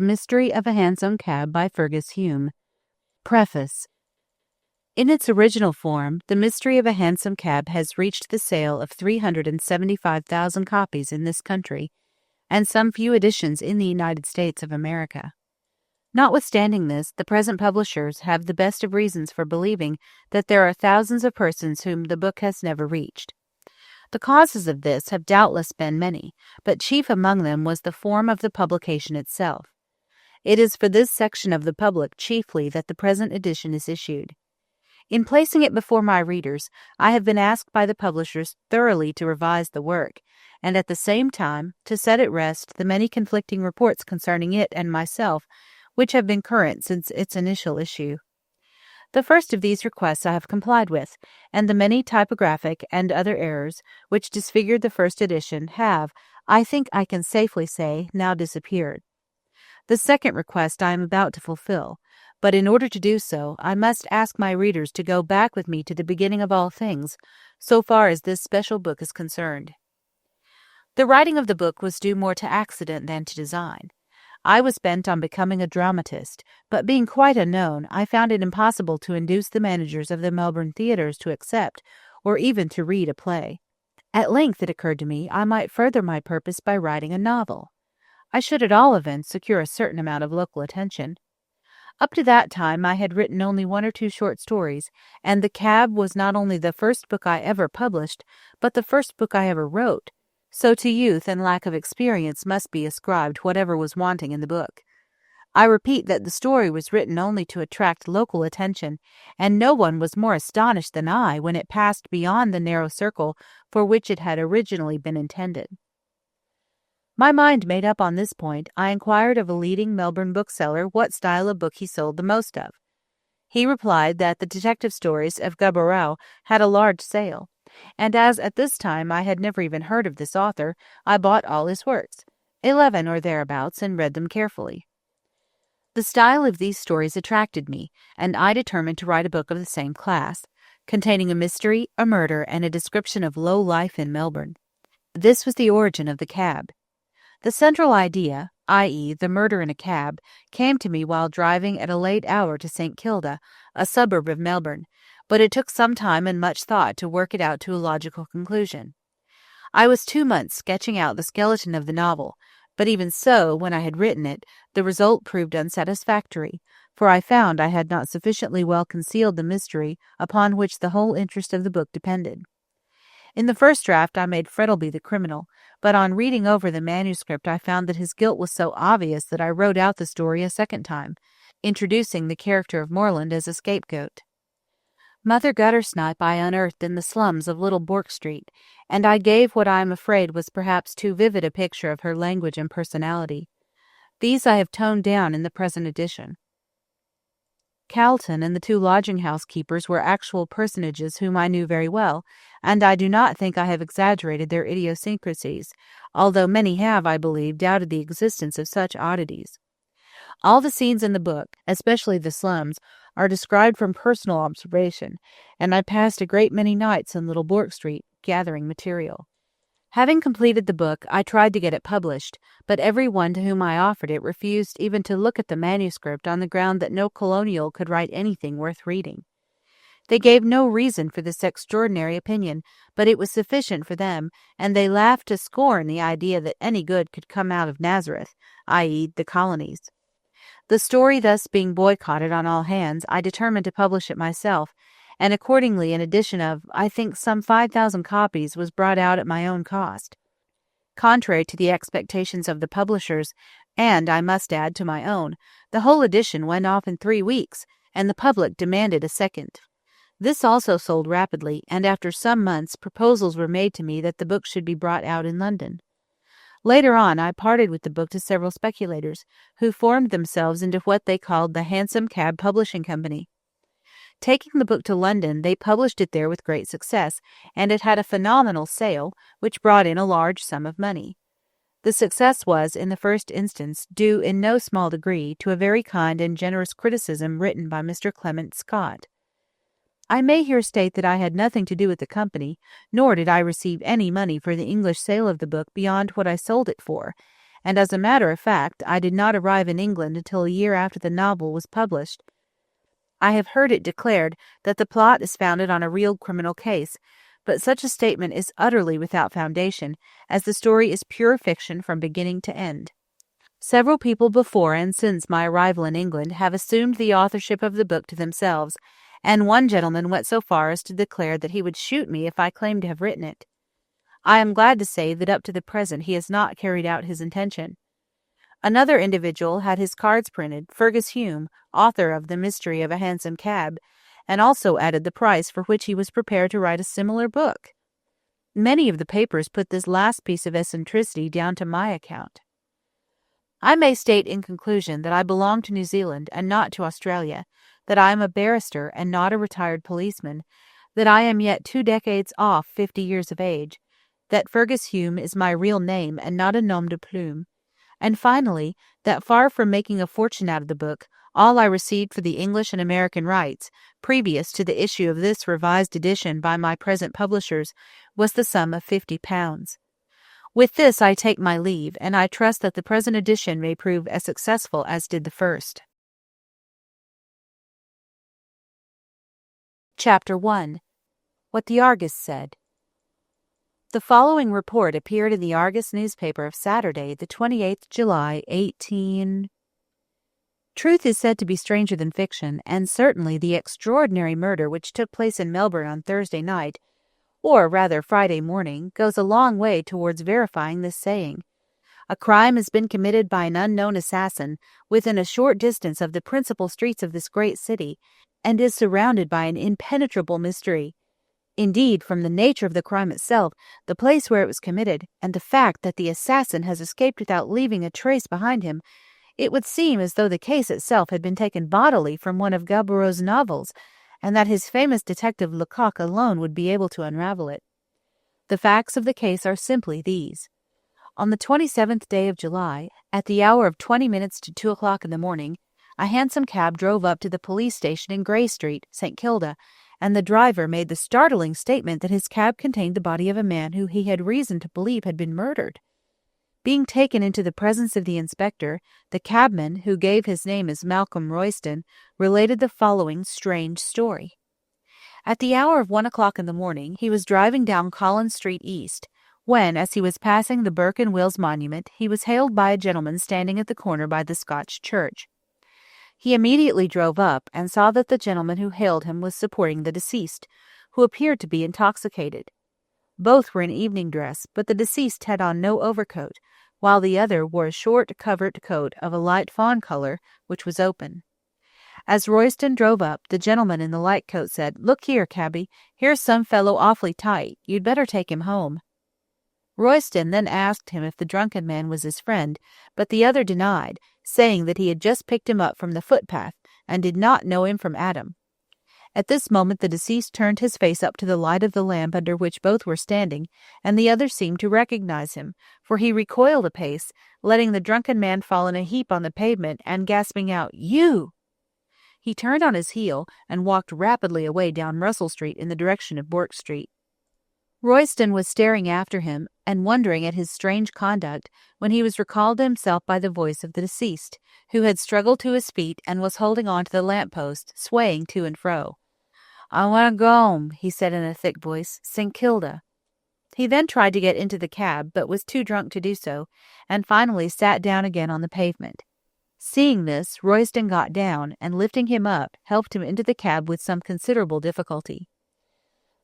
Mystery of a Hansom Cab by Fergus Hume. Preface. In its original form, The Mystery of a Hansom Cab has reached the sale of 375,000 copies in this country, and some few editions in the United States of America. Notwithstanding this, the present publishers have the best of reasons for believing that there are thousands of persons whom the book has never reached. The causes of this have doubtless been many, but chief among them was the form of the publication itself. It is for this section of the public chiefly that the present edition is issued. In placing it before my readers, I have been asked by the publishers thoroughly to revise the work, and at the same time to set at rest the many conflicting reports concerning it and myself, which have been current since its initial issue. The first of these requests I have complied with, and the many typographic and other errors which disfigured the first edition have, I think I can safely say, now disappeared. The second request I am about to fulfill, but in order to do so, I must ask my readers to go back with me to the beginning of all things, so far as this special book is concerned. The writing of the book was due more to accident than to design. I was bent on becoming a dramatist, but being quite unknown, I found it impossible to induce the managers of the Melbourne theatres to accept, or even to read a play. At length it occurred to me I might further my purpose by writing a novel. I should at all events secure a certain amount of local attention. Up to that time I had written only one or two short stories, and The Cab was not only the first book I ever published, but the first book I ever wrote, so to youth and lack of experience must be ascribed whatever was wanting in the book. I repeat that the story was written only to attract local attention, and no one was more astonished than I when it passed beyond the narrow circle for which it had originally been intended. My mind made up on this point, I inquired of a leading Melbourne bookseller what style of book he sold the most of. He replied that the detective stories of Gaboriau had a large sale, and as at this time I had never even heard of this author, I bought all his works, 11 or thereabouts, and read them carefully. The style of these stories attracted me, and I determined to write a book of the same class, containing a mystery, a murder, and a description of low life in Melbourne. This was the origin of The Cab. The central idea, i.e., the murder in a cab, came to me while driving at a late hour to St. Kilda, a suburb of Melbourne, but it took some time and much thought to work it out to a logical conclusion. I was 2 months sketching out the skeleton of the novel, but even so, when I had written it, the result proved unsatisfactory, for I found I had not sufficiently well concealed the mystery upon which the whole interest of the book depended. In the first draft I made Frettlby the criminal, but on reading over the manuscript I found that his guilt was so obvious that I wrote out the story a second time, introducing the character of Morland as a scapegoat. Mother Guttersnipe I unearthed in the slums of Little Bourke Street, and I gave what I am afraid was perhaps too vivid a picture of her language and personality. These I have toned down in the present edition. Calton and the 2 lodging-house keepers were actual personages whom I knew very well, and I do not think I have exaggerated their idiosyncrasies, although many have, I believe, doubted the existence of such oddities. All the scenes in the book, especially the slums, are described from personal observation, and I passed a great many nights in Little Bourke Street, gathering material. Having completed the book, I tried to get it published, but every one to whom I offered it refused even to look at the manuscript on the ground that no colonial could write anything worth reading. They gave no reason for this extraordinary opinion, but it was sufficient for them, and they laughed to scorn the idea that any good could come out of Nazareth, i.e., the colonies. The story thus being boycotted on all hands, I determined to publish it myself, and accordingly an edition of, I think, some 5,000 copies was brought out at my own cost. Contrary to the expectations of the publishers, and, I must add, to my own, the whole edition went off in 3 weeks, and the public demanded a second. This also sold rapidly, and after some months proposals were made to me that the book should be brought out in London. Later on I parted with the book to several speculators, who formed themselves into what they called the Hansom Cab Publishing Company. Taking the book to London, they published it there with great success, and it had a phenomenal sale, which brought in a large sum of money. The success was, in the first instance, due in no small degree to a very kind and generous criticism written by Mr. Clement Scott. I may here state that I had nothing to do with the company, nor did I receive any money for the English sale of the book beyond what I sold it for, and as a matter of fact, I did not arrive in England until a year after the novel was published. I have heard it declared that the plot is founded on a real criminal case, but such a statement is utterly without foundation, as the story is pure fiction from beginning to end. Several people before and since my arrival in England have assumed the authorship of the book to themselves, and one gentleman went so far as to declare that he would shoot me if I claimed to have written it. I am glad to say that up to the present he has not carried out his intention. Another individual had his cards printed, Fergus Hume, author of The Mystery of a Hansom Cab, and also added the price for which he was prepared to write a similar book. Many of the papers put this last piece of eccentricity down to my account. I may state in conclusion that I belong to New Zealand and not to Australia, that I am a barrister and not a retired policeman, that I am yet 2 decades off 50 years of age, that Fergus Hume is my real name and not a nom de plume, and finally, that far from making a fortune out of the book, all I received for the English and American rights, previous to the issue of this revised edition by my present publishers, was the sum of £50. With this I take my leave, and I trust that the present edition may prove as successful as did the first. Chapter 1. What the Argus Said. The following report appeared in the Argus newspaper of Saturday, the 28th July, 18... Truth is said to be stranger than fiction, and certainly the extraordinary murder which took place in Melbourne on Thursday night, or rather Friday morning, goes a long way towards verifying this saying. A crime has been committed by an unknown assassin within a short distance of the principal streets of this great city, and is surrounded by an impenetrable mystery. Indeed, from the nature of the crime itself, the place where it was committed, and the fact that the assassin has escaped without leaving a trace behind him, it would seem as though the case itself had been taken bodily from one of Gaboriau's novels, and that his famous detective Lecoq alone would be able to unravel it. The facts of the case are simply these. On the 27th day of July, at the hour of 20 minutes to 2 o'clock in the morning, a hansom cab drove up to the police station in Grey Street, St. Kilda, and the driver made the startling statement that his cab contained the body of a man who he had reason to believe had been murdered. Being taken into the presence of the inspector, the cabman, who gave his name as Malcolm Royston, related the following strange story. At the hour of 1 o'clock in the morning, he was driving down Collins Street East, when, as he was passing the Burke and Wills Monument, he was hailed by a gentleman standing at the corner by the Scotch Church. He immediately drove up and saw that the gentleman who hailed him was supporting the deceased, who appeared to be intoxicated. Both were in evening dress, but the deceased had on no overcoat, while the other wore a short covert coat of a light fawn color, which was open. As Royston drove up, the gentleman in the light coat said, "Look here, cabby, here's some fellow awfully tight. You'd better take him home." Royston then asked him if the drunken man was his friend, but the other denied, saying that he had just picked him up from the footpath and did not know him from Adam. At this moment the deceased turned his face up to the light of the lamp under which both were standing, and the other seemed to recognize him, for he recoiled a pace, letting the drunken man fall in a heap on the pavement, and gasping out, "You!" He turned on his heel and walked rapidly away down Russell Street in the direction of Bourke Street. Royston was staring after him and wondering at his strange conduct when he was recalled to himself by the voice of the deceased, who had struggled to his feet and was holding on to the lamp-post, swaying to and fro. "I want to go home," he said in a thick voice. "St. Kilda." He then tried to get into the cab, but was too drunk to do so, and finally sat down again on the pavement. Seeing this, Royston got down, and lifting him up, helped him into the cab with some considerable difficulty.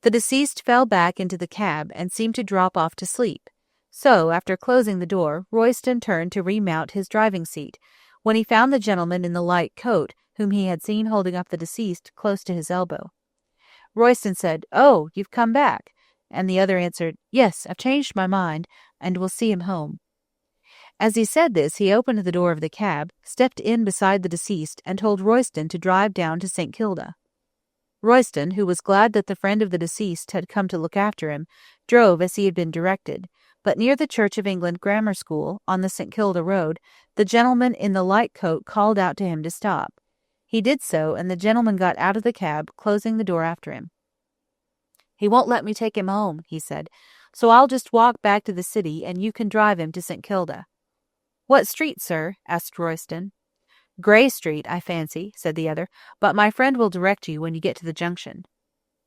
The deceased fell back into the cab and seemed to drop off to sleep. So, after closing the door, Royston turned to remount his driving seat, when he found the gentleman in the light coat, whom he had seen holding up the deceased, close to his elbow. Royston said, "Oh, you've come back," and the other answered, "Yes, I've changed my mind, and will see him home." As he said this, he opened the door of the cab, stepped in beside the deceased, and told Royston to drive down to St. Kilda. Royston, who was glad that the friend of the deceased had come to look after him, drove as he had been directed, but near the Church of England Grammar School, on the St. Kilda road, the gentleman in the light coat called out to him to stop. He did so, and the gentleman got out of the cab, closing the door after him. "He won't let me take him home," he said, "so I'll just walk back to the city, and you can drive him to St. Kilda." "What street, sir?" asked Royston. "Grey Street, I fancy," said the other, "but my friend will direct you when you get to the junction."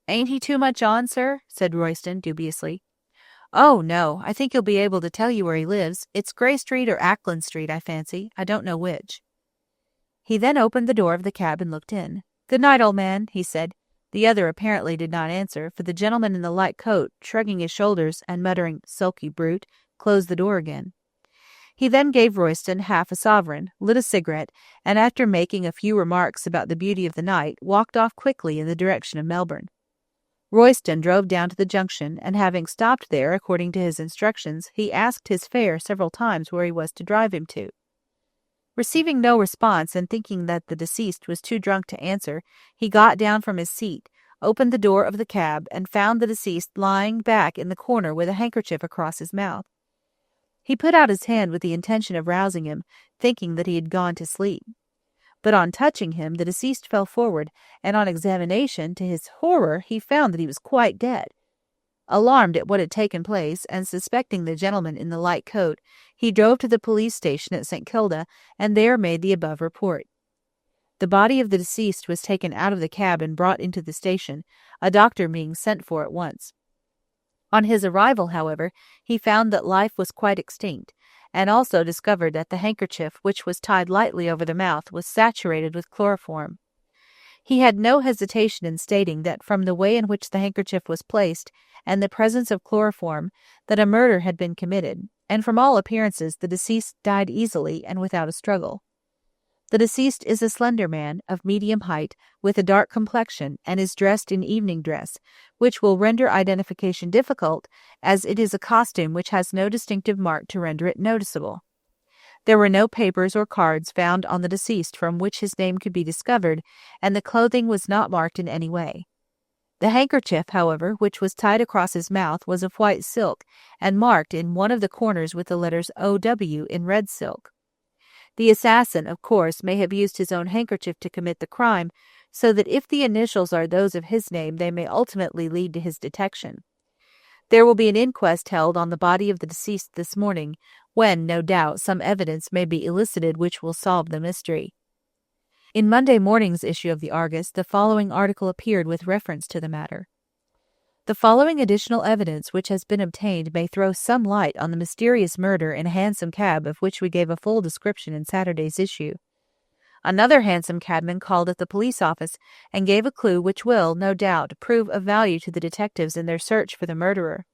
"Ain't he too much on, sir?" said Royston dubiously. "Oh, no, I think he'll be able to tell you where he lives. It's Grey Street or Ackland Street, I fancy. I don't know which." He then opened the door of the cab and looked in. "Good night, old man," he said. The other apparently did not answer, for the gentleman in the light coat, shrugging his shoulders and muttering, "Sulky brute," closed the door again. He then gave Royston half a sovereign, lit a cigarette, and after making a few remarks about the beauty of the night, walked off quickly in the direction of Melbourne. Royston drove down to the junction, and having stopped there according to his instructions, he asked his fare several times where he was to drive him to. Receiving no response and thinking that the deceased was too drunk to answer, he got down from his seat, opened the door of the cab, and found the deceased lying back in the corner with a handkerchief across his mouth. He put out his hand with the intention of rousing him, thinking that he had gone to sleep. But on touching him, the deceased fell forward, and on examination, to his horror, he found that he was quite dead. Alarmed at what had taken place, and suspecting the gentleman in the light coat, he drove to the police station at St. Kilda, and there made the above report. The body of the deceased was taken out of the cab and brought into the station, a doctor being sent for at once. On his arrival, however, he found that life was quite extinct, and also discovered that the handkerchief, which was tied lightly over the mouth, was saturated with chloroform. He had no hesitation in stating that from the way in which the handkerchief was placed and the presence of chloroform, that a murder had been committed, and from all appearances the deceased died easily and without a struggle. The deceased is a slender man, of medium height, with a dark complexion, and is dressed in evening dress, which will render identification difficult, as it is a costume which has no distinctive mark to render it noticeable. There were no papers or cards found on the deceased from which his name could be discovered, and the clothing was not marked in any way. The handkerchief, however, which was tied across his mouth, was of white silk, and marked in one of the corners with the letters O.W. in red silk. The assassin, of course, may have used his own handkerchief to commit the crime, so that if the initials are those of his name, they may ultimately lead to his detection. There will be an inquest held on the body of the deceased this morning, when, no doubt, some evidence may be elicited which will solve the mystery. In Monday morning's issue of the Argus, the following article appeared with reference to the matter. The following additional evidence which has been obtained may throw some light on the mysterious murder in a hansom cab of which we gave a full description in Saturday's issue. Another hansom cabman called at the police office and gave a clue which will, no doubt, prove of value to the detectives in their search for the murderer.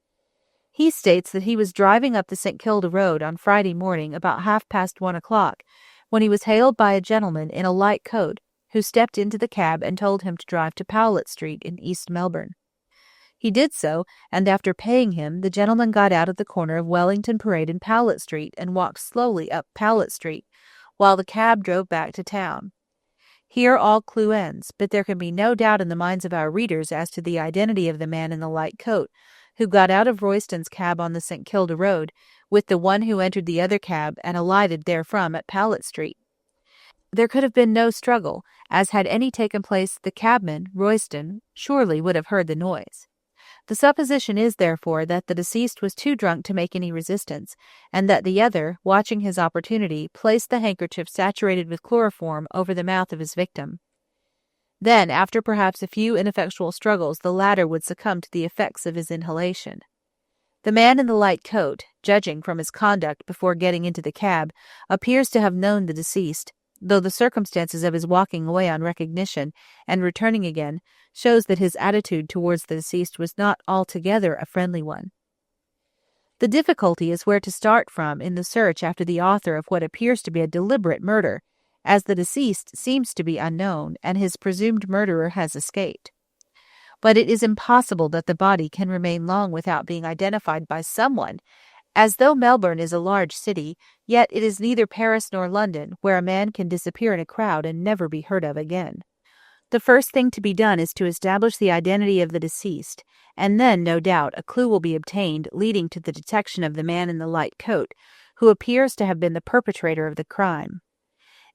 He states that he was driving up the St. Kilda Road on Friday morning about 1:30 o'clock, when he was hailed by a gentleman in a light coat, who stepped into the cab and told him to drive to Powlett Street in East Melbourne. He did so, and after paying him, the gentleman got out at the corner of Wellington Parade and Powlett Street and walked slowly up Powlett Street, while the cab drove back to town. Here all clue ends, but there can be no doubt in the minds of our readers as to the identity of the man in the light coat, who got out of Royston's cab on the St. Kilda Road, with the one who entered the other cab and alighted therefrom at Powlett Street. There could have been no struggle, as had any taken place, the cabman, Royston, surely would have heard the noise. The supposition is, therefore, that the deceased was too drunk to make any resistance, and that the other, watching his opportunity, placed the handkerchief saturated with chloroform over the mouth of his victim. Then, after perhaps a few ineffectual struggles, the latter would succumb to the effects of his inhalation. The man in the light coat, judging from his conduct before getting into the cab, appears to have known the deceased, though the circumstances of his walking away on recognition and returning again shows that his attitude towards the deceased was not altogether a friendly one. The difficulty is where to start from in the search after the author of what appears to be a deliberate murder, as the deceased seems to be unknown and his presumed murderer has escaped. But it is impossible that the body can remain long without being identified by someone, as though Melbourne is a large city, yet it is neither Paris nor London, where a man can disappear in a crowd and never be heard of again. The first thing to be done is to establish the identity of the deceased, and then, no doubt, a clue will be obtained leading to the detection of the man in the light coat, who appears to have been the perpetrator of the crime.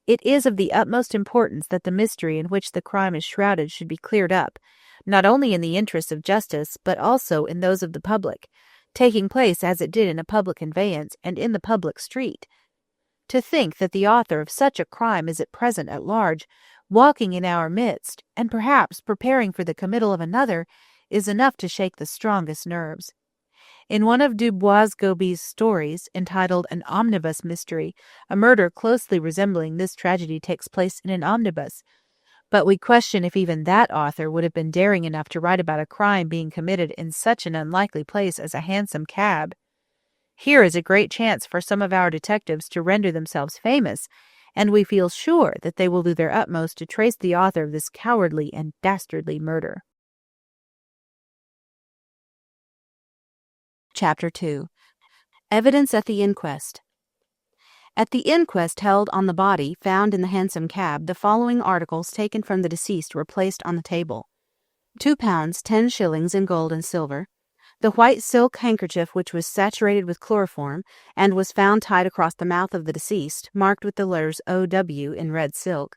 It is of the utmost importance that the mystery in which the crime is shrouded should be cleared up, not only in the interests of justice, but also in those of the public, taking place as it did in a public conveyance and in the public street. To think that the author of such a crime is at present at large, walking in our midst, and perhaps preparing for the committal of another, is enough to shake the strongest nerves. In one of Du Bois-Gobey's stories, entitled An Omnibus Mystery, a murder closely resembling this tragedy takes place in an omnibus, but we question if even that author would have been daring enough to write about a crime being committed in such an unlikely place as a hansom cab. Here is a great chance for some of our detectives to render themselves famous, and we feel sure that they will do their utmost to trace the author of this cowardly and dastardly murder. Chapter 2. Evidence at the Inquest. At the inquest held on the body found in the hansom cab, the following articles taken from the deceased were placed on the table: £2 10 in gold and silver, the white silk handkerchief which was saturated with chloroform and was found tied across the mouth of the deceased, marked with the letters O.W. in red silk,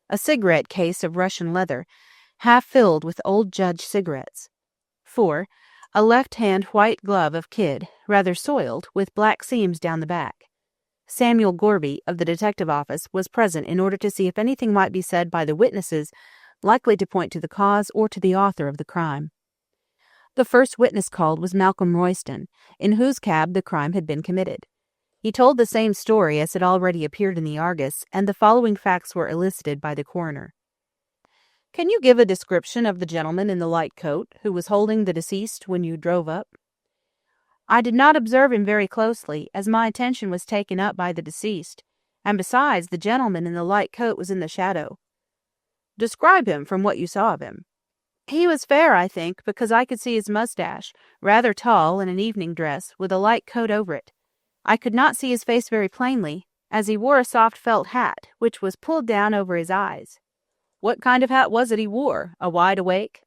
a cigarette case of Russian leather, half filled with old Judge cigarettes. 4. A left-hand white glove of kid, rather soiled, with black seams down the back. Samuel Gorby, of the detective office, was present in order to see if anything might be said by the witnesses likely to point to the cause or to the author of the crime. The first witness called was Malcolm Royston, in whose cab the crime had been committed. He told the same story as had already appeared in the Argus, and the following facts were elicited by the coroner. "Can you give a description of the gentleman in the light coat who was holding the deceased when you drove up?" "I did not observe him very closely, as my attention was taken up by the deceased, and besides, the gentleman in the light coat was in the shadow." "Describe him from what you saw of him." "He was fair, I think, because I could see his mustache, rather tall, in an evening dress, with a light coat over it. I could not see his face very plainly, as he wore a soft felt hat, which was pulled down over his eyes." "What kind of hat was it he wore? A wide awake?"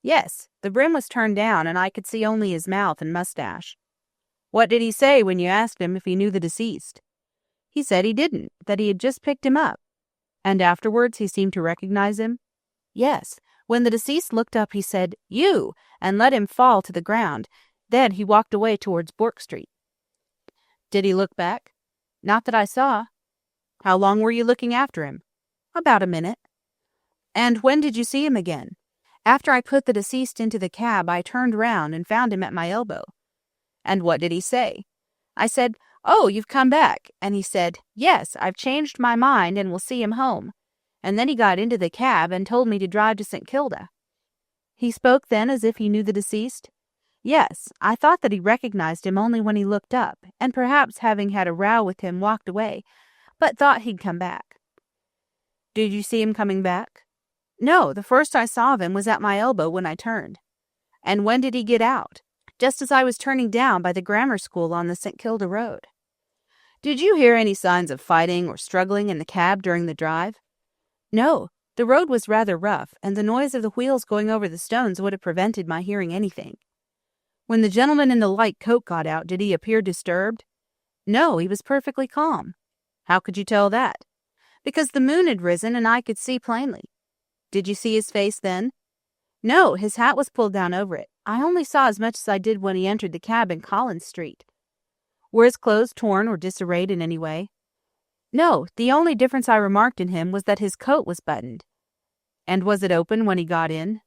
"Yes, the brim was turned down, and I could see only his mouth and mustache." "What did he say when you asked him if he knew the deceased?" "He said he didn't, that he had just picked him up." "And afterwards he seemed to recognize him?" "Yes. When the deceased looked up, he said, 'You,' and let him fall to the ground. Then he walked away towards Bourke Street." "Did he look back?" "Not that I saw." "How long were you looking after him?" "About a minute." "And when did you see him again?" "After I put the deceased into the cab, I turned round and found him at my elbow." "And what did he say?" "I said, 'Oh, you've come back,' and he said, 'Yes, I've changed my mind and will see him home.' And then he got into the cab and told me to drive to St. Kilda." "He spoke then as if he knew the deceased?" "Yes, I thought that he recognized him only when he looked up, and perhaps having had a row with him walked away, but thought he'd come back." "Did you see him coming back?" "No, the first I saw of him was at my elbow when I turned." "And when did he get out?" "Just as I was turning down by the grammar school on the St. Kilda road." "Did you hear any signs of fighting or struggling in the cab during the drive?" "No, the road was rather rough, and the noise of the wheels going over the stones would have prevented my hearing anything." "When the gentleman in the light coat got out, did he appear disturbed?" "No, he was perfectly calm." "How could you tell that?" "Because the moon had risen and I could see plainly." "Did you see his face then?" "No, his hat was pulled down over it. I only saw as much as I did when he entered the cab in Collins Street." "Were his clothes torn or disarrayed in any way?" "No, the only difference I remarked in him was that his coat was buttoned." "And was it open when he got in?"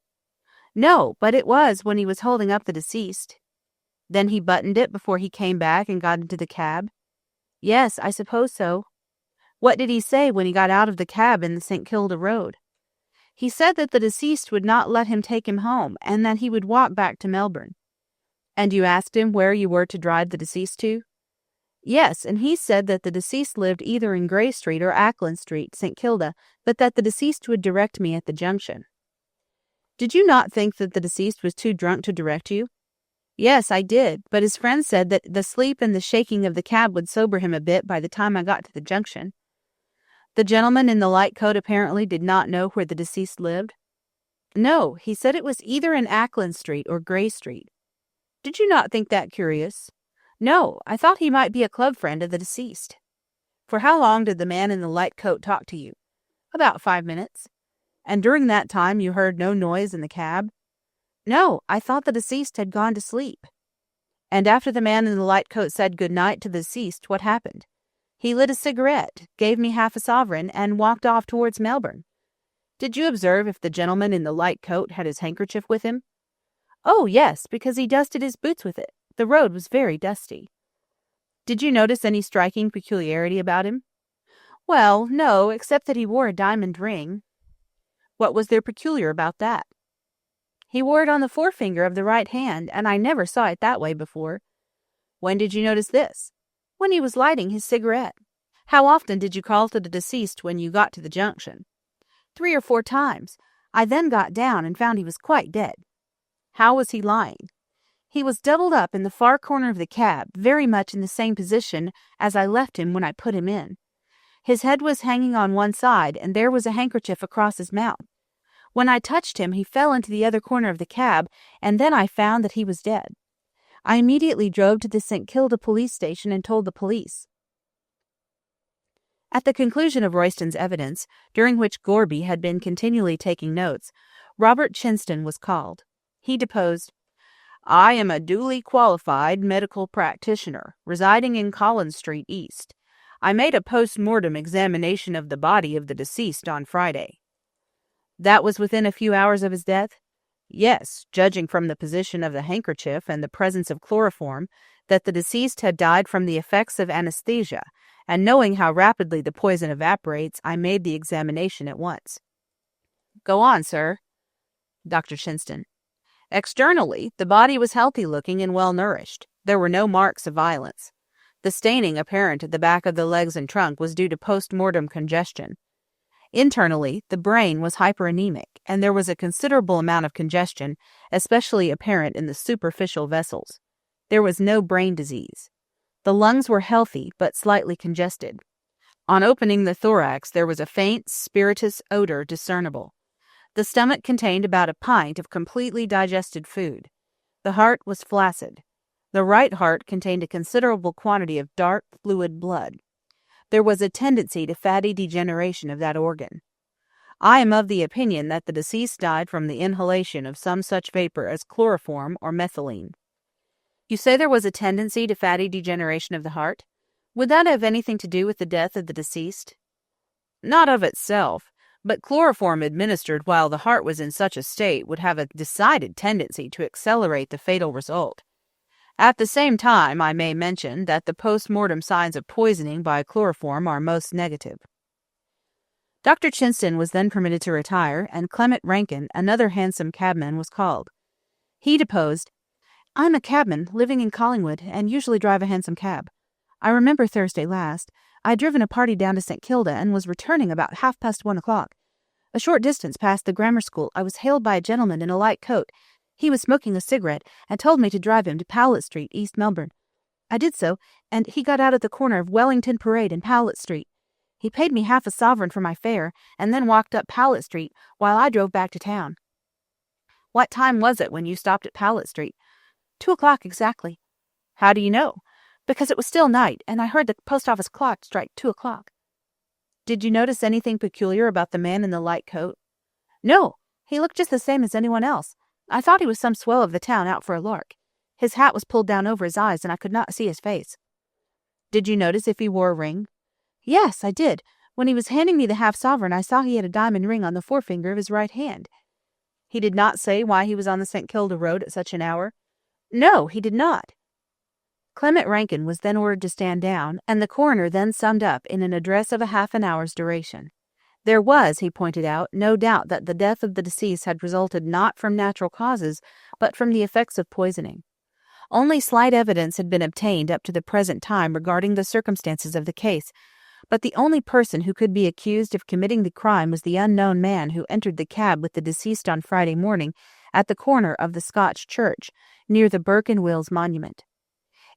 "No, but it was when he was holding up the deceased." "Then he buttoned it before he came back and got into the cab?" "Yes, I suppose so." "What did he say when he got out of the cab in the St. Kilda road?" "He said that the deceased would not let him take him home, and that he would walk back to Melbourne." "And you asked him where you were to drive the deceased to?" "Yes, and he said that the deceased lived either in Grey Street or Ackland Street, St. Kilda, but that the deceased would direct me at the junction." "Did you not think that the deceased was too drunk to direct you?" "Yes, I did, but his friend said that the sleep and the shaking of the cab would sober him a bit by the time I got to the junction." "The gentleman in the light coat apparently did not know where the deceased lived?" "No, he said it was either in Ackland Street or Grey Street." "Did you not think that curious?" "No, I thought he might be a club friend of the deceased." "For how long did the man in the light coat talk to you?" "About 5 minutes." "And during that time you heard no noise in the cab?" "No, I thought the deceased had gone to sleep." "And after the man in the light coat said good night to the deceased, what happened?" He lit a cigarette, gave me half a sovereign, and walked off towards Melbourne. Did you observe if the gentleman in the light coat had his handkerchief with him? Oh, yes, because he dusted his boots with it. The road was very dusty. Did you notice any striking peculiarity about him? Well, no, except that he wore a diamond ring. What was there peculiar about that? He wore it on the forefinger of the right hand, and I never saw it that way before. When did you notice this? When he was lighting his cigarette. How often did you call to the deceased when you got to the junction? 3 or 4 times. I then got down and found he was quite dead. How was he lying? He was doubled up in the far corner of the cab, very much in the same position as I left him when I put him in. His head was hanging on one side, and there was a handkerchief across his mouth. When I touched him, he fell into the other corner of the cab, and then I found that he was dead. I immediately drove to the St. Kilda police station and told the police. At the conclusion of Royston's evidence, during which Gorby had been continually taking notes, Robert Chinston was called. He deposed, I am a duly qualified medical practitioner, residing in Collins Street East. I made a post-mortem examination of the body of the deceased on Friday. That was within a few hours of his death? Yes, judging from the position of the handkerchief and the presence of chloroform, that the deceased had died from the effects of anesthesia, and knowing how rapidly the poison evaporates, I made the examination at once. Go on, sir. Dr. Chinston. Externally, the body was healthy-looking and well-nourished. There were no marks of violence. The staining apparent at the back of the legs and trunk was due to post-mortem congestion. Internally, the brain was hyperanemic, and there was a considerable amount of congestion, especially apparent in the superficial vessels. There was no brain disease. The lungs were healthy, but slightly congested. On opening the thorax, there was a faint, spirituous odor discernible. The stomach contained about a pint of completely digested food. The heart was flaccid. The right heart contained a considerable quantity of dark, fluid blood. There was a tendency to fatty degeneration of that organ. I am of the opinion that the deceased died from the inhalation of some such vapor as chloroform or methylene. You say there was a tendency to fatty degeneration of the heart? Would that have anything to do with the death of the deceased? Not of itself, but chloroform administered while the heart was in such a state would have a decided tendency to accelerate the fatal result. At the same time, I may mention that the post-mortem signs of poisoning by chloroform are most negative. Dr. Chinston was then permitted to retire, and Clement Rankin, another hansom cabman, was called. He deposed, I'm a cabman living in Collingwood and usually drive a hansom cab. I remember Thursday last, I'd driven a party down to St. Kilda and was returning about 1:30. A short distance past the grammar school, I was hailed by a gentleman in a light coat. He was smoking a cigarette and told me to drive him to Powlett Street, East Melbourne. I did so, and he got out at the corner of Wellington Parade and Powlett Street. He paid me half a sovereign for my fare and then walked up Powlett Street while I drove back to town. What time was it when you stopped at Powlett Street? 2:00 exactly. How do you know? Because it was still night, and I heard the post office clock strike 2:00. Did you notice anything peculiar about the man in the light coat? No, he looked just the same as anyone else. I thought he was some swell of the town out for a lark. His hat was pulled down over his eyes, and I could not see his face. Did you notice if he wore a ring? Yes, I did. When he was handing me the half-sovereign, I saw he had a diamond ring on the forefinger of his right hand. He did not say why he was on the St. Kilda road at such an hour? No, he did not. Clement Rankin was then ordered to stand down, and the coroner then summed up in an address of a half an hour's duration. There was, he pointed out, no doubt that the death of the deceased had resulted not from natural causes, but from the effects of poisoning. Only slight evidence had been obtained up to the present time regarding the circumstances of the case, but the only person who could be accused of committing the crime was the unknown man who entered the cab with the deceased on Friday morning at the corner of the Scotch Church, near the Burke and Wills Monument.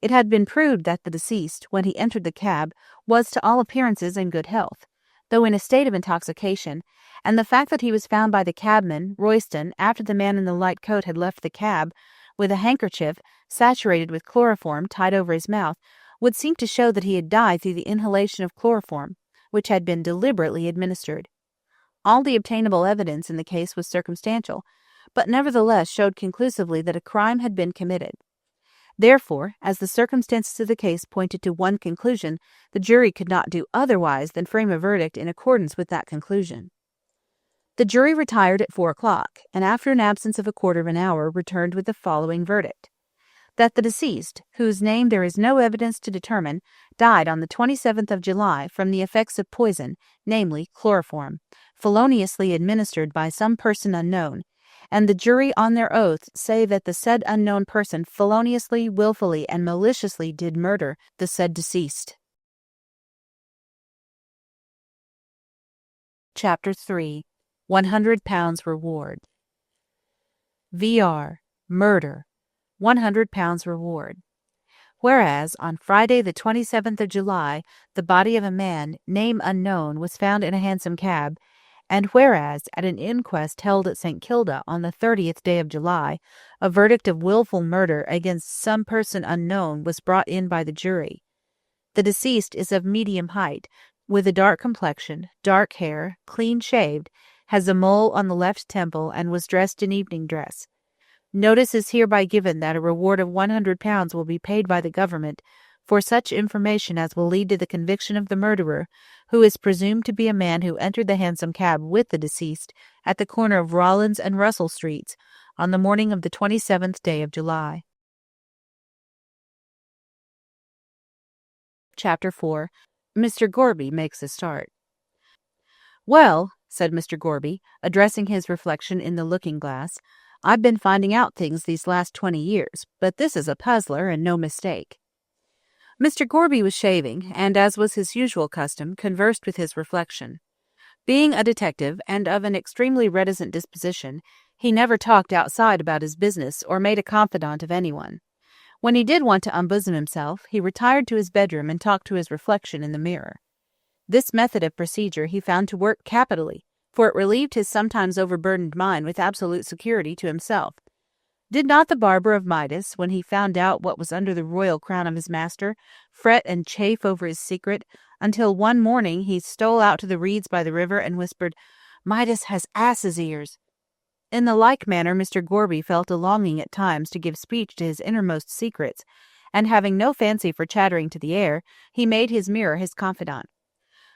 It had been proved that the deceased, when he entered the cab, was to all appearances in good health, though in a state of intoxication, and the fact that he was found by the cabman, Royston, after the man in the light coat had left the cab, with a handkerchief saturated with chloroform tied over his mouth, would seem to show that he had died through the inhalation of chloroform, which had been deliberately administered. All the obtainable evidence in the case was circumstantial, but nevertheless showed conclusively that a crime had been committed. Therefore, as the circumstances of the case pointed to one conclusion, the jury could not do otherwise than frame a verdict in accordance with that conclusion. The jury retired at 4 o'clock, and after an absence of a quarter of an hour returned with the following verdict: that the deceased, whose name there is no evidence to determine, died on the 27th of July from the effects of poison, namely chloroform, feloniously administered by some person unknown, and the jury on their oath say that the said unknown person feloniously, wilfully, and maliciously did murder the said deceased. Chapter 3. £100 Reward. VR. Murder. £100 reward. Whereas, on Friday the 27th of July, the body of a man, name unknown, was found in a hansom cab, and whereas, at an inquest held at St. Kilda on the 30th day of July, a verdict of wilful murder against some person unknown was brought in by the jury. The deceased is of medium height, with a dark complexion, dark hair, clean-shaved, has a mole on the left temple, and was dressed in evening dress. Notice is hereby given that a reward of £100 will be paid by the government for such information as will lead to the conviction of the murderer, who is presumed to be a man who entered the hansom cab with the deceased at the corner of Rollins and Russell Streets on the morning of the 27th day of July. Chapter 4. Mr. Gorby makes a start. "Well," said Mr. Gorby, addressing his reflection in the looking-glass, "I've been finding out things these last 20 years, but this is a puzzler and no mistake." Mr. Gorby was shaving, and, as was his usual custom, conversed with his reflection. Being a detective, and of an extremely reticent disposition, he never talked outside about his business or made a confidant of anyone. When he did want to unbosom himself, he retired to his bedroom and talked to his reflection in the mirror. This method of procedure he found to work capitally, for it relieved his sometimes overburdened mind with absolute security to himself. Did not the barber of Midas, when he found out what was under the royal crown of his master, fret and chafe over his secret, until one morning he stole out to the reeds by the river and whispered, "Midas has ass's ears"? In the like manner Mr. Gorby felt a longing at times to give speech to his innermost secrets, and having no fancy for chattering to the air, he made his mirror his confidant.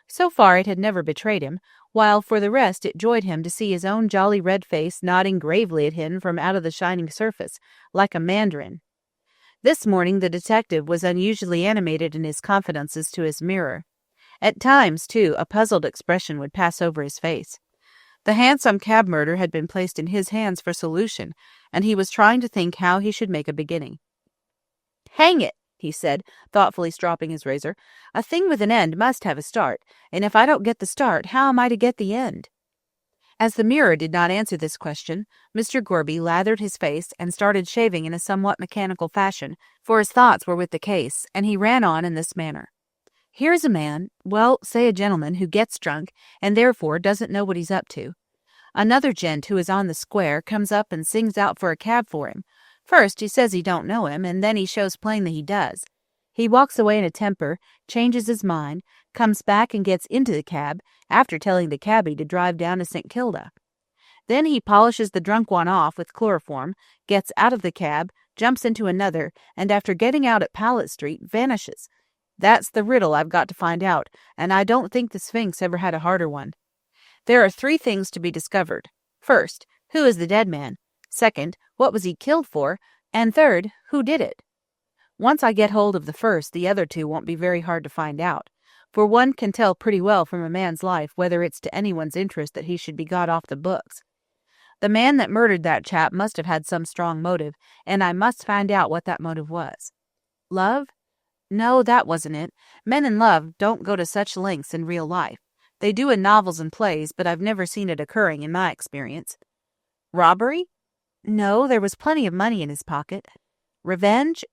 So far it had never betrayed him, while for the rest it joyed him to see his own jolly red face nodding gravely at him from out of the shining surface, like a mandarin. This morning the detective was unusually animated in his confidences to his mirror. At times, too, a puzzled expression would pass over his face. The hansom cab murder had been placed in his hands for solution, and he was trying to think how he should make a beginning. "Hang it," he said, thoughtfully stropping his razor, "a thing with an end must have a start, and if I don't get the start, how am I to get the end?" As the mirror did not answer this question, Mr. Gorby lathered his face and started shaving in a somewhat mechanical fashion, for his thoughts were with the case, and he ran on in this manner. "Here's a man, well, say a gentleman, who gets drunk, and therefore doesn't know what he's up to. Another gent who is on the square comes up and sings out for a cab for him. First he says he don't know him, and then he shows plain that he does. He walks away in a temper, changes his mind, comes back and gets into the cab, after telling the cabby to drive down to St. Kilda. Then he polishes the drunk one off with chloroform, gets out of the cab, jumps into another, and after getting out at Powlett Street, vanishes. That's the riddle I've got to find out, and I don't think the Sphinx ever had a harder one. There are 3 things to be discovered. First, who is the dead man? Second, what was he killed for? And third, who did it? Once I get hold of the first, the other 2 won't be very hard to find out, for one can tell pretty well from a man's life whether it's to anyone's interest that he should be got off the books. The man that murdered that chap must have had some strong motive, and I must find out what that motive was. Love? No, that wasn't it. Men in love don't go to such lengths in real life. They do in novels and plays, but I've never seen it occurring in my experience. Robbery? No, there was plenty of money in his pocket. Revenge?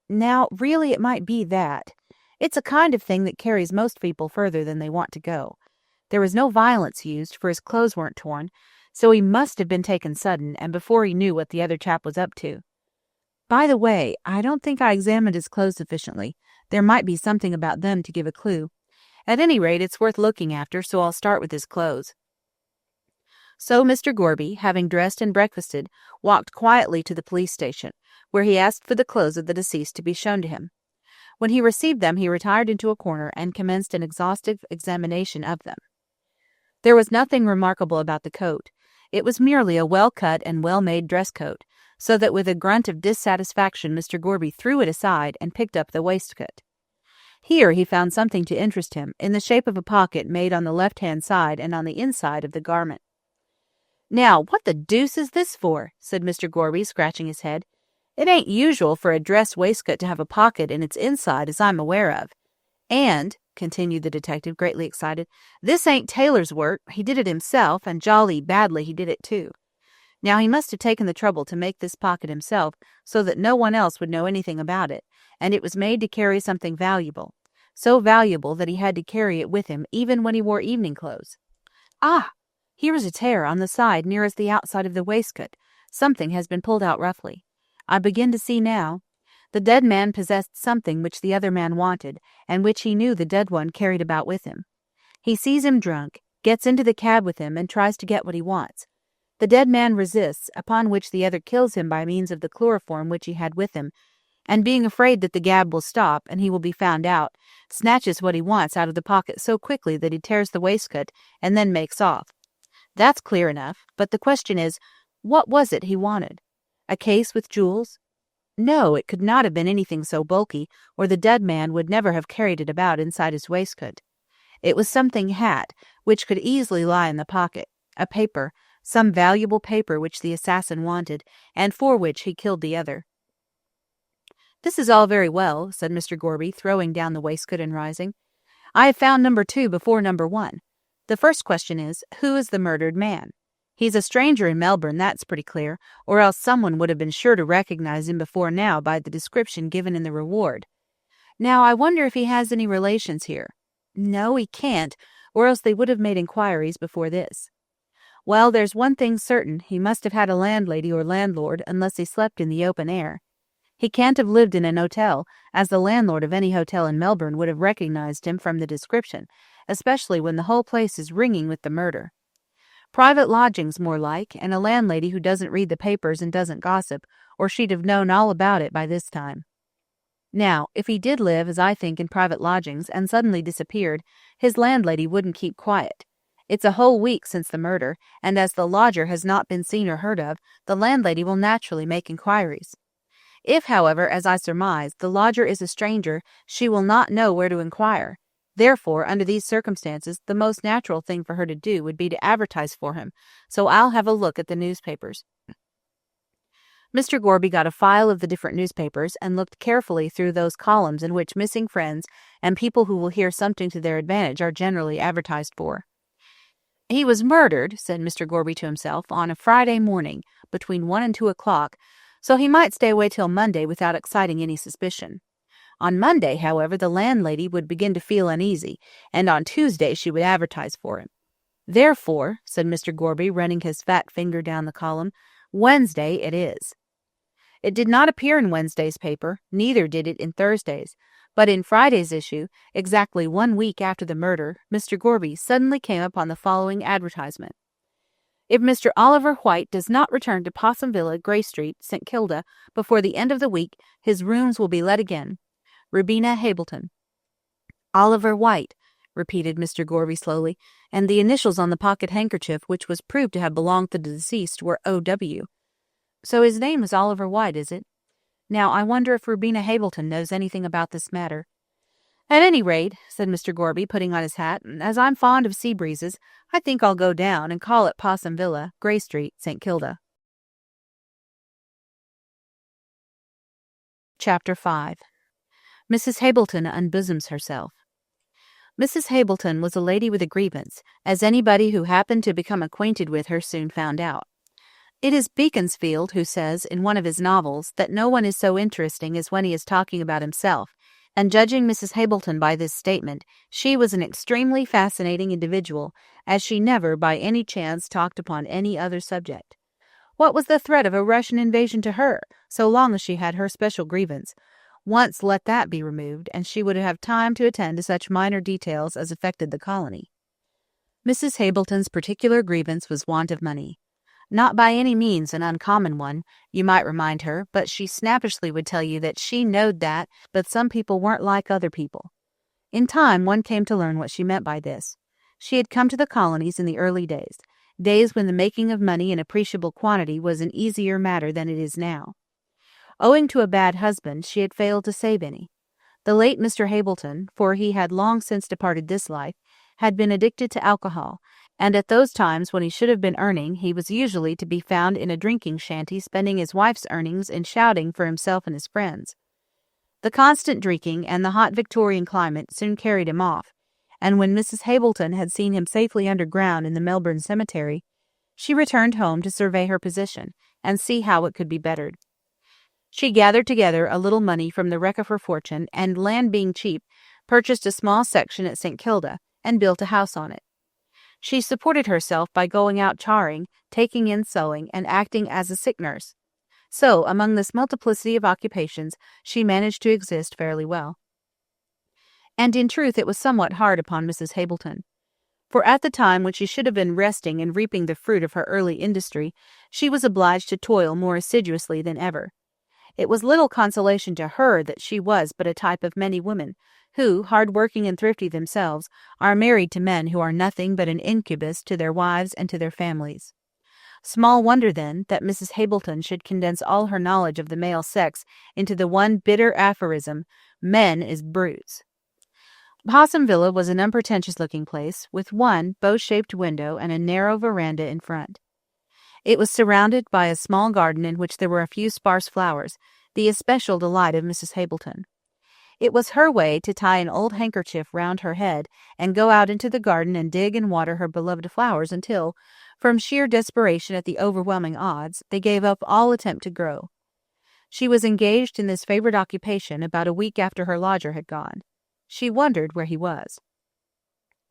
Now, really it might be that. It's a kind of thing that carries most people further than they want to go. There was no violence used, for his clothes weren't torn, so he must have been taken sudden, and before he knew what the other chap was up to. By the way, I don't think I examined his clothes sufficiently. There might be something about them to give a clue. At any rate, it's worth looking after, so I'll start with his clothes." So Mr. Gorby, having dressed and breakfasted, walked quietly to the police station, where he asked for the clothes of the deceased to be shown to him. When he received them, he retired into a corner and commenced an exhaustive examination of them. There was nothing remarkable about the coat. It was merely a well-cut and well-made dress coat, so that with a grunt of dissatisfaction Mr. Gorby threw it aside and picked up the waistcoat. Here he found something to interest him, in the shape of a pocket made on the left-hand side and on the inside of the garment. "Now, what the deuce is this for?" said Mr. Gorby, scratching his head. "It ain't usual for a dress waistcoat to have a pocket in its inside, as I'm aware of. And," continued the detective, greatly excited, "this ain't tailor's work. He did it himself, and jolly badly he did it too. Now he must have taken the trouble to make this pocket himself, so that no one else would know anything about it, and it was made to carry something valuable, so valuable that he had to carry it with him even when he wore evening clothes. Ah! Here is a tear on the side nearest the outside of the waistcoat. Something has been pulled out roughly. I begin to see now. The dead man possessed something which the other man wanted, and which he knew the dead one carried about with him. He sees him drunk, gets into the cab with him, and tries to get what he wants. The dead man resists, upon which the other kills him by means of the chloroform which he had with him, and being afraid that the cab will stop and he will be found out, snatches what he wants out of the pocket so quickly that he tears the waistcoat and then makes off. That's clear enough, but the question is, what was it he wanted? A case with jewels? No, it could not have been anything so bulky, or the dead man would never have carried it about inside his waistcoat. It was something which could easily lie in the pocket, a paper, some valuable paper which the assassin wanted, and for which he killed the other. "This is all very well," said Mr. Gorby, throwing down the waistcoat and rising. "I have found number 2 before number 1. The first question is, who is the murdered man? He's a stranger in Melbourne, that's pretty clear, or else someone would have been sure to recognize him before now by the description given in the reward. Now, I wonder if he has any relations here. No, he can't, or else they would have made inquiries before this. Well, there's one thing certain, he must have had a landlady or landlord, unless he slept in the open air. He can't have lived in an hotel, as the landlord of any hotel in Melbourne would have recognized him from the description, especially when the whole place is ringing with the murder. Private lodgings, more like, and a landlady who doesn't read the papers and doesn't gossip, or she'd have known all about it by this time. Now, if he did live, as I think, in private lodgings, and suddenly disappeared, his landlady wouldn't keep quiet. It's a whole week since the murder, and as the lodger has not been seen or heard of, the landlady will naturally make inquiries. If, however, as I surmise, the lodger is a stranger, she will not know where to inquire. Therefore, under these circumstances, the most natural thing for her to do would be to advertise for him, so I'll have a look at the newspapers." Mr. Gorby got a file of the different newspapers and looked carefully through those columns in which missing friends and people who will hear something to their advantage are generally advertised for. "He was murdered," said Mr. Gorby to himself, "on a Friday morning, between 1 and 2 o'clock, so he might stay away till Monday without exciting any suspicion. On Monday, however, the landlady would begin to feel uneasy, and on Tuesday she would advertise for him. Therefore," said Mr. Gorby, running his fat finger down the column, "Wednesday it is." It did not appear in Wednesday's paper, neither did it in Thursday's, but in Friday's issue, exactly 1 week after the murder, Mr. Gorby suddenly came upon the following advertisement: "If Mr. Oliver White does not return to Possum Villa, Grey Street, St. Kilda, before the end of the week, his rooms will be let again. Rubina Hableton." "Oliver White," repeated Mr. Gorby slowly, "and the initials on the pocket handkerchief which was proved to have belonged to the deceased were O.W. So his name is Oliver White, is it? Now, I wonder if Rubina Hableton knows anything about this matter. At any rate," said Mr. Gorby, putting on his hat, "as I'm fond of sea breezes, I think I'll go down and call at Possum Villa, Grey Street, St. Kilda." Chapter 5. Mrs. Hableton unbosoms herself. Mrs. Hableton was a lady with a grievance, as anybody who happened to become acquainted with her soon found out. It is Beaconsfield who says, in one of his novels, that no one is so interesting as when he is talking about himself, and judging Mrs. Hableton by this statement, she was an extremely fascinating individual, as she never, by any chance, talked upon any other subject. What was the threat of a Russian invasion to her, so long as she had her special grievance? Once let that be removed, and she would have time to attend to such minor details as affected the colony. Mrs. Hableton's particular grievance was want of money. Not by any means an uncommon one, you might remind her, but she snappishly would tell you that she knowed that, but some people weren't like other people. In time, one came to learn what she meant by this. She had come to the colonies in the early days when the making of money in appreciable quantity was an easier matter than it is now. Owing to a bad husband, she had failed to save any. The late Mr. Hableton, for he had long since departed this life, had been addicted to alcohol, and at those times when he should have been earning, he was usually to be found in a drinking shanty spending his wife's earnings in shouting for himself and his friends. The constant drinking and the hot Victorian climate soon carried him off, and when Mrs. Hableton had seen him safely underground in the Melbourne cemetery, she returned home to survey her position and see how it could be bettered. She gathered together a little money from the wreck of her fortune, and, land being cheap, purchased a small section at St. Kilda and built a house on it. She supported herself by going out charing, taking in sewing, and acting as a sick nurse. So, among this multiplicity of occupations, she managed to exist fairly well. And in truth it was somewhat hard upon Mrs. Hableton. For at the time when she should have been resting and reaping the fruit of her early industry, she was obliged to toil more assiduously than ever. It was little consolation to her that she was but a type of many women, who, hard-working and thrifty themselves, are married to men who are nothing but an incubus to their wives and to their families. Small wonder, then, that Mrs. Hableton should condense all her knowledge of the male sex into the one bitter aphorism, "Men is brutes." Possum Villa was an unpretentious-looking place, with one bow-shaped window and a narrow veranda in front. It was surrounded by a small garden in which there were a few sparse flowers, the especial delight of Mrs. Hableton. It was her way to tie an old handkerchief round her head and go out into the garden and dig and water her beloved flowers until, from sheer desperation at the overwhelming odds, they gave up all attempt to grow. She was engaged in this favorite occupation about a week after her lodger had gone. She wondered where he was.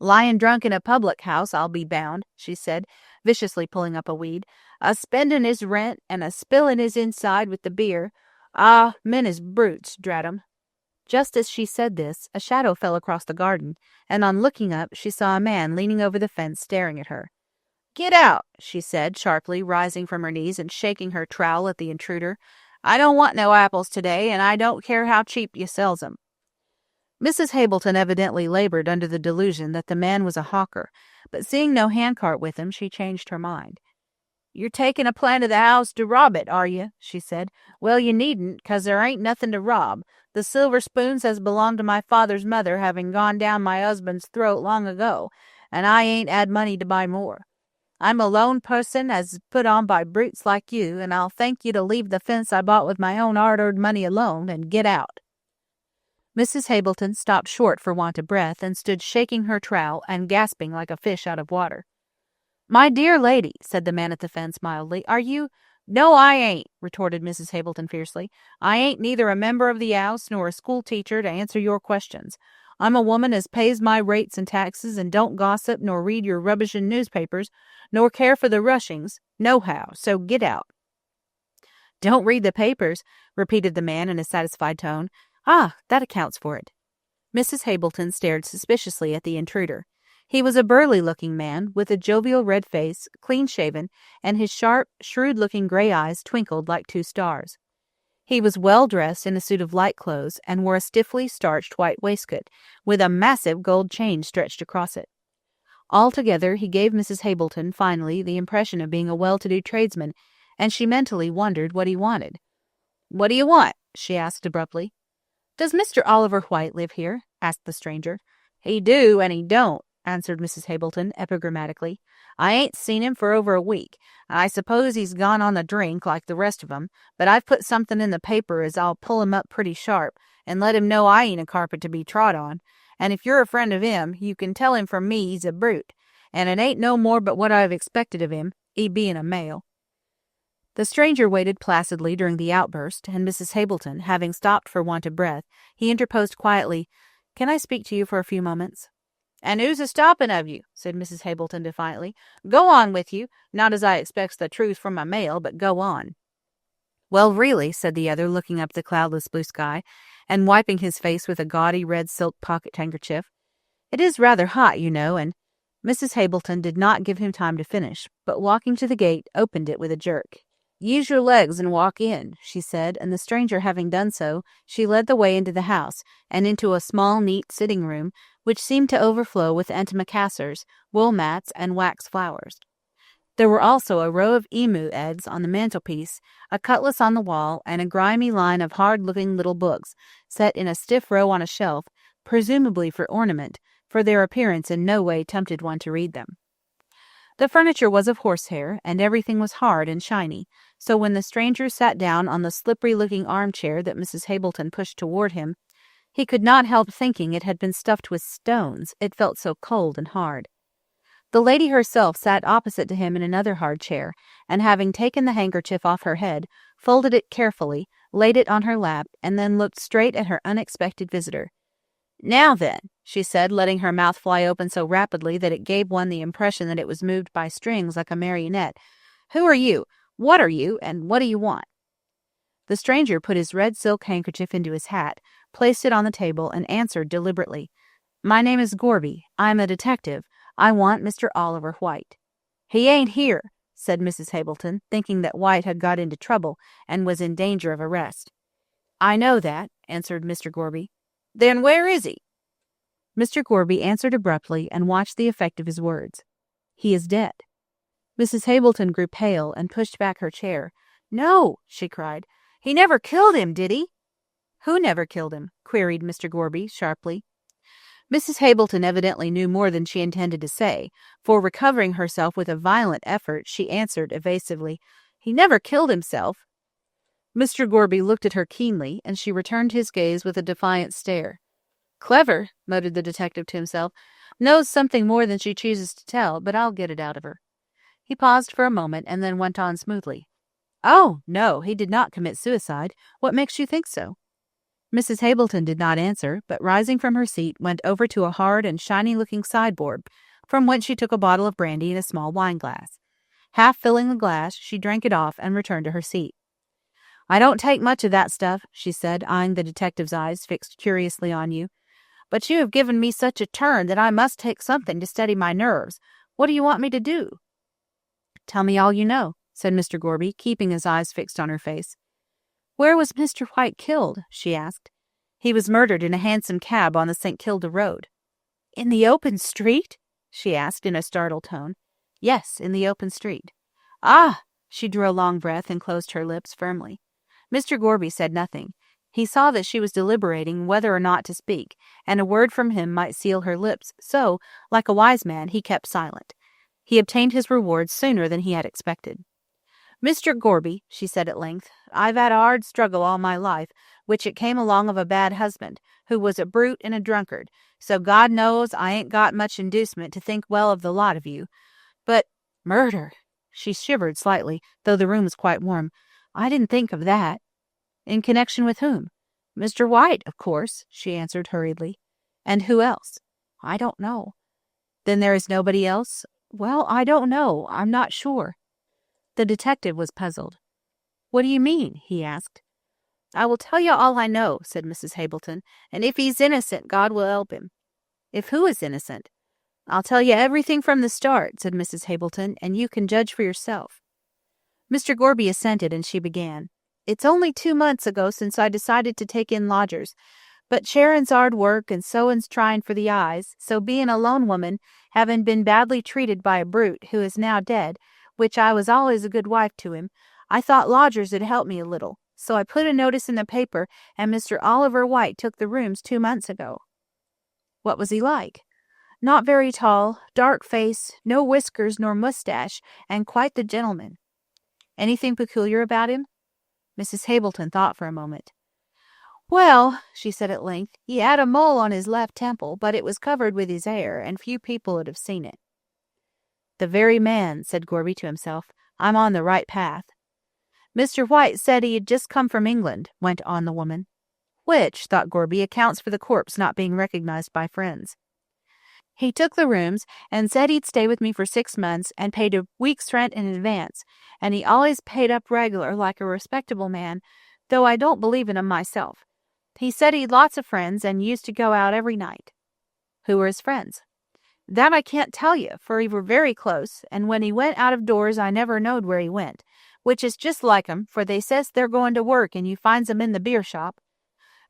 "Lying drunk in a public house, I'll be bound," she said, viciously pulling up a weed. "A spending his rent, and a spilling his inside with the beer. Ah, men is brutes, drat 'em." Just as she said this, a shadow fell across the garden, and on looking up she saw a man leaning over the fence staring at her. "Get out," she said, sharply, rising from her knees and shaking her trowel at the intruder. "I don't want no apples today, and I don't care how cheap you sells 'em." Mrs. Hableton evidently labored under the delusion that the man was a hawker, but seeing no handcart with him, she changed her mind. "You're taking a plan of the house to rob it, are you?" she said. "Well, you needn't, 'cause there ain't nothing to rob. The silver spoons has belonged to my father's mother, having gone down my husband's throat long ago, and I ain't 'ad money to buy more. I'm a lone person as is put on by brutes like you, and I'll thank you to leave the fence I bought with my own hard-earned money alone, and get out." Mrs. Hableton stopped short for want of breath and stood shaking her trowel and gasping like a fish out of water. "My dear lady," said the man at the fence mildly, "are you—" "No, I ain't," retorted Mrs. Hableton fiercely. "I ain't neither a member of the house nor a school teacher to answer your questions. I'm a woman as pays my rates and taxes and don't gossip nor read your rubbishin' newspapers nor care for the rushings, nohow, so get out." "Don't read the papers," repeated the man in a satisfied tone. "Ah, that accounts for it." Mrs. Hableton stared suspiciously at the intruder. He was a burly-looking man, with a jovial red face, clean-shaven, and his sharp, shrewd-looking grey eyes twinkled like two stars. He was well dressed in a suit of light clothes, and wore a stiffly starched white waistcoat, with a massive gold chain stretched across it. Altogether, he gave Mrs. Hableton, finally, the impression of being a well-to-do tradesman, and she mentally wondered what he wanted. "What do you want?" she asked abruptly. "Does Mr. Oliver White live here?" asked the stranger. "He do, and he don't," answered Mrs. Hableton epigrammatically. "I ain't seen him for over a week. I suppose he's gone on the drink like the rest of 'em, but I've put something in the paper as I'll pull him up pretty sharp, and let him know I ain't a carpet to be trod on. And if you're a friend of him, you can tell him from me he's a brute, and it ain't no more but what I've expected of him, he being a male." The stranger waited placidly during the outburst, and Mrs. Hableton, having stopped for want of breath, he interposed quietly, "Can I speak to you for a few moments?" "And who's a-stopping of you?" said Mrs. Hableton defiantly. "Go on with you, not as I expects the truth from a male, but go on." "Well, really," said the other, looking up the cloudless blue sky, and wiping his face with a gaudy red silk pocket handkerchief, "it is rather hot, you know, and—" Mrs. Hableton did not give him time to finish, but walking to the gate, opened it with a jerk. "Use your legs and walk in," she said, and the stranger having done so, she led the way into the house, and into a small, neat sitting room, which seemed to overflow with antimacassars, wool mats, and wax flowers. There were also a row of emu eggs on the mantelpiece, a cutlass on the wall, and a grimy line of hard-looking little books, set in a stiff row on a shelf, presumably for ornament, for their appearance in no way tempted one to read them. The furniture was of horsehair, and everything was hard and shiny, so when the stranger sat down on the slippery-looking armchair that Mrs. Hableton pushed toward him, he could not help thinking it had been stuffed with stones, it felt so cold and hard. The lady herself sat opposite to him in another hard chair, and having taken the handkerchief off her head, folded it carefully, laid it on her lap, and then looked straight at her unexpected visitor. "Now then," she said, letting her mouth fly open so rapidly that it gave one the impression that it was moved by strings like a marionette, "who are you? What are you? And what do you want?" The stranger put his red silk handkerchief into his hat, placed it on the table, and answered deliberately, "My name is Gorby. I am a detective. I want Mr. Oliver White." "He ain't here," said Mrs. Hableton, thinking that White had got into trouble and was in danger of arrest. "I know that," answered Mr. Gorby. "Then where is he?" Mr. Gorby answered abruptly and watched the effect of his words. "He is dead." Mrs. Hableton grew pale and pushed back her chair. "No," she cried. "He never killed him, did he?" "Who never killed him?" queried Mr. Gorby sharply. Mrs. Hableton evidently knew more than she intended to say, for recovering herself with a violent effort, she answered evasively, "He never killed himself." Mr. Gorby looked at her keenly, and she returned his gaze with a defiant stare. "Clever," muttered the detective to himself. "Knows something more than she chooses to tell, but I'll get it out of her." He paused for a moment, and then went on smoothly. "Oh, no, he did not commit suicide. What makes you think so?" Mrs. Hableton did not answer, but rising from her seat, went over to a hard and shiny-looking sideboard, from whence she took a bottle of brandy and a small wine-glass. Half filling the glass, she drank it off and returned to her seat. "I don't take much of that stuff," she said, eyeing the detective's eyes fixed curiously on you. "But you have given me such a turn that I must take something to steady my nerves. What do you want me to do?" "Tell me all you know," said Mr. Gorby, keeping his eyes fixed on her face. "Where was Mr. White killed?" she asked. "He was murdered in a hansom cab on the St. Kilda road." "In the open street?" she asked in a startled tone. "Yes, in the open street." "Ah!" She drew a long breath and closed her lips firmly. Mr. Gorby said nothing. He saw that she was deliberating whether or not to speak, and a word from him might seal her lips, so, like a wise man, he kept silent. He obtained his reward sooner than he had expected. "Mr. Gorby," she said at length, "I've had a hard struggle all my life, which it came along of a bad husband, who was a brute and a drunkard, so God knows I ain't got much inducement to think well of the lot of you. But murder!" She shivered slightly, though the room was quite warm. "I didn't think of that." "In connection with whom?" "Mr. White, of course," she answered hurriedly. "And who else?" "I don't know." "Then there is nobody else?" "Well, I don't know. I'm not sure." The detective was puzzled. "What do you mean?" he asked. "I will tell you all I know," said Mrs. Hableton, "and if he's innocent, God will help him." "If who is innocent?" "I'll tell you everything from the start," said Mrs. Hableton, "and you can judge for yourself." Mr. Gorby assented, and she began. "It's only 2 months ago since I decided to take in lodgers, but Sharon's hard work and sewin's trying for the eyes, so being a lone woman, having been badly treated by a brute who is now dead, which I was always a good wife to him, I thought lodgers would help me a little, so I put a notice in the paper, and Mr. Oliver White took the rooms 2 months ago." "What was he like?" "Not very tall, dark face, no whiskers nor mustache, and quite the gentleman." "Anything peculiar about him?" Mrs. Hableton thought for a moment. "Well," she said at length, "he had a mole on his left temple, but it was covered with his hair, and few people would have seen it." "The very man," said Gorby to himself. "I'm on the right path." "Mr. White said he had just come from England," went on the woman. "Which," thought Gorby, "accounts for the corpse not being recognized by friends. He took the rooms and said he'd stay with me for 6 months and paid a week's rent in advance, and he always paid up regular like a respectable man, though I don't believe in him myself. He said he'd lots of friends and used to go out every night." "Who were his friends?" That I can't tell you, for he were very close, and when he went out of doors I never knowed where he went, which is just like 'em, for they says they're going to work and you finds 'em in the beer shop.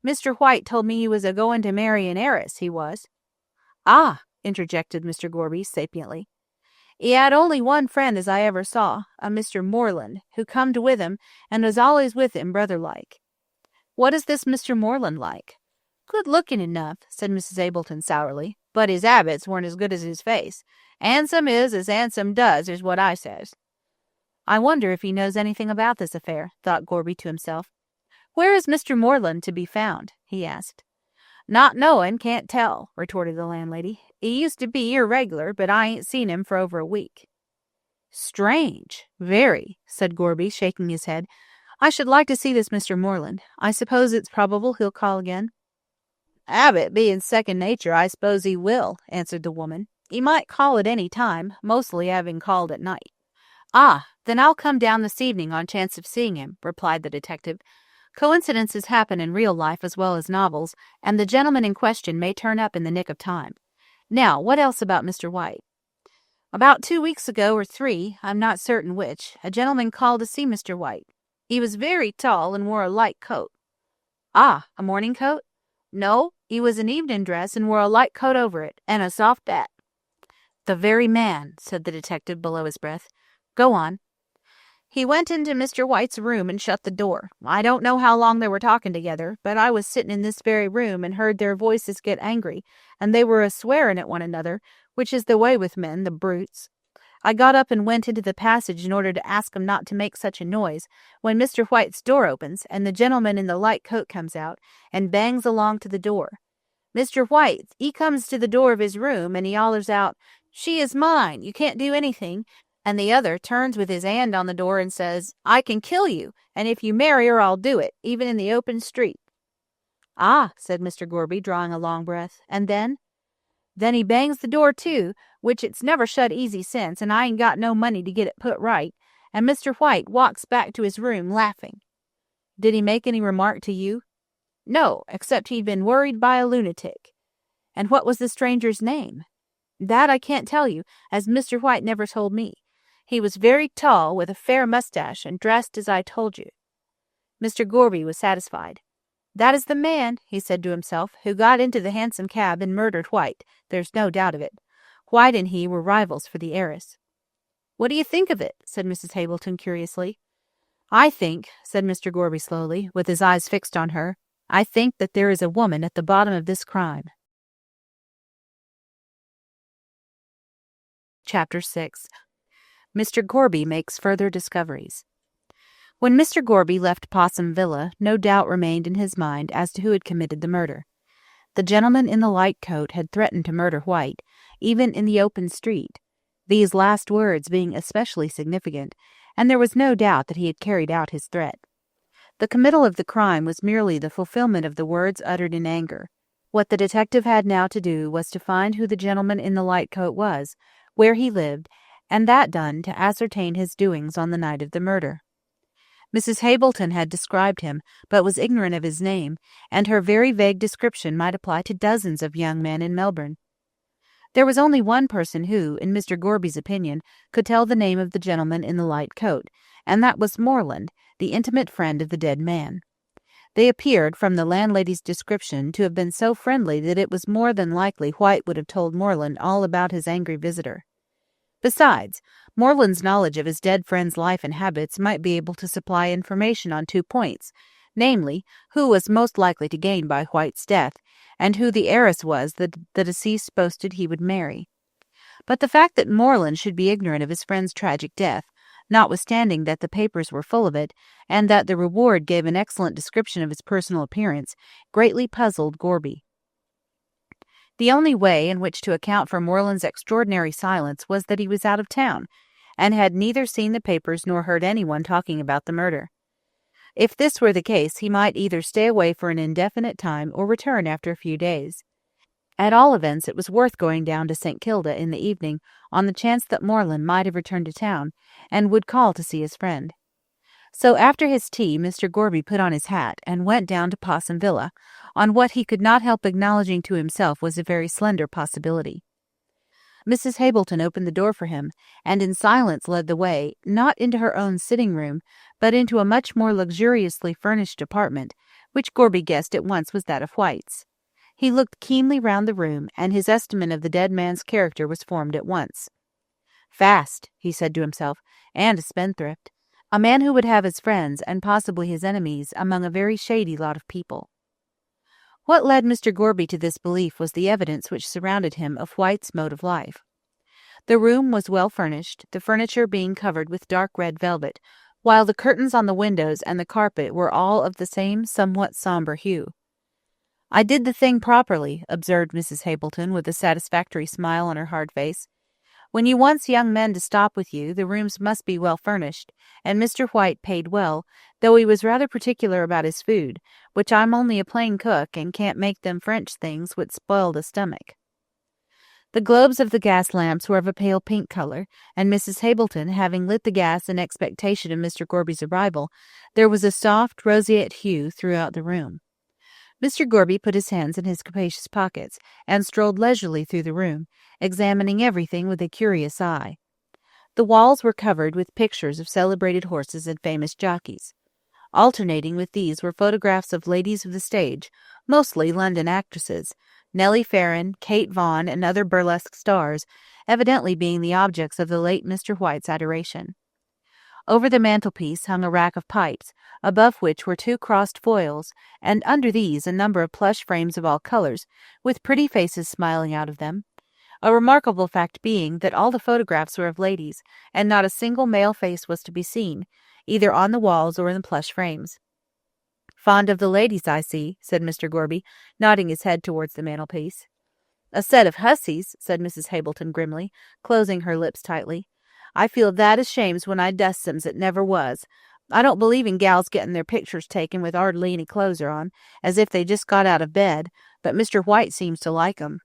Mr. White told me he was a-going to marry an heiress, he was." "Ah," interjected Mr. Gorby sapiently. "He had only one friend as I ever saw, a Mr. Moreland, who comed with him and was always with him brother-like." "What is this Mr. Moreland like?" "Good-looking enough," said Mrs. Ableton sourly, "but his habits weren't as good as his face. Handsome is as handsome does, is what I says." "I wonder if he knows anything about this affair," thought Gorby to himself. "Where is Mr. Moreland to be found?" he asked. "Not knowin', can't tell," retorted the landlady. "He used to be here regular, but I ain't seen him for over a week." "Strange, very," said Gorby, shaking his head. "I should like to see this Mr. Moreland. I suppose it's probable he'll call again." "Habit being second nature, I suppose he will," answered the woman. "He might call at any time, mostly having called at night." "Ah, then I'll come down this evening on chance of seeing him," replied the detective. "Coincidences happen in real life as well as novels, and the gentleman in question may turn up in the nick of time. Now, what else about Mr. White?" "About 2 weeks ago, or 3, I'm not certain which, a gentleman called to see Mr. White. He was very tall and wore a light coat." "Ah, a morning coat?" "No, he was in evening dress and wore a light coat over it, and a soft hat." "The very man," said the detective below his breath. "Go on." "He went into Mr. White's room and shut the door. I don't know how long they were talking together, but I was sitting in this very room and heard their voices get angry, and they were a-swearing at one another, which is the way with men, the brutes. I got up and went into the passage in order to ask 'em not to make such a noise, when Mr. White's door opens, and the gentleman in the light coat comes out, and bangs along to the door. Mr. White, he comes to the door of his room, and he hollers out, 'She is mine, you can't do anything,' and the other turns with his hand on the door and says, 'I can kill you, and if you marry her I'll do it, even in the open street.'" "Ah," said Mr. Gorby, drawing a long breath. "And then?" "Then he bangs the door to, which it's never shut easy since, and I ain't got no money to get it put right, and Mr. White walks back to his room laughing." "Did he make any remark to you?" "No, except he'd been worried by a lunatic." "And what was the stranger's name?" "That I can't tell you, as Mr. White never told me. He was very tall, with a fair mustache, and dressed as I told you." Mr. Gorby was satisfied. "That is the man," he said to himself, "who got into the hansom cab and murdered White. There's no doubt of it. White and he were rivals for the heiress." "What do you think of it?" said Mrs. Hableton curiously. "I think," said Mr. Gorby slowly, with his eyes fixed on her, "I think that there is a woman at the bottom of this crime." Chapter 6. Mr. Gorby makes further discoveries. When Mr. Gorby left Possum Villa, no doubt remained in his mind as to who had committed the murder. The gentleman in the light coat had threatened to murder White, even in the open street, these last words being especially significant, and there was no doubt that he had carried out his threat. The committal of the crime was merely the fulfillment of the words uttered in anger. What the detective had now to do was to find who the gentleman in the light coat was, where he lived, and that done, to ascertain his doings on the night of the murder. Mrs. Hableton had described him, but was ignorant of his name, and her very vague description might apply to dozens of young men in Melbourne. There was only one person who, in Mr. Gorby's opinion, could tell the name of the gentleman in the light coat, and that was Moreland, the intimate friend of the dead man. They appeared, from the landlady's description, to have been so friendly that it was more than likely White would have told Moreland all about his angry visitor. Besides, Moreland's knowledge of his dead friend's life and habits might be able to supply information on 2 points, namely, who was most likely to gain by White's death, and who the heiress was that the deceased boasted he would marry. But the fact that Moreland should be ignorant of his friend's tragic death, notwithstanding that the papers were full of it, and that the reward gave an excellent description of his personal appearance, greatly puzzled Gorby. The only way in which to account for Moreland's extraordinary silence was that he was out of town, and had neither seen the papers nor heard anyone talking about the murder. If this were the case, he might either stay away for an indefinite time or return after a few days. At all events, it was worth going down to St. Kilda in the evening, on the chance that Moreland might have returned to town, and would call to see his friend. So after his tea, Mr. Gorby put on his hat and went down to Possum Villa, on what he could not help acknowledging to himself was a very slender possibility. Mrs. Hableton opened the door for him, and in silence led the way, not into her own sitting room, but into a much more luxuriously furnished apartment, which Gorby guessed at once was that of White's. He looked keenly round the room, and his estimate of the dead man's character was formed at once. Fast, he said to himself, and a spendthrift. A man who would have his friends, and possibly his enemies, among a very shady lot of people. What led Mr. Gorby to this belief was the evidence which surrounded him of White's mode of life. The room was well furnished, the furniture being covered with dark red velvet, while the curtains on the windows and the carpet were all of the same somewhat sombre hue. "I did the thing properly," observed Mrs. Hableton, with a satisfactory smile on her hard face. "When you wants young men to stop with you, the rooms must be well furnished, and Mr. White paid well, though he was rather particular about his food, which I'm only a plain cook, and can't make them French things which spoil the stomach." The globes of the gas lamps were of a pale pink color, and Mrs. Hableton, having lit the gas in expectation of Mr. Gorby's arrival, there was a soft, roseate hue throughout the room. Mr. Gorby put his hands in his capacious pockets, and strolled leisurely through the room, examining everything with a curious eye. The walls were covered with pictures of celebrated horses and famous jockeys. Alternating with these were photographs of ladies of the stage, mostly London actresses, Nellie Farren, Kate Vaughan, and other burlesque stars, evidently being the objects of the late Mr. White's adoration. Over the mantelpiece hung a rack of pipes, above which were 2 crossed foils, and under these a number of plush frames of all colours, with pretty faces smiling out of them. A remarkable fact being that all the photographs were of ladies, and not a single male face was to be seen, either on the walls or in the plush frames. "Fond of the ladies, I see," said Mr. Gorby, nodding his head towards the mantelpiece. "A set of hussies," said Mrs. Hableton grimly, closing her lips tightly. "I feel that ashamed when I dusts 'em that never was. I don't believe in gals getting their pictures taken with hardly any clothes on, as if they just got out of bed, but Mr. White seems to like 'em."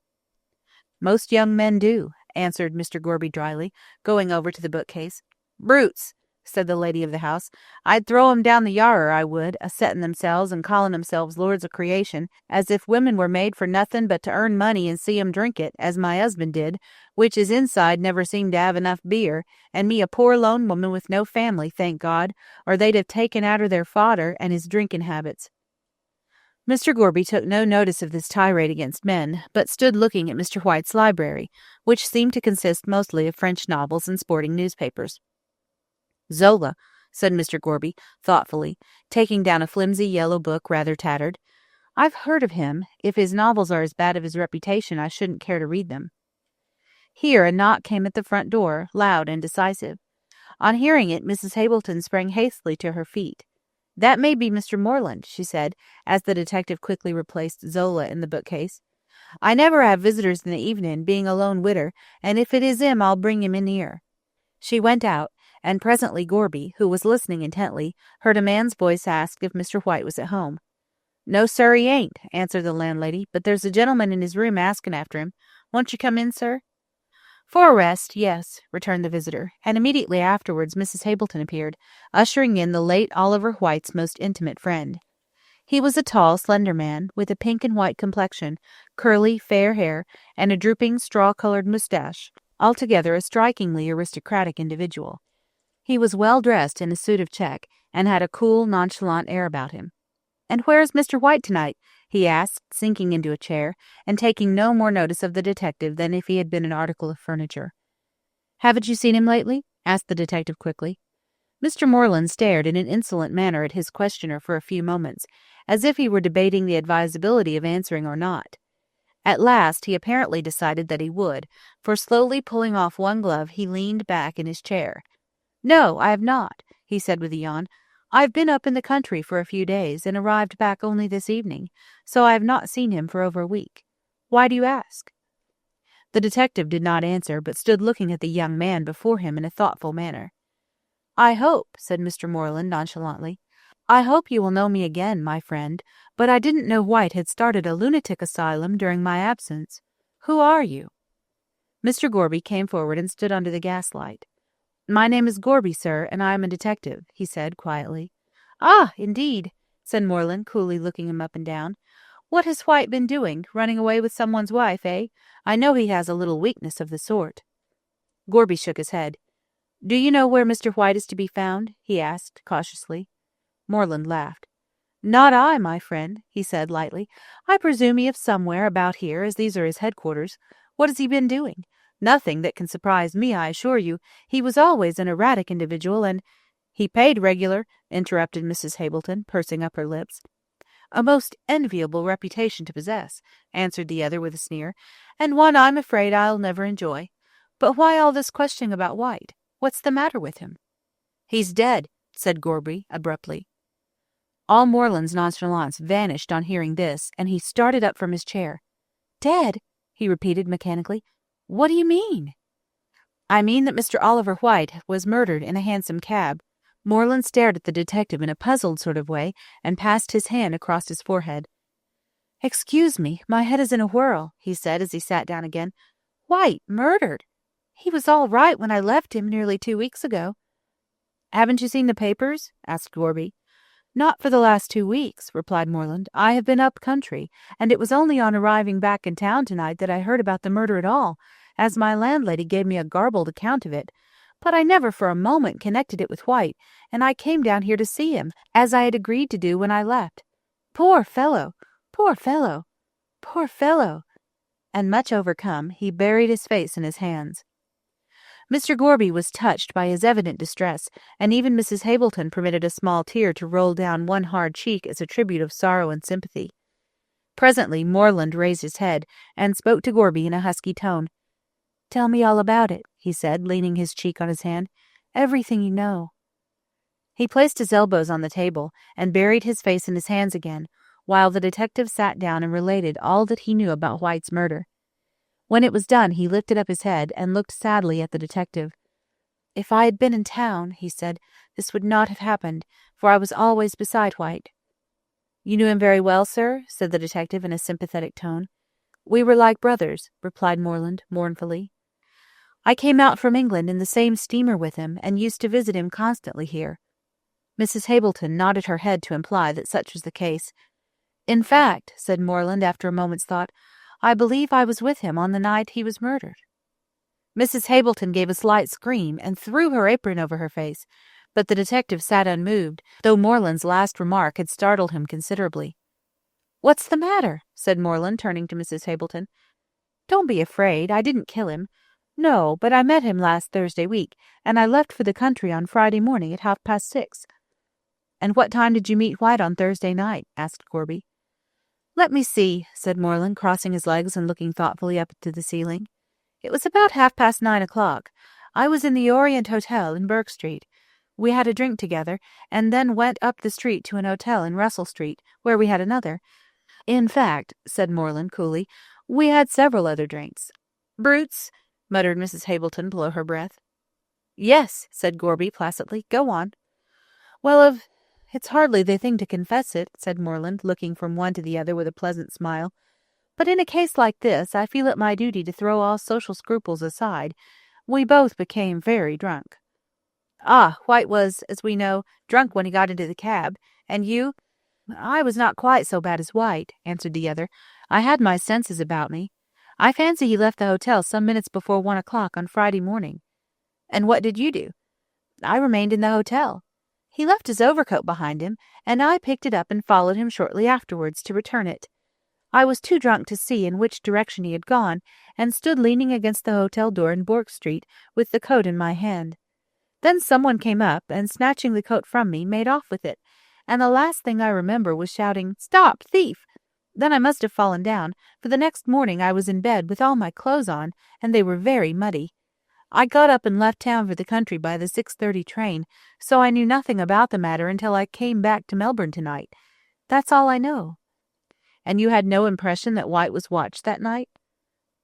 "Most young men do," answered Mr. Gorby dryly, going over to the bookcase. "Brutes," said the lady of the house. "I'd throw 'em down the yarrer, I would, a-settin' themselves and callin' themselves lords of creation, as if women were made for nothin' but to earn money and see 'em drink it, as my husband did, which his inside never seemed to have enough beer, and me a poor lone woman with no family, thank God, or they'd have taken arter their fodder and his drinkin' habits." Mr. Gorby took no notice of this tirade against men, but stood looking at Mr. White's library, which seemed to consist mostly of French novels and sporting newspapers. "Zola," said Mr. Gorby, thoughtfully, taking down a flimsy yellow book rather tattered. "I've heard of him. If his novels are as bad as his reputation, I shouldn't care to read them." Here a knock came at the front door, loud and decisive. On hearing it, Mrs. Hableton sprang hastily to her feet. "That may be Mr. Moreland," she said, as the detective quickly replaced Zola in the bookcase. "I never have visitors in the evening, being a lone widder, and if it is him, I'll bring him in here." She went out, and presently Gorby, who was listening intently, heard a man's voice ask if Mr. White was at home. "No, sir, he ain't," answered the landlady, "but there's a gentleman in his room asking after him. Won't you come in, sir?" "For a rest, yes," returned the visitor, and immediately afterwards Mrs. Hableton appeared, ushering in the late Oliver White's most intimate friend. He was a tall, slender man, with a pink and white complexion, curly, fair hair, and a drooping, straw-coloured moustache, altogether a strikingly aristocratic individual. He was well dressed in a suit of check, and had a cool, nonchalant air about him. "And where is Mr. White tonight?" he asked, sinking into a chair, and taking no more notice of the detective than if he had been an article of furniture. "Haven't you seen him lately?" asked the detective quickly. Mr. Moreland stared in an insolent manner at his questioner for a few moments, as if he were debating the advisability of answering or not. At last he apparently decided that he would, for slowly pulling off one glove he leaned back in his chair. "No, I have not," he said with a yawn. "I've been up in the country for a few days, and arrived back only this evening, so I have not seen him for over a week. Why do you ask?" The detective did not answer, but stood looking at the young man before him in a thoughtful manner. "I hope," said Mr. Moreland nonchalantly, "I hope you will know me again, my friend, but I didn't know White had started a lunatic asylum during my absence. Who are you?" Mr. Gorby came forward and stood under the gaslight. "My name is Gorby, sir, and I am a detective," he said quietly. "Ah, indeed," said Moreland, coolly looking him up and down. What has White been doing? Running away with someone's wife, eh? I know he has a little weakness of the sort." Gorby shook his head. "Do you know where Mr. White is to be found?" he asked, cautiously. Moreland laughed. "Not I, my friend," he said, lightly. "I presume he is somewhere about here, as these are his headquarters. What has he been doing? Nothing that can surprise me, I assure you. He was always an erratic individual, and—" "He paid regular," interrupted Mrs. Hableton, pursing up her lips. "A most enviable reputation to possess," answered the other with a sneer, "and one I'm afraid I'll never enjoy. But why all this questioning about White? What's the matter with him?" "He's dead," said Gorby, abruptly. All Moreland's nonchalance vanished on hearing this, and he started up from his chair. "Dead?" he repeated mechanically. "What do you mean?" "I mean that Mr. Oliver White was murdered in a hansom cab." Moreland stared at the detective in a puzzled sort of way and passed his hand across his forehead. "Excuse me, my head is in a whirl," he said as he sat down again. "White murdered? He was all right when I left him nearly 2 weeks ago." "Haven't you seen the papers?" asked Gorby. "Not for the last 2 weeks," replied Moreland. "I have been up country, and it was only on arriving back in town tonight that I heard about the murder at all, as my landlady gave me a garbled account of it. But I never for a moment connected it with White, and I came down here to see him, as I had agreed to do when I left. Poor fellow! Poor fellow! Poor fellow!" And much overcome, he buried his face in his hands. Mr. Gorby was touched by his evident distress, and even Mrs. Hableton permitted a small tear to roll down one hard cheek as a tribute of sorrow and sympathy. Presently Moreland raised his head and spoke to Gorby in a husky tone. "Tell me all about it," he said, leaning his cheek on his hand. "Everything you know." He placed his elbows on the table and buried his face in his hands again, while the detective sat down and related all that he knew about White's murder. When it was done, he lifted up his head and looked sadly at the detective. "If I had been in town," he said, "this would not have happened, for I was always beside White." "You knew him very well, sir?" said the detective in a sympathetic tone. "We were like brothers," replied Moreland, mournfully. "I came out from England in the same steamer with him, and used to visit him constantly here." Mrs. Hableton nodded her head to imply that such was the case. "In fact," said Moreland after a moment's thought, "I believe I was with him on the night he was murdered." Mrs. Hableton gave a slight scream and threw her apron over her face, but the detective sat unmoved, though Moreland's last remark had startled him considerably. "What's the matter?" said Moreland, turning to Mrs. Hableton. "Don't be afraid. I didn't kill him. No, but I met him last Thursday week, and I left for the country on Friday morning at 6:30. "And what time did you meet White on Thursday night?" asked Gorby. "Let me see," said Moreland, crossing his legs and looking thoughtfully up to the ceiling. "It was about 9:30. I was in the Orient Hotel in Burke Street. We had a drink together, and then went up the street to an hotel in Russell Street, where we had another. In fact," said Moreland coolly, "we had several other drinks." "Brutes," muttered Mrs. Hableton below her breath. "Yes," said Gorby placidly. "Go on." "Well, it's hardly the thing to confess it," said Moreland, looking from one to the other with a pleasant smile. "But in a case like this, I feel it my duty to throw all social scruples aside. We both became very drunk." "Ah, White was, as we know, drunk when he got into the cab. And you?" "I was not quite so bad as White," answered the other. "I had my senses about me. I fancy he left the hotel some minutes before 1 o'clock on Friday morning." "And what did you do?" "I remained in the hotel. He left his overcoat behind him, and I picked it up and followed him shortly afterwards to return it. I was too drunk to see in which direction he had gone, and stood leaning against the hotel door in Bourke Street with the coat in my hand. Then someone came up, and snatching the coat from me, made off with it, and the last thing I remember was shouting, 'Stop, thief!' Then I must have fallen down, for the next morning I was in bed with all my clothes on, and they were very muddy. I got up and left town for the country by the 6:30 train, so I knew nothing about the matter until I came back to Melbourne tonight. That's all I know." "And you had no impression that White was watched that night?"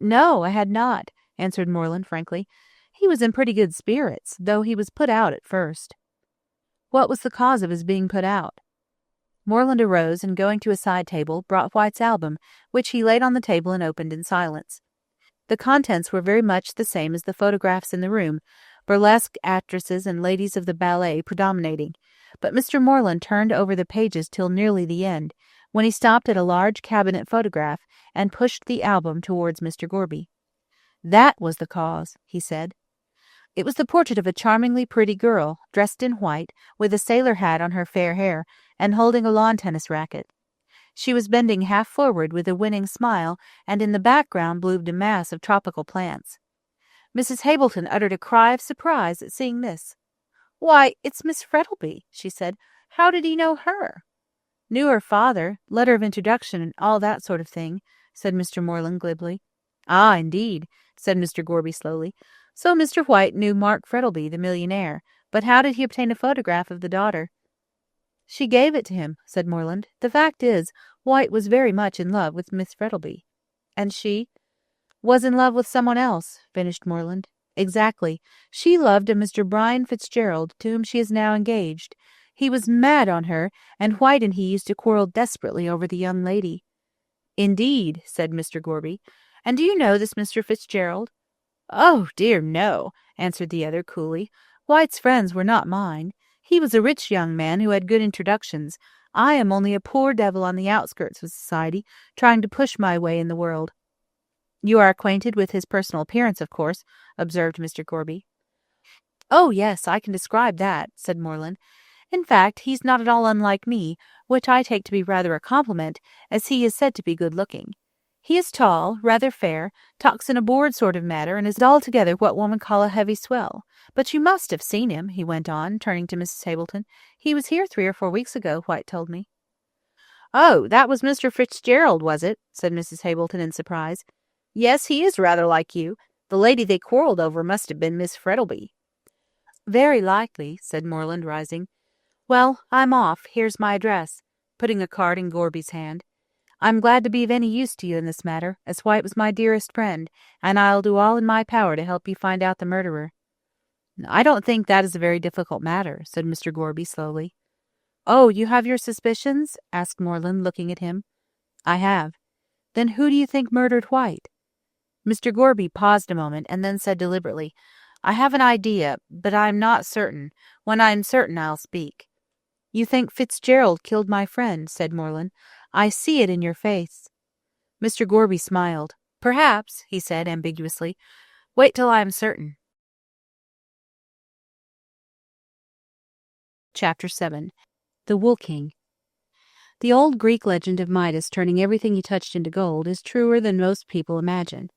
"No, I had not," answered Moreland frankly. "He was in pretty good spirits, though he was put out at first." "What was the cause of his being put out?" Moreland arose and, going to a side table, brought White's album, which he laid on the table and opened in silence. The contents were very much the same as the photographs in the room, burlesque actresses and ladies of the ballet predominating, but Mr. Moreland turned over the pages till nearly the end, when he stopped at a large cabinet photograph and pushed the album towards Mr. Gorby. "That was the cause," he said. It was the portrait of a charmingly pretty girl, dressed in white, with a sailor hat on her fair hair, and holding a lawn tennis racket. She was bending half forward with a winning smile, and in the background bloomed a mass of tropical plants. Mrs. Hableton uttered a cry of surprise at seeing this. "Why, it's Miss Frettlby," she said. "How did he know her?" "Knew her father, letter of introduction, and all that sort of thing," said Mr. Moreland glibly. "Ah, indeed," said Mr. Gorby slowly. "So Mr. White knew Mark Frettlby, the millionaire. But how did he obtain a photograph of the daughter?" "She gave it to him," said Moreland. "The fact is, White was very much in love with Miss Frettlby." "And she?" "Was in love with someone else," finished Moreland. "Exactly. She loved a Mr. Brian Fitzgerald, to whom she is now engaged. He was mad on her, and White and he used to quarrel desperately over the young lady." "Indeed," said Mr. Gorby. "And do you know this Mr. Fitzgerald?" "Oh, dear, no," answered the other coolly. "White's friends were not mine. He was a rich young man who had good introductions. I am only a poor devil on the outskirts of society, trying to push my way in the world." "You are acquainted with his personal appearance, of course," observed Mr. Gorby. "Oh, yes, I can describe that," said Moreland. "In fact, he's not at all unlike me, which I take to be rather a compliment, as he is said to be good-looking. He is tall, rather fair, talks in a bored sort of manner, and is altogether what one would call a heavy swell. But you must have seen him," he went on, turning to Mrs. Hableton. "He was here 3 or 4 weeks ago, White told me." "Oh, that was Mr. Fitzgerald, was it?" said Mrs. Hableton in surprise. "Yes, he is rather like you. The lady they quarrelled over must have been Miss Frettlby." "Very likely," said Moreland, rising. "Well, I'm off. Here's my address," putting a card in Gorby's hand. "I'm glad to be of any use to you in this matter, as White was my dearest friend, and I'll do all in my power to help you find out the murderer." "I don't think that is a very difficult matter," said Mr. Gorby slowly. "Oh, you have your suspicions?" asked Moreland, looking at him. "I have." "Then who do you think murdered White?" Mr. Gorby paused a moment, and then said deliberately, "I have an idea, but I am not certain. When I am certain, I'll speak." "You think Fitzgerald killed my friend," said Moreland. "I see it in your face." Mr. Gorby smiled. "Perhaps," he said ambiguously. "Wait till I am certain." Chapter 7. The Wool King. The old Greek legend of Midas turning everything he touched into gold is truer than most people imagine.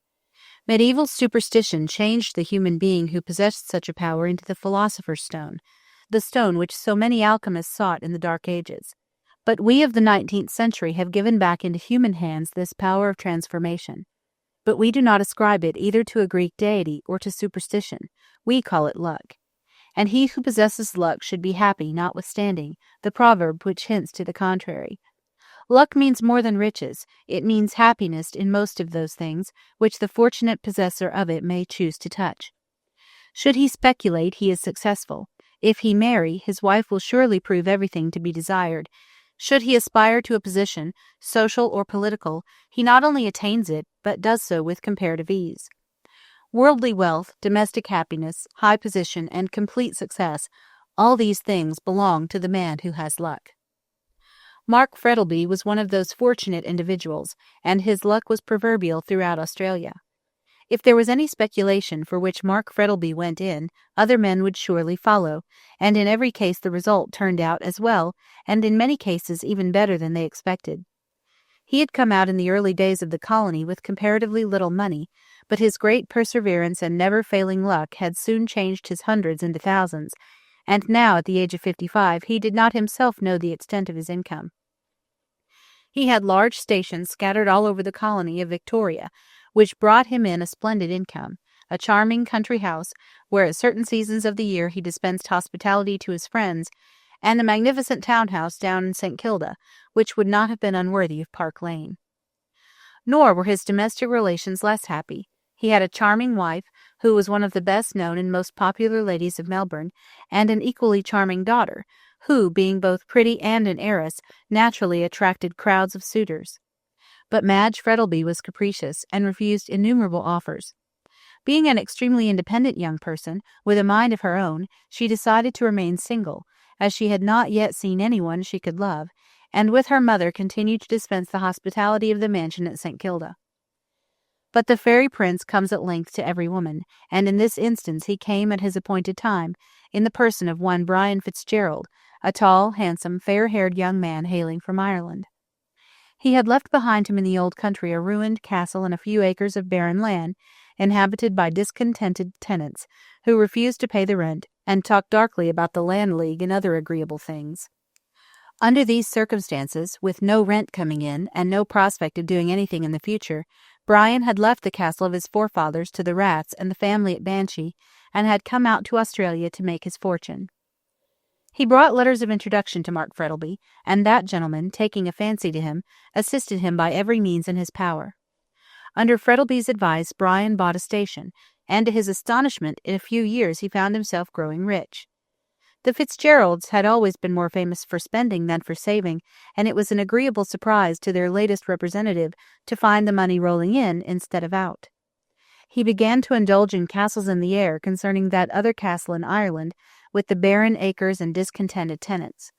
Medieval superstition changed the human being who possessed such a power into the philosopher's stone, the stone which so many alchemists sought in the Dark Ages. But we of the 19th century have given back into human hands this power of transformation. But we do not ascribe it either to a Greek deity or to superstition. We call it luck. And he who possesses luck should be happy notwithstanding, the proverb which hints to the contrary. Luck means more than riches. It means happiness in most of those things which the fortunate possessor of it may choose to touch. Should he speculate, he is successful. If he marry, his wife will surely prove everything to be desired. Should he aspire to a position, social or political, he not only attains it, but does so with comparative ease. Worldly wealth, domestic happiness, high position, and complete success, all these things belong to the man who has luck. Mark Frettlby was one of those fortunate individuals, and his luck was proverbial throughout Australia. If there was any speculation for which Mark Frettlby went in, other men would surely follow, and in every case the result turned out as well, and in many cases even better than they expected. He had come out in the early days of the colony with comparatively little money, but his great perseverance and never-failing luck had soon changed his hundreds into thousands, and now at the age of 55 he did not himself know the extent of his income. He had large stations scattered all over the colony of Victoria, which brought him in a splendid income, a charming country house, where at certain seasons of the year he dispensed hospitality to his friends, and a magnificent townhouse down in St. Kilda, which would not have been unworthy of Park Lane. Nor were his domestic relations less happy. He had a charming wife, who was one of the best known and most popular ladies of Melbourne, and an equally charming daughter, who, being both pretty and an heiress, naturally attracted crowds of suitors. But Madge Frettlby was capricious, and refused innumerable offers. Being an extremely independent young person, with a mind of her own, she decided to remain single, as she had not yet seen anyone she could love, and with her mother continued to dispense the hospitality of the mansion at St. Kilda. But the fairy prince comes at length to every woman, and in this instance he came at his appointed time, in the person of one Brian Fitzgerald, a tall, handsome, fair-haired young man hailing from Ireland. He had left behind him in the old country a ruined castle and a few acres of barren land, inhabited by discontented tenants, who refused to pay the rent, and talked darkly about the land league and other agreeable things. Under these circumstances, with no rent coming in, and no prospect of doing anything in the future, Brian had left the castle of his forefathers to the rats and the family at Banshee, and had come out to Australia to make his fortune. He brought letters of introduction to Mark Frettlby, and that gentleman, taking a fancy to him, assisted him by every means in his power. Under Frettlby's advice, Brian bought a station, and to his astonishment, in a few years he found himself growing rich. The Fitzgeralds had always been more famous for spending than for saving, and it was an agreeable surprise to their latest representative to find the money rolling in instead of out. He began to indulge in castles in the air concerning that other castle in Ireland, with the barren acres and discontented tenants.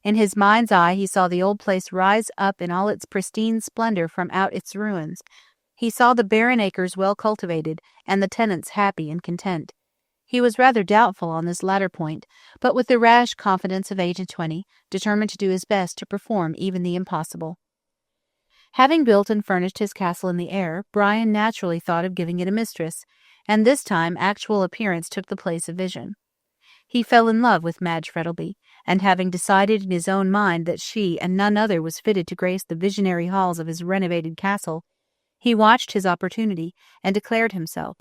In his mind's eye he saw the old place rise up in all its pristine splendor from out its ruins. He saw the barren acres well cultivated, and the tenants happy and content. He was rather doubtful on this latter point, but with the rash confidence of 8 and 20, determined to do his best to perform even the impossible. Having built and furnished his castle in the air, Brian naturally thought of giving it a mistress, and this time actual appearance took the place of vision. He fell in love with Madge Frettlby, and having decided in his own mind that she and none other was fitted to grace the visionary halls of his renovated castle, he watched his opportunity and declared himself.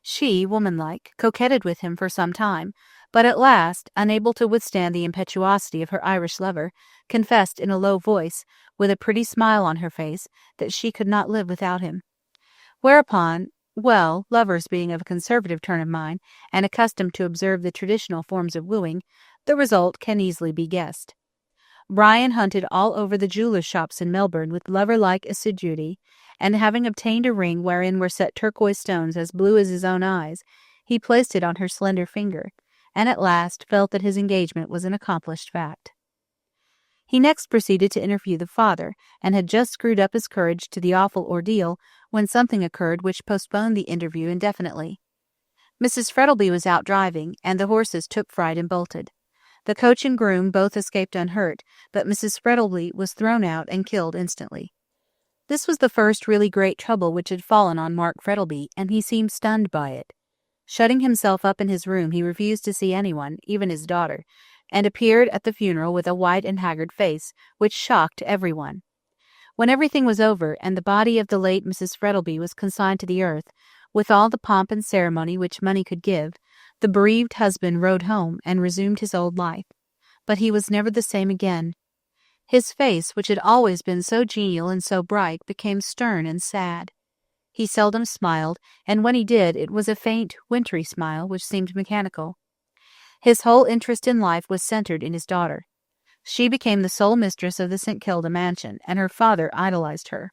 She, womanlike, coquetted with him for some time, but at last, unable to withstand the impetuosity of her Irish lover, confessed in a low voice, with a pretty smile on her face, that she could not live without him. Whereupon, well, lovers being of a conservative turn of mind, and accustomed to observe the traditional forms of wooing, the result can easily be guessed. Brian hunted all over the jewellers' shops in Melbourne with lover-like assiduity, and having obtained a ring wherein were set turquoise stones as blue as his own eyes, he placed it on her slender finger, and at last felt that his engagement was an accomplished fact. He next proceeded to interview the father, and had just screwed up his courage to the awful ordeal when something occurred which postponed the interview indefinitely. Mrs. Frettlby was out driving, and the horses took fright and bolted. The coach and groom both escaped unhurt, but Mrs. Frettlby was thrown out and killed instantly. This was the first really great trouble which had fallen on Mark Frettlby, and he seemed stunned by it. Shutting himself up in his room, he refused to see anyone, even his daughter, and appeared at the funeral with a white and haggard face, which shocked everyone. When everything was over, and the body of the late Mrs. Frettlby was consigned to the earth, with all the pomp and ceremony which money could give, the bereaved husband rode home and resumed his old life. But he was never the same again. His face, which had always been so genial and so bright, became stern and sad. He seldom smiled, and when he did, it was a faint, wintry smile which seemed mechanical. His whole interest in life was centered in his daughter. She became the sole mistress of the St. Kilda mansion, and her father idolized her.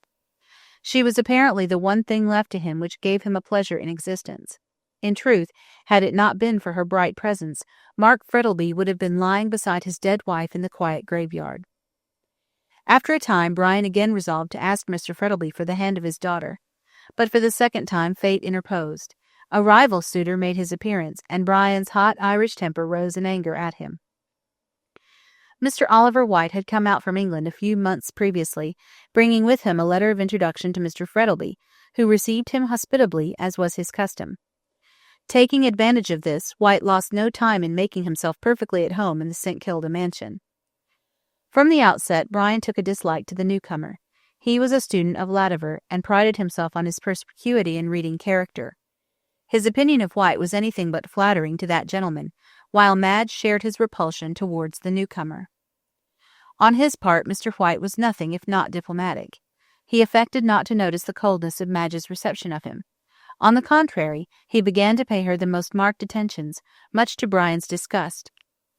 She was apparently the one thing left to him which gave him a pleasure in existence. In truth, had it not been for her bright presence, Mark Frettlby would have been lying beside his dead wife in the quiet graveyard. After a time, Brian again resolved to ask Mr. Frettlby for the hand of his daughter. But for the second time fate interposed. A rival suitor made his appearance, and Brian's hot Irish temper rose in anger at him. Mr. Oliver White had come out from England a few months previously, bringing with him a letter of introduction to Mr. Frettlby, who received him hospitably, as was his custom. Taking advantage of this, White lost no time in making himself perfectly at home in the St. Kilda mansion. From the outset, Brian took a dislike to the newcomer. He was a student of Latimer, and prided himself on his perspicuity in reading character. His opinion of White was anything but flattering to that gentleman, while Madge shared his repulsion towards the newcomer. On his part, Mr. White was nothing if not diplomatic. He affected not to notice the coldness of Madge's reception of him. On the contrary, he began to pay her the most marked attentions, much to Brian's disgust.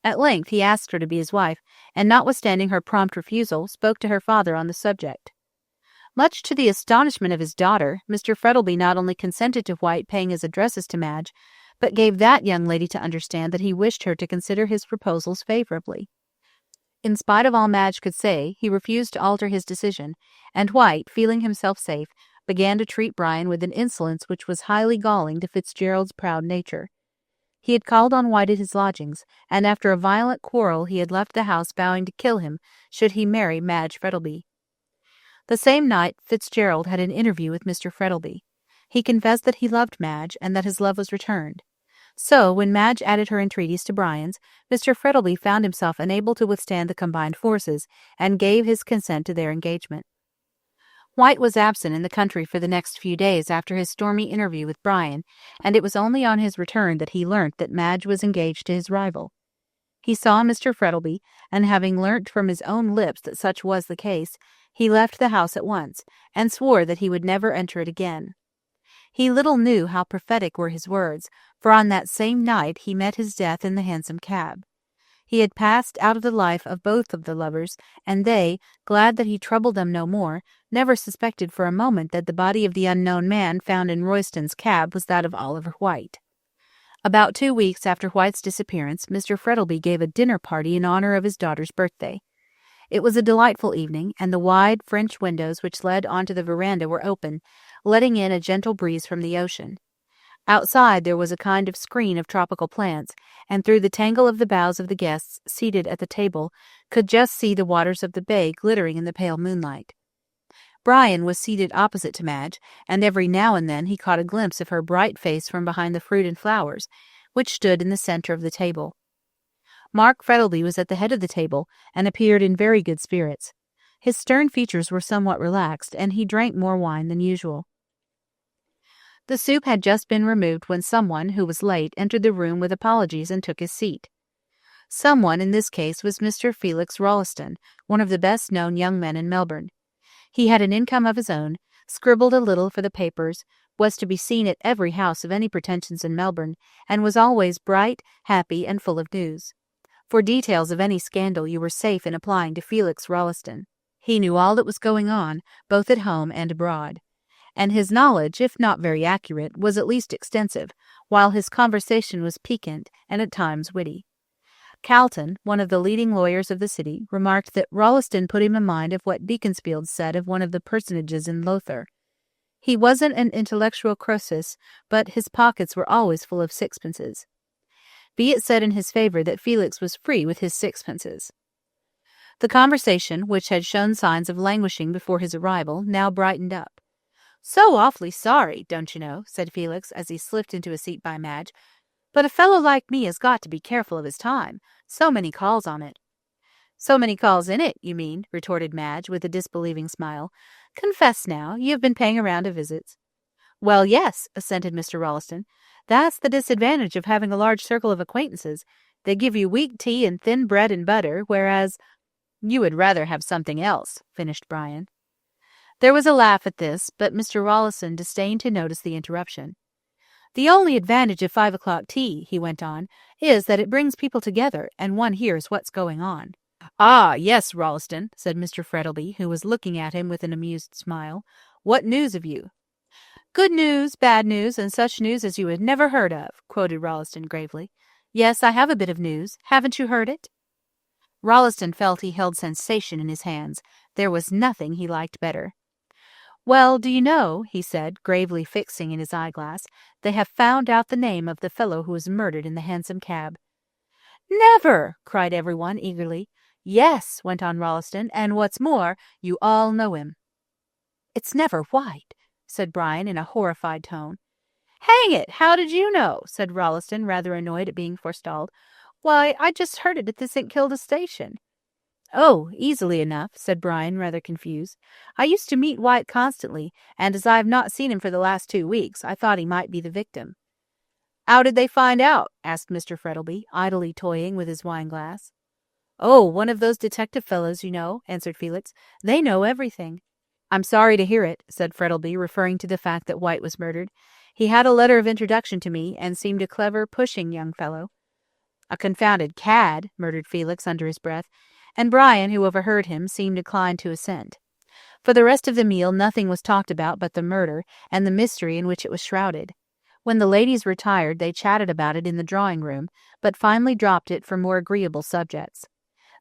At length he asked her to be his wife, and notwithstanding her prompt refusal, spoke to her father on the subject. Much to the astonishment of his daughter, Mr. Frettlby not only consented to White paying his addresses to Madge, but gave that young lady to understand that he wished her to consider his proposals favorably. In spite of all Madge could say, he refused to alter his decision, and White, feeling himself safe, began to treat Brian with an insolence which was highly galling to Fitzgerald's proud nature. He had called on White at his lodgings, and after a violent quarrel he had left the house vowing to kill him should he marry Madge Frettlby. The same night Fitzgerald had an interview with Mr. Frettlby. He confessed that he loved Madge, and that his love was returned. So, when Madge added her entreaties to Brian's, Mr. Frettlby found himself unable to withstand the combined forces, and gave his consent to their engagement. White was absent in the country for the next few days after his stormy interview with Brian, and it was only on his return that he learnt that Madge was engaged to his rival. He saw Mr. Frettlby, and having learnt from his own lips that such was the case, he left the house at once, and swore that he would never enter it again. He little knew how prophetic were his words, for on that same night he met his death in the hansom cab. He had passed out of the life of both of the lovers, and they, glad that he troubled them no more, never suspected for a moment that the body of the unknown man found in Royston's cab was that of Oliver White. About 2 weeks after White's disappearance, Mr. Frettlby gave a dinner party in honor of his daughter's birthday. It was a delightful evening, and the wide French windows which led onto the veranda were open, letting in a gentle breeze from the ocean. Outside there was a kind of screen of tropical plants, and through the tangle of the boughs of the guests seated at the table could just see the waters of the bay glittering in the pale moonlight. Brian was seated opposite to Madge, and every now and then he caught a glimpse of her bright face from behind the fruit and flowers, which stood in the centre of the table. Mark Frettlby was at the head of the table, and appeared in very good spirits. His stern features were somewhat relaxed, and he drank more wine than usual. The soup had just been removed when someone, who was late, entered the room with apologies and took his seat. Someone in this case was Mr. Felix Rolleston, one of the best-known young men in Melbourne. He had an income of his own, scribbled a little for the papers, was to be seen at every house of any pretensions in Melbourne, and was always bright, happy, and full of news. For details of any scandal you were safe in applying to Felix Rolleston. He knew all that was going on, both at home and abroad. And his knowledge, if not very accurate, was at least extensive, while his conversation was piquant and at times witty. Calton, one of the leading lawyers of the city, remarked that Rolleston put him in mind of what Beaconsfield said of one of the personages in Lothair. He wasn't an intellectual Croesus, but his pockets were always full of sixpences. Be it said in his favour that Felix was free with his sixpences. The conversation, which had shown signs of languishing before his arrival, now brightened up. "So awfully sorry, don't you know," said Felix, as he slipped into a seat by Madge. "But a fellow like me has got to be careful of his time. So many calls on it." "So many calls in it, you mean," retorted Madge, with a disbelieving smile. "Confess now, you have been paying a round of visits." "Well, yes," assented Mr. Rolleston. "That's the disadvantage of having a large circle of acquaintances. They give you weak tea and thin bread and butter, whereas—" "You would rather have something else," finished Brian. There was a laugh at this, but Mr. Rolleston disdained to notice the interruption. "The only advantage of 5 o'clock tea," he went on, "is that it brings people together, and one hears what's going on." "Ah, yes, Rolleston," said Mr. Frettlby, who was looking at him with an amused smile. "What news have you?" "Good news, bad news, and such news as you had never heard of," quoted Rolleston gravely. "Yes, I have a bit of news. Haven't you heard it?" Rolleston felt he held sensation in his hands. There was nothing he liked better. "Well, do you know," he said, gravely fixing in his eyeglass, "they have found out the name of the fellow who was murdered in the hansom cab." "Never!" cried everyone eagerly. "Yes," went on Rolleston, "and what's more, you all know him." "It's never White," said Brian in a horrified tone. "Hang it, how did you know?" said Rolleston, rather annoyed at being forestalled. "Why, I just heard it at the St. Kilda station." "Oh, easily enough," said Brian, rather confused. "I used to meet White constantly, and as I have not seen him for the last 2 weeks, I thought he might be the victim." "How did they find out?" asked Mr. Frettlby, idly toying with his wine-glass. "Oh, one of those detective fellows, you know," answered Felix. "They know everything." "I'm sorry to hear it," said Frettlby, referring to the fact that White was murdered. "He had a letter of introduction to me, and seemed a clever, pushing young fellow." "A confounded cad," murmured Felix under his breath, and Brian, who overheard him, seemed inclined to assent. For the rest of the meal nothing was talked about but the murder, and the mystery in which it was shrouded. When the ladies retired, they chatted about it in the drawing-room, but finally dropped it for more agreeable subjects.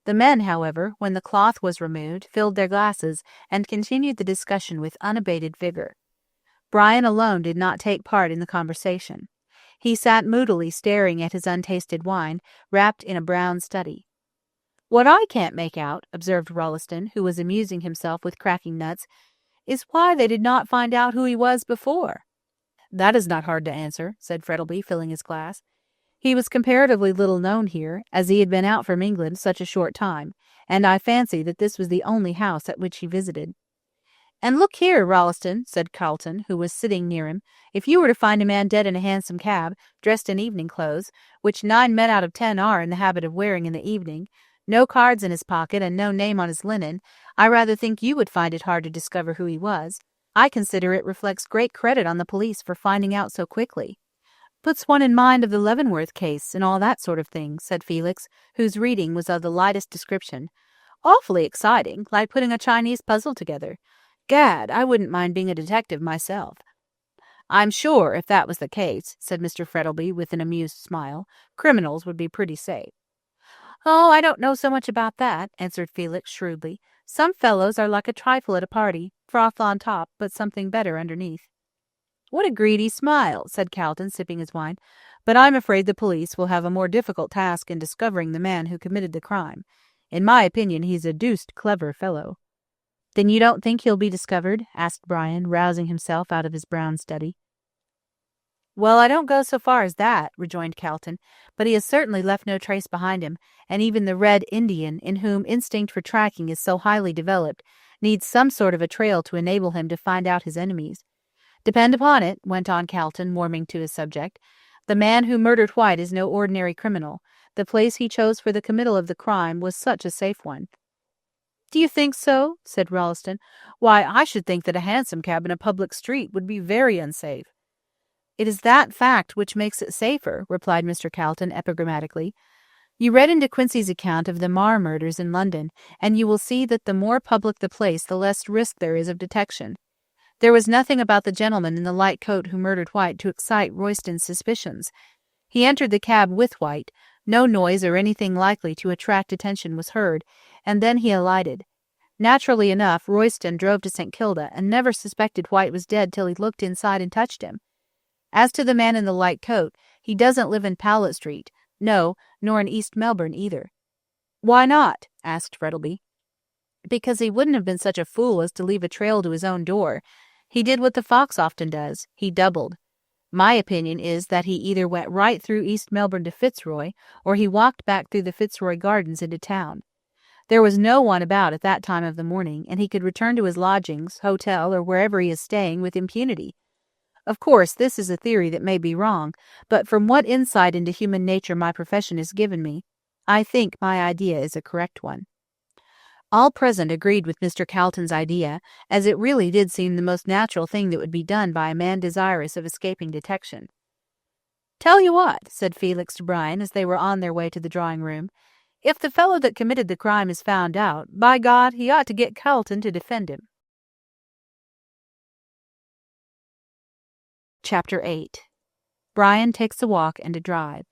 The men, however, when the cloth was removed, filled their glasses and continued the discussion with unabated vigor. Brian alone did not take part in the conversation. He sat moodily staring at his untasted wine, wrapped in a brown study. "What I can't make out," observed Rolleston, who was amusing himself with cracking nuts, "is why they did not find out who he was before." "That is not hard to answer," said Frettleby, filling his glass. "He was comparatively little known here, as he had been out from England such a short time, and I fancy that this was the only house at which he visited." "And look here, Rolleston," said Carleton, who was sitting near him, "if you were to find a man dead in a hansom cab, dressed in evening clothes, which 9 men out of 10 are in the habit of wearing in the evening, no cards in his pocket and no name on his linen, I rather think you would find it hard to discover who he was. I consider it reflects great credit on the police for finding out so quickly." "Puts one in mind of the Leavenworth case and all that sort of thing," said Felix, whose reading was of the lightest description. "Awfully exciting, like putting a Chinese puzzle together. Gad, I wouldn't mind being a detective myself." "I'm sure, if that was the case," said Mr. Frettleby with an amused smile, "criminals would be pretty safe." "Oh, I don't know so much about that," answered Felix shrewdly. "Some fellows are like a trifle at a party, froth on top, but something better underneath." "What a greedy smile," said Carleton, sipping his wine. "But I'm afraid the police will have a more difficult task in discovering the man who committed the crime. In my opinion, he's a deuced clever fellow." "Then you don't think he'll be discovered?" asked Brian, rousing himself out of his brown study. "Well, I don't go so far as that," rejoined Carleton, "but he has certainly left no trace behind him, and even the Red Indian, in whom instinct for tracking is so highly developed, needs some sort of a trail to enable him to find out his enemies. Depend upon it," went on Carleton, warming to his subject, "the man who murdered White is no ordinary criminal. The place he chose for the committal of the crime was such a safe one." "Do you think so?" said Rolleston. "Why, I should think that a hansom cab in a public street would be very unsafe." "It is that fact which makes it safer," replied Mr. Carleton epigrammatically. "You read in De Quincey's account of the Marr murders in London, and you will see that the more public the place, the less risk there is of detection. There was nothing about the gentleman in the light coat who murdered White to excite Royston's suspicions. He entered the cab with White, no noise or anything likely to attract attention was heard, and then he alighted. Naturally enough, Royston drove to St. Kilda and never suspected White was dead till he looked inside and touched him. As to the man in the light coat, he doesn't live in Powlett Street, no, nor in East Melbourne either." "Why not?" asked Frettleby. "Because he wouldn't have been such a fool as to leave a trail to his own door. He did what the fox often does. He doubled. My opinion is that he either went right through East Melbourne to Fitzroy, or he walked back through the Fitzroy Gardens into town. There was no one about at that time of the morning, and he could return to his lodgings, hotel, or wherever he is staying with impunity. Of course, this is a theory that may be wrong, but from what insight into human nature my profession has given me, I think my idea is a correct one." All present agreed with Mr. Carleton's idea, as it really did seem the most natural thing that would be done by a man desirous of escaping detection. "Tell you what," said Felix to Brian as they were on their way to the drawing-room, "if the fellow that committed the crime is found out, by God, he ought to get Carleton to defend him." Chapter 8. Brian takes a walk and a drive.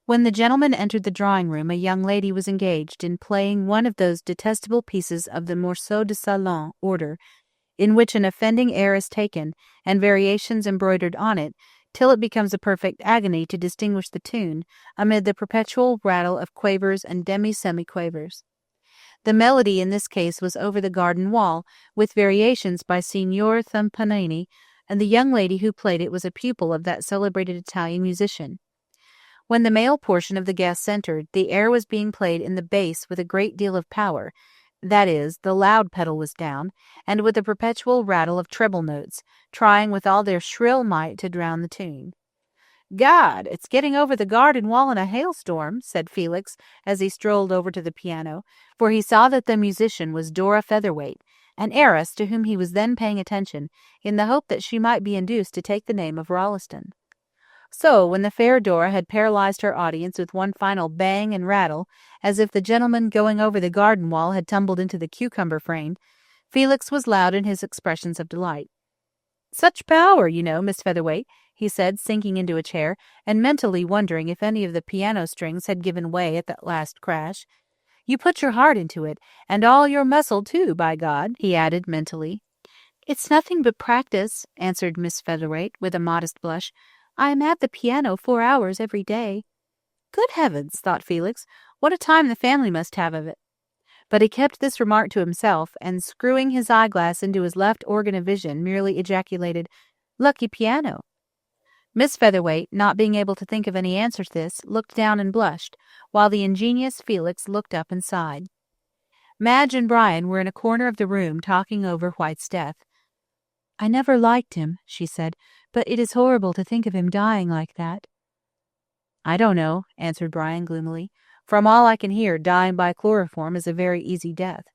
When the gentlemen entered the drawing-room, a young lady was engaged in playing one of those detestable pieces of the morceau de salon order, in which an offending air is taken, and variations embroidered on it, till it becomes a perfect agony to distinguish the tune, amid the perpetual rattle of quavers and demi-semi-quavers. The melody in this case was Over the Garden Wall, with variations by Signor Thumpanini, and the young lady who played it was a pupil of that celebrated Italian musician. When the male portion of the guests entered, the air was being played in the bass with a great deal of power, that is, the loud pedal was down, and with a perpetual rattle of treble notes, trying with all their shrill might to drown the tune. "God, it's getting over the garden wall in a hailstorm," said Felix, as he strolled over to the piano, for he saw that the musician was Dora Featherweight, an heiress to whom he was then paying attention, in the hope that she might be induced to take the name of Rolleston. So, when the fair Dora had paralyzed her audience with one final bang and rattle, as if the gentleman going over the garden wall had tumbled into the cucumber frame, Felix was loud in his expressions of delight. "Such power, you know, Miss Featherweight," he said, sinking into a chair, and mentally wondering if any of the piano strings had given way at that last crash. You put your heart into it, and all your muscle too, by God," he added mentally. "It's nothing but practice," answered Miss Featherweight, with a modest blush. "I am at the piano 4 hours every day." "Good heavens," thought Felix, "what a time the family must have of it." But he kept this remark to himself, and screwing his eyeglass into his left organ of vision, merely ejaculated, "Lucky piano." Miss Featherweight, not being able to think of any answer to this, looked down and blushed, while the ingenious Felix looked up and sighed. Madge and Brian were in a corner of the room talking over White's death. "I never liked him," she said, "but it is horrible to think of him dying like that." "I don't know," answered Brian gloomily. "From all I can hear, dying by chloroform is a very easy death."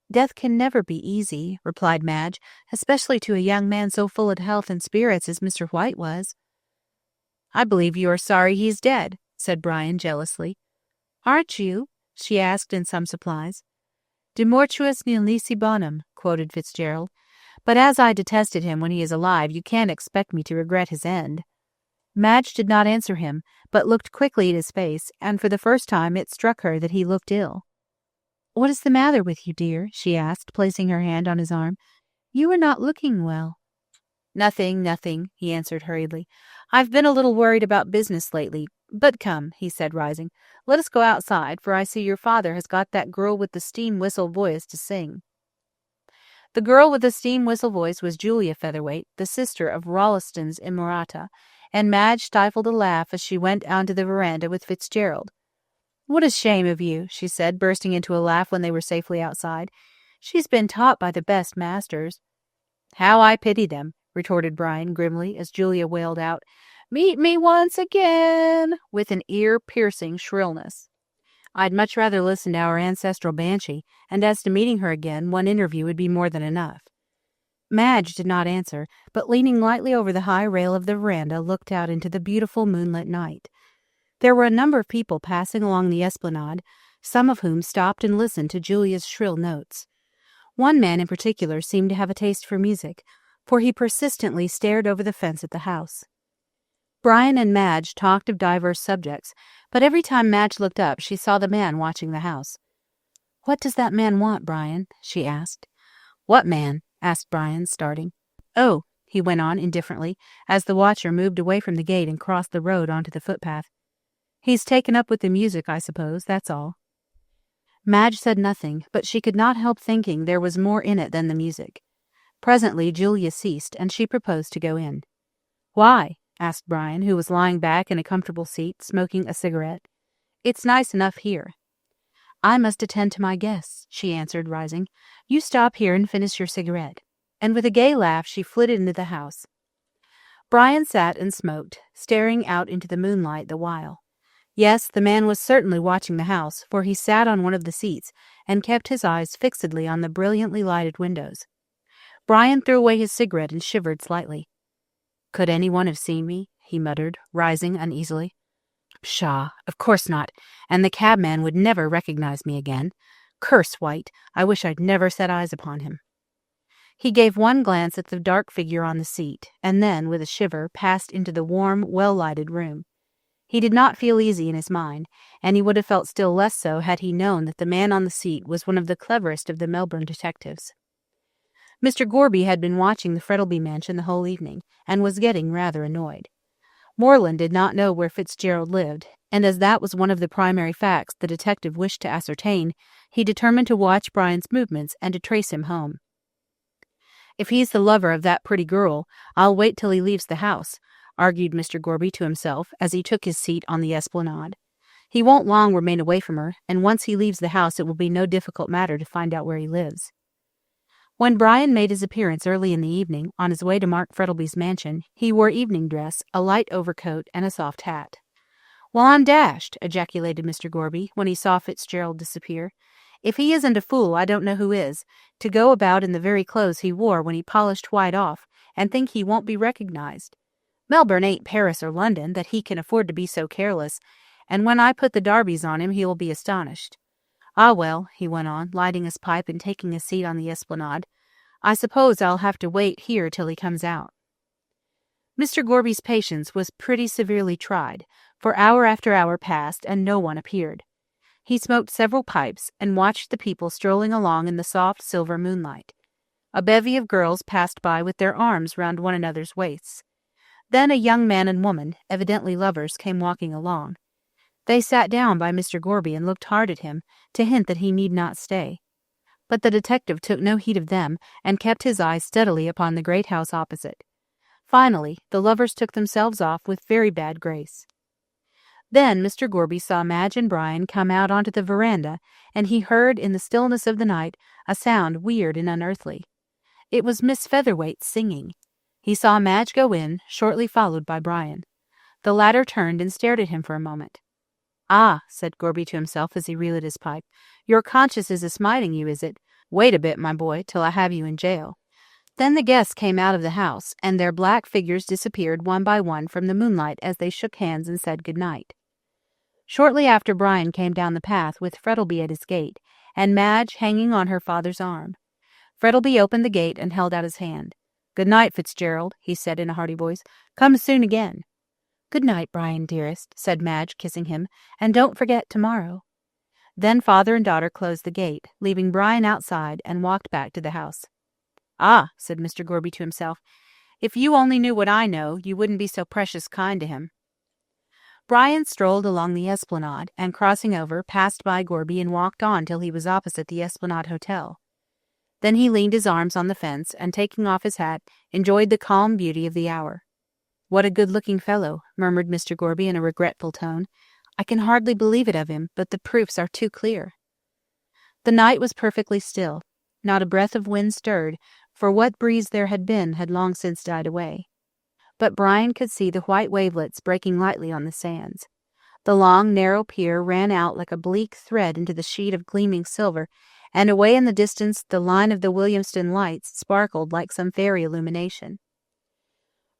"Death can never be easy," replied Madge, "especially to a young man so full of health and spirits as Mr. White was." "I believe you are sorry he's dead," said Brian jealously. "Aren't you?" she asked in some surprise. "De mortuis nil nisi bonum," quoted Fitzgerald. "But as I detested him when he is alive, you can't expect me to regret his end." Madge did not answer him, but looked quickly at his face, and for the first time it struck her that he looked ill. "What is the matter with you, dear?" she asked, placing her hand on his arm. "You are not looking well." "Nothing, nothing," he answered hurriedly. "I've been a little worried about business lately. But come," he said, rising, "let us go outside, for I see your father has got that girl with the steam whistle voice to sing." The girl with the steam whistle voice was Julia Featherweight, the sister of Rolleston's Inamorata, and Madge stifled a laugh as she went onto the veranda with Fitzgerald. "What a shame of you," she said, bursting into a laugh when they were safely outside. "She's been taught by the best masters." "How I pity them," retorted Brian grimly as Julia wailed out, "Meet me once again," with an ear-piercing shrillness. "I'd much rather listen to our ancestral banshee, and as to meeting her again, one interview would be more than enough." Madge did not answer, but leaning lightly over the high rail of the veranda, looked out into the beautiful moonlit night. There were a number of people passing along the esplanade, some of whom stopped and listened to Julia's shrill notes. One man in particular seemed to have a taste for music, for he persistently stared over the fence at the house. Brian and Madge talked of diverse subjects, but every time Madge looked up she saw the man watching the house. "What does that man want, Brian?" she asked. "What man?" asked Brian, starting. "Oh," he went on indifferently, as the watcher moved away from the gate and crossed the road onto the footpath. "He's taken up with the music, I suppose, that's all." Madge said nothing, but she could not help thinking there was more in it than the music. Presently Julia ceased, and she proposed to go in. "Why?" asked Brian, who was lying back in a comfortable seat, smoking a cigarette. "It's nice enough here." "I must attend to my guests," she answered, rising. "You stop here and finish your cigarette." And with a gay laugh she flitted into the house. Brian sat and smoked, staring out into the moonlight the while. Yes, the man was certainly watching the house, for he sat on one of the seats and kept his eyes fixedly on the brilliantly lighted windows. Brian threw away his cigarette and shivered slightly. "Could anyone have seen me?" he muttered, rising uneasily. "Pshaw, of course not, and the cabman would never recognize me again. Curse White, I wish I'd never set eyes upon him." He gave one glance at the dark figure on the seat, and then, with a shiver, passed into the warm, well-lighted room. He did not feel easy in his mind, and he would have felt still less so had he known that the man on the seat was one of the cleverest of the Melbourne detectives. Mr. Gorby had been watching the Frettlby mansion the whole evening, and was getting rather annoyed. Moreland did not know where Fitzgerald lived, and as that was one of the primary facts the detective wished to ascertain, he determined to watch Brian's movements and to trace him home. "If he's the lover of that pretty girl, I'll wait till he leaves the house," argued Mr. Gorby to himself as he took his seat on the esplanade. "He won't long remain away from her, and once he leaves the house it will be no difficult matter to find out where he lives." When Brian made his appearance early in the evening, on his way to Mark Frettlby's mansion, he wore evening dress, a light overcoat, and a soft hat. "Well, I'm dashed!" ejaculated Mr. Gorby, when he saw Fitzgerald disappear. "If he isn't a fool, I don't know who is, to go about in the very clothes he wore when he polished White off, and think he won't be recognized. Melbourne ain't Paris or London, that he can afford to be so careless, and when I put the darbies on him he will be astonished. Ah, well," he went on, lighting his pipe and taking a seat on the esplanade, "I suppose I'll have to wait here till he comes out." Mr. Gorby's patience was pretty severely tried, for hour after hour passed and no one appeared. He smoked several pipes and watched the people strolling along in the soft silver moonlight. A bevy of girls passed by with their arms round one another's waists. Then a young man and woman, evidently lovers, came walking along. They sat down by Mr. Gorby and looked hard at him to hint that he need not stay. But the detective took no heed of them and kept his eyes steadily upon the great house opposite. Finally, the lovers took themselves off with very bad grace. Then Mr. Gorby saw Madge and Brian come out onto the veranda, and he heard in the stillness of the night a sound weird and unearthly. It was Miss Featherweight singing. He saw Madge go in, shortly followed by Brian. The latter turned and stared at him for a moment. "Ah," said Gorby to himself as he relit his pipe, "your conscience is a-smiting you, is it? Wait a bit, my boy, till I have you in jail." Then the guests came out of the house, and their black figures disappeared one by one from the moonlight as they shook hands and said good night. Shortly after, Brian came down the path with Frettleby at his gate, and Madge hanging on her father's arm. Frettleby opened the gate and held out his hand. "Good night, Fitzgerald," he said in a hearty voice. "Come soon again." "Good night, Brian, dearest," said Madge, kissing him, "and don't forget tomorrow." Then father and daughter closed the gate, leaving Brian outside, and walked back to the house. "Ah," said Mr. Gorby to himself, "if you only knew what I know, you wouldn't be so precious kind to him." Brian strolled along the Esplanade, and crossing over, passed by Gorby and walked on till he was opposite the Esplanade Hotel. Then he leaned his arms on the fence, and taking off his hat, enjoyed the calm beauty of the hour. "What a good-looking fellow," murmured Mr. Gorby in a regretful tone. "I can hardly believe it of him, but the proofs are too clear." The night was perfectly still. Not a breath of wind stirred, for what breeze there had been had long since died away. But Brian could see the white wavelets breaking lightly on the sands. The long, narrow pier ran out like a bleak thread into the sheet of gleaming silver, and away in the distance the line of the Williamston lights sparkled like some fairy illumination.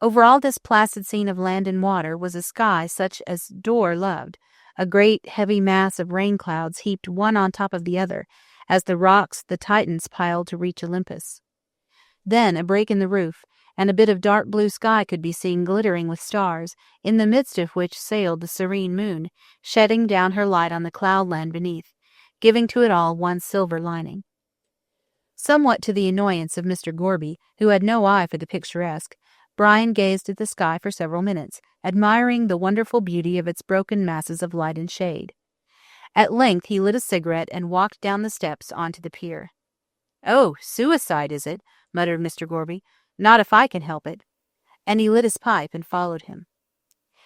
Over all this placid scene of land and water was a sky such as Dorr loved, a great heavy mass of rain clouds heaped one on top of the other, as the rocks the Titans piled to reach Olympus. Then a break in the roof, and a bit of dark blue sky could be seen glittering with stars, in the midst of which sailed the serene moon, shedding down her light on the cloudland beneath, giving to it all one silver lining. Somewhat to the annoyance of Mr. Gorby, who had no eye for the picturesque, Brian gazed at the sky for several minutes, admiring the wonderful beauty of its broken masses of light and shade. At length he lit a cigarette and walked down the steps onto the pier. "Oh, suicide, is it?" muttered Mr. Gorby. "Not if I can help it." And he lit his pipe and followed him.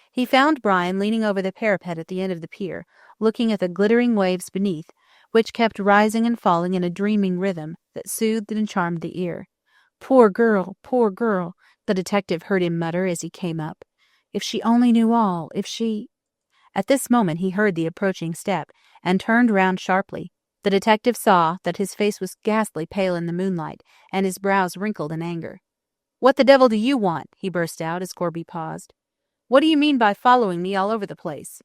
He found Brian leaning over the parapet at the end of the pier, looking at the glittering waves beneath, which kept rising and falling in a dreaming rhythm that soothed and charmed the ear. Poor girl, the detective heard him mutter as he came up. If she only knew all, if she... At this moment he heard the approaching step, and turned round sharply. The detective saw that his face was ghastly pale in the moonlight, and his brows wrinkled in anger. "What the devil do you want?" he burst out as Gorby paused. "What do you mean by following me all over the place?"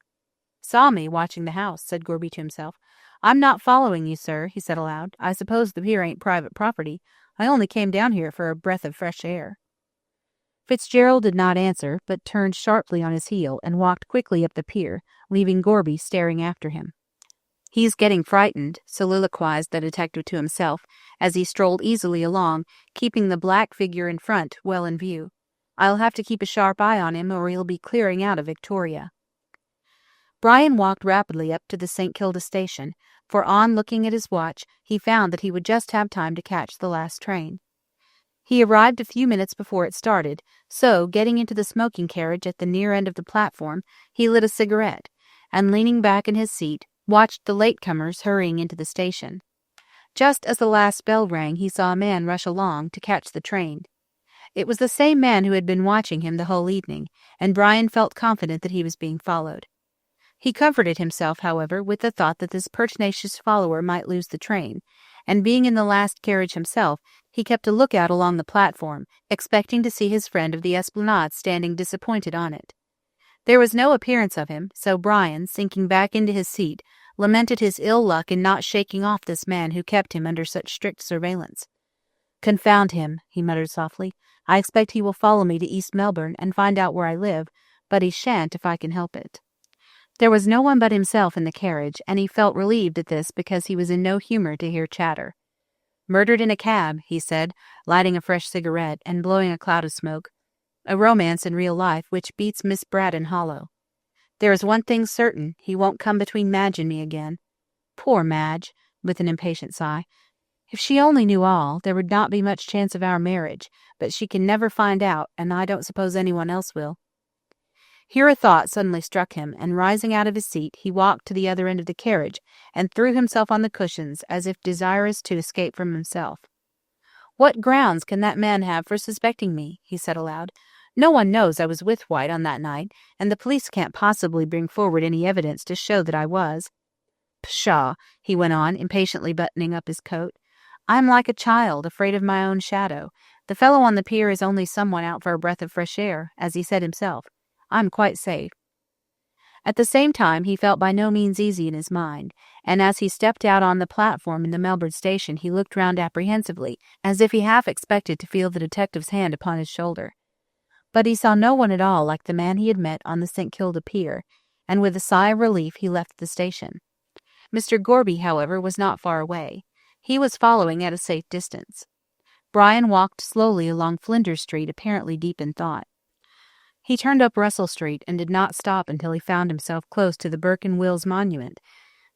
"Saw me watching the house," said Gorby to himself. "I'm not following you, sir," he said aloud. "I suppose the pier ain't private property. I only came down here for a breath of fresh air." Fitzgerald did not answer, but turned sharply on his heel and walked quickly up the pier, leaving Gorby staring after him. "He's getting frightened," soliloquized the detective to himself, as he strolled easily along, keeping the black figure in front well in view. "I'll have to keep a sharp eye on him, or he'll be clearing out of Victoria." Brian walked rapidly up to the St. Kilda station, for on looking at his watch, he found that he would just have time to catch the last train. He arrived a few minutes before it started, so, getting into the smoking carriage at the near end of the platform, he lit a cigarette, and leaning back in his seat, watched the latecomers hurrying into the station. Just as the last bell rang, he saw a man rush along to catch the train. It was the same man who had been watching him the whole evening, and Brian felt confident that he was being followed. He comforted himself, however, with the thought that this pertinacious follower might lose the train, and being in the last carriage himself, he kept a lookout along the platform, expecting to see his friend of the Esplanade standing disappointed on it. There was no appearance of him, so Brian, sinking back into his seat, lamented his ill luck in not shaking off this man who kept him under such strict surveillance. "Confound him," he muttered softly. "I expect he will follow me to East Melbourne and find out where I live, but he shan't if I can help it." There was no one but himself in the carriage, and he felt relieved at this because he was in no humor to hear chatter. "Murdered in a cab," he said, lighting a fresh cigarette and blowing a cloud of smoke. "A romance in real life which beats Miss Braddon hollow. There is one thing certain, he won't come between Madge and me again. Poor Madge," with an impatient sigh. "If she only knew all, there would not be much chance of our marriage, but she can never find out, and I don't suppose anyone else will." Here a thought suddenly struck him, and rising out of his seat, he walked to the other end of the carriage and threw himself on the cushions as if desirous to escape from himself. "What grounds can that man have for suspecting me?" he said aloud. "No one knows I was with White on that night, and the police can't possibly bring forward any evidence to show that I was. Pshaw," he went on, impatiently buttoning up his coat. "I am like a child, afraid of my own shadow. The fellow on the pier is only someone out for a breath of fresh air, as he said himself. I'm quite safe." At the same time, he felt by no means easy in his mind, and as he stepped out on the platform in the Melbourne station, he looked round apprehensively, as if he half expected to feel the detective's hand upon his shoulder. But he saw no one at all like the man he had met on the St. Kilda pier, and with a sigh of relief he left the station. Mr. Gorby, however, was not far away. He was following at a safe distance. Brian walked slowly along Flinders Street, apparently deep in thought. He turned up Russell Street and did not stop until he found himself close to the Burke and Wills monument,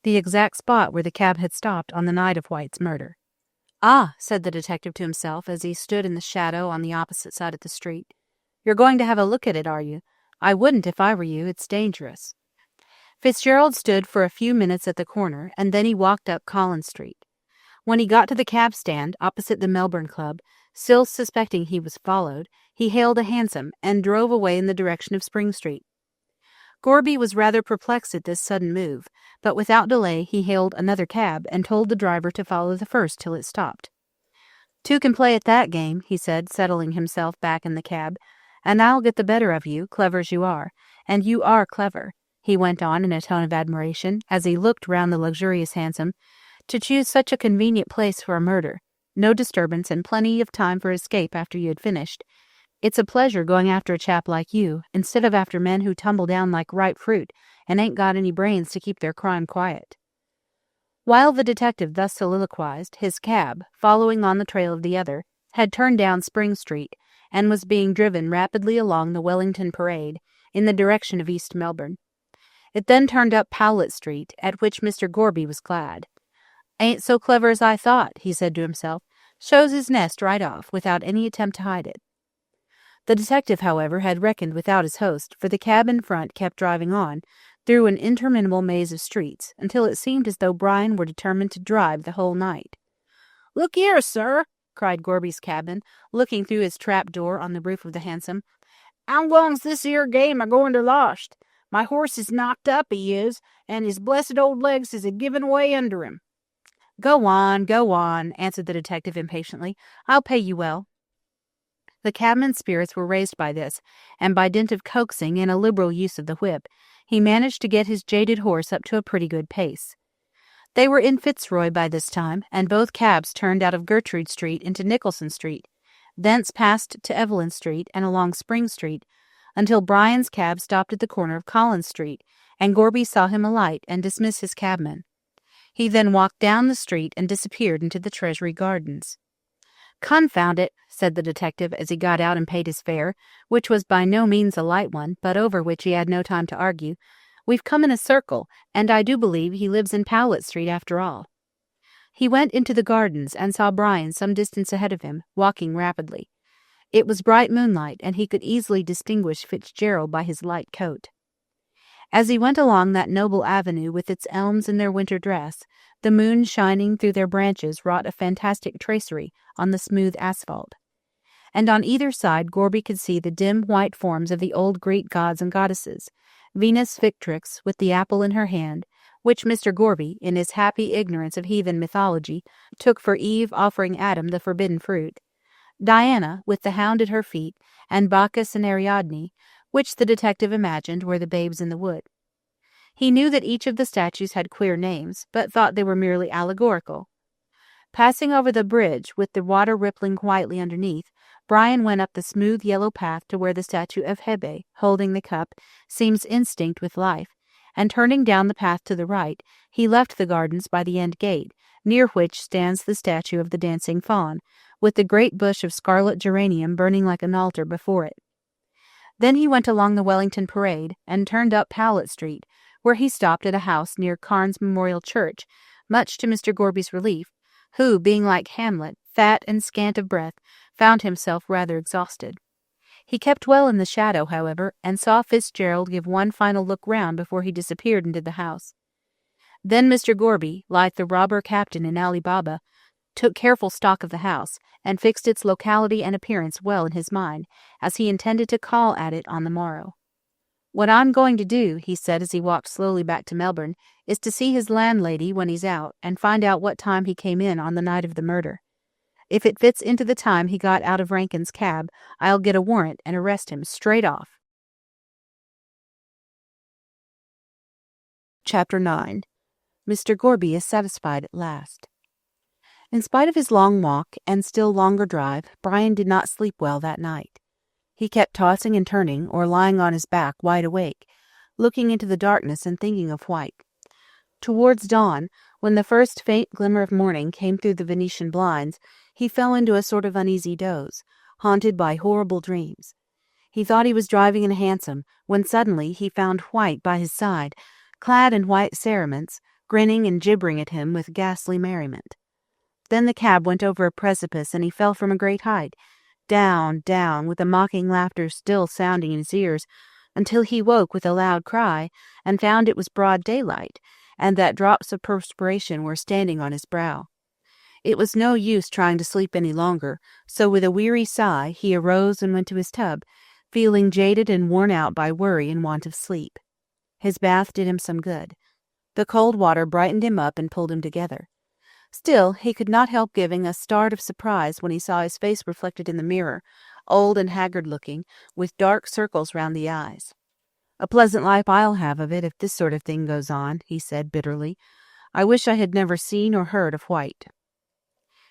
the exact spot where the cab had stopped on the night of White's murder. "Ah," said the detective to himself as he stood in the shadow on the opposite side of the street. "You're going to have a look at it, are you? I wouldn't if I were you. It's dangerous." Fitzgerald stood for a few minutes at the corner, and then he walked up Collins Street. When he got to the cab stand opposite the Melbourne Club, still suspecting he was followed, he hailed a hansom and drove away in the direction of Spring Street. Gorby was rather perplexed at this sudden move, but without delay he hailed another cab and told the driver to follow the first till it stopped. "Two can play at that game," he said, settling himself back in the cab, "and I'll get the better of you, clever as you are. And you are clever," he went on in a tone of admiration, as he looked round the luxurious hansom, "to choose such a convenient place for a murder. No disturbance and plenty of time for escape after you had finished. It's a pleasure going after a chap like you, instead of after men who tumble down like ripe fruit and ain't got any brains to keep their crime quiet." While the detective thus soliloquized, his cab, following on the trail of the other, had turned down Spring Street and was being driven rapidly along the Wellington Parade in the direction of East Melbourne. It then turned up Powlett Street, at which Mr. Gorby was glad. "Ain't so clever as I thought," he said to himself. "Shows his nest right off, without any attempt to hide it." The detective, however, had reckoned without his host, for the cab in front kept driving on, through an interminable maze of streets, until it seemed as though Brian were determined to drive the whole night. "Look here, sir," cried Gorby's cabman, looking through his trap door on the roof of the hansom. "How long's this here game a-going to last? My horse is knocked up, he is, and his blessed old legs is a-giving way under him." Go on," answered the detective impatiently. "I'll pay you well." The cabman's spirits were raised by this, and by dint of coaxing and a liberal use of the whip, he managed to get his jaded horse up to a pretty good pace. They were in Fitzroy by this time, and both cabs turned out of Gertrude Street into Nicholson Street, thence passed to Evelyn Street and along Spring Street, until Brian's cab stopped at the corner of Collins Street, and Gorby saw him alight and dismiss his cabman. He then walked down the street and disappeared into the Treasury Gardens. "Confound it," said the detective as he got out and paid his fare, which was by no means a light one, but over which he had no time to argue. "We've come in a circle, and I do believe he lives in Powlett Street after all." He went into the gardens and saw Brian some distance ahead of him, walking rapidly. It was bright moonlight, and he could easily distinguish Fitzgerald by his light coat. As he went along that noble avenue with its elms in their winter dress, the moon shining through their branches wrought a fantastic tracery on the smooth asphalt. And on either side Gorby could see the dim white forms of the old Greek gods and goddesses, Venus Victrix with the apple in her hand, which Mr. Gorby, in his happy ignorance of heathen mythology, took for Eve offering Adam the forbidden fruit, Diana with the hound at her feet, and Bacchus and Ariadne, which the detective imagined were the babes in the wood. He knew that each of the statues had queer names, but thought they were merely allegorical. Passing over the bridge, with the water rippling quietly underneath, Brian went up the smooth yellow path to where the statue of Hebe, holding the cup, seems instinct with life, and turning down the path to the right, he left the gardens by the end gate, near which stands the statue of the dancing faun, with the great bush of scarlet geranium burning like an altar before it. Then he went along the Wellington Parade and turned up Powlett Street, where he stopped at a house near Carne's Memorial Church, much to Mr. Gorby's relief, who, being like Hamlet, fat and scant of breath, found himself rather exhausted. He kept well in the shadow, however, and saw Fitzgerald give one final look round before he disappeared into the house. Then Mr. Gorby, like the robber captain in Ali Baba, took careful stock of the house, and fixed its locality and appearance well in his mind, as he intended to call at it on the morrow. "What I'm going to do," he said as he walked slowly back to Melbourne, "is to see his landlady when he's out, and find out what time he came in on the night of the murder. If it fits into the time he got out of Rankin's cab, I'll get a warrant and arrest him straight off." Chapter 9. Mr. Gorby is satisfied at last. In spite of his long walk and still longer drive, Brian did not sleep well that night. He kept tossing and turning, or lying on his back wide awake, looking into the darkness and thinking of White. Towards dawn, when the first faint glimmer of morning came through the Venetian blinds, he fell into a sort of uneasy doze, haunted by horrible dreams. He thought he was driving in a hansom, when suddenly he found White by his side, clad in white cerements, grinning and gibbering at him with ghastly merriment. Then the cab went over a precipice, and he fell from a great height, down, down, with the mocking laughter still sounding in his ears, until he woke with a loud cry, and found it was broad daylight, and that drops of perspiration were standing on his brow. It was no use trying to sleep any longer, so with a weary sigh he arose and went to his tub, feeling jaded and worn out by worry and want of sleep. His bath did him some good. The cold water brightened him up and pulled him together. Still, he could not help giving a start of surprise when he saw his face reflected in the mirror, old and haggard-looking, with dark circles round the eyes. "A pleasant life I'll have of it if this sort of thing goes on," he said bitterly. "I wish I had never seen or heard of White."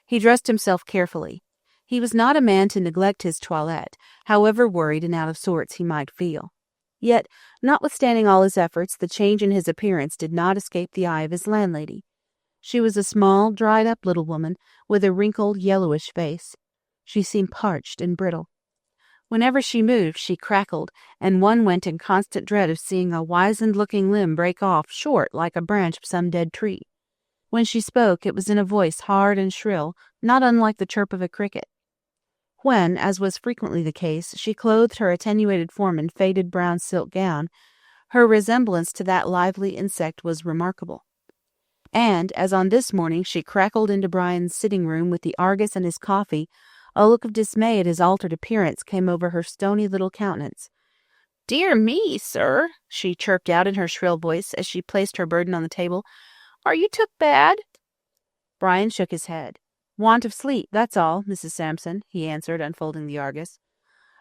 He dressed himself carefully. He was not a man to neglect his toilette, however worried and out of sorts he might feel. Yet, notwithstanding all his efforts, the change in his appearance did not escape the eye of his landlady. She was a small, dried-up little woman, with a wrinkled, yellowish face. She seemed parched and brittle. Whenever she moved, she crackled, and one went in constant dread of seeing a wizened-looking limb break off short like a branch of some dead tree. When she spoke, it was in a voice hard and shrill, not unlike the chirp of a cricket. When, as was frequently the case, she clothed her attenuated form in faded brown silk gown, her resemblance to that lively insect was remarkable. And, as on this morning she crackled into Brian's sitting-room with the Argus and his coffee, a look of dismay at his altered appearance came over her stony little countenance. "Dear me, sir," she chirped out in her shrill voice as she placed her burden on the table, "are you took bad?" Brian shook his head. "Want of sleep, that's all, Mrs. Sampson," he answered, unfolding the Argus.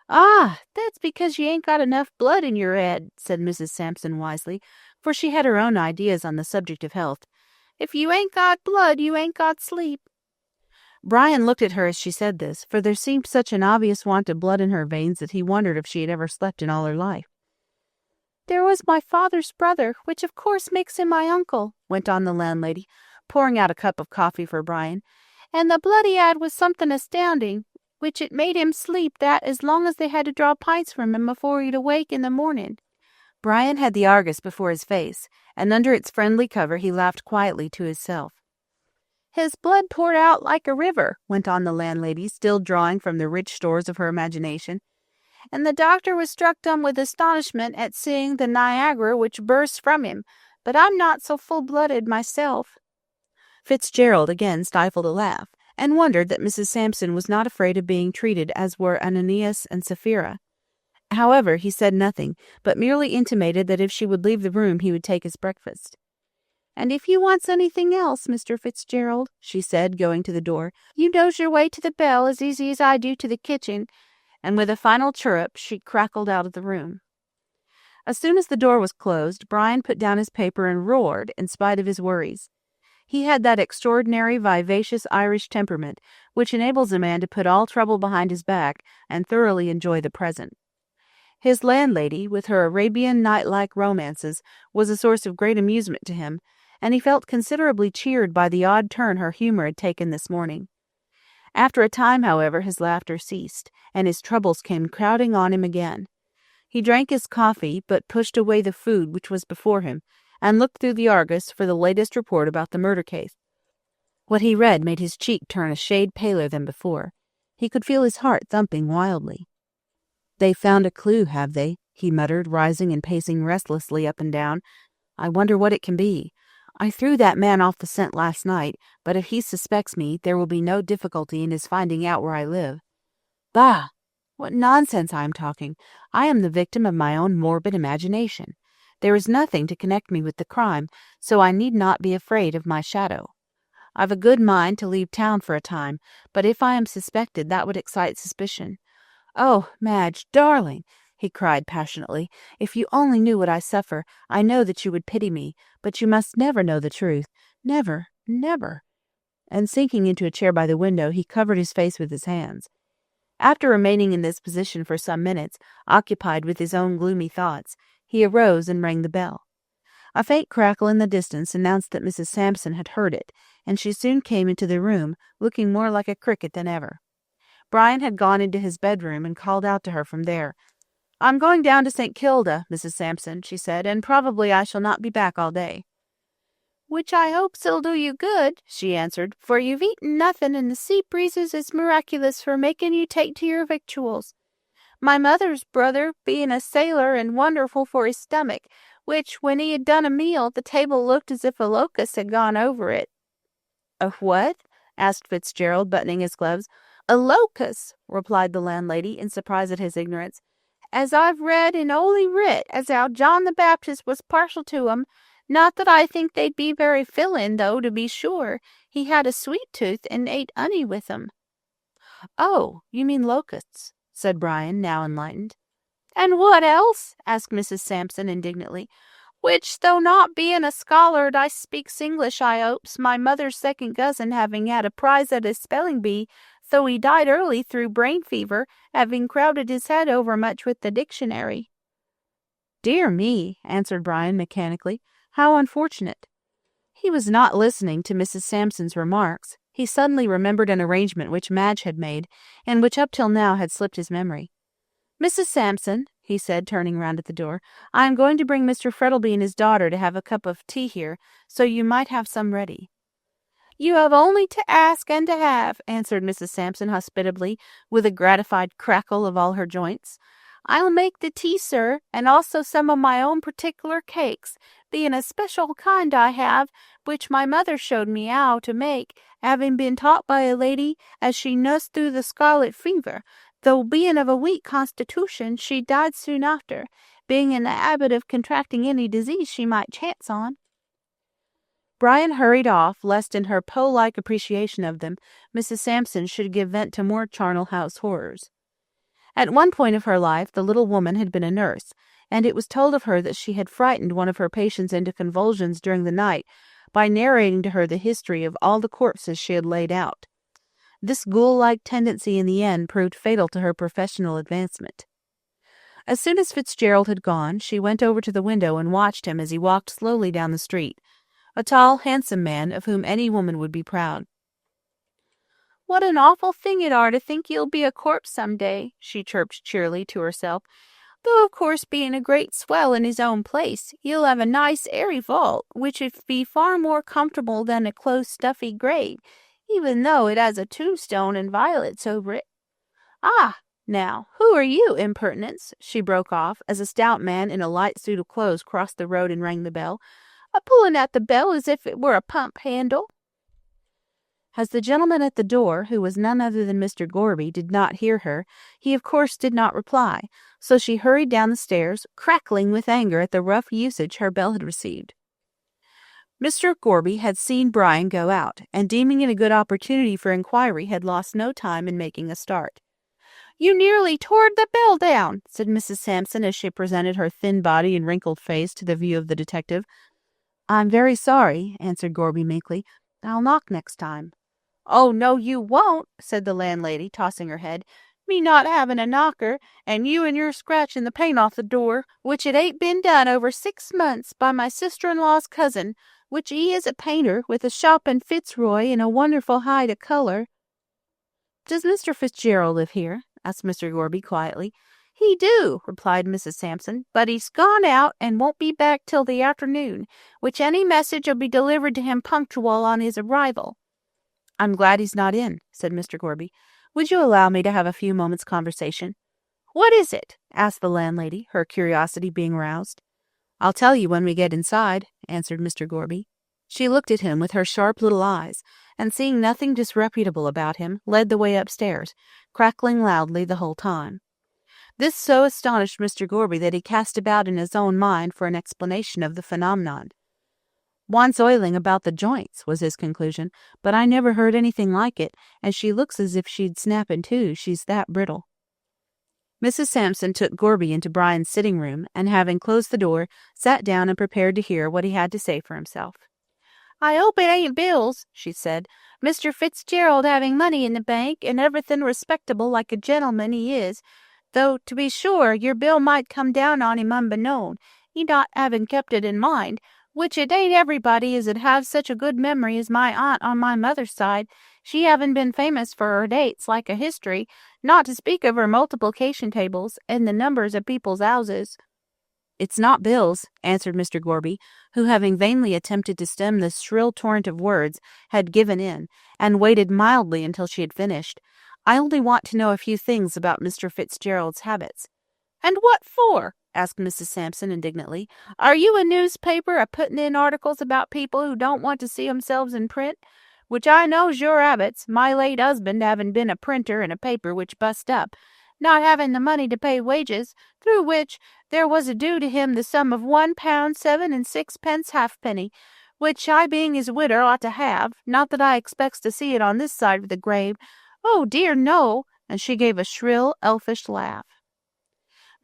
"Ah, that's because you ain't got enough blood in your head," said Mrs. Sampson wisely, for she had her own ideas on the subject of health. "If you ain't got blood, you ain't got sleep." Brian looked at her as she said this, for there seemed such an obvious want of blood in her veins that he wondered if she had ever slept in all her life. "There was my father's brother, which of course makes him my uncle," went on the landlady, pouring out a cup of coffee for Brian, "and the blood he had was something astounding, which it made him sleep that as long as they had to draw pints from him before he'd awake in the morning." Brian had the Argus before his face, and under its friendly cover he laughed quietly to himself. "His blood poured out like a river," went on the landlady, still drawing from the rich stores of her imagination, "and the doctor was struck dumb with astonishment at seeing the Niagara which burst from him, but I'm not so full-blooded myself." Fitzgerald again stifled a laugh, and wondered that Mrs. Sampson was not afraid of being treated as were Ananias and Sapphira. However, he said nothing, but merely intimated that if she would leave the room he would take his breakfast. "And if you wants anything else, Mr. Fitzgerald," she said, going to the door, "you knows your way to the bell as easy as I do to the kitchen," and with a final chirrup she crackled out of the room. As soon as the door was closed, Brian put down his paper and roared in spite of his worries. He had that extraordinary vivacious Irish temperament which enables a man to put all trouble behind his back and thoroughly enjoy the present. His landlady, with her Arabian night-like romances, was a source of great amusement to him, and he felt considerably cheered by the odd turn her humor had taken this morning. After a time, however, his laughter ceased, and his troubles came crowding on him again. He drank his coffee, but pushed away the food which was before him, and looked through the Argus for the latest report about the murder case. What he read made his cheek turn a shade paler than before. He could feel his heart thumping wildly. "They found a clue, have they?" he muttered, rising and pacing restlessly up and down. "I wonder what it can be. I threw that man off the scent last night, but if he suspects me, there will be no difficulty in his finding out where I live. Bah! What nonsense I am talking. I am the victim of my own morbid imagination. There is nothing to connect me with the crime, so I need not be afraid of my shadow. I've a good mind to leave town for a time, but if I am suspected, that would excite suspicion. Oh, Madge, darling!" he cried passionately, "if you only knew what I suffer, I know that you would pity me, but you must never know the truth. Never, never." And sinking into a chair by the window, he covered his face with his hands. After remaining in this position for some minutes, occupied with his own gloomy thoughts, he arose and rang the bell. A faint crackle in the distance announced that Mrs. Sampson had heard it, and she soon came into the room, looking more like a cricket than ever. Brian had gone into his bedroom and called out to her from there. "I'm going down to St. Kilda, Mrs. Sampson," she said, "and probably I shall not be back all day." "Which I hopes'll do you good," she answered, "for you've eaten nothing, and the sea breezes is miraculous for making you take to your victuals. My mother's brother being a sailor and wonderful for his stomach, which, when he had done a meal, the table looked as if a locust had gone over it." "A what?" asked Fitzgerald, buttoning his gloves. "A locust," replied the landlady, in surprise at his ignorance. "As I've read in Holy Writ as how John the Baptist was partial to 'em. Not that I think they'd be very fillin', though, to be sure. He had a sweet tooth and ate honey with 'em." "Oh, you mean locusts," said Brian, now enlightened. "And what else?" asked Mrs. Sampson indignantly. "Which, though not being a scholar, I speaks English, I hopes, my mother's second cousin having had a prize at his spelling bee, though he died early through brain fever, having crowded his head overmuch with the dictionary." "Dear me," answered Brian mechanically. "How unfortunate." He was not listening to Mrs. Sampson's remarks. He suddenly remembered an arrangement which Madge had made, and which up till now had slipped his memory. "Mrs. Sampson," he said, turning round at the door, "I am going to bring Mr. Frettleby and his daughter to have a cup of tea here, so you might have some ready." "You have only to ask and to have," answered Mrs. Sampson hospitably, with a gratified crackle of all her joints. "I'll make the tea, sir, and also some of my own particular cakes, being a special kind I have, which my mother showed me how to make, having been taught by a lady as she nussed through the scarlet fever, though being of a weak constitution, she died soon after, being in the habit of contracting any disease she might chance on." Brian hurried off, lest in her Poe-like appreciation of them, Mrs. Sampson should give vent to more charnel house horrors. At one point of her life, the little woman had been a nurse, and it was told of her that she had frightened one of her patients into convulsions during the night by narrating to her the history of all the corpses she had laid out. This ghoul-like tendency in the end proved fatal to her professional advancement. As soon as Fitzgerald had gone, she went over to the window and watched him as he walked slowly down the street, a tall, handsome man of whom any woman would be proud. "What an awful thing it are to think you'll be a corpse some day," she chirped cheerily to herself. "Though, of course, being a great swell in his own place, you'll have a nice airy vault, which 'd be far more comfortable than a close stuffy grave, even though it has a tombstone and violets over it. Ah, now, who are you, impertinence?" she broke off, as a stout man in a light suit of clothes crossed the road and rang the bell. "A pulling at the bell as if it were a pump handle." As the gentleman at the door, who was none other than Mr. Gorby, did not hear her, he of course did not reply, so she hurried down the stairs, crackling with anger at the rough usage her bell had received. Mr. Gorby had seen Brian go out, and deeming it a good opportunity for inquiry, had lost no time in making a start. "You nearly tore the bell down," said Mrs. Sampson as she presented her thin body and wrinkled face to the view of the detective. "I'm very sorry," answered Gorby meekly. "I'll knock next time." "Oh, no, you won't," said the landlady, tossing her head. Me not having a knocker, and you and your scratching the paint off the door, which it ain't been done over 6 months by my sister-in-law's cousin, which he is a painter with a shop in Fitzroy and a wonderful high to color." "Does Mr. Fitzgerald live here?" asked Mr. Gorby quietly. "He do," replied Mrs. Sampson, "but he's gone out and won't be back till the afternoon, which any message'll be delivered to him punctual on his arrival." "I'm glad he's not in," said Mr. Gorby. "Would you allow me to have a few moments' conversation?" "What is it?" asked the landlady, her curiosity being roused. "I'll tell you when we get inside," answered Mr. Gorby. She looked at him with her sharp little eyes, and seeing nothing disreputable about him, led the way upstairs, crackling loudly the whole time. This so astonished Mr. Gorby that he cast about in his own mind for an explanation of the phenomenon. "Wants oiling about the joints," was his conclusion, "but I never heard anything like it, and she looks as if she'd snap in two, she's that brittle." Mrs. Sampson took Gorby into Brian's sitting room, and having closed the door, sat down and prepared to hear what he had to say for himself. "I hope it ain't bills," she said. "Mr. Fitzgerald having money in the bank, and everything respectable like a gentleman he is, though, to be sure, your bill might come down on him unbeknown, he not having kept it in mind, which it ain't everybody as 'ud have such a good memory as my aunt on my mother's side, she having been famous for her dates like a history, not to speak of her multiplication tables and the numbers of people's houses." "It's not bills," answered Mr. Gorby, who, having vainly attempted to stem the shrill torrent of words, had given in, and waited mildly until she had finished. "I only want to know a few things about Mr. Fitzgerald's habits." "And what for?" asked Mrs. Sampson indignantly. "Are you a newspaper a-putting in articles about people who don't want to see themselves in print? Which I knows your habits, my late husband having been a printer in a paper which bust up, not having the money to pay wages, through which there was a due to him the sum of £1 7 and 6 halfpenny, which I being his widder ought to have, not that I expects to see it on this side of the grave. Oh dear no!" and she gave a shrill, elfish laugh.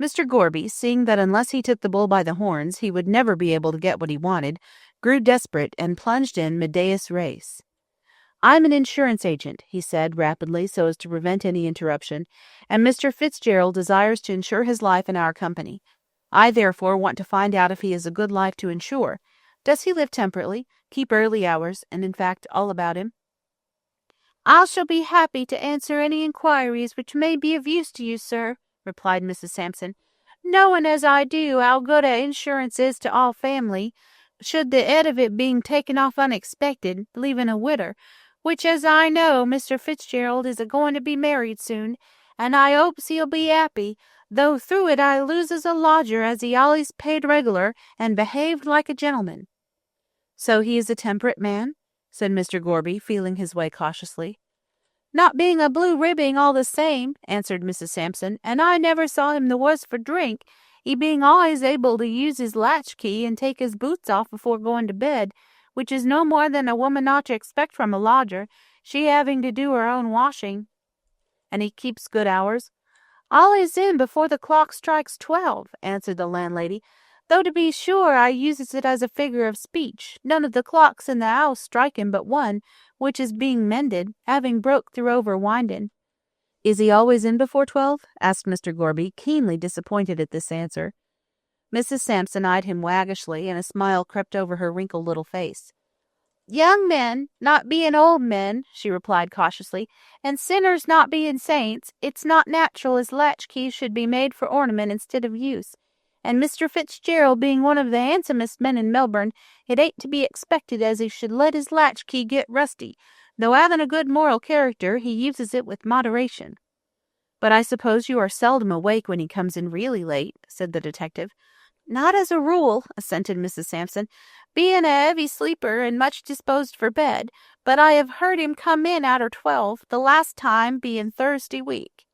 Mr. Gorby, seeing that unless he took the bull by the horns he would never be able to get what he wanted, grew desperate and plunged in medias res. "I'm an insurance agent," he said rapidly so as to prevent any interruption, "and Mr. Fitzgerald desires to insure his life in our company. I therefore want to find out if he is a good life to insure. Does he live temperately, keep early hours, and in fact all about him?" "I shall be happy to answer any inquiries which may be of use to you, sir," replied Mrs. Sampson, "knowing as I do how good a insurance is to all family, should the head of it being taken off unexpected, leaving a widder, which as I know Mr. Fitzgerald is a-going to be married soon, and I hopes he'll be happy, though through it I loses a lodger as he always paid regular and behaved like a gentleman." "So he is a temperate man?" said Mr. Gorby, feeling his way cautiously. "Not being a blue ribbing all the same," answered Mrs. Sampson, "and I never saw him the worse for drink, he being always able to use his latchkey and take his boots off before going to bed, which is no more than a woman ought to expect from a lodger, she having to do her own washing." "And he keeps good hours?" "Always in before the clock strikes 12, answered the landlady, "though to be sure I uses it as a figure of speech, none of the clocks in the house striking but one, which is being mended, having broke through over-winding." "Is he always in before 12? asked Mr. Gorby, keenly disappointed at this answer. Mrs. Sampson eyed him waggishly, and a smile crept over her wrinkled little face. "Young men, not being old men," she replied cautiously, "and sinners not being saints, it's not natural as latchkeys should be made for ornament instead of use. And Mr. Fitzgerald being one of the handsomest men in Melbourne, it ain't to be expected as he should let his latchkey get rusty, though having a good moral character, he uses it with moderation." "But I suppose you are seldom awake when he comes in really late," said the detective. "Not as a rule," assented Mrs. Sampson, "being a heavy sleeper and much disposed for bed, but I have heard him come in arter 12, the last time being Thursday week."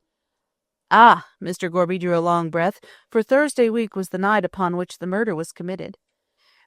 "Ah!" Mr. Gorby drew a long breath, for Thursday week was the night upon which the murder was committed.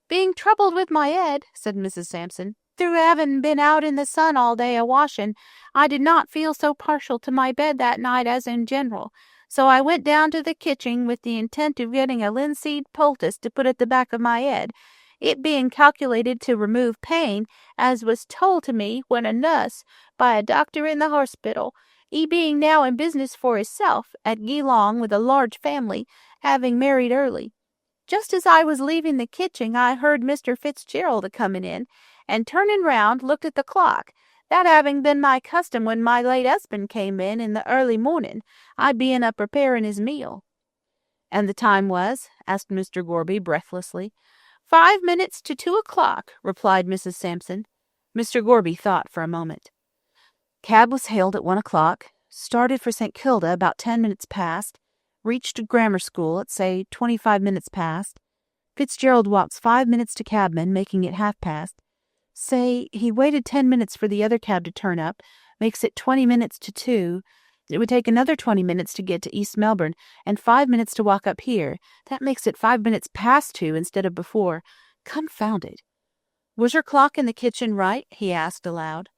"Being troubled with my head," said Mrs. Sampson, "through having been out in the sun all day a-washing, I did not feel so partial to my bed that night as in general, so I went down to the kitchen with the intent of getting a linseed poultice to put at the back of my head, it being calculated to remove pain, as was told to me when a nuss by a doctor in the hospital. he being now in business for hisself at Geelong with a large family, having married early. Just as I was leaving the kitchen, I heard Mr. Fitzgerald a-coming in, and turning round, looked at the clock, that having been my custom when my late husband came in the early morning, I being a-preparing his meal." "And the time was?" asked Mr. Gorby breathlessly. 5 minutes to 2 o'clock, replied Mrs. Sampson. Mr. Gorby thought for a moment. "Cab was hailed at 1 o'clock, started for St. Kilda about 10 minutes past, reached grammar school at, say, 25 minutes past. Fitzgerald walks 5 minutes to cabman, making it 1/2 past. Say he waited 10 minutes for the other cab to turn up, makes it 20 minutes to 2. It would take another 20 minutes to get to East Melbourne, and 5 minutes to walk up here. That makes it 5 minutes past 2 instead of before. Confound it." "Was your clock in the kitchen right?" he asked aloud.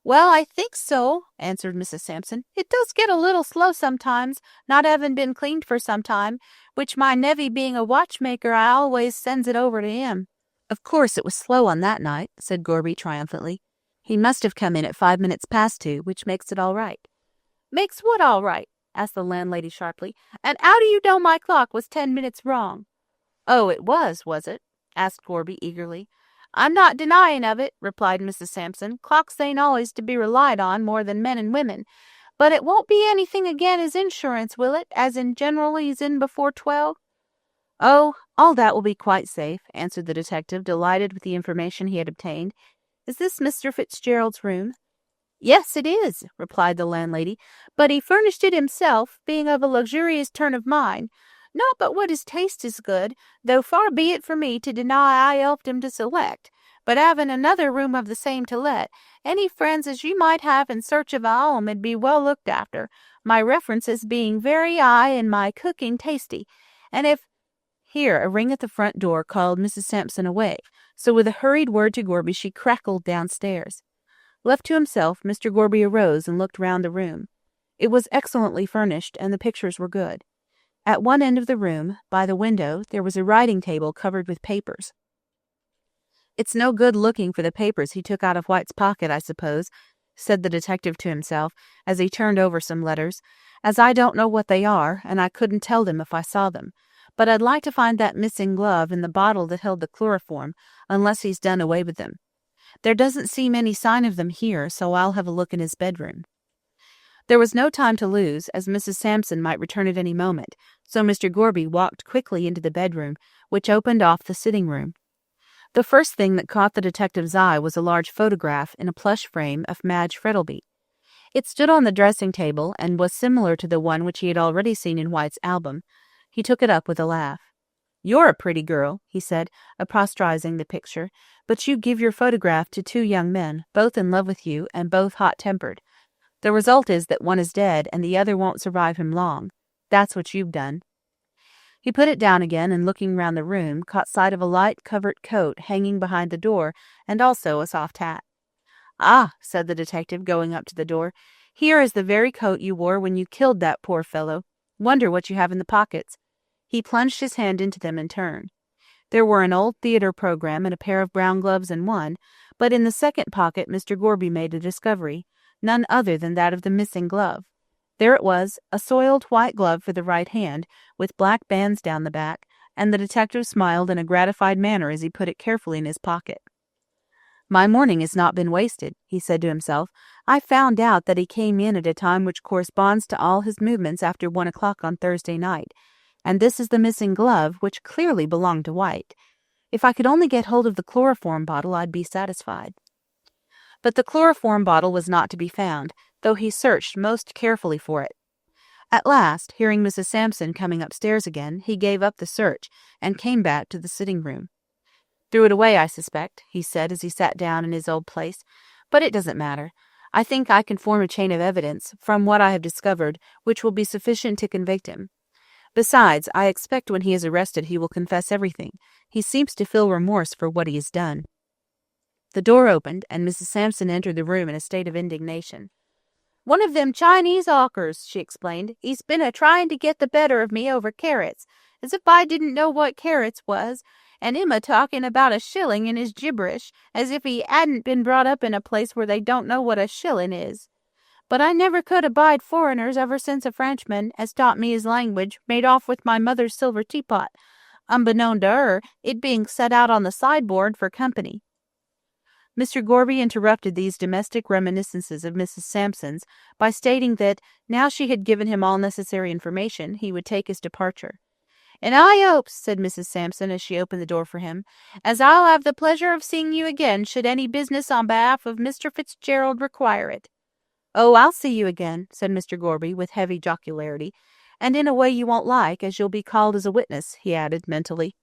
"Well, I think so," answered Mrs. Sampson. "It does get a little slow sometimes, not having been cleaned for some time, which my nevy being a watchmaker, I always sends it over to him." "Of course it was slow on that night," said Gorby triumphantly. "He must have come in at 5 minutes past 2, which makes it all right." "Makes what all right?" asked the landlady sharply. "And how do you know my clock was 10 minutes wrong?" "Oh, it was it?" asked Gorby eagerly. "I'm not denying of it," replied Mrs. Sampson. "Clocks ain't always to be relied on more than men and women. But it won't be anything again his insurance, will it, as in general he's in before 12? "Oh, all that will be quite safe," answered the detective, delighted with the information he had obtained. "Is this Mr. Fitzgerald's room?" "Yes, it is," replied the landlady, "but he furnished it himself, being of a luxurious turn of mind. Not but what his taste is good, though far be it for me to deny I helped him to select. But having another room of the same to let, any friends as you might have in search of a home 'd be well looked after, my references being very high and my cooking tasty. And if—" Here a ring at the front door called Mrs. Sampson away, so with a hurried word to Gorby she crackled downstairs. Left to himself, Mr. Gorby arose and looked round the room. It was excellently furnished, and the pictures were good. At one end of the room, by the window, there was a writing table covered with papers. "It's no good looking for the papers he took out of White's pocket, I suppose," said the detective to himself, as he turned over some letters, "as I don't know what they are, and I couldn't tell them if I saw them. But I'd like to find that missing glove and the bottle that held the chloroform, unless he's done away with them. There doesn't seem any sign of them here, so I'll have a look in his bedroom." There was no time to lose, as Mrs. Sampson might return at any moment, so Mr. Gorby walked quickly into the bedroom, which opened off the sitting room. The first thing that caught the detective's eye was a large photograph in a plush frame of Madge Frettlby. It stood on the dressing table and was similar to the one which he had already seen in White's album. He took it up with a laugh. "You're a pretty girl," he said, apostrophizing the picture, "but you give your photograph to 2 young men, both in love with you and both hot-tempered. The result is that one is dead and the other won't survive him long. That's what you've done." He put it down again and, looking round the room, caught sight of a light covert coat hanging behind the door and also a soft hat. "Ah," said the detective, going up to the door, "here is the very coat you wore when you killed that poor fellow. Wonder what you have in the pockets." He plunged his hand into them and turned. There were an old theatre program and a pair of brown gloves in one, but in the second pocket Mr. Gorby made a discovery, none other than that of the missing glove. There it was, a soiled white glove for the right hand, with black bands down the back, and the detective smiled in a gratified manner as he put it carefully in his pocket. "My morning has not been wasted," he said to himself. "I found out that he came in at a time which corresponds to all his movements after 1 o'clock on Thursday night, and this is the missing glove, which clearly belonged to White. If I could only get hold of the chloroform bottle, I'd be satisfied." But the chloroform bottle was not to be found, though he searched most carefully for it. At last, hearing Mrs. Sampson coming upstairs again, he gave up the search and came back to the sitting-room. "Threw it away, I suspect," he said as he sat down in his old place. "But it doesn't matter. I think I can form a chain of evidence, from what I have discovered, which will be sufficient to convict him. Besides, I expect when he is arrested he will confess everything. He seems to feel remorse for what he has done." The door opened, and Mrs. Sampson entered the room in a state of indignation. "One of them Chinese hawkers," she explained. "He's been a-trying to get the better of me over carrots, as if I didn't know what carrots was, and him a-talking about a shilling in his gibberish, as if he hadn't been brought up in a place where they don't know what a shilling is. But I never could abide foreigners ever since a Frenchman, as taught me his language, made off with my mother's silver teapot, unbeknown to her, it being set out on the sideboard for company." Mr. Gorby interrupted these domestic reminiscences of Mrs. Sampson's by stating that, now she had given him all necessary information, he would take his departure. "And I hopes," said Mrs. Sampson as she opened the door for him, "as I'll have the pleasure of seeing you again should any business on behalf of Mr. Fitzgerald require it." "Oh, I'll see you again," said Mr. Gorby with heavy jocularity, "and in a way you won't like, as you'll be called as a witness," he added mentally.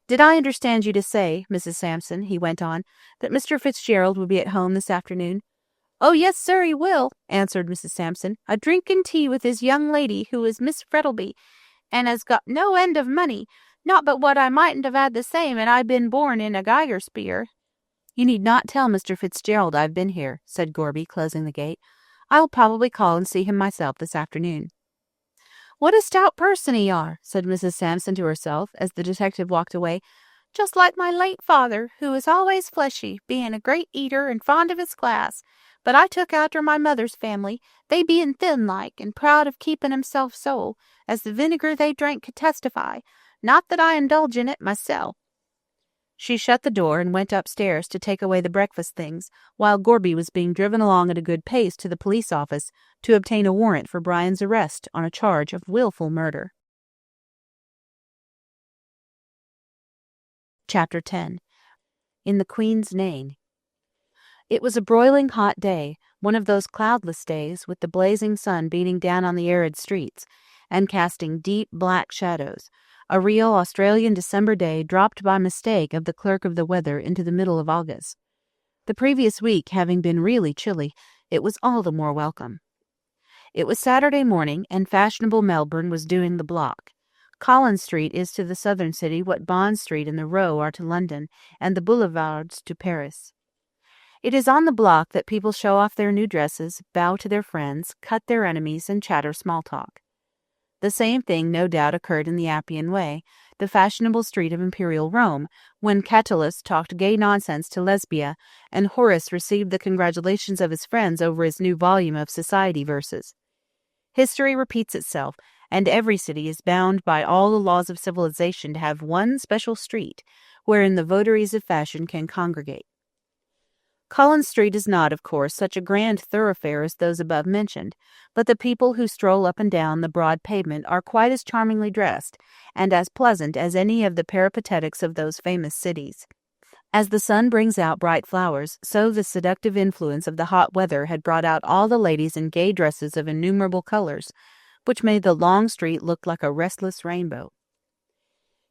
"Did I understand you to say, Mrs. Sampson," he went on, "that Mr. Fitzgerald will be at home this afternoon?" "Oh, yes, sir, he will," answered Mrs. Sampson, "a drinking tea with his young lady, who is Miss Frettleby, and has got no end of money, not but what I mightn't have had the same had I been born in a Geiger spear." "You need not tell Mr. Fitzgerald I've been here," said Gorby, closing the gate. "I will probably call and see him myself this afternoon." "What a stout person he are," said Mrs. Sampson to herself, as the detective walked away. "Just like my late father, who was always fleshy, being a great eater and fond of his glass. But I took after my mother's family, they being thin-like and proud of keeping himself so, as the vinegar they drank could testify. Not that I indulge in it myself." She shut the door and went upstairs to take away the breakfast things, while Gorby was being driven along at a good pace to the police office to obtain a warrant for Brian's arrest on a charge of willful murder. Chapter 10. In the Queen's Name. It was a broiling hot day, one of those cloudless days with the blazing sun beating down on the arid streets and casting deep black shadows, a real Australian December day dropped by mistake of the clerk of the weather into the middle of August. The previous week having been really chilly, it was all the more welcome. It was Saturday morning, and fashionable Melbourne was doing the block. Collins Street is to the southern city what Bond Street and the Row are to London, and the boulevards to Paris. It is on the block that people show off their new dresses, bow to their friends, cut their enemies, and chatter small talk. The same thing no doubt occurred in the Appian Way, the fashionable street of Imperial Rome, when Catullus talked gay nonsense to Lesbia, and Horace received the congratulations of his friends over his new volume of society verses. History repeats itself, and every city is bound by all the laws of civilization to have one special street, wherein the votaries of fashion can congregate. Collins Street is not, of course, such a grand thoroughfare as those above mentioned, but the people who stroll up and down the broad pavement are quite as charmingly dressed, and as pleasant as any of the peripatetics of those famous cities. As the sun brings out bright flowers, so the seductive influence of the hot weather had brought out all the ladies in gay dresses of innumerable colors, which made the long street look like a restless rainbow.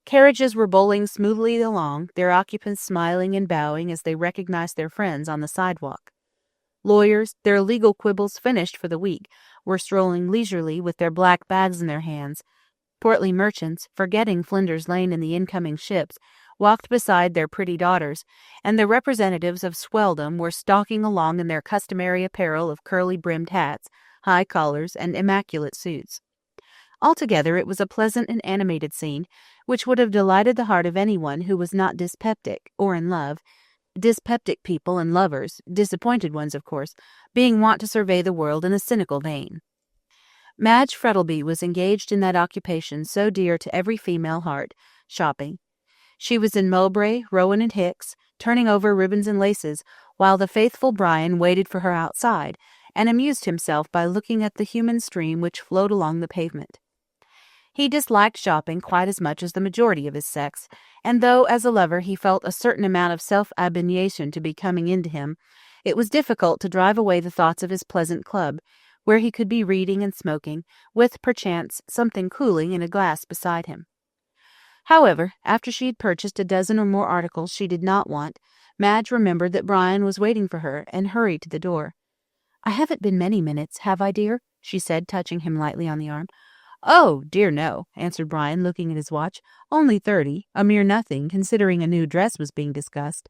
Carriages were bowling smoothly along, their occupants smiling and bowing as they recognized their friends on the sidewalk. Lawyers, their legal quibbles finished for the week, were strolling leisurely with their black bags in their hands. Portly merchants, forgetting Flinders Lane and the incoming ships, walked beside their pretty daughters, and the representatives of swelldom were stalking along in their customary apparel of curly-brimmed hats, high collars, and immaculate suits. Altogether, it was a pleasant and animated scene, which would have delighted the heart of anyone who was not dyspeptic or in love, dyspeptic people and lovers, disappointed ones, of course, being wont to survey the world in a cynical vein. Madge Frettleby was engaged in that occupation so dear to every female heart, shopping. She was in Mowbray, Rowan and Hicks, turning over ribbons and laces, while the faithful Brian waited for her outside, and amused himself by looking at the human stream which flowed along the pavement. He disliked shopping quite as much as the majority of his sex, and though as a lover he felt a certain amount of self-abnegation to be coming into him, it was difficult to drive away the thoughts of his pleasant club, where he could be reading and smoking, with, perchance, something cooling in a glass beside him. However, after she had purchased a dozen or more articles she did not want, Madge remembered that Brian was waiting for her, and hurried to the door. "I haven't been many minutes, have I, dear?" she said, touching him lightly on the arm. "Oh, dear, no," answered Brian, looking at his watch. "Only 30, a mere nothing, considering a new dress was being discussed."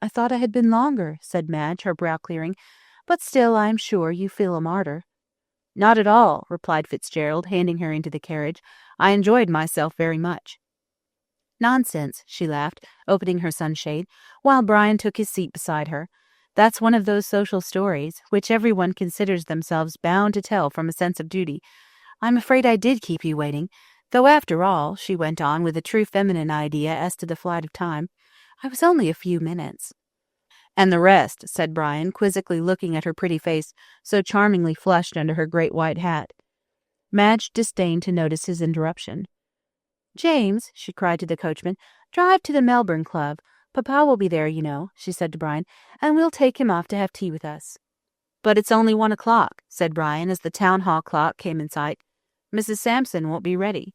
"I thought I had been longer," said Madge, her brow clearing. "But still, I am sure you feel a martyr." "Not at all," replied Fitzgerald, handing her into the carriage. "I enjoyed myself very much." "Nonsense," she laughed, opening her sunshade, while Brian took his seat beside her. That's one of those social stories which everyone considers themselves bound to tell from a sense of duty. I'm afraid I did keep you waiting, though after all," she went on with a true feminine idea as to the flight of time, "I was only a few minutes." "And the rest," said Brian, quizzically looking at her pretty face, so charmingly flushed under her great white hat. Madge disdained to notice his interruption. "James," she cried to the coachman, "drive to the Melbourne Club. Papa will be there, you know," she said to Brian, "and we'll take him off to have tea with us." "But it's only 1 o'clock," said Brian as the town hall clock came in sight. "Mrs. Sampson won't be ready."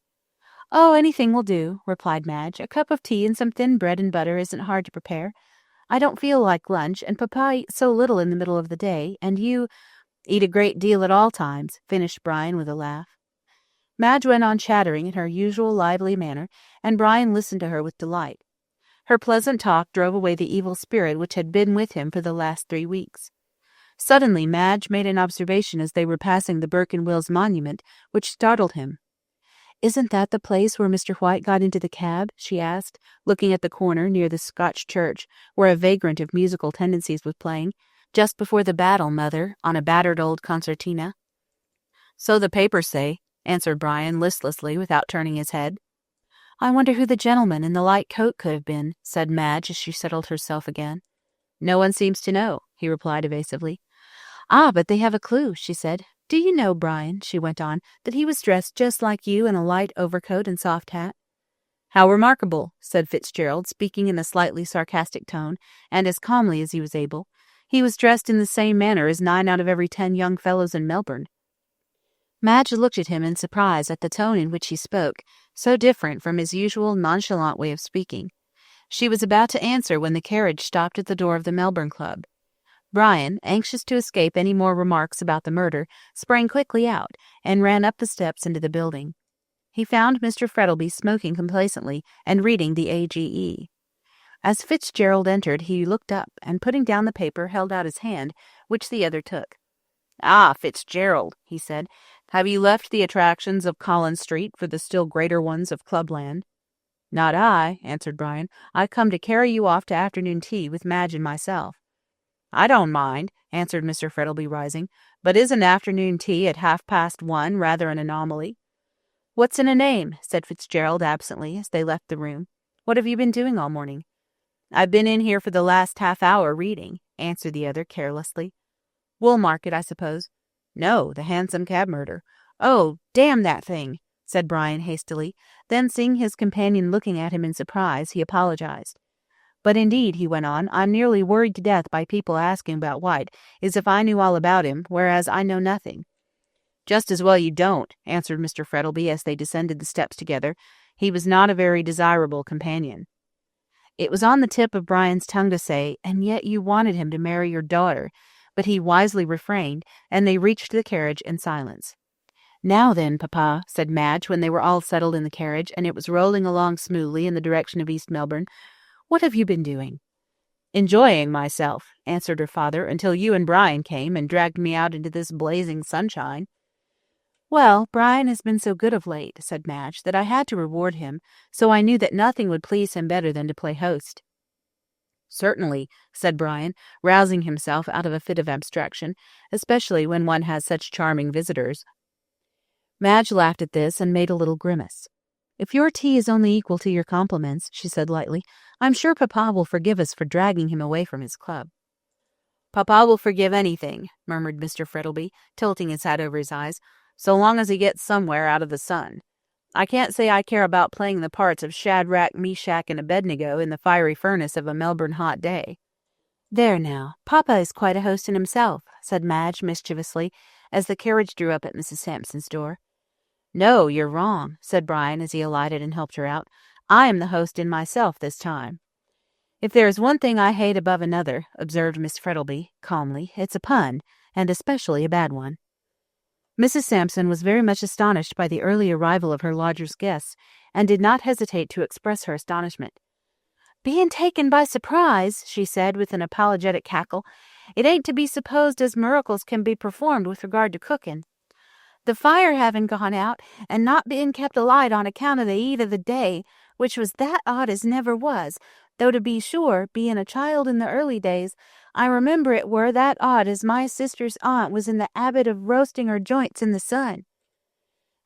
"Oh, anything will do," replied Madge. "A cup of tea and some thin bread and butter isn't hard to prepare. I don't feel like lunch, and Papa eats so little in the middle of the day, and you—" "Eat a great deal at all times," finished Brian with a laugh. Madge went on chattering in her usual lively manner, and Brian listened to her with delight. Her pleasant talk drove away the evil spirit which had been with him for the last 3 weeks. Suddenly Madge made an observation as they were passing the Burke and Wills monument, which startled him. "Isn't that the place where Mr. White got into the cab?" she asked, looking at the corner near the Scotch church, where a vagrant of musical tendencies was playing. "Just before the battle, Mother, on a battered old concertina." "So the papers say," answered Brian listlessly without turning his head. "I wonder who the gentleman in the light coat could have been," said Madge as she settled herself again. "No one seems to know," he replied evasively. "Ah, but they have a clue," she said. "Do you know, Brian," she went on, "that he was dressed just like you in a light overcoat and soft hat?" "How remarkable," said Fitzgerald, speaking in a slightly sarcastic tone, and as calmly as he was able. "He was dressed in the same manner as 9 out of every 10 young fellows in Melbourne." Madge looked at him in surprise at the tone in which he spoke, so different from his usual nonchalant way of speaking. She was about to answer when the carriage stopped at the door of the Melbourne Club. Brian, anxious to escape any more remarks about the murder, sprang quickly out and ran up the steps into the building. He found Mr. Frettlby smoking complacently and reading the AGE. As Fitzgerald entered, he looked up and, putting down the paper, held out his hand, which the other took. "Ah, Fitzgerald," he said, "have you left the attractions of Collins Street for the still greater ones of Clubland?" "Not I," answered Brian. "I come to carry you off to afternoon tea with Madge and myself." "I don't mind," answered Mr. Frettlby, rising, "but isn't afternoon tea at 1:30 rather an anomaly?" "What's in a name?" said Fitzgerald absently as they left the room. "What have you been doing all morning?" "I've been in here for the last half-hour reading," answered the other carelessly. "Woolmarket, I suppose?" "No, the Hansom Cab murder." "Oh, damn that thing!" said Brian hastily. Then, seeing his companion looking at him in surprise, he apologized. "But indeed," he went on, "I'm nearly worried to death by people asking about White, as if I knew all about him, whereas I know nothing." "Just as well you don't," answered Mr. Frettlby as they descended the steps together. "He was not a very desirable companion." It was on the tip of Brian's tongue to say, "And yet you wanted him to marry your daughter," but he wisely refrained, and they reached the carriage in silence. "Now then, Papa," said Madge when they were all settled in the carriage, and it was rolling along smoothly in the direction of East Melbourne, "what have you been doing?" "Enjoying myself," answered her father, "until you and Brian came and dragged me out into this blazing sunshine." "Well, Brian has been so good of late," said Madge, "that I had to reward him, so I knew that nothing would please him better than to play host." "Certainly," said Brian, rousing himself out of a fit of abstraction, "especially when one has such charming visitors." Madge laughed at this and made a little grimace. "If your tea is only equal to your compliments," she said lightly, "I'm sure Papa will forgive us for dragging him away from his club." "Papa will forgive anything," murmured Mr. Frettlby, tilting his hat over his eyes, "so long as he gets somewhere out of the sun. I can't say I care about playing the parts of Shadrach, Meshach, and Abednego in the fiery furnace of a Melbourne hot day." "There now, Papa is quite a host in himself," said Madge mischievously, as the carriage drew up at Mrs. Sampson's door. "No, you're wrong," said Brian as he alighted and helped her out. "I am the host in myself this time." "If there is one thing I hate above another," observed Miss Frettlby, calmly, "it's a pun, and especially a bad one." Mrs. Sampson was very much astonished by the early arrival of her lodger's guests, and did not hesitate to express her astonishment. "Being taken by surprise," she said with an apologetic cackle. "It ain't to be supposed as miracles can be performed with regard to cooking. The fire having gone out, and not being kept alight on account of the heat of the day, which was that odd as never was, though to be sure, being a child in the early days, I remember it were that odd as my sister's aunt was in the habit of roasting her joints in the sun."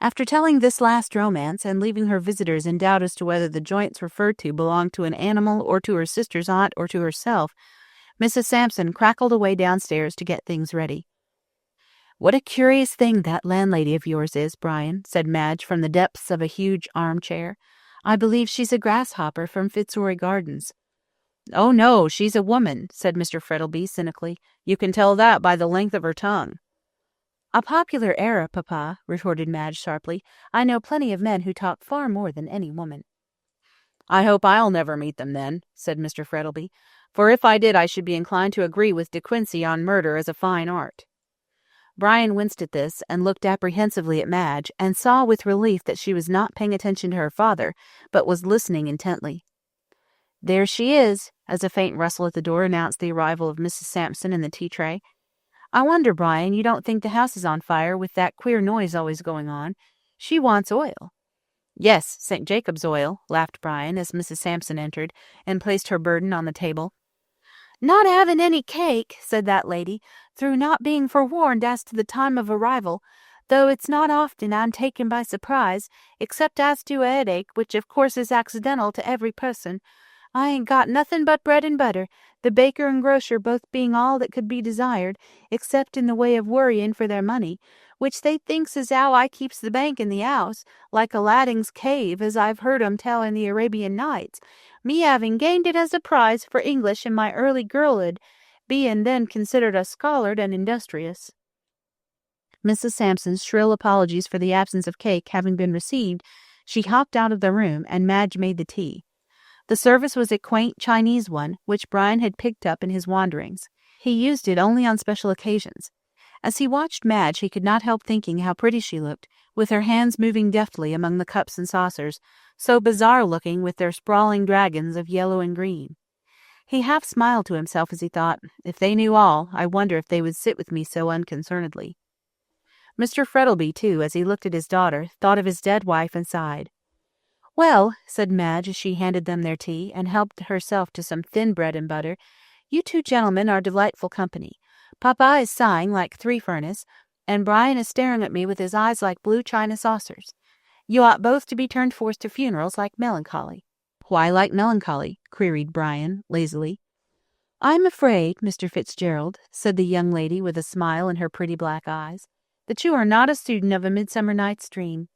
After telling this last romance and leaving her visitors in doubt as to whether the joints referred to belonged to an animal or to her sister's aunt or to herself, Mrs. Sampson crackled away downstairs to get things ready. "What a curious thing that landlady of yours is, Brian," said Madge from the depths of a huge armchair. "I believe she's a grasshopper from Fitzroy Gardens." "Oh, no, she's a woman," said Mr. Frettleby cynically. "You can tell that by the length of her tongue." "A popular error, Papa," retorted Madge sharply. "I know plenty of men who talk far more than any woman." "I hope I'll never meet them then," said Mr. Frettleby, "for if I did I should be inclined to agree with De Quincey on murder as a fine art." Brian winced at this and looked apprehensively at Madge and saw with relief that she was not paying attention to her father, but was listening intently. "There she is," as a faint rustle at the door announced the arrival of Mrs. Sampson and the tea tray. "I wonder, Brian, you don't think the house is on fire with that queer noise always going on. She wants oil." "Yes, St. Jacob's oil," laughed Brian as Mrs. Sampson entered and placed her burden on the table. "Not having any cake," said that lady, "through not being forewarned as to the time of arrival, though it's not often I'm taken by surprise, except as to a headache, which of course is accidental to every person. I ain't got nothing but bread and butter, the baker and grocer both being all that could be desired, except in the way of worrying for their money, which they thinks is how I keeps the bank in the house, like Aladdin's cave, as I've heard 'em tell in the Arabian Nights, me having gained it as a prize for English in my early girlhood, being then considered a scholard and industrious." Mrs. Sampson's shrill apologies for the absence of cake having been received, she hopped out of the room, and Madge made the tea. The service was a quaint Chinese one, which Brian had picked up in his wanderings. He used it only on special occasions. As he watched Madge, he could not help thinking how pretty she looked, with her hands moving deftly among the cups and saucers, so bizarre-looking with their sprawling dragons of yellow and green. He half smiled to himself as he thought, "If they knew all, I wonder if they would sit with me so unconcernedly." Mr. Frettleby, too, as he looked at his daughter, thought of his dead wife and sighed. "Well," said Madge as she handed them their tea and helped herself to some thin bread and butter, "you two gentlemen are delightful company. Papa is sighing like three furnace, and Brian is staring at me with his eyes like blue china saucers. You ought both to be turned forth to funerals like melancholy." "Why like melancholy?" queried Brian, lazily. "I'm afraid, Mr. Fitzgerald," said the young lady with a smile in her pretty black eyes, "that you are not a student of A Midsummer Night's Dream."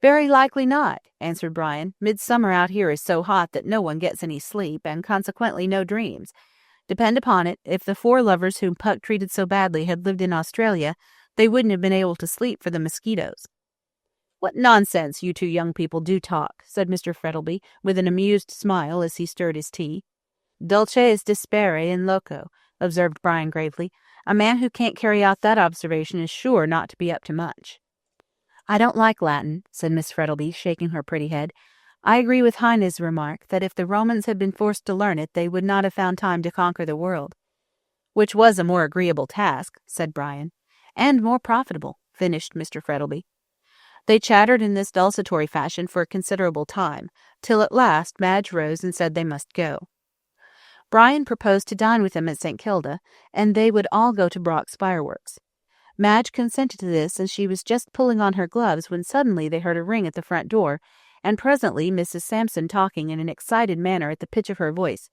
"Very likely not," answered Brian. "Midsummer out here is so hot that no one gets any sleep, and consequently no dreams. Depend upon it, if the four lovers whom Puck treated so badly had lived in Australia, they wouldn't have been able to sleep for the mosquitoes." "What nonsense you two young people do talk," said Mr. Frettleby, with an amused smile as he stirred his tea. "Dulces despere in loco," observed Brian gravely. "A man who can't carry out that observation is sure not to be up to much." "I don't like Latin," said Miss Frettleby, shaking her pretty head. "I agree with Heine's remark that if the Romans had been forced to learn it, they would not have found time to conquer the world." "Which was a more agreeable task," said Brian. "And more profitable," finished Mr. Frettleby. They chattered in this desultory fashion for a considerable time, till at last Madge rose and said they must go. Brian proposed to dine with them at St. Kilda, and they would all go to Brock's fireworks. Madge consented to this, and she was just pulling on her gloves when suddenly they heard a ring at the front door, and presently Mrs. Sampson talking in an excited manner at the pitch of her voice.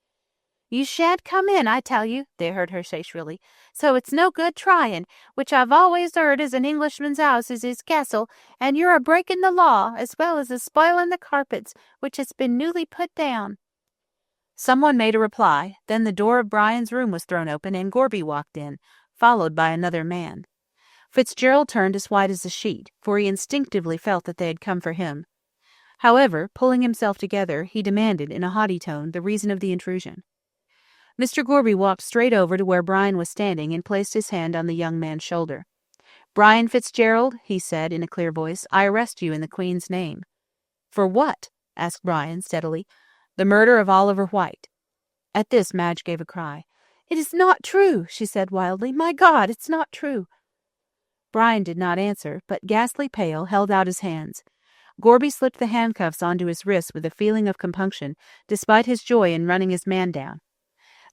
"You shan't come in, I tell you," they heard her say shrilly. "So it's no good trying, which I've always heard is an Englishman's house is his castle, and you're a breaking the law, as well as a spoiling the carpets, which has been newly put down." Someone made a reply, then the door of Brian's room was thrown open, and Gorby walked in, followed by another man. Fitzgerald turned as white as a sheet, for he instinctively felt that they had come for him. However, pulling himself together, he demanded, in a haughty tone, the reason of the intrusion. Mr. Gorby walked straight over to where Brian was standing and placed his hand on the young man's shoulder. "Brian Fitzgerald," he said in a clear voice, "I arrest you in the Queen's name." "For what?" asked Brian steadily. "The murder of Oliver White." At this Madge gave a cry. "It is not true," she said wildly. "My God, it's not true." Brian did not answer, but, ghastly pale, held out his hands. Gorby slipped the handcuffs onto his wrists with a feeling of compunction, despite his joy in running his man down.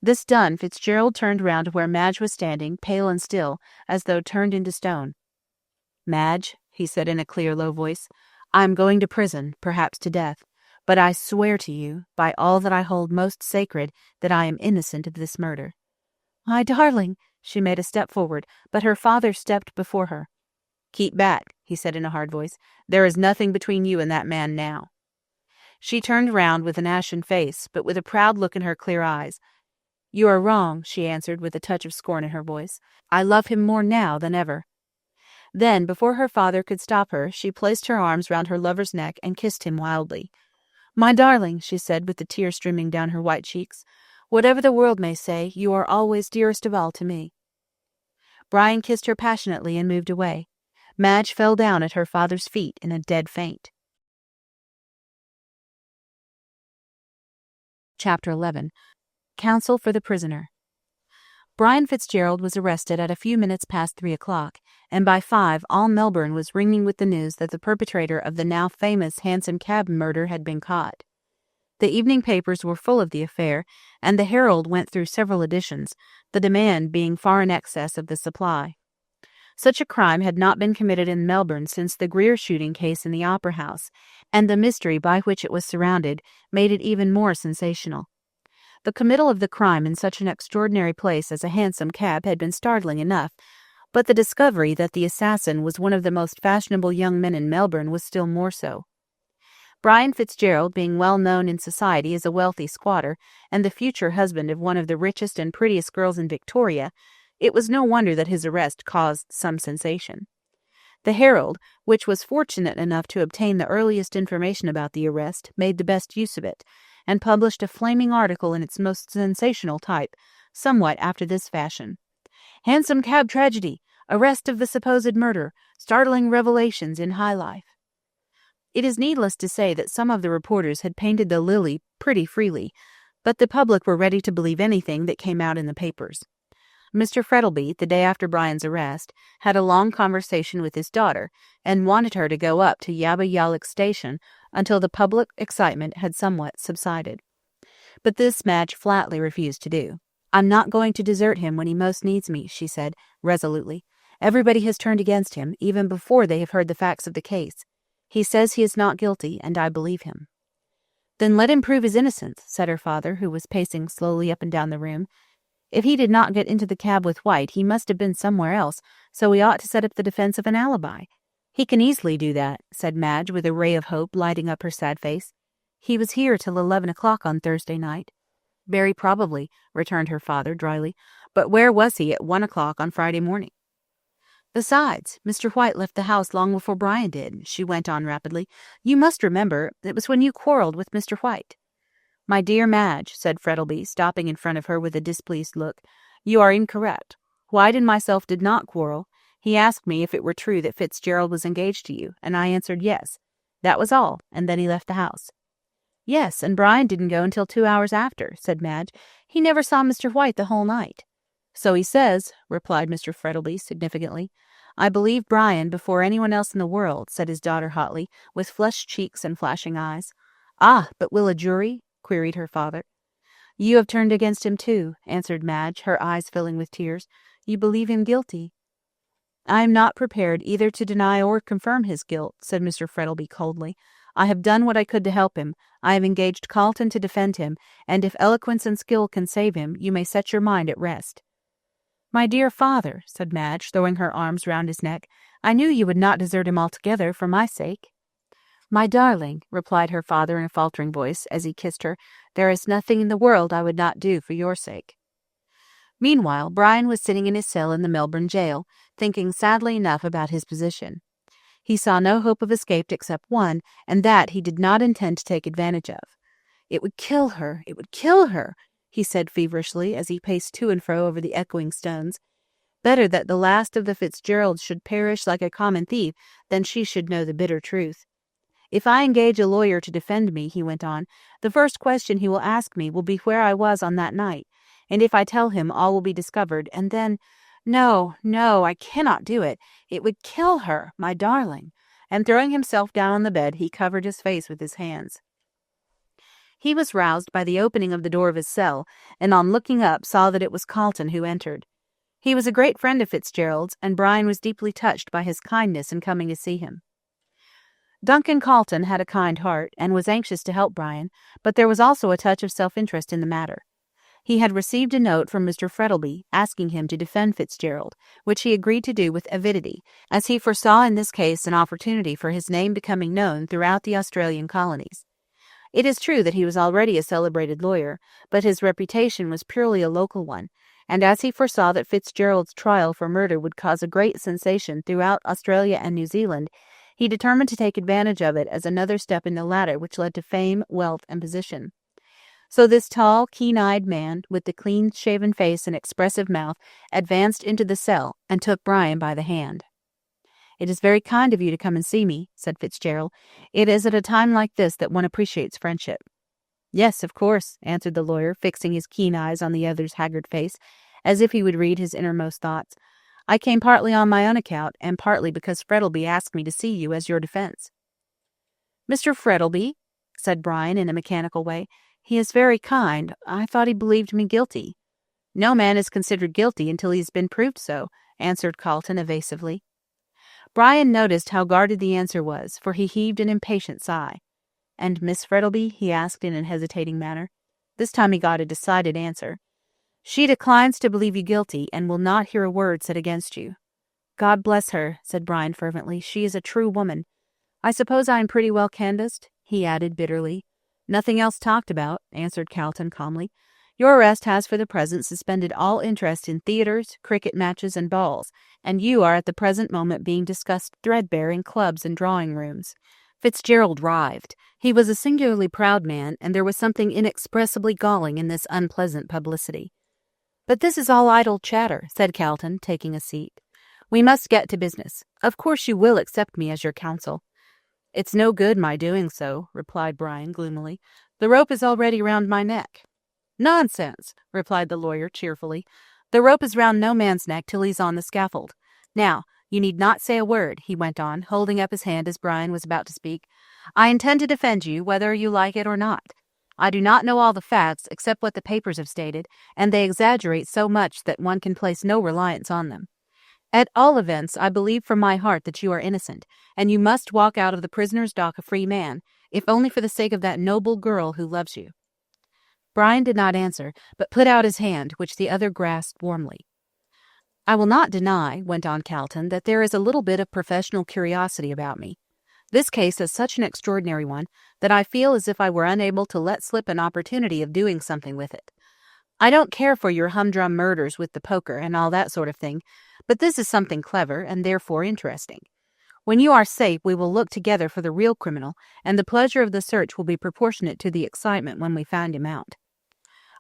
This done, Fitzgerald turned round to where Madge was standing, pale and still, as though turned into stone. "Madge," he said in a clear, low voice, "I am going to prison, perhaps to death, but I swear to you, by all that I hold most sacred, that I am innocent of this murder." "My darling!" She made a step forward, but her father stepped before her. "Keep back," he said in a hard voice. "There is nothing between you and that man now." She turned round with an ashen face, but with a proud look in her clear eyes. "You are wrong," she answered with a touch of scorn in her voice. "I love him more now than ever." Then, before her father could stop her, she placed her arms round her lover's neck and kissed him wildly. "My darling," she said, with the tears streaming down her white cheeks, "whatever the world may say, you are always dearest of all to me." Brian kissed her passionately and moved away. Madge fell down at her father's feet in a dead faint. Chapter 11. Counsel for the Prisoner. Brian Fitzgerald was arrested at a few minutes past 3 o'clock, and by 5 all Melbourne was ringing with the news that the perpetrator of the now famous Hansom Cab murder had been caught. The evening papers were full of the affair, and the Herald went through several editions, the demand being far in excess of the supply. Such a crime had not been committed in Melbourne since the Greer shooting case in the Opera House, and the mystery by which it was surrounded made it even more sensational. The committal of the crime in such an extraordinary place as a hansom cab had been startling enough, but the discovery that the assassin was one of the most fashionable young men in Melbourne was still more so. Brian Fitzgerald, being well known in society as a wealthy squatter and the future husband of one of the richest and prettiest girls in Victoria, it was no wonder that his arrest caused some sensation. The Herald, which was fortunate enough to obtain the earliest information about the arrest, made the best use of it, and published a flaming article in its most sensational type, somewhat after this fashion: "Hansom Cab Tragedy, Arrest of the Supposed Murder, Startling Revelations in High Life." It is needless to say that some of the reporters had painted the lily pretty freely, but the public were ready to believe anything that came out in the papers. Mr. Frettlby, the day after Brian's arrest, had a long conversation with his daughter, and wanted her to go up to Yabba Yallock Station until the public excitement had somewhat subsided. But this Madge flatly refused to do. "I'm not going to desert him when he most needs me," she said, resolutely. "Everybody has turned against him, even before they have heard the facts of the case. He says he is not guilty, and I believe him." "Then let him prove his innocence," said her father, who was pacing slowly up and down the room. "If he did not get into the cab with White, he must have been somewhere else, so we ought to set up the defense of an alibi." "He can easily do that," said Madge, with a ray of hope lighting up her sad face. "He was here till 11 o'clock on Thursday night." "Very probably," returned her father dryly. "But where was he at 1 o'clock on Friday morning?" "Besides, Mr. White left the house long before Brian did," she went on rapidly. "You must remember, it was when you quarrelled with Mr. White." "My dear Madge," said Frettlby, stopping in front of her with a displeased look, "you are incorrect. White and myself did not quarrel. He asked me if it were true that Fitzgerald was engaged to you, and I answered yes. That was all, and then he left the house." "Yes, and Brian didn't go until 2 hours after," said Madge. "He never saw Mr. White the whole night." "So he says," replied Mr. Frettlby significantly. "I believe Brian before anyone else in the world," said his daughter hotly, with flushed cheeks and flashing eyes. "Ah, but will a jury?" queried her father. "You have turned against him too," answered Madge, her eyes filling with tears. "You believe him guilty." "I am not prepared either to deny or confirm his guilt," said Mr. Frettlby coldly. "I have done what I could to help him. I have engaged Carlton to defend him, and if eloquence and skill can save him, you may set your mind at rest." "My dear father," said Madge, throwing her arms round his neck, "I knew you would not desert him altogether for my sake." "My darling," replied her father in a faltering voice, as he kissed her, "there is nothing in the world I would not do for your sake." Meanwhile, Brian was sitting in his cell in the Melbourne jail, thinking sadly enough about his position. He saw no hope of escape except one, and that he did not intend to take advantage of. "It would kill her, it would kill her," he said feverishly as he paced to and fro over the echoing stones. "Better that the last of the Fitzgeralds should perish like a common thief than she should know the bitter truth. If I engage a lawyer to defend me," he went on, "the first question he will ask me will be where I was on that night, and if I tell him, all will be discovered, and then— No, no, I cannot do it. It would kill her, my darling. and throwing himself down on the bed, he covered his face with his hands. He was roused by the opening of the door of his cell, and on looking up saw that it was Carlton who entered. He was a great friend of Fitzgerald's, and Brian was deeply touched by his kindness in coming to see him. Duncan Carlton had a kind heart, and was anxious to help Brian, but there was also a touch of self-interest in the matter. He had received a note from Mr. Frettlby asking him to defend Fitzgerald, which he agreed to do with avidity, as he foresaw in this case an opportunity for his name becoming known throughout the Australian colonies. It is true that he was already a celebrated lawyer, but his reputation was purely a local one, and as he foresaw that Fitzgerald's trial for murder would cause a great sensation throughout Australia and New Zealand, he determined to take advantage of it as another step in the ladder which led to fame, wealth, and position. So this tall, keen-eyed man, with the clean-shaven face and expressive mouth, advanced into the cell and took Brian by the hand. "It is very kind of you to come and see me," said Fitzgerald. "It is at a time like this that one appreciates friendship." "Yes, of course," answered the lawyer, fixing his keen eyes on the other's haggard face, as if he would read his innermost thoughts. "I came partly on my own account, and partly because Frettlby asked me to see you as your defense." "Mr. Frettlby?" said Brian in a mechanical way. "He is very kind. I thought he believed me guilty." "No man is considered guilty until he has been proved so," answered Carlton evasively. Brian noticed how guarded the answer was, for he heaved an impatient sigh. "And Miss Frettlby?" he asked in an hesitating manner. This time he got a decided answer. "She declines to believe you guilty, and will not hear a word said against you." "God bless her," said Brian fervently. "She is a true woman. I suppose I am pretty well canvassed?" he added bitterly. "Nothing else talked about," answered Carlton calmly. "Your arrest has for the present suspended all interest in theatres, cricket matches, and balls, and you are at the present moment being discussed threadbare in clubs and drawing-rooms." Fitzgerald writhed. He was a singularly proud man, and there was something inexpressibly galling in this unpleasant publicity. "But this is all idle chatter," said Carlton, taking a seat. "We must get to business. Of course you will accept me as your counsel." "It's no good my doing so," replied Brian gloomily. "The rope is already round my neck." "Nonsense," replied the lawyer cheerfully. "The rope is round no man's neck till he's on the scaffold. Now, you need not say a word," he went on, holding up his hand as Brian was about to speak. "I intend to defend you, whether you like it or not. I do not know all the facts, except what the papers have stated, and they exaggerate so much that one can place no reliance on them. At all events, I believe from my heart that you are innocent, and you must walk out of the prisoner's dock a free man, if only for the sake of that noble girl who loves you." Brian did not answer, but put out his hand, which the other grasped warmly. "I will not deny," went on Carlton, "that there is a little bit of professional curiosity about me. This case is such an extraordinary one that I feel as if I were unable to let slip an opportunity of doing something with it. I don't care for your humdrum murders with the poker and all that sort of thing, but this is something clever and therefore interesting. When you are safe, we will look together for the real criminal, and the pleasure of the search will be proportionate to the excitement when we find him out."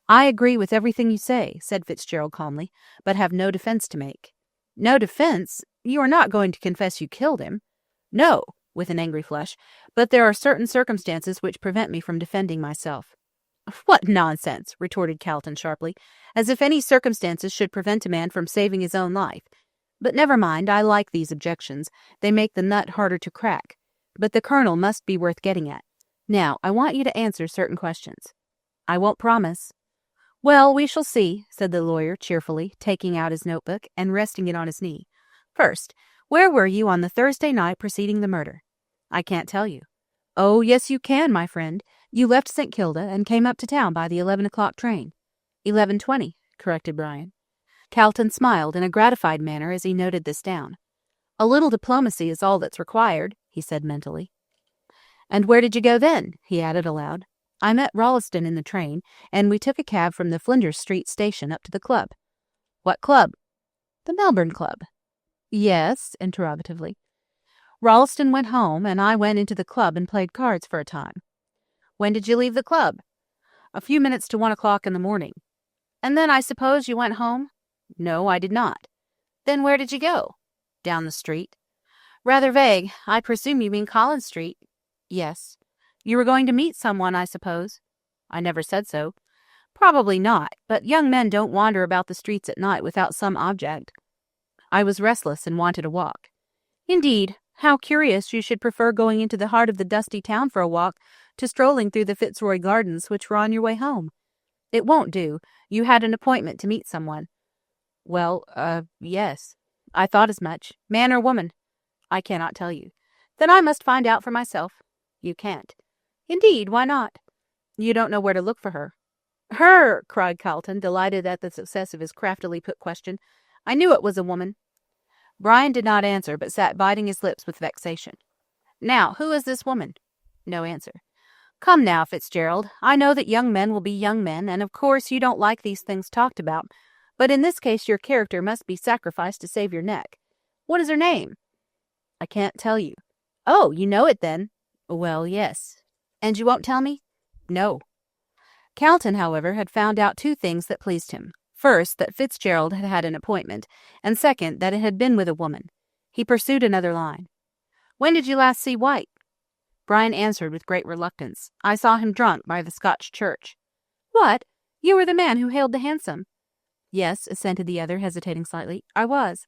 "I agree with everything you say," said Fitzgerald calmly, "but have no defense to make." "No defense? You are not going to confess you killed him?" "No," with an angry flush, "but there are certain circumstances which prevent me from defending myself." "What nonsense!" retorted Carlton sharply, "as if any circumstances should prevent a man from saving his own life. But never mind, I like these objections. They make the nut harder to crack. But the kernel must be worth getting at. Now, I want you to answer certain questions." "I won't promise." "Well, we shall see," said the lawyer cheerfully, taking out his notebook and resting it on his knee. "First, where were you on the Thursday night preceding the murder?" "I can't tell you." "Oh, yes, you can, my friend. You left St. Kilda and came up to town by the 11 o'clock train." 11:20, corrected Brian. Carlton smiled in a gratified manner as he noted this down. "A little diplomacy is all that's required," he said mentally. "And where did you go then?" he added aloud. "I met Rolleston in the train, and we took a cab from the Flinders Street station up to the club." "What club?" "The Melbourne Club." "Yes?" interrogatively. "Rolleston went home, and I went into the club and played cards for a time." "When did you leave the club?" "A few minutes to 1 o'clock in the morning." "And then I suppose you went home?" "No, I did not." "Then where did you go?" "Down the street." "Rather vague. I presume you mean Collins Street?" "Yes." "You were going to meet someone, I suppose?" "I never said so." "Probably not, but young men don't wander about the streets at night without some object." "I was restless and wanted a walk." "Indeed. How curious you should prefer going into the heart of the dusty town for a walk to strolling through the Fitzroy Gardens which were on your way home. It won't do. You had an appointment to meet someone. Well, yes. I thought as much. Man or woman? I cannot tell you. Then I must find out for myself. You can't. Indeed, why not? You don't know where to look for her. Her! Cried Carlton, delighted at the success of his craftily put question. I knew it was a woman. Brian did not answer, but sat biting his lips with vexation. Now, who is this woman? No answer. Come now, Fitzgerald. I know that young men will be young men, and of course you don't like these things talked about, but in this case your character must be sacrificed to save your neck. What is her name? I can't tell you. Oh, you know it then? Well, yes. And you won't tell me? No. Carlton, however, had found out two things that pleased him. First, that Fitzgerald had had an appointment, and second, that it had been with a woman. He pursued another line. When did you last see White? Brian answered with great reluctance. I saw him drunk by the Scotch church. What? You were the man who hailed the hansom? Yes, assented the other, hesitating slightly. I was.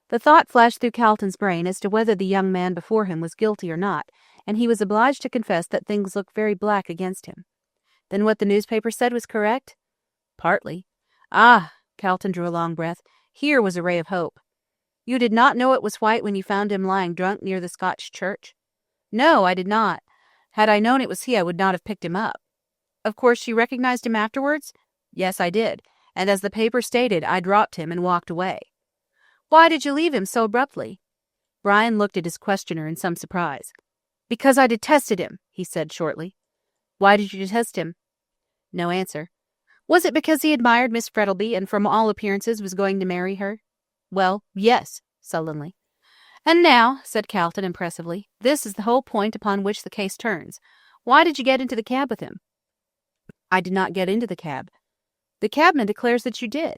The thought flashed through Carlton's brain as to whether the young man before him was guilty or not, and he was obliged to confess that things looked very black against him. Then what the newspaper said was correct? Partly. Ah, Carlton drew a long breath. Here was a ray of hope. You did not know it was White when you found him lying drunk near the Scotch church? No, I did not. Had I known it was he, I would not have picked him up. Of course, you recognized him afterwards? Yes, I did. And as the paper stated, I dropped him and walked away. Why did you leave him so abruptly? Brian looked at his questioner in some surprise. Because I detested him, he said shortly. Why did you detest him? No answer. Was it because he admired Miss Frettlby and from all appearances was going to marry her? Well, yes, sullenly. And now, said Carlton impressively, this is the whole point upon which the case turns. Why did you get into the cab with him? I did not get into the cab. The cabman declares that you did.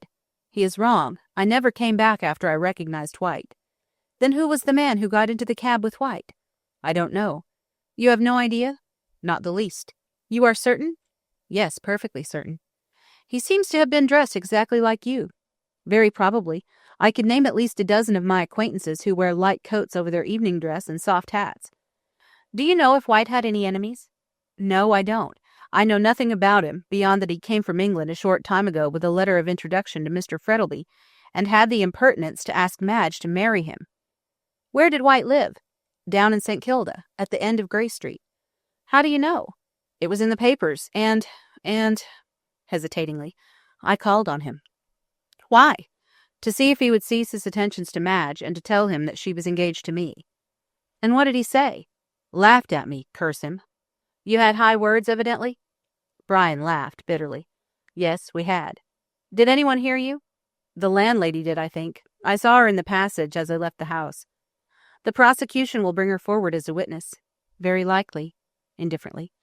He is wrong. I never came back after I recognized White. Then who was the man who got into the cab with White? I don't know. You have no idea? Not the least. You are certain? Yes, perfectly certain. He seems to have been dressed exactly like you. Very probably. I could name at least a dozen of my acquaintances who wear light coats over their evening dress and soft hats. Do you know if White had any enemies? No, I don't. I know nothing about him, beyond that he came from England a short time ago with a letter of introduction to Mr. Frettlby, and had the impertinence to ask Madge to marry him. Where did White live? Down in St. Kilda, at the end of Grey Street. How do you know? It was in the papers, and, hesitatingly, I called on him. Why? To see if he would cease his attentions to Madge, and to tell him that she was engaged to me. And what did he say? Laughed at me, curse him. You had high words, evidently? Brian laughed bitterly. Yes, we had. Did anyone hear you? The landlady did, I think. I saw her in the passage as I left the house. The prosecution will bring her forward as a witness. Very likely, indifferently.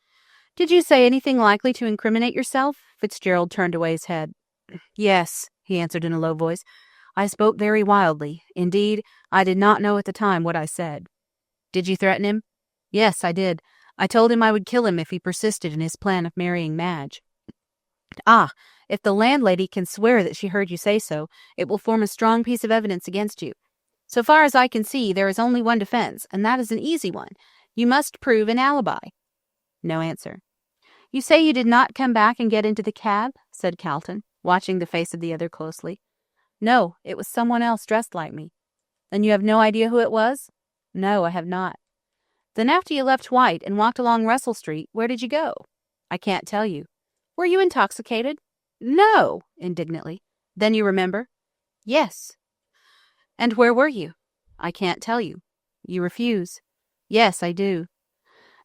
Did you say anything likely to incriminate yourself? Fitzgerald turned away his head. Yes, he answered in a low voice. I spoke very wildly. Indeed, I did not know at the time what I said. Did you threaten him? Yes, I did. I told him I would kill him if he persisted in his plan of marrying Madge. Ah, if the landlady can swear that she heard you say so, it will form a strong piece of evidence against you. So far as I can see, there is only one defense, and that is an easy one. You must prove an alibi. No answer. You say you did not come back and get into the cab? Said Carlton, watching the face of the other closely. No, it was someone else dressed like me. Then you have no idea who it was? No, I have not. Then after you left White and walked along Russell Street, where did you go? I can't tell you. Were you intoxicated? No, indignantly. Then you remember? Yes. And where were you? I can't tell you. You refuse. Yes, I do.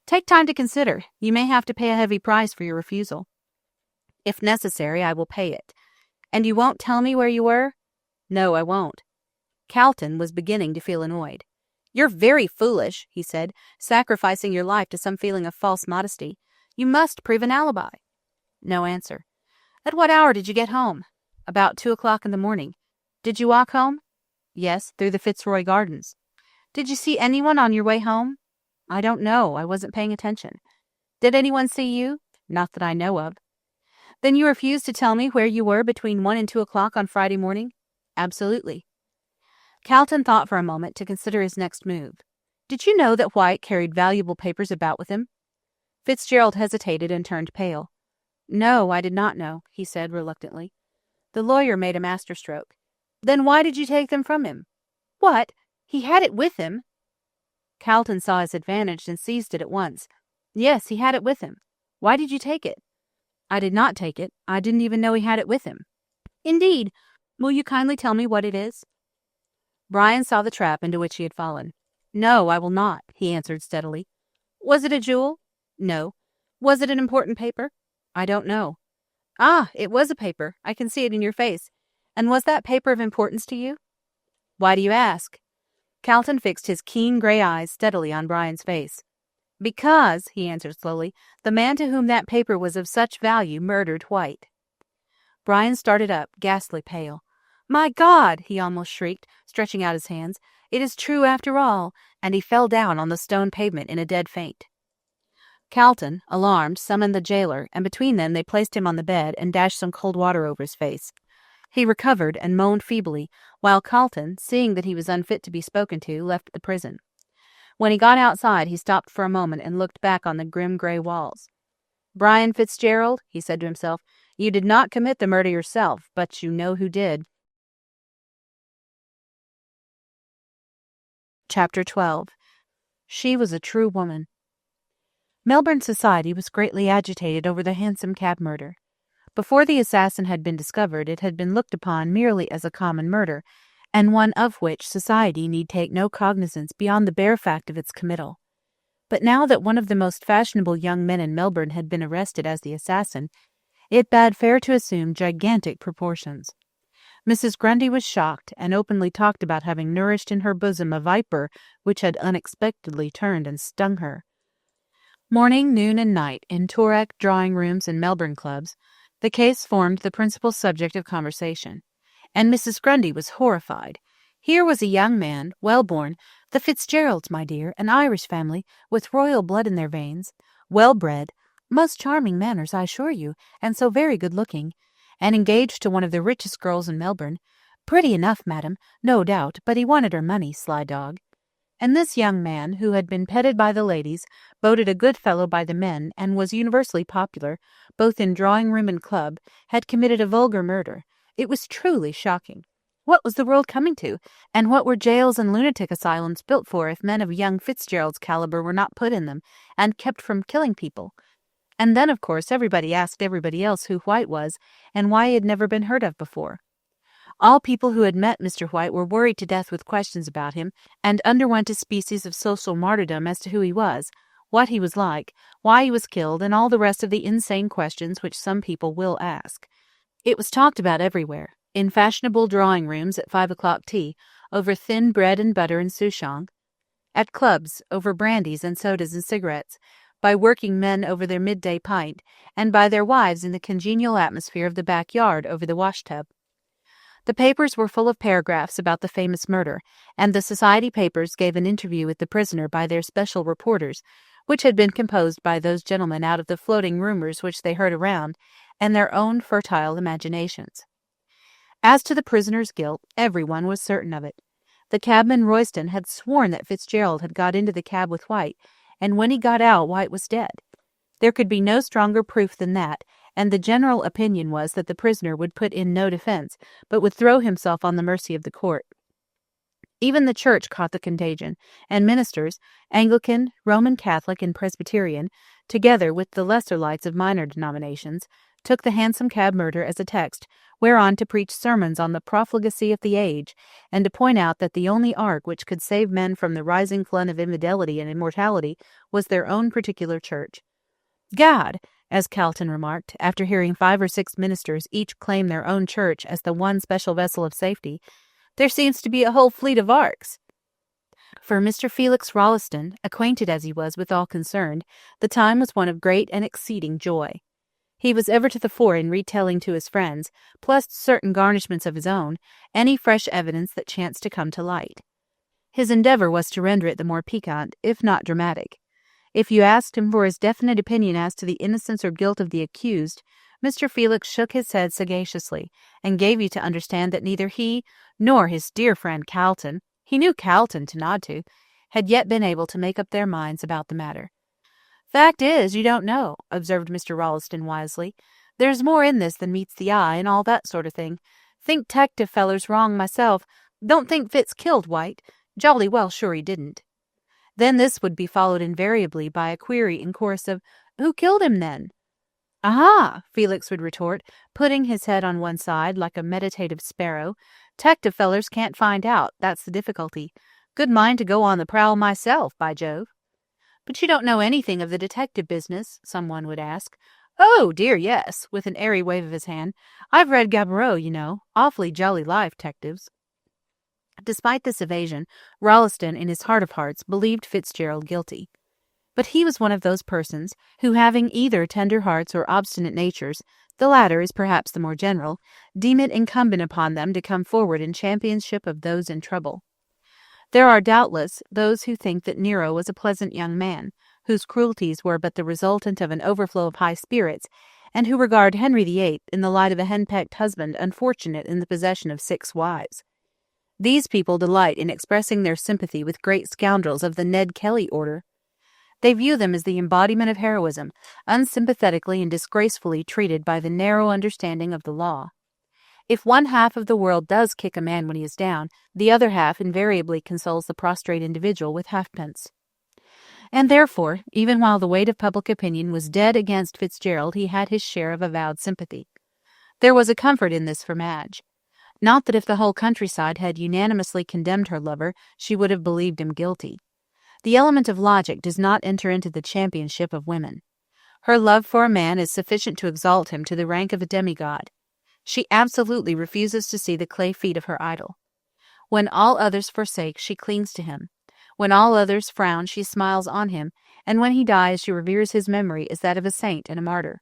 Take time to consider. You may have to pay a heavy price for your refusal. If necessary, I will pay it. And you won't tell me where you were? No, I won't. Carlton was beginning to feel annoyed. You're very foolish, he said, sacrificing your life to some feeling of false modesty. You must prove an alibi. No answer. At what hour did you get home? About 2 o'clock in the morning. Did you walk home? Yes, through the Fitzroy Gardens. Did you see anyone on your way home? I don't know. I wasn't paying attention. Did anyone see you? Not that I know of. Then you refuse to tell me where you were between 1 and 2 o'clock on Friday morning? Absolutely. Carlton thought for a moment to consider his next move. Did you know that White carried valuable papers about with him?" Fitzgerald hesitated and turned pale. "No, I did not know," he said reluctantly. The lawyer made a masterstroke. "Then why did you take them from him?" "What? He had it with him?" Calton saw his advantage and seized it at once. "Yes, he had it with him. Why did you take it?" "I did not take it. I didn't even know he had it with him." "Indeed. Will you kindly tell me what it is?" Brian saw the trap into which he had fallen. "No, I will not," he answered steadily. "Was it a jewel?" "No." "Was it an important paper?" "I don't know." "Ah, it was a paper. I can see it in your face. And was that paper of importance to you?" "Why do you ask?" Calton fixed his keen gray eyes steadily on Brian's face. "Because," he answered slowly, "the man to whom that paper was of such value murdered White." Brian started up, ghastly pale. "My God!" he almost shrieked, stretching out his hands. "It is true after all," and he fell down on the stone pavement in a dead faint. Calton, alarmed, summoned the jailer, and between them they placed him on the bed and dashed some cold water over his face. He recovered and moaned feebly, while Calton, seeing that he was unfit to be spoken to, left the prison. When he got outside, he stopped for a moment and looked back on the grim grey walls. "Brian Fitzgerald," he said to himself, "you did not commit the murder yourself, but you know who did." Chapter 12. She was a true woman. Melbourne society was greatly agitated over the Hansom Cab murder. Before the assassin had been discovered, it had been looked upon merely as a common murder, and one of which society need take no cognizance beyond the bare fact of its committal. But now that one of the most fashionable young men in Melbourne had been arrested as the assassin, it bade fair to assume gigantic proportions. Mrs. Grundy was shocked, and openly talked about having nourished in her bosom a viper which had unexpectedly turned and stung her. Morning, noon, and night, in Toorak drawing-rooms and Melbourne clubs, the case formed the principal subject of conversation, and Mrs. Grundy was horrified. Here was a young man, well-born, the Fitzgeralds, my dear, an Irish family, with royal blood in their veins, well-bred, most charming manners, I assure you, and so very good-looking, and engaged to one of the richest girls in Melbourne. Pretty enough, madam, no doubt, but he wanted her money, sly dog. And this young man, who had been petted by the ladies, voted a good fellow by the men, and was universally popular, both in drawing-room and club, had committed a vulgar murder. It was truly shocking. What was the world coming to, and what were jails and lunatic asylums built for if men of young Fitzgerald's caliber were not put in them, and kept from killing people? And then, of course, everybody asked everybody else who White was, and why he had never been heard of before. All people who had met Mr. White were worried to death with questions about him, and underwent a species of social martyrdom as to who he was, what he was like, why he was killed, and all the rest of the insane questions which some people will ask. It was talked about everywhere, in fashionable drawing-rooms at 5 o'clock tea, over thin bread and butter and souchong, at clubs, over brandies and sodas and cigarettes, by working men over their midday pint, and by their wives in the congenial atmosphere of the backyard over the washtub. The papers were full of paragraphs about the famous murder, and the society papers gave an interview with the prisoner by their special reporters, which had been composed by those gentlemen out of the floating rumours which they heard around, and their own fertile imaginations. As to the prisoner's guilt, everyone was certain of it. The cabman Royston had sworn that Fitzgerald had got into the cab with White, and when he got out, White was dead. There could be no stronger proof than that, and the general opinion was that the prisoner would put in no defence, but would throw himself on the mercy of the court. Even the Church caught the contagion, and ministers, Anglican, Roman Catholic, and Presbyterian, together with the lesser lights of minor denominations, took the Hansom Cab murder as a text, whereon to preach sermons on the profligacy of the age, and to point out that the only ark which could save men from the rising flood of infidelity and immortality was their own particular church. "God," as Calton remarked, after hearing 5 or 6 ministers each claim their own church as the one special vessel of safety, "there seems to be a whole fleet of arks." For Mr. Felix Rolleston, acquainted as he was with all concerned, the time was one of great and exceeding joy. He was ever to the fore in retelling to his friends, plus certain garnishments of his own, any fresh evidence that chanced to come to light. His endeavour was to render it the more piquant, if not dramatic. If you asked him for his definite opinion as to the innocence or guilt of the accused, Mr. Felix shook his head sagaciously, and gave you to understand that neither he nor his dear friend Calton, he knew Calton to nod to, had yet been able to make up their minds about the matter. "Fact is, you don't know," observed Mr. Rolleston wisely. "There's more in this than meets the eye, and all that sort of thing. Think 'tective feller's wrong myself. Don't think Fitz killed White. Jolly well sure he didn't." Then this would be followed invariably by a query in chorus of, "Who killed him, then?" "Aha!" Felix would retort, putting his head on one side like a meditative sparrow. "'Tective fellers can't find out, that's the difficulty. Good mind to go on the prowl myself, by Jove." "But you don't know anything of the detective business?" someone would ask. "Oh, dear, yes," with an airy wave of his hand. "I've read Gaboriau, you know. Awfully jolly life, 'tectives." Despite this evasion, Rolleston, in his heart of hearts, believed Fitzgerald guilty. But he was one of those persons who, having either tender hearts or obstinate natures, the latter is perhaps the more general, deem it incumbent upon them to come forward in championship of those in trouble. There are doubtless those who think that Nero was a pleasant young man, whose cruelties were but the resultant of an overflow of high spirits, and who regard Henry VIII in the light of a henpecked husband unfortunate in the possession of 6 wives. These people delight in expressing their sympathy with great scoundrels of the Ned Kelly order. They view them as the embodiment of heroism, unsympathetically and disgracefully treated by the narrow understanding of the law. If one half of the world does kick a man when he is down, the other half invariably consoles the prostrate individual with halfpence. And therefore, even while the weight of public opinion was dead against Fitzgerald, he had his share of avowed sympathy. There was a comfort in this for Madge. Not that if the whole countryside had unanimously condemned her lover, she would have believed him guilty. The element of logic does not enter into the championship of women. Her love for a man is sufficient to exalt him to the rank of a demigod. She absolutely refuses to see the clay feet of her idol. When all others forsake, she clings to him. When all others frown, she smiles on him, and when he dies, she reveres his memory as that of a saint and a martyr.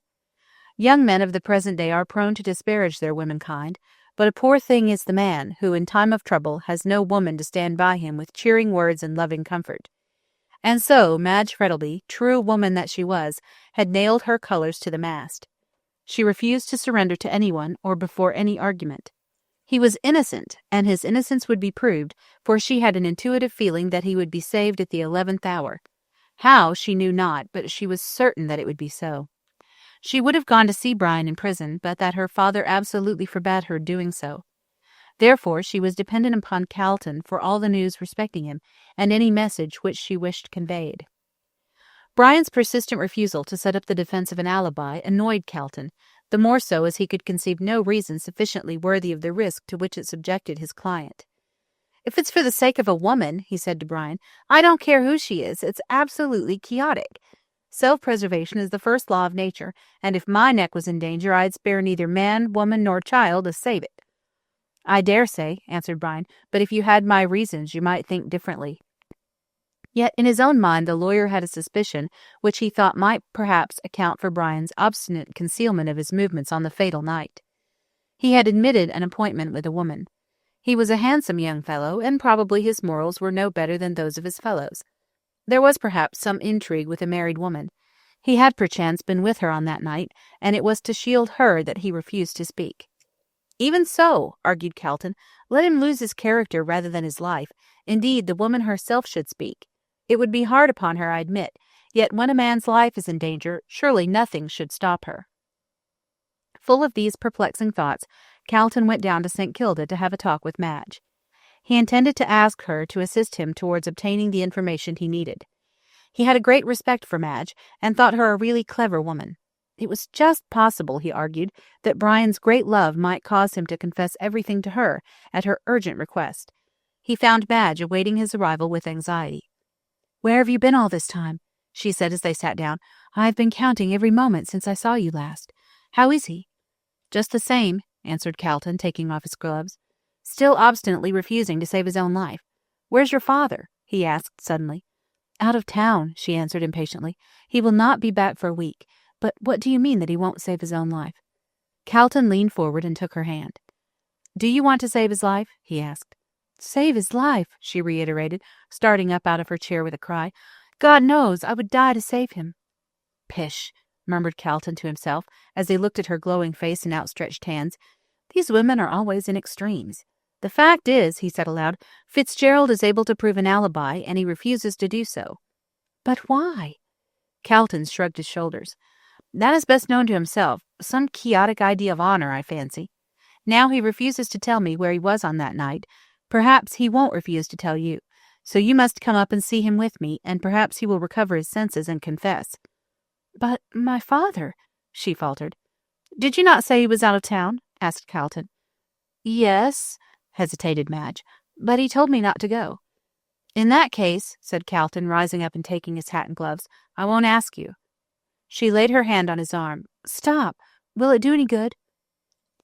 Young men of the present day are prone to disparage their womenkind, but a poor thing is the man who, in time of trouble, has no woman to stand by him with cheering words and loving comfort. And so Madge Frettlby, true woman that she was, had nailed her colours to the mast. She refused to surrender to anyone or before any argument. He was innocent, and his innocence would be proved, for she had an intuitive feeling that he would be saved at the 11th hour. How, she knew not, but she was certain that it would be so. She would have gone to see Brian in prison, but that her father absolutely forbade her doing so. Therefore she was dependent upon Calton for all the news respecting him, and any message which she wished conveyed. Brian's persistent refusal to set up the defence of an alibi annoyed Calton, the more so as he could conceive no reason sufficiently worthy of the risk to which it subjected his client. "If it's for the sake of a woman," he said to Brian, "I don't care who she is, it's absolutely quixotic. Self-preservation is the first law of nature, and if my neck was in danger, I'd spare neither man, woman, nor child to save it." "I dare say," answered Brian, "but if you had my reasons, you might think differently." Yet in his own mind the lawyer had a suspicion which he thought might perhaps account for Brian's obstinate concealment of his movements on the fatal night. He had admitted an appointment with a woman. He was a handsome young fellow, and probably his morals were no better than those of his fellows. There was perhaps some intrigue with a married woman. He had perchance been with her on that night, and it was to shield her that he refused to speak. "Even so," argued Calton, "let him lose his character rather than his life. Indeed, the woman herself should speak. It would be hard upon her, I admit, yet when a man's life is in danger, surely nothing should stop her." Full of these perplexing thoughts, Calton went down to St. Kilda to have a talk with Madge. He intended to ask her to assist him towards obtaining the information he needed. He had a great respect for Madge, and thought her a really clever woman. It was just possible, he argued, that Brian's great love might cause him to confess everything to her at her urgent request. He found Madge awaiting his arrival with anxiety. "Where have you been all this time?" she said as they sat down. "I've been counting every moment since I saw you last. How is he?" "Just the same," answered Calton, taking off his gloves. "Still obstinately refusing to save his own life. Where's your father?" he asked suddenly. "Out of town," she answered impatiently. "He will not be back for a week. But what do you mean that he won't save his own life?" Calton leaned forward and took her hand. "Do you want to save his life?" he asked. "Save his life," she reiterated, starting up out of her chair with a cry. "God knows, I would die to save him." "Pish," murmured Calton to himself, as he looked at her glowing face and outstretched hands. "These women are always in extremes. The fact is, he said aloud, Fitzgerald is able to prove an alibi, and he refuses to do so. But why? Calton shrugged his shoulders. That is best known to himself. Some quixotic idea of honor, I fancy. Now he refuses to tell me where he was on that night. Perhaps he won't refuse to tell you. So you must come up and see him with me, and perhaps he will recover his senses and confess. But my father, she faltered. Did you not say he was out of town? Asked Calton. Yes, hesitated Madge, but he told me not to go. In that case, said Calton, rising up and taking his hat and gloves, I won't ask you. She laid her hand on his arm. Stop. Will it do any good?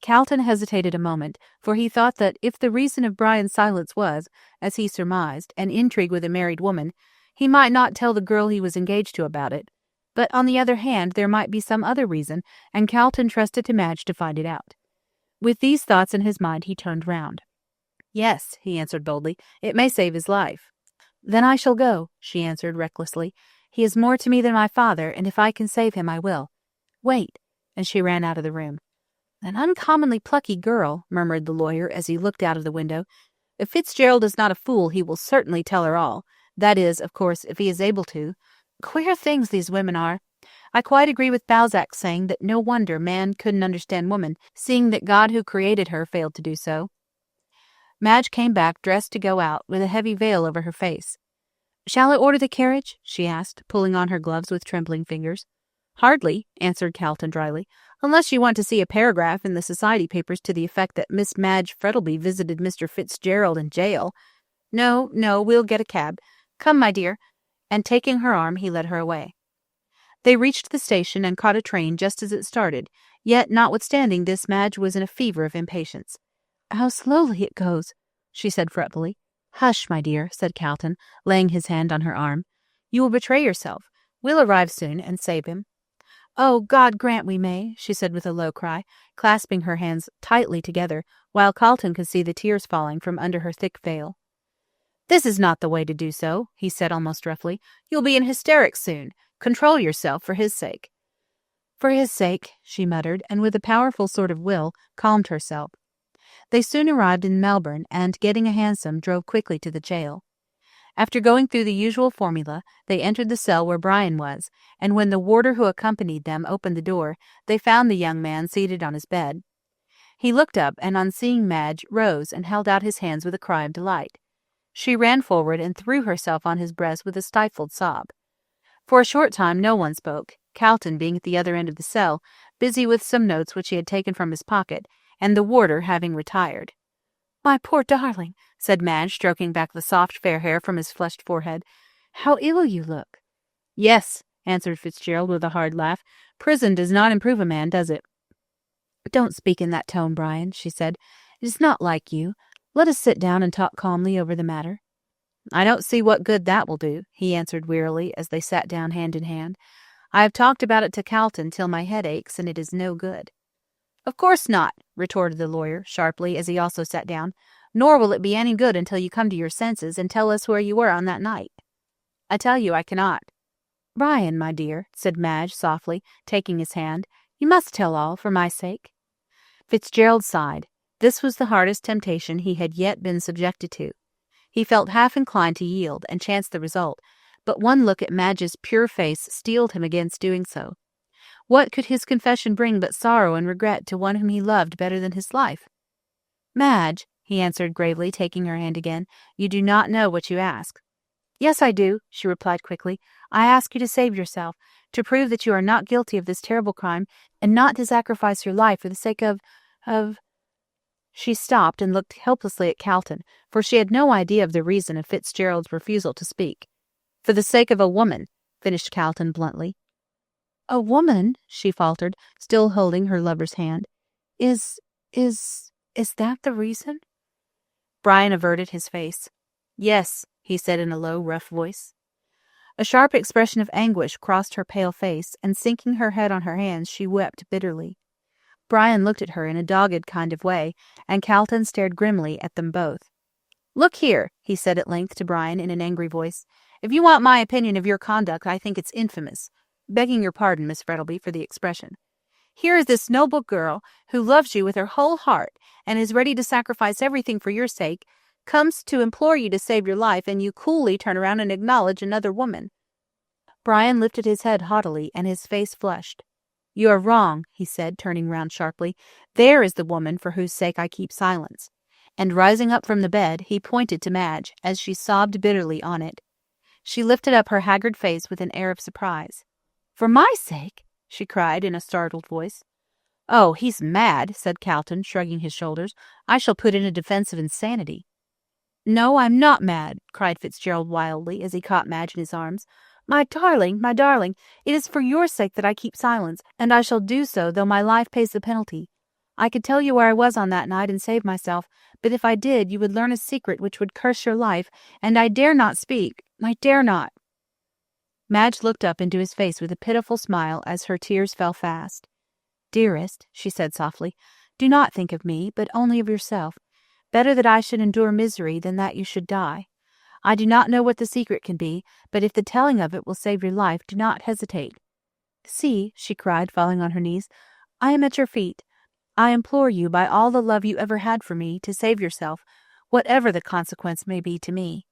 Calton hesitated a moment, for he thought that if the reason of Brian's silence was, as he surmised, an intrigue with a married woman, he might not tell the girl he was engaged to about it. But on the other hand, there might be some other reason, and Calton trusted to Madge to find it out. With these thoughts in his mind, he turned round. Yes, he answered boldly, it may save his life. Then I shall go, she answered recklessly. He is more to me than my father, and if I can save him, I will. Wait, and she ran out of the room. An uncommonly plucky girl, murmured the lawyer as he looked out of the window. If Fitzgerald is not a fool, he will certainly tell her all. That is, of course, if he is able to. Queer things these women are. I quite agree with Balzac's saying that no wonder man couldn't understand woman, seeing that God who created her failed to do so. Madge came back, dressed to go out, with a heavy veil over her face. Shall I order the carriage? She asked, pulling on her gloves with trembling fingers. Hardly, answered Calton dryly, unless you want to see a paragraph in the society papers to the effect that Miss Madge Frettleby visited Mr. Fitzgerald in jail. No, we'll get a cab. Come, my dear. And taking her arm, he led her away. They reached the station and caught a train just as it started, yet notwithstanding this Madge was in a fever of impatience. How slowly it goes, she said fretfully. Hush, my dear, said Calton, laying his hand on her arm. You will betray yourself. We'll arrive soon and save him. Oh, God grant we may, she said with a low cry, clasping her hands tightly together, while Calton could see the tears falling from under her thick veil. This is not the way to do so, he said almost roughly. You'll be in hysterics soon. Control yourself for his sake. For his sake, she muttered, and with a powerful sort of will, calmed herself. They soon arrived in Melbourne, and, getting a hansom, drove quickly to the jail. After going through the usual formula, they entered the cell where Brian was, and when the warder who accompanied them opened the door, they found the young man seated on his bed. He looked up, and on seeing Madge, rose and held out his hands with a cry of delight. She ran forward and threw herself on his breast with a stifled sob. For a short time no one spoke, Calton being at the other end of the cell, busy with some notes which he had taken from his pocket, and the warder having retired. My poor darling, said Madge, stroking back the soft fair hair from his flushed forehead. How ill you look. Yes, answered Fitzgerald with a hard laugh. Prison does not improve a man, does it? Don't speak in that tone, Brian, she said. It is not like you. Let us sit down and talk calmly over the matter. I don't see what good that will do, he answered wearily as they sat down hand in hand. I have talked about it to Calton till my head aches, and it is no good. Of course not, retorted the lawyer, sharply, as he also sat down. Nor will it be any good until you come to your senses and tell us where you were on that night. I tell you I cannot. Brian, my dear, said Madge softly, taking his hand, you must tell all, for my sake. Fitzgerald sighed. This was the hardest temptation he had yet been subjected to. He felt half inclined to yield and chance the result, but one look at Madge's pure face steeled him against doing so. What could his confession bring but sorrow and regret to one whom he loved better than his life? Madge, he answered gravely, taking her hand again, you do not know what you ask. Yes, I do, she replied quickly. I ask you to save yourself, to prove that you are not guilty of this terrible crime, and not to sacrifice your life for the sake of... She stopped and looked helplessly at Calton, for she had no idea of the reason of Fitzgerald's refusal to speak. For the sake of a woman, finished Calton bluntly. A woman, she faltered, still holding her lover's hand. Is that the reason? Brian averted his face. Yes, he said in a low, rough voice. A sharp expression of anguish crossed her pale face, and sinking her head on her hands, she wept bitterly. Brian looked at her in a dogged kind of way, and Calton stared grimly at them both. Look here, he said at length to Brian in an angry voice. If you want my opinion of your conduct, I think it's infamous. Begging your pardon, Miss Frettleby, for the expression. Here is this noble girl, who loves you with her whole heart and is ready to sacrifice everything for your sake, comes to implore you to save your life, and you coolly turn around and acknowledge another woman." Brian lifted his head haughtily, and his face flushed. "You are wrong," he said, turning round sharply. "There is the woman for whose sake I keep silence." And rising up from the bed, he pointed to Madge, as she sobbed bitterly on it. She lifted up her haggard face with an air of surprise. "For my sake?" she cried in a startled voice. "Oh, he's mad," said Calton, shrugging his shoulders. "I shall put in a defense of insanity." "No, I'm not mad," cried Fitzgerald wildly, as he caught Madge in his arms. My darling, it is for your sake that I keep silence, and I shall do so though my life pays the penalty. I could tell you where I was on that night and save myself, but if I did, you would learn a secret which would curse your life, and I dare not speak. I dare not." Madge looked up into his face with a pitiful smile as her tears fell fast. "Dearest," she said softly, "do not think of me, but only of yourself. Better that I should endure misery than that you should die. I do not know what the secret can be, but if the telling of it will save your life, do not hesitate. See," she cried, falling on her knees, "I am at your feet. I implore you, by all the love you ever had for me, to save yourself, whatever the consequence may be to me."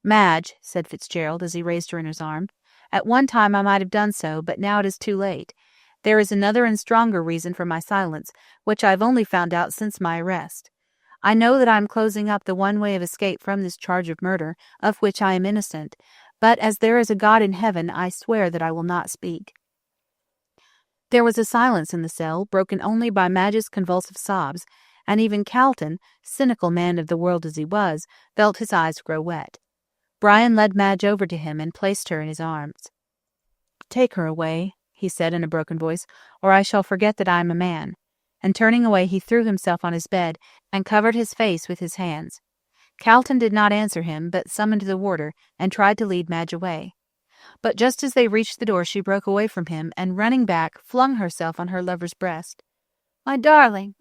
"Madge," said Fitzgerald, as he raised her in his arms, "at one time I might have done so, but now it is too late. There is another and stronger reason for my silence, which I have only found out since my arrest. I know that I am closing up the one way of escape from this charge of murder, of which I am innocent, but as there is a God in heaven, I swear that I will not speak." There was a silence in the cell, broken only by Madge's convulsive sobs, and even Calton, cynical man of the world as he was, felt his eyes grow wet. Brian led Madge over to him and placed her in his arms. "Take her away," he said in a broken voice, "or I shall forget that I am a man." And turning away, he threw himself on his bed and covered his face with his hands. Calton did not answer him, but summoned the warder and tried to lead Madge away. But just as they reached the door, she broke away from him, and running back, flung herself on her lover's breast. My darling,"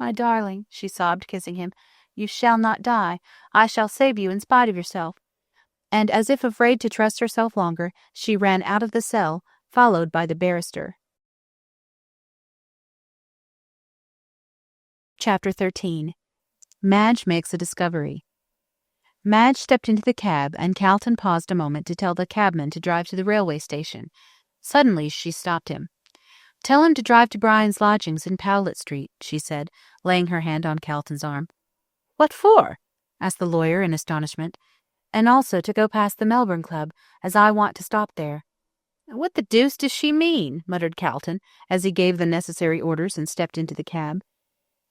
she sobbed, kissing him, "you shall not die. I shall save you in spite of yourself." And as if afraid to trust herself longer, she ran out of the cell, followed by the barrister. Chapter 13. Madge makes a discovery. Madge stepped into the cab, and Calton paused a moment to tell the cabman to drive to the railway station. Suddenly she stopped him. "Tell him to drive to Brian's lodgings in Powlett Street," she said, laying her hand on Calton's arm. "What for?" asked the lawyer in astonishment. "And also to go past the Melbourne Club, as I want to stop there." "What the deuce does she mean?" muttered Calton, as he gave the necessary orders and stepped into the cab.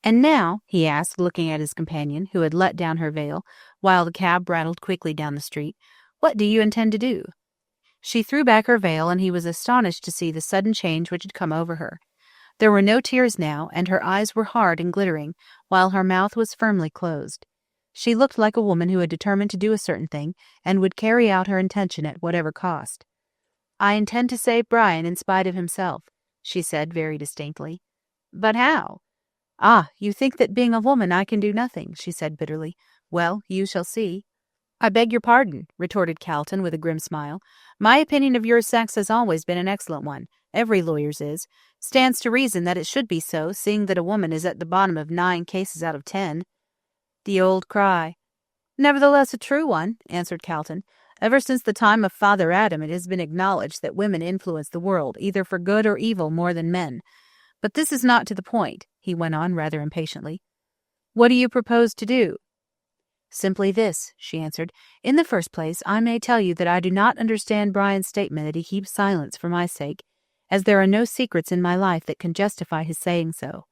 "And now," he asked, looking at his companion, who had let down her veil, while the cab rattled quickly down the street, "what do you intend to do?" She threw back her veil, and he was astonished to see the sudden change which had come over her. There were no tears now, and her eyes were hard and glittering, while her mouth was firmly closed. She looked like a woman who had determined to do a certain thing, and would carry out her intention at whatever cost. "I intend to save Brian in spite of himself," she said very distinctly. "But how?" "Ah, you think that being a woman I can do nothing," she said bitterly. "Well, you shall see." "I beg your pardon," retorted Calton with a grim smile. "My opinion of your sex has always been an excellent one. Every lawyer's is. Stands to reason that it should be so, seeing that a woman is at the bottom of 9 cases out of 10. The old cry. "Nevertheless a true one," answered Calton. "Ever since the time of Father Adam it has been acknowledged that women influence the world, either for good or evil, more than men. But this is not to the point," he went on rather impatiently. "What do you propose to do?" "Simply this," she answered. "In the first place, I may tell you that I do not understand Brian's statement that he keeps silence for my sake, as there are no secrets in my life that can justify his saying so.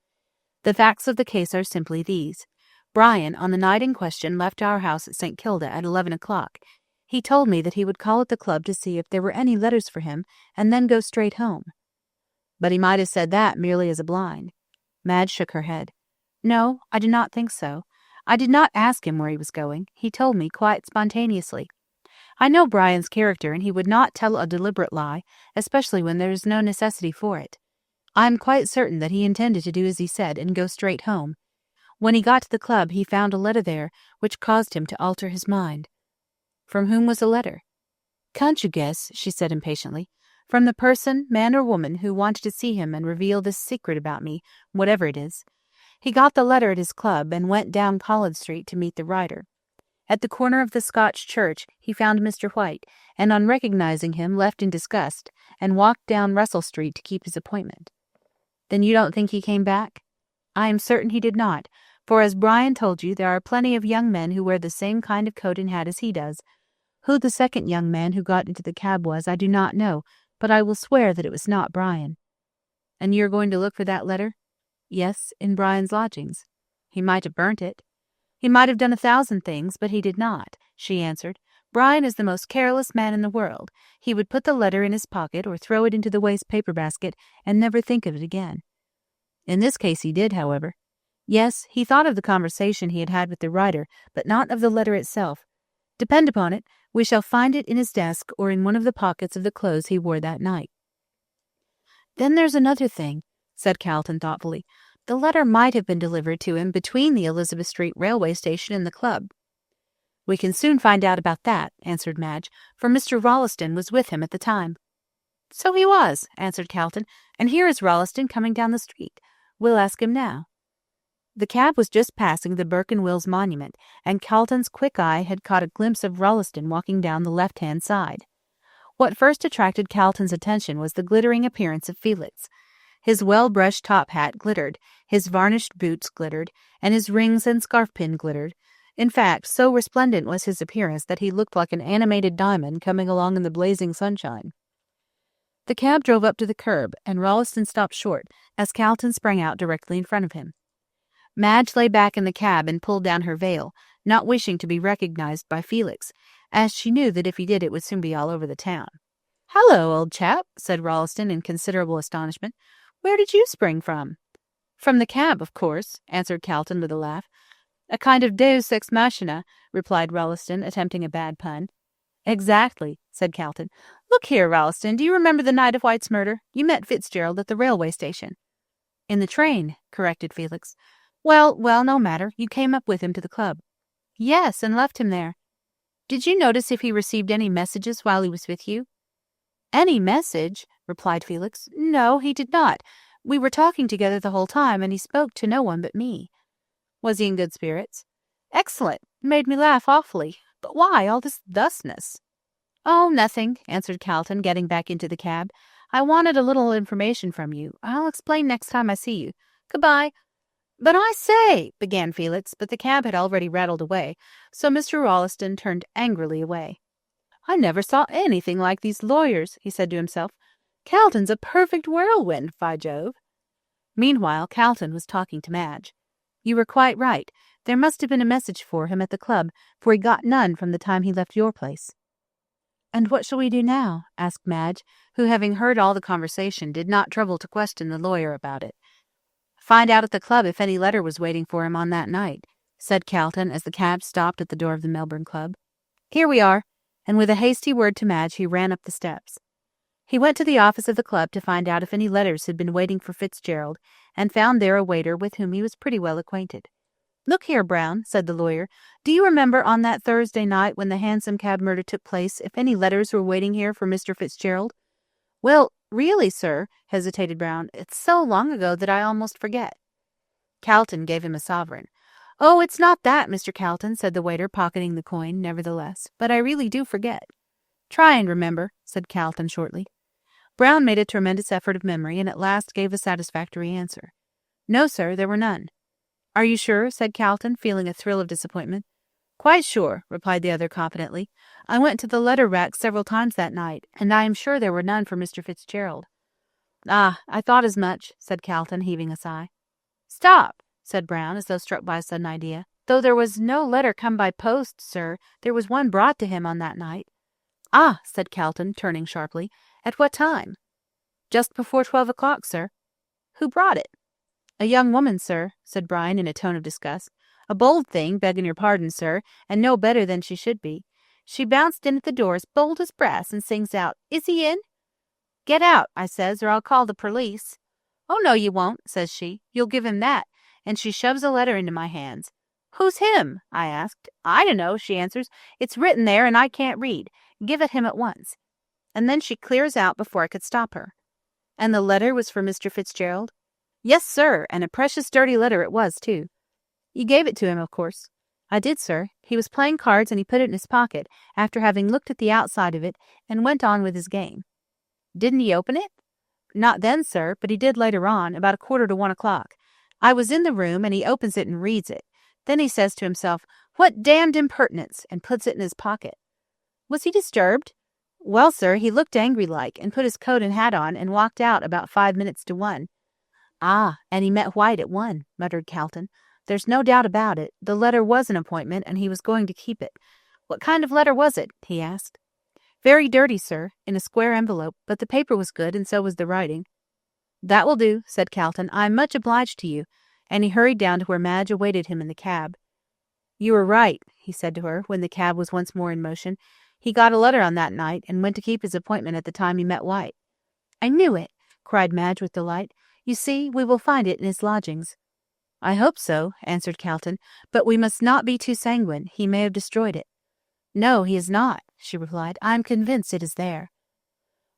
The facts of the case are simply these. Brian, on the night in question, left our house at St. Kilda at 11 o'clock. He told me that he would call at the club to see if there were any letters for him, and then go straight home." "But he might have said that merely as a blind." Madge shook her head. "No, I do not think so. I did not ask him where he was going. He told me quite spontaneously. I know Brian's character, and he would not tell a deliberate lie, especially when there is no necessity for it. I am quite certain that he intended to do as he said and go straight home. When he got to the club, he found a letter there which caused him to alter his mind." "From whom was the letter?" "Can't you guess?" she said impatiently. From the person, man or woman, who wanted to see him and reveal this secret about me, whatever it is. He got the letter at his club and went down College Street to meet the writer. At the corner of the Scotch church, he found Mr. White, and on recognizing him, left in disgust, and walked down Russell Street to keep his appointment. Then you don't think he came back? I am certain he did not, for as Brian told you, there are plenty of young men who wear the same kind of coat and hat as he does. Who the second young man who got into the cab was, I do not know, but I will swear that it was not Brian. And you are going to look for that letter? Yes, in Brian's lodgings. He might have burnt it. He might have done 1,000 things, but he did not, she answered. Brian is the most careless man in the world. He would put the letter in his pocket or throw it into the waste paper basket and never think of it again. In this case he did, however. Yes, he thought of the conversation he had had with the writer, but not of the letter itself. Depend upon it, we shall find it in his desk or in one of the pockets of the clothes he wore that night. Then there's another thing, said Calton thoughtfully. The letter might have been delivered to him between the Elizabeth Street railway station and the club. We can soon find out about that, answered Madge, for Mr. Rolleston was with him at the time. So he was, answered Calton, and here is Rolleston coming down the street. We'll ask him now. The cab was just passing the Burke and Wills monument, and Calton's quick eye had caught a glimpse of Rolleston walking down the left-hand side. What first attracted Calton's attention was the glittering appearance of Felix. His well-brushed top hat glittered, his varnished boots glittered, and his rings and scarf-pin glittered. In fact, so resplendent was his appearance that he looked like an animated diamond coming along in the blazing sunshine. The cab drove up to the curb, and Rolleston stopped short, as Calton sprang out directly in front of him. Madge lay back in the cab and pulled down her veil, not wishing to be recognized by Felix, as she knew that if he did it would soon be all over the town. "Hello, old chap," said Rolleston in considerable astonishment. "Where did you spring from?" "From the cab, of course," answered Calton with a laugh. "A kind of deus ex machina," replied Rolleston, attempting a bad pun. "Exactly," said Calton. "Look here, Rolleston, do you remember the night of White's murder? You met Fitzgerald at the railway station." "In the train," corrected Felix. Well, no matter. You came up with him to the club." "Yes, and left him there." "Did you notice if he received any messages while he was with you?" "Any message?" replied Felix. "No, he did not. We were talking together the whole time, and he spoke to no one but me." "Was he in good spirits?" "Excellent. Made me laugh awfully. But why all this thusness?" "Oh, nothing," answered Calton, getting back into the cab. "I wanted a little information from you. I'll explain next time I see you. Goodbye." "But I say," began Felix, but the cab had already rattled away, so Mr. Rolleston turned angrily away. "I never saw anything like these lawyers," he said to himself. "Calton's a perfect whirlwind, by Jove." Meanwhile, Calton was talking to Madge. "You were quite right. There must have been a message for him at the club, for he got none from the time he left your place." "And what shall we do now?" asked Madge, who, having heard all the conversation, did not trouble to question the lawyer about it. "Find out at the club if any letter was waiting for him on that night," said Calton as the cab stopped at the door of the Melbourne Club. "Here we are," and with a hasty word to Madge he ran up the steps. He went to the office of the club to find out if any letters had been waiting for Fitzgerald, and found there a waiter with whom he was pretty well acquainted. "Look here, Brown," said the lawyer, "do you remember on that Thursday night when the Hansom Cab murder took place if any letters were waiting here for Mr. Fitzgerald?" "Well, really, sir," hesitated Brown, "it's so long ago that I almost forget." Calton gave him a sovereign. "Oh, it's not that, Mr. Calton," said the waiter, pocketing the coin, nevertheless, "but I really do forget." "Try and remember," said Calton shortly. Brown made a tremendous effort of memory, and at last gave a satisfactory answer. "No, sir, there were none." "Are you sure?" said Calton, feeling a thrill of disappointment. "Quite sure," replied the other confidently. "I went to the letter rack several times that night, and I am sure there were none for Mr. Fitzgerald." "Ah, I thought as much," said Calton, heaving a sigh. "Stop," said Brown, as though struck by a sudden idea. "Though there was no letter come by post, sir, there was one brought to him on that night." "Ah," said Calton, turning sharply. "At what time?" "Just before 12 o'clock, sir." "Who brought it?" "A young woman, sir," said Brian in a tone of disgust. "A bold thing, begging your pardon, sir, and no better than she should be. She bounced in at the door as bold as brass and sings out, 'Is he in?' 'Get out,' I says, 'or I'll call the perlice.' 'Oh, no, you won't,' says she. 'You'll give him that,' and she shoves a letter into my hands. 'Who's him?' I asked. 'I dunno,' she answers. 'It's written there, and I can't read. Give it him at once.' and then she clears out before I could stop her." "And the letter was for Mr. Fitzgerald?" "Yes, sir, and a precious dirty letter it was, too." "You gave it to him, of course." "I did, sir. He was playing cards and he put it in his pocket, after having looked at the outside of it, and went on with his game." "Didn't he open it?" "Not then, sir, but he did later on, about 1:45. I was in the room, and he opens it and reads it. Then he says to himself, 'What damned impertinence,' and puts it in his pocket." "Was he disturbed?" "Well, sir, he looked angry-like, and put his coat and hat on, and walked out about 5 minutes to 1. "Ah, and he met White at 1, muttered Calton. "There's no doubt about it. The letter was an appointment, and he was going to keep it." "What kind of letter was it?" he asked. "Very dirty, sir, in a square envelope, but the paper was good, and so was the writing." "That will do," said Calton. "I am much obliged to you," and he hurried down to where Madge awaited him in the cab. "You were right," he said to her, when the cab was once more in motion. "He got a letter on that night, and went to keep his appointment at the time he met White." "I knew it," cried Madge with delight. "You see, we will find it in his lodgings." "I hope so," answered Calton, "but we must not be too sanguine. He may have destroyed it." "No, he has not," she replied. "I am convinced it is there."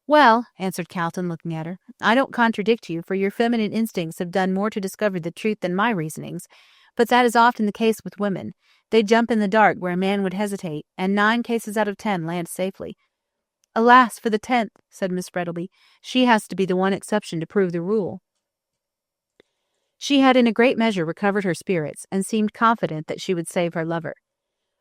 "Well," answered Calton, looking at her, "I don't contradict you, for your feminine instincts have done more to discover the truth than my reasonings, but that is often the case with women. They jump in the dark where a man would hesitate, and 9 cases out of 10 land safely." "Alas for the 10th," said Miss Frettleby. "She has to be the one exception to prove the rule." She had in a great measure recovered her spirits, and seemed confident that she would save her lover.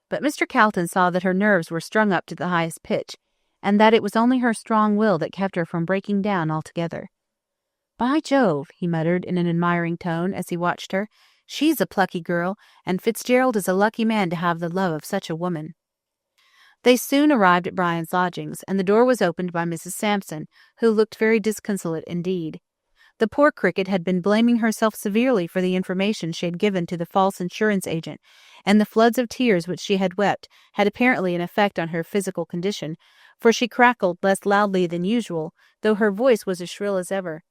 But Mr. Calton saw that her nerves were strung up to the highest pitch, and that it was only her strong will that kept her from breaking down altogether. "By Jove," he muttered in an admiring tone as he watched her, "she's a plucky girl, and Fitzgerald is a lucky man to have the love of such a woman." They soon arrived at Brian's lodgings, and the door was opened by Mrs. Sampson, who looked very disconsolate indeed. The poor cricket had been blaming herself severely for the information she had given to the false insurance agent, and the floods of tears which she had wept had apparently an effect on her physical condition, for she crackled less loudly than usual, though her voice was as shrill as ever.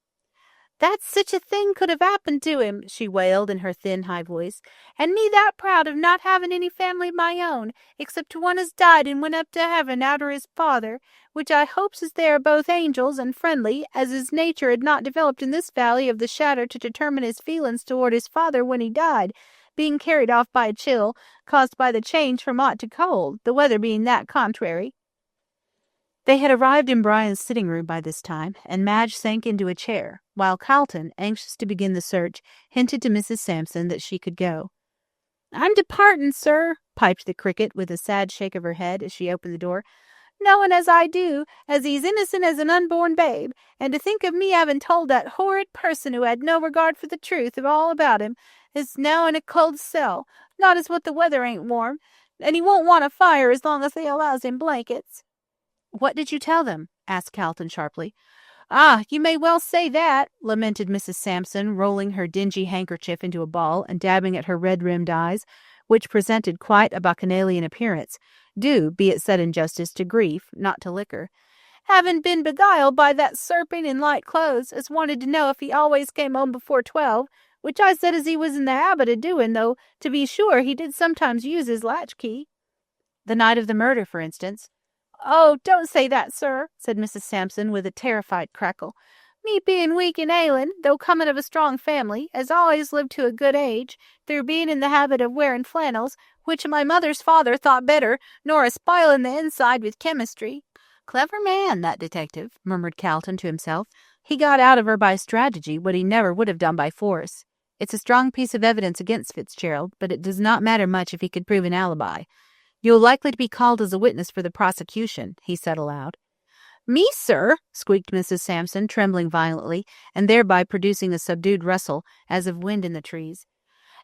"That such a thing could have happened to him," she wailed in her thin, high voice, "and me that proud of not having any family of my own, except one as died and went up to heaven arter his father, which I hopes as they are both angels and friendly, as his nature had not developed in this valley of the shadow to determine his feelings toward his father when he died, being carried off by a chill, caused by the change from hot to cold, the weather being that contrary." They had arrived in Brian's sitting room by this time, and Madge sank into a chair, while Calton, anxious to begin the search, hinted to Mrs. Sampson that she could go. "I'm departin', sir," piped the cricket, with a sad shake of her head as she opened the door, "knowing as I do as he's innocent as an unborn babe, and to think of me having told that horrid person who had no regard for the truth of all about him, is now in a cold cell, not as what the weather ain't warm, and he won't want a fire as long as they allows him blankets." "What did you tell them?" asked Calton sharply. "Ah, you may well say that," lamented Mrs. Sampson, rolling her dingy handkerchief into a ball and dabbing at her red-rimmed eyes, which presented quite a bacchanalian appearance, due, be it said in justice, to grief, not to liquor. "Having been beguiled by that serpent in light clothes, as wanted to know if he always came home before 12, which I said as he was in the habit of doing, though, to be sure, he did sometimes use his latchkey." "The night of the murder, for instance." "Oh, don't say that, sir," said Mrs. Sampson with a terrified crackle. "Me being weak and ailin', though comin' of a strong family, as always lived to a good age, through being in the habit of wearing flannels, which my mother's father thought better nor a spilin' the inside with chemistry." "Clever man, that detective," murmured Calton to himself. "He got out of her by strategy what he never would have done by force. It's a strong piece of evidence against Fitzgerald, but it does not matter much if he could prove an alibi. You're likely to be called as a witness for the prosecution," he said aloud. "Me, sir?" squeaked Mrs. Sampson, trembling violently, and thereby producing a subdued rustle, as of wind in the trees.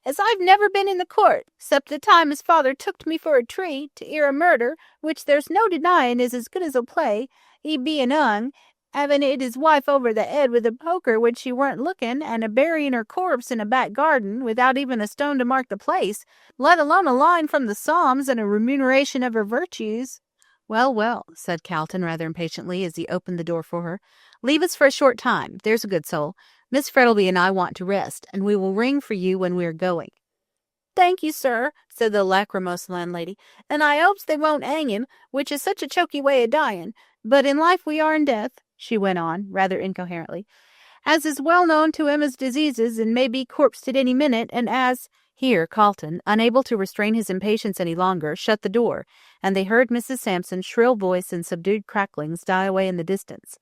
"As I've never been in the court, 'cept the time his father tooked me for a tree, to 'ear a murder, which there's no denying is as good as a play, he being 'ung, having 'it his wife over the 'ead with a poker when she weren't looking, and a burying her corpse in a back garden, without even a stone to mark the place, let alone a line from the Psalms and a remuneration of her virtues." "Well, well," said Calton rather impatiently as he opened the door for her. "Leave us for a short time, there's a good soul. Miss Frettleby and I want to rest, and we will ring for you when we are going." "Thank you, sir," said the lachrymose landlady, "and I hopes they won't hang him, which is such a choky way of dying. But in life we are in death," she went on, rather incoherently, "as is well known to him as diseases and may be corpsed at any minute, and as—" Here Carlton, unable to restrain his impatience any longer, shut the door, and they heard Mrs. Sampson's shrill voice and subdued cracklings die away in the distance.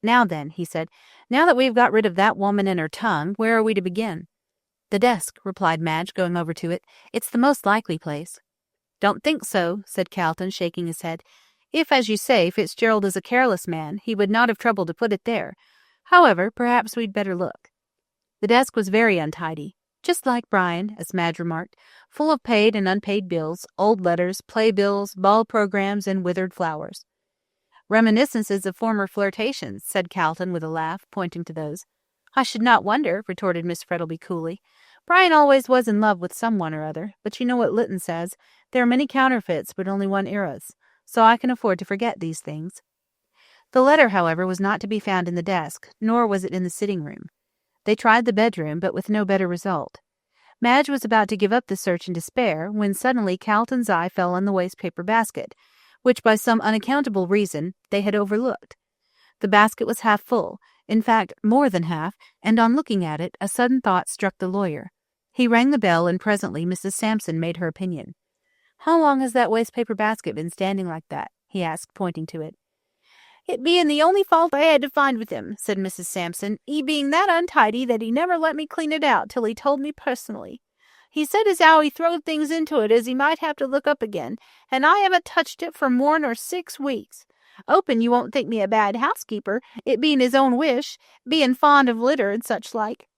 "Now then," he said, "now that we have got rid of that woman and her tongue, where are we to begin?" "The desk," replied Madge, going over to it. "It's the most likely place." "Don't think so," said Carlton, shaking his head. "If, as you say, Fitzgerald is a careless man, he would not have troubled to put it there. However, perhaps we'd better look." The desk was very untidy, just like Brian, as Madge remarked, full of paid and unpaid bills, old letters, playbills, ball programs, and withered flowers. "Reminiscences of former flirtations," said Carlton with a laugh, pointing to those. "I should not wonder," retorted Miss Frettleby coolly. "Brian always was in love with some one or other, but you know what Lytton says, there are many counterfeits but only one Eros, so I can afford to forget these things." The letter, however, was not to be found in the desk, nor was it in the sitting-room. They tried the bedroom, but with no better result. Madge was about to give up the search in despair, when suddenly Carlton's eye fell on the waste-paper basket, which by some unaccountable reason they had overlooked. The basket was half full, in fact more than half, and on looking at it, a sudden thought struck the lawyer. He rang the bell, and presently Mrs. Sampson made her opinion. "How long has that waste-paper basket been standing like that?" he asked, pointing to it. "It being the only fault I had to find with him," said Mrs. Sampson, "he being that untidy that he never let me clean it out till he told me personally. He said as how he throwed things into it as he might have to look up again, and I haven't touched it for more nor 6 weeks. Open you won't think me a bad housekeeper, it being his own wish, being fond of litter and such like."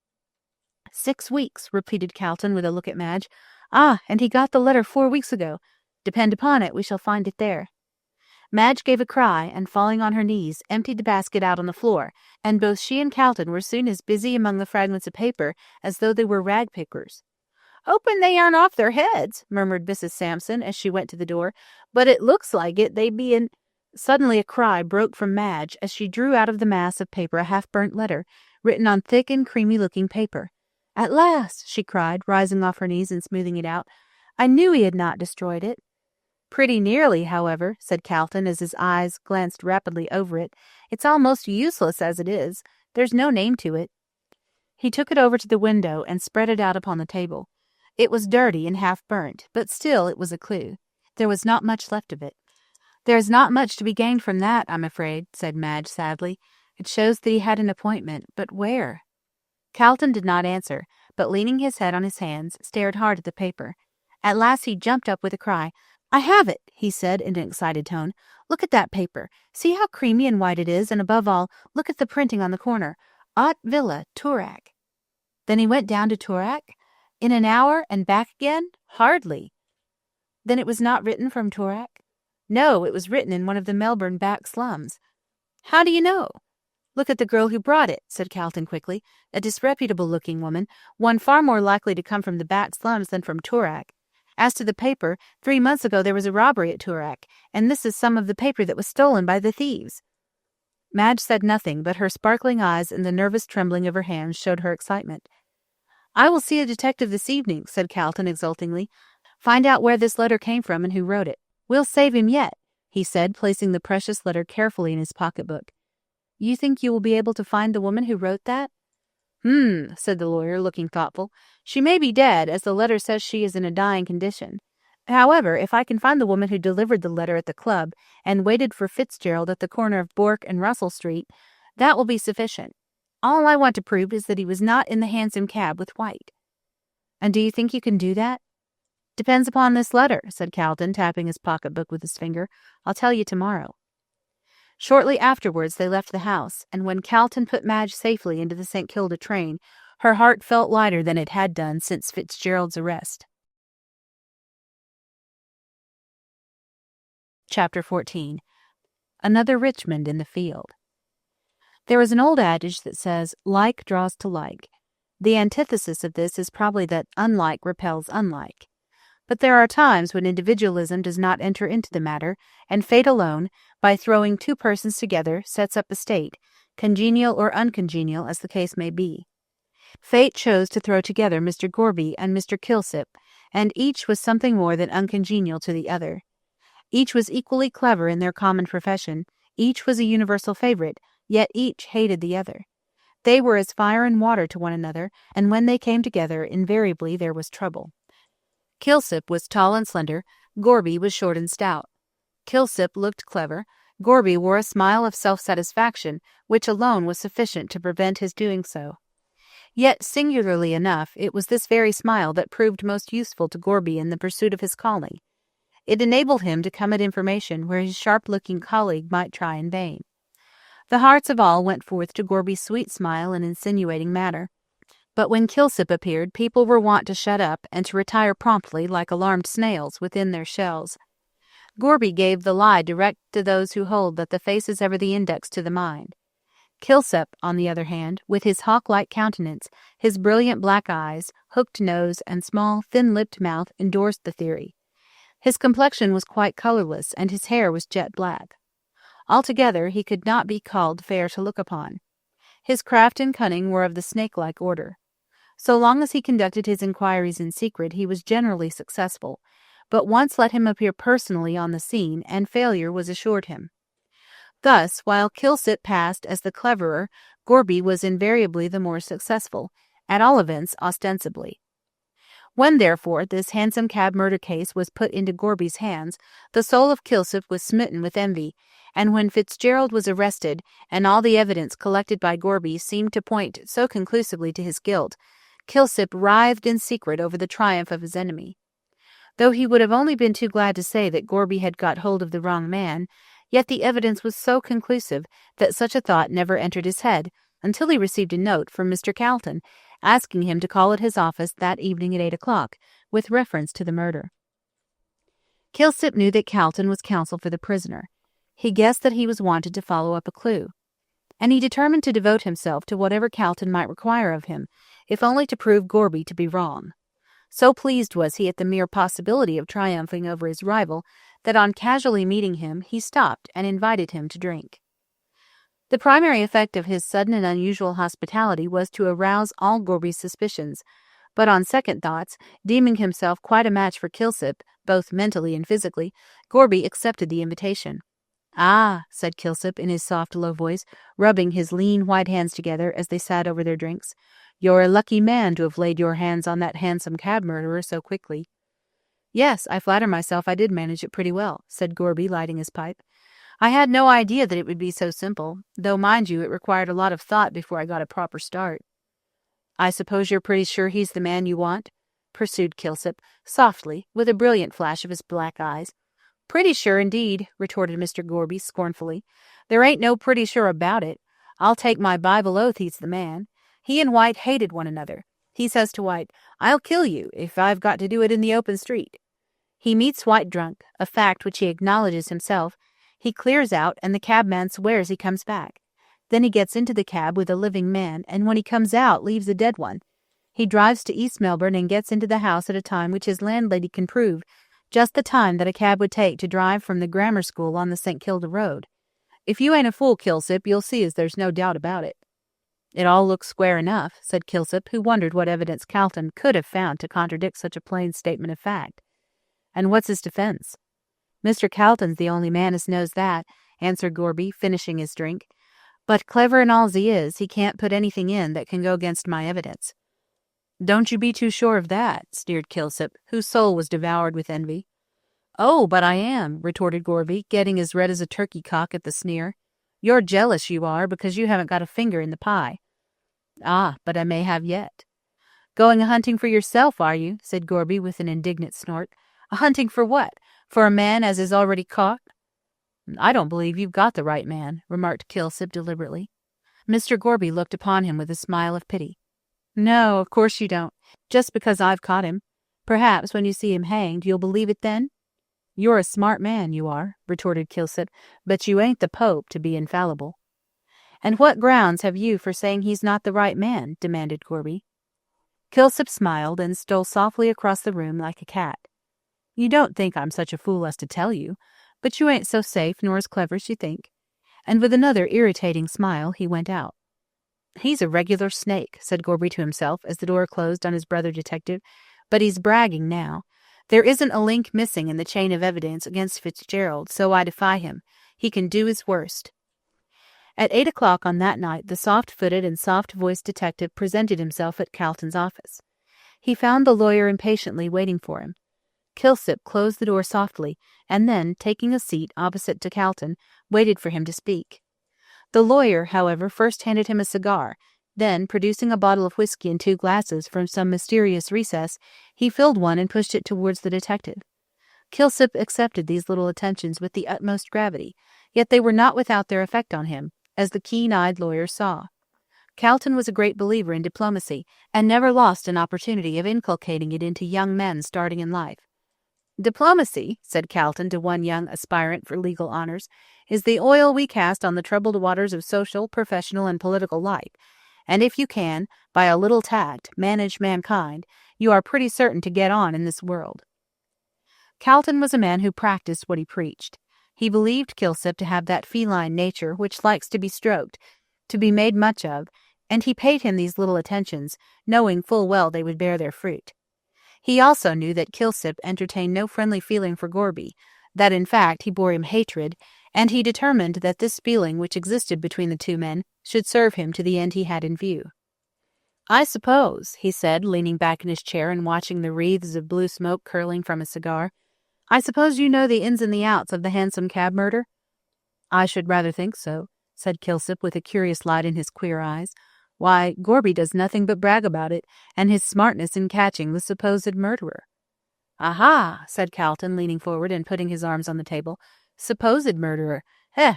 6 weeks, repeated Carlton with a look at Madge. "Ah, and he got the letter 4 weeks ago. Depend upon it, we shall find it there." Madge gave a cry, and falling on her knees, emptied the basket out on the floor, and both she and Carlton were soon as busy among the fragments of paper as though they were rag pickers. "Hoping they aren't off their heads," murmured Mrs. Sampson as she went to the door, "but it looks like it, they be in—" Suddenly a cry broke from Madge as she drew out of the mass of paper a half-burnt letter, written on thick and creamy-looking paper. "At last!" she cried, rising off her knees and smoothing it out. "I knew he had not destroyed it." "Pretty nearly, however," said Carlton as his eyes glanced rapidly over it. "It's almost useless as it is. There's no name to it." He took it over to the window and spread it out upon the table. It was dirty and half-burnt, but still it was a clue. There was not much left of it. "There is not much to be gained from that, I'm afraid," said Madge sadly. "It shows that he had an appointment, but where?" Carlton did not answer, but leaning his head on his hands, stared hard at the paper. At last he jumped up with a cry. "I have it," he said in an excited tone. "Look at that paper. See how creamy and white it is, and above all, look at the printing on the corner. Ott Villa, Toorak." Then he went down to Toorak? In an hour, and back again? Hardly. Then it was not written from Toorak? No, it was written in one of the Melbourne back slums. "How do you know?" "Look at the girl who brought it," said Carlton quickly. "A disreputable-looking woman, one far more likely to come from the back slums than from Toorak. As to the paper, 3 months ago there was a robbery at Toorak, and this is some of the paper that was stolen by the thieves." Madge said nothing, but her sparkling eyes and the nervous trembling of her hands showed her excitement. "I will see a detective this evening," said Carlton exultingly. "Find out where this letter came from and who wrote it. We'll save him yet," he said, placing the precious letter carefully in his pocketbook. "You think you will be able to find the woman who wrote that?" Said the lawyer, looking thoughtful. "She may be dead, as the letter says she is in a dying condition. However, if I can find the woman who delivered the letter at the club and waited for Fitzgerald at the corner of Bourke and Russell Street, that will be sufficient. All I want to prove is that he was not in the hansom cab with White." "And do you think you can do that?" "Depends upon this letter," said Carlton, tapping his pocketbook with his finger. "I'll tell you tomorrow." Shortly afterwards they left the house, and when Carlton put Madge safely into the St. Kilda train, her heart felt lighter than it had done since Fitzgerald's arrest. Chapter 14. Another Richmond in the Field. There is an old adage that says, "Like draws to like." The antithesis of this is probably that unlike repels unlike. But there are times when individualism does not enter into the matter, and fate alone, by throwing 2 persons together, sets up a state, congenial or uncongenial as the case may be. Fate chose to throw together Mr. Gorby and Mr. Kilsip, and each was something more than uncongenial to the other. Each was equally clever in their common profession, Each was a universal favorite, yet each hated the other. They were as fire and water to one another, and when they came together, invariably there was trouble. Kilsip was tall and slender, Gorby was short and stout. Kilsip looked clever, Gorby wore a smile of self-satisfaction, which alone was sufficient to prevent his doing so. Yet, singularly enough, it was this very smile that proved most useful to Gorby in the pursuit of his calling. It enabled him to come at information where his sharp-looking colleague might try in vain. The hearts of all went forth to Gorby's sweet smile and insinuating manner. But when Kilsip appeared, people were wont to shut up and to retire promptly like alarmed snails within their shells. Gorby gave the lie direct to those who hold that the face is ever the index to the mind. Kilsip, on the other hand, with his hawk-like countenance, his brilliant black eyes, hooked nose, and small, thin-lipped mouth, endorsed the theory. His complexion was quite colorless, and his hair was jet black. Altogether, he could not be called fair to look upon. His craft and cunning were of the snake-like order. So long as he conducted his inquiries in secret, he was generally successful, but once let him appear personally on the scene, and failure was assured him. Thus, while Kilsip passed as the cleverer, Gorby was invariably the more successful, at all events ostensibly. When, therefore, this Hansom Cab murder case was put into Gorby's hands, the soul of Kilsip was smitten with envy, and when Fitzgerald was arrested, and all the evidence collected by Gorby seemed to point so conclusively to his guilt, Kilsip writhed in secret over the triumph of his enemy. Though he would have only been too glad to say that Gorby had got hold of the wrong man, yet the evidence was so conclusive that such a thought never entered his head until he received a note from Mr. Calton, asking him to call at his office that evening at 8 o'clock, with reference to the murder. Kilsip knew that Calton was counsel for the prisoner. He guessed that he was wanted to follow up a clue, and he determined to devote himself to whatever Calton might require of him, if only to prove Gorby to be wrong. So pleased was he at the mere possibility of triumphing over his rival that on casually meeting him he stopped and invited him to drink. The primary effect of his sudden and unusual hospitality was to arouse all Gorby's suspicions, but on second thoughts, deeming himself quite a match for Kilsip, both mentally and physically, Gorby accepted the invitation. "Ah," said Kilsip in his soft, low voice, rubbing his lean, white hands together as they sat over their drinks, "you're a lucky man to have laid your hands on that Hansom Cab murderer so quickly." "Yes, I flatter myself I did manage it pretty well," said Gorby, lighting his pipe. "I had no idea that it would be so simple, though, mind you, it required a lot of thought before I got a proper start." "I suppose you're pretty sure he's the man you want?" pursued Kilsip, softly, with a brilliant flash of his black eyes. "Pretty sure, indeed," retorted Mr. Gorby, scornfully. "There ain't no pretty sure about it. I'll take my Bible oath he's the man. He and White hated one another. He says to White, 'I'll kill you if I've got to do it in the open street.' He meets White drunk, a fact which he acknowledges himself. He clears out, and the cabman swears he comes back. Then he gets into the cab with a living man, and when he comes out leaves a dead one. He drives to East Melbourne and gets into the house at a time which his landlady can prove, just the time that a cab would take to drive from the grammar school on the St. Kilda road. If you ain't a fool, Kilsip, you'll see as there's no doubt about it." "It all looks square enough," said Kilsip, who wondered what evidence Calton could have found to contradict such a plain statement of fact. "And what's his defense?" "Mr. Calton's the only man as knows that," answered Gorby, finishing his drink. "But clever and all as he is, he can't put anything in that can go against my evidence." "Don't you be too sure of that," sneered Kilsip, whose soul was devoured with envy. "Oh, but I am," retorted Gorby, getting as red as a turkey cock at the sneer. "You're jealous, you are, because you haven't got a finger in the pie." "Ah, but I may have yet." "Going a-hunting for yourself, are you?" said Gorby with an indignant snort. "A-hunting for what? For a man as is already caught?" "I don't believe you've got the right man," remarked Kilsip deliberately. Mr. Gorby looked upon him with a smile of pity. "No, of course you don't, just because I've caught him. Perhaps when you see him hanged, you'll believe it then?" "You're a smart man, you are," retorted Kilsip, "but you ain't the Pope to be infallible." "And what grounds have you for saying he's not the right man?" demanded Gorby. Kilsip smiled and stole softly across the room like a cat. "You don't think I'm such a fool as to tell you, but you ain't so safe nor as clever as you think." And with another irritating smile, he went out. "He's a regular snake," said Gorby to himself as the door closed on his brother detective, "but he's bragging now. There isn't a link missing in the chain of evidence against Fitzgerald, so I defy him. He can do his worst." At 8 o'clock on that night, the soft-footed and soft-voiced detective presented himself at Calton's office. He found the lawyer impatiently waiting for him. Kilsip closed the door softly, and then, taking a seat opposite to Calton, waited for him to speak. The lawyer, however, first handed him a cigar. Then, producing a bottle of whiskey and 2 glasses from some mysterious recess, he filled one and pushed it towards the detective. Kilsip accepted these little attentions with the utmost gravity, yet they were not without their effect on him, as the keen-eyed lawyer saw. Calton was a great believer in diplomacy, and never lost an opportunity of inculcating it into young men starting in life. "Diplomacy," said Calton to one young aspirant for legal honors, "is the oil we cast on the troubled waters of social, professional, and political life, and if you can, by a little tact, manage mankind, you are pretty certain to get on in this world." Calton was a man who practiced what he preached. He believed Kilsip to have that feline nature which likes to be stroked, to be made much of, and he paid him these little attentions, knowing full well they would bear their fruit. He also knew that Kilsip entertained no friendly feeling for Gorby, that in fact he bore him hatred, and he determined that this feeling which existed between the two men should serve him to the end he had in view. "I suppose," he said, leaning back in his chair and watching the wreaths of blue smoke curling from his cigar, "I suppose you know the ins and the outs of the Hansom Cab murder?" "I should rather think so," said Kilsip with a curious light in his queer eyes. "Why, Gorby does nothing but brag about it, and his smartness in catching the supposed murderer." "Aha!" said Calton, leaning forward and putting his arms on the table. "Supposed murderer. Heh!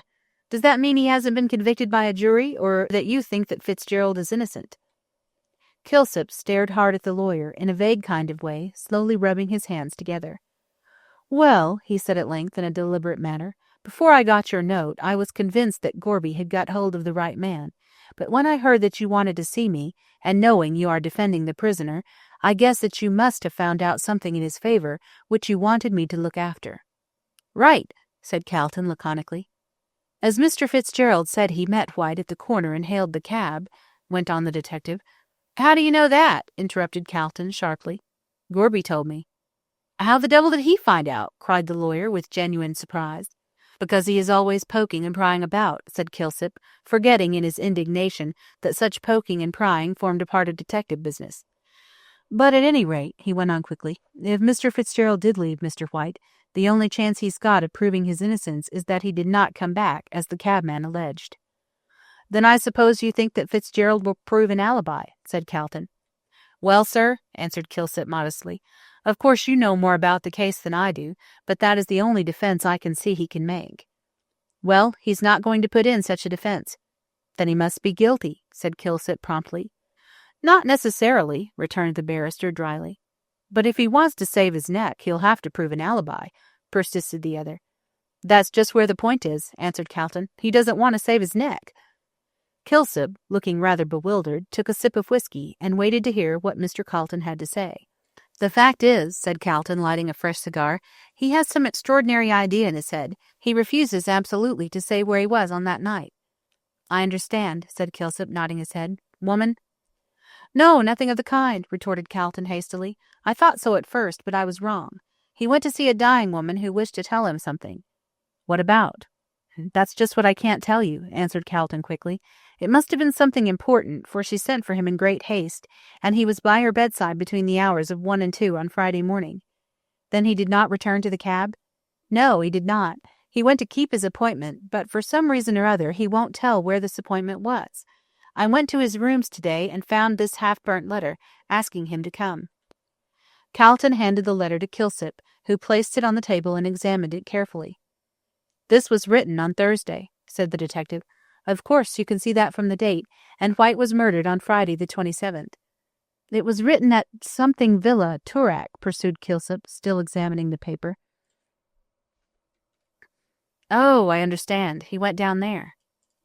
Does that mean he hasn't been convicted by a jury, or that you think that Fitzgerald is innocent?" Kilsip stared hard at the lawyer in a vague kind of way, slowly rubbing his hands together. "Well," he said at length in a deliberate manner, "before I got your note, I was convinced that Gorby had got hold of the right man. But when I heard that you wanted to see me, and knowing you are defending the prisoner, I guess that you must have found out something in his favor which you wanted me to look after." "Right," said Calton laconically. "As Mr. Fitzgerald said he met White at the corner and hailed the cab," went on the detective. "How do you know that?" interrupted Calton sharply. "Gorby told me." "How the devil did he find out?" cried the lawyer with genuine surprise. "Because he is always poking and prying about," said Kilsip, forgetting in his indignation that such poking and prying formed a part of detective business. "But at any rate," he went on quickly, "if Mr. Fitzgerald did leave Mr. White, the only chance he's got of proving his innocence is that he did not come back, as the cabman alleged." "Then I suppose you think that Fitzgerald will prove an alibi," said Calton. "Well, sir," answered Kilsip modestly, "of course you know more about the case than I do, but that is the only defense I can see he can make." "Well, he's not going to put in such a defense." "Then he must be guilty," said Kilsip promptly. "Not necessarily," returned the barrister dryly. "But if he wants to save his neck, he'll have to prove an alibi," persisted the other. "That's just where the point is," answered Calton. "He doesn't want to save his neck." Kilsip, looking rather bewildered, took a sip of whiskey and waited to hear what Mr. Calton had to say. "The fact is," said Calton, lighting a fresh cigar, "he has some extraordinary idea in his head. He refuses absolutely to say where he was on that night." "I understand," said Kilsip, nodding his head. "Woman?" "No, nothing of the kind," retorted Calton hastily. "I thought so at first, but I was wrong. He went to see a dying woman who wished to tell him something." "What about?" "That's just what I can't tell you," answered Calton quickly. "It must have been something important, for she sent for him in great haste, and he was by her bedside between the hours of 1 and 2 on Friday morning." "Then he did not return to the cab?" "No, he did not. He went to keep his appointment, but for some reason or other he won't tell where this appointment was. I went to his rooms today and found this half-burnt letter, asking him to come." Calton handed the letter to Kilsip, who placed it on the table and examined it carefully. "This was written on Thursday," said the detective. "Of course, you can see that from the date, and White was murdered on Friday the 27th. "It was written at something Villa, Toorak," pursued Kilsip, still examining the paper. "Oh, I understand. He went down there."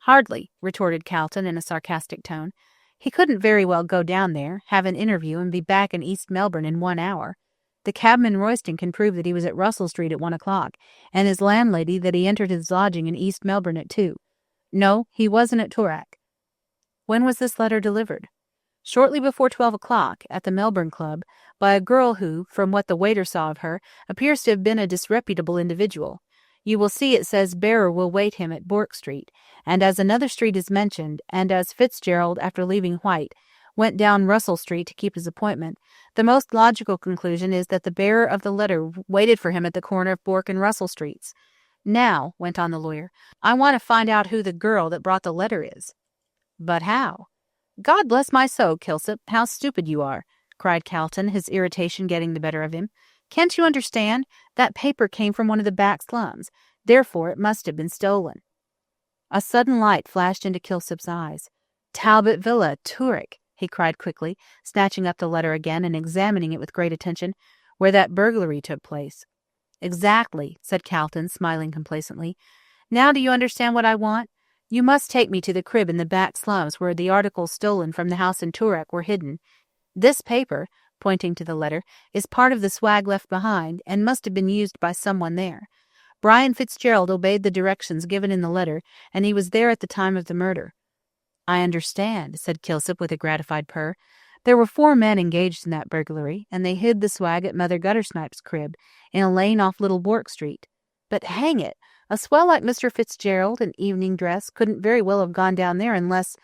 "Hardly," retorted Calton in a sarcastic tone. "He couldn't very well go down there, have an interview, and be back in East Melbourne in 1 hour. The cabman Royston can prove that he was at Russell Street at 1 o'clock, and his landlady that he entered his lodging in East Melbourne at 2. No, he wasn't at Toorak." "When was this letter delivered?" "Shortly before 12 o'clock, at the Melbourne Club, by a girl who, from what the waiter saw of her, appears to have been a disreputable individual. You will see it says bearer will wait him at Bourke Street, and as another street is mentioned, and as Fitzgerald, after leaving White, went down Russell Street to keep his appointment, the most logical conclusion is that the bearer of the letter waited for him at the corner of Bourke and Russell Streets. Now, went on the lawyer, I want to find out who the girl that brought the letter is. But how? God bless my soul, Kilsip, how stupid you are, cried Calton, his irritation getting the better of him. Can't you understand? That paper came from one of the back slums. Therefore, it must have been stolen. A sudden light flashed into Kilsip's eyes. Talbot Villa, Toorak, he cried quickly, snatching up the letter again and examining it with great attention, where that burglary took place. Exactly, said Calton, smiling complacently. Now do you understand what I want? You must take me to the crib in the back slums where the articles stolen from the house in Toorak were hidden. This paper, pointing to the letter, is part of the swag left behind, and must have been used by someone there. Brian Fitzgerald obeyed the directions given in the letter, and he was there at the time of the murder. I understand, said Kilsip with a gratified purr. There were 4 men engaged in that burglary, and they hid the swag at Mother Guttersnipe's crib, in a lane off Little Bourke Street. But hang it, a swell like Mr. Fitzgerald, in evening dress, couldn't very well have gone down there unless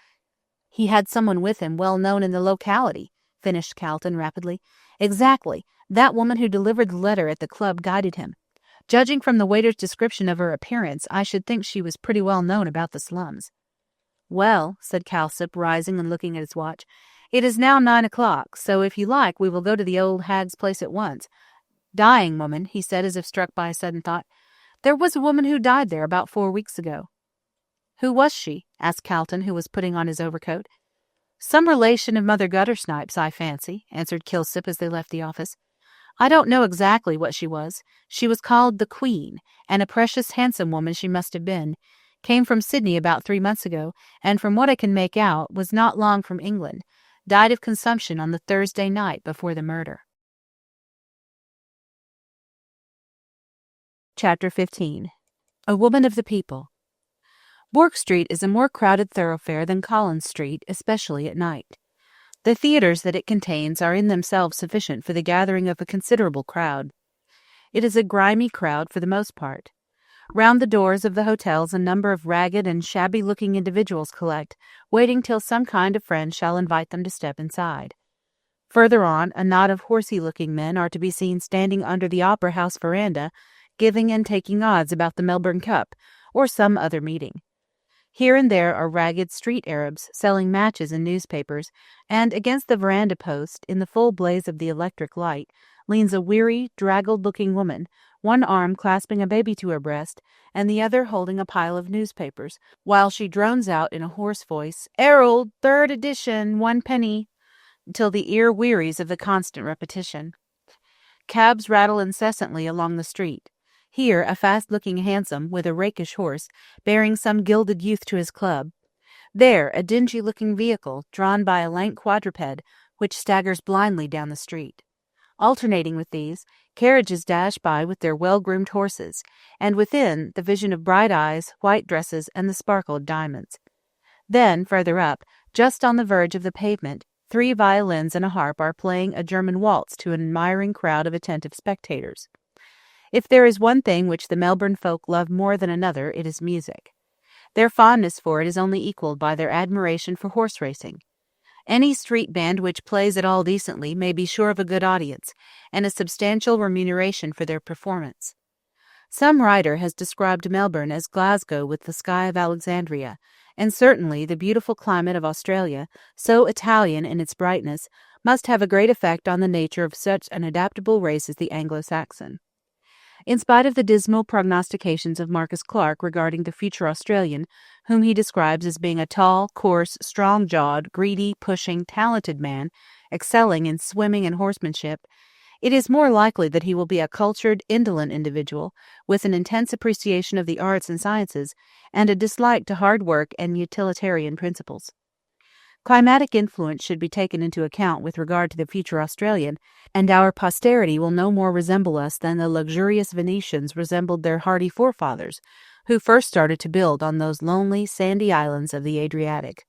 he had someone with him well known in the locality, finished Calton rapidly. Exactly. That woman who delivered the letter at the club guided him. Judging from the waiter's description of her appearance, I should think she was pretty well known about the slums. Well, said Calsip, rising and looking at his watch, it is now 9 o'clock, so if you like we will go to the old hag's place at once. Dying woman, he said as if struck by a sudden thought. There was a woman who died there about 4 weeks ago. Who was she? Asked Calton, who was putting on his overcoat. Some relation of Mother Guttersnipe's, I fancy, answered Kilsip as they left the office. I don't know exactly what she was. She was called the Queen, and a precious handsome woman she must have been. Came from Sydney about 3 months ago, and from what I can make out, was not long from England. Died of consumption on the Thursday night before the murder. Chapter 15. A Woman of the People. Bourke Street is a more crowded thoroughfare than Collins Street, especially at night. The theatres that it contains are in themselves sufficient for the gathering of a considerable crowd. It is a grimy crowd for the most part. Round the doors of the hotels a number of ragged and shabby-looking individuals collect, waiting till some kind of friend shall invite them to step inside. Further on, a knot of horsey-looking men are to be seen standing under the Opera House veranda, giving and taking odds about the Melbourne Cup, or some other meeting. Here and there are ragged street Arabs selling matches and newspapers, and against the veranda post, in the full blaze of the electric light, leans a weary, draggled-looking woman, one arm clasping a baby to her breast, and the other holding a pile of newspapers, while she drones out in a hoarse voice, "Herald, 3rd edition, 1 penny," till the ear wearies of the constant repetition. Cabs rattle incessantly along the street. Here a fast-looking hansom, with a rakish horse, bearing some gilded youth to his club. There a dingy-looking vehicle, drawn by a lank quadruped, which staggers blindly down the street. Alternating with these, carriages dash by with their well-groomed horses, and within, the vision of bright eyes, white dresses, and the sparkle of diamonds. Then, further up, just on the verge of the pavement, 3 violins and a harp are playing a German waltz to an admiring crowd of attentive spectators. If there is one thing which the Melbourne folk love more than another, it is music. Their fondness for it is only equalled by their admiration for horse racing. Any street band which plays at all decently may be sure of a good audience, and a substantial remuneration for their performance. Some writer has described Melbourne as Glasgow with the sky of Alexandria, and certainly the beautiful climate of Australia, so Italian in its brightness, must have a great effect on the nature of such an adaptable race as the Anglo-Saxon. In spite of the dismal prognostications of Marcus Clarke regarding the future Australian, whom he describes as being a tall, coarse, strong-jawed, greedy, pushing, talented man, excelling in swimming and horsemanship, it is more likely that he will be a cultured, indolent individual, with an intense appreciation of the arts and sciences, and a dislike to hard work and utilitarian principles. Climatic influence should be taken into account with regard to the future Australian, and our posterity will no more resemble us than the luxurious Venetians resembled their hardy forefathers, who first started to build on those lonely, sandy islands of the Adriatic.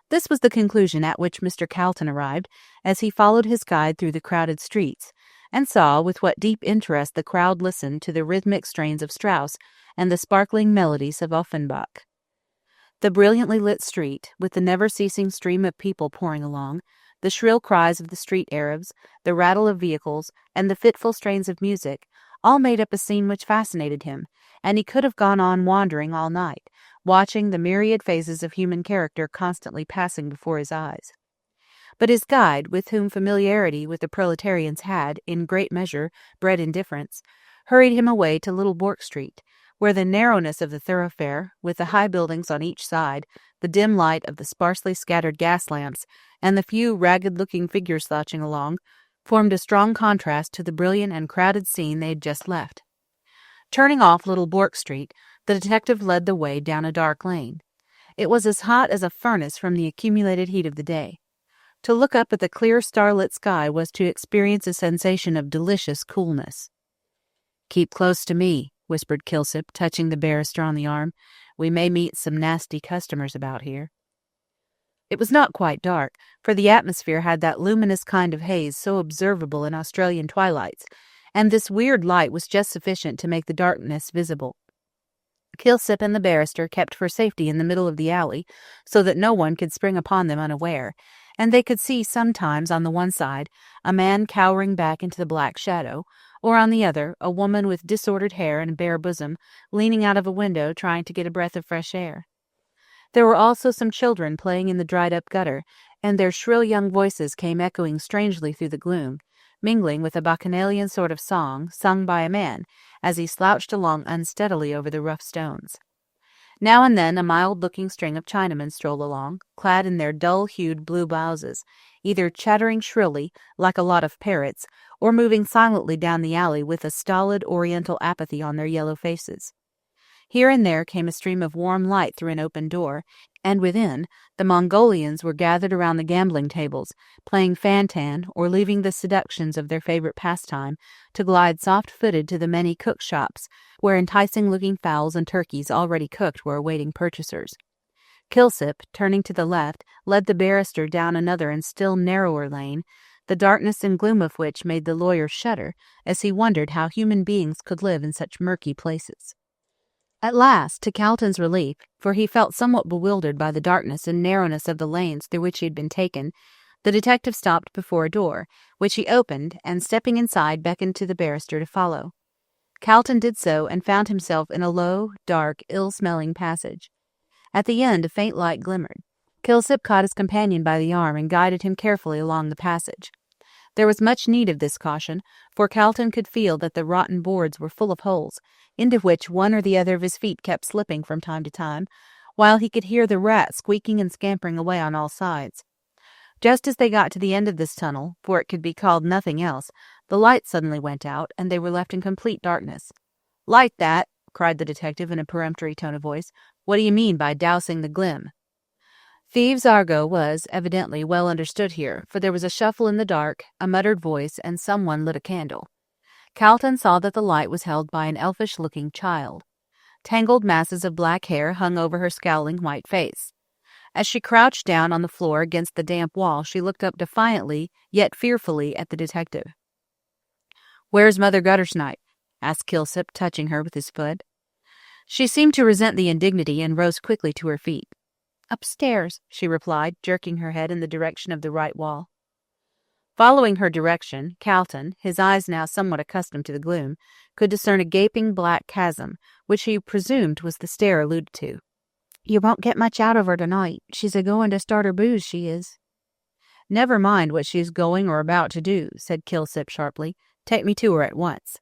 This was the conclusion at which Mr. Calton arrived, as he followed his guide through the crowded streets, and saw with what deep interest the crowd listened to the rhythmic strains of Strauss and the sparkling melodies of Offenbach. The brilliantly lit street, with the never-ceasing stream of people pouring along, the shrill cries of the street Arabs, the rattle of vehicles, and the fitful strains of music, all made up a scene which fascinated him, and he could have gone on wandering all night, watching the myriad phases of human character constantly passing before his eyes. But his guide, with whom familiarity with the proletarians had, in great measure, bred indifference, hurried him away to Little Bourke Street, where the narrowness of the thoroughfare, with the high buildings on each side, the dim light of the sparsely scattered gas lamps, and the few ragged-looking figures slouching along, formed a strong contrast to the brilliant and crowded scene they had just left. Turning off Little Bourke Street, the detective led the way down a dark lane. It was as hot as a furnace from the accumulated heat of the day. To look up at the clear starlit sky was to experience a sensation of delicious coolness. "Keep close to me," whispered Kilsip, touching the barrister on the arm. "We may meet some nasty customers about here." It was not quite dark, for the atmosphere had that luminous kind of haze so observable in Australian twilights, and this weird light was just sufficient to make the darkness visible. Kilsip and the barrister kept for safety in the middle of the alley, so that no one could spring upon them unaware, and they could see sometimes on the one side a man cowering back into the black shadow, or on the other a woman with disordered hair and bare bosom leaning out of a window trying to get a breath of fresh air. There were also some children playing in the dried-up gutter, and their shrill young voices came echoing strangely through the gloom, mingling with a bacchanalian sort of song sung by a man as he slouched along unsteadily over the rough stones. Now and then a mild-looking string of Chinamen strolled along, clad in their dull-hued blue blouses, either chattering shrilly, like a lot of parrots, or moving silently down the alley with a stolid oriental apathy on their yellow faces. Here and there came a stream of warm light through an open door, and within, the Mongolians were gathered around the gambling tables, playing fan-tan or leaving the seductions of their favorite pastime to glide soft-footed to the many cook-shops, where enticing-looking fowls and turkeys already cooked were awaiting purchasers. Kilsip, turning to the left, led the barrister down another and still narrower lane, the darkness and gloom of which made the lawyer shudder as he wondered how human beings could live in such murky places. At last, to Calton's relief, for he felt somewhat bewildered by the darkness and narrowness of the lanes through which he had been taken, the detective stopped before a door, which he opened, and stepping inside beckoned to the barrister to follow. Calton did so and found himself in a low, dark, ill-smelling passage. At the end a faint light glimmered. Kilsip caught his companion by the arm and guided him carefully along the passage. There was much need of this caution, for Calton could feel that the rotten boards were full of holes, into which one or the other of his feet kept slipping from time to time, while he could hear the rat squeaking and scampering away on all sides. Just as they got to the end of this tunnel, for it could be called nothing else, the light suddenly went out, and they were left in complete darkness. "Light that!" cried the detective in a peremptory tone of voice. "What do you mean by dousing the glim?" Thieves' argot was, evidently, well understood here, for there was a shuffle in the dark, a muttered voice, and someone lit a candle. Calton saw that the light was held by an elfish-looking child. Tangled masses of black hair hung over her scowling white face. As she crouched down on the floor against the damp wall, she looked up defiantly, yet fearfully, at the detective. "Where's Mother Guttersnipe?" asked Kilsip, touching her with his foot. She seemed to resent the indignity and rose quickly to her feet. "Upstairs," she replied, jerking her head in the direction of the right wall. Following her direction, Calton, his eyes now somewhat accustomed to the gloom, could discern a gaping black chasm, which he presumed was the stair alluded to. "You won't get much out of her tonight. She's a-going to start her booze, she is." "Never mind what she's going or about to do," said Kilsip sharply. "Take me to her at once."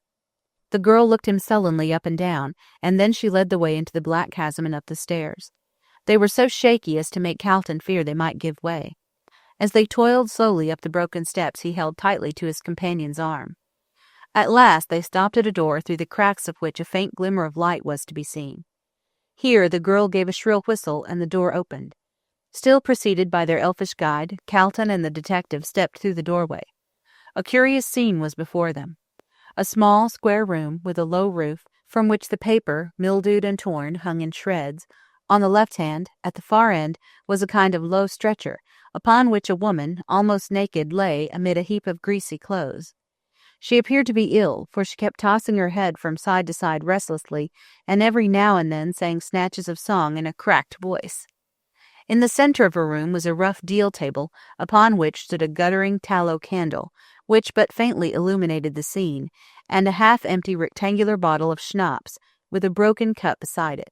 The girl looked him sullenly up and down, and then she led the way into the black chasm and up the stairs. They were so shaky as to make Calton fear they might give way. As they toiled slowly up the broken steps, he held tightly to his companion's arm. At last they stopped at a door through the cracks of which a faint glimmer of light was to be seen. Here the girl gave a shrill whistle, and the door opened. Still preceded by their elfish guide, Calton and the detective stepped through the doorway. A curious scene was before them. A small, square room with a low roof, from which the paper, mildewed and torn, hung in shreds. On the left hand, at the far end, was a kind of low stretcher, upon which a woman, almost naked, lay amid a heap of greasy clothes. She appeared to be ill, for she kept tossing her head from side to side restlessly, and every now and then sang snatches of song in a cracked voice. In the center of her room was a rough deal table, upon which stood a guttering tallow candle, which but faintly illuminated the scene, and a half-empty rectangular bottle of schnapps, with a broken cup beside it.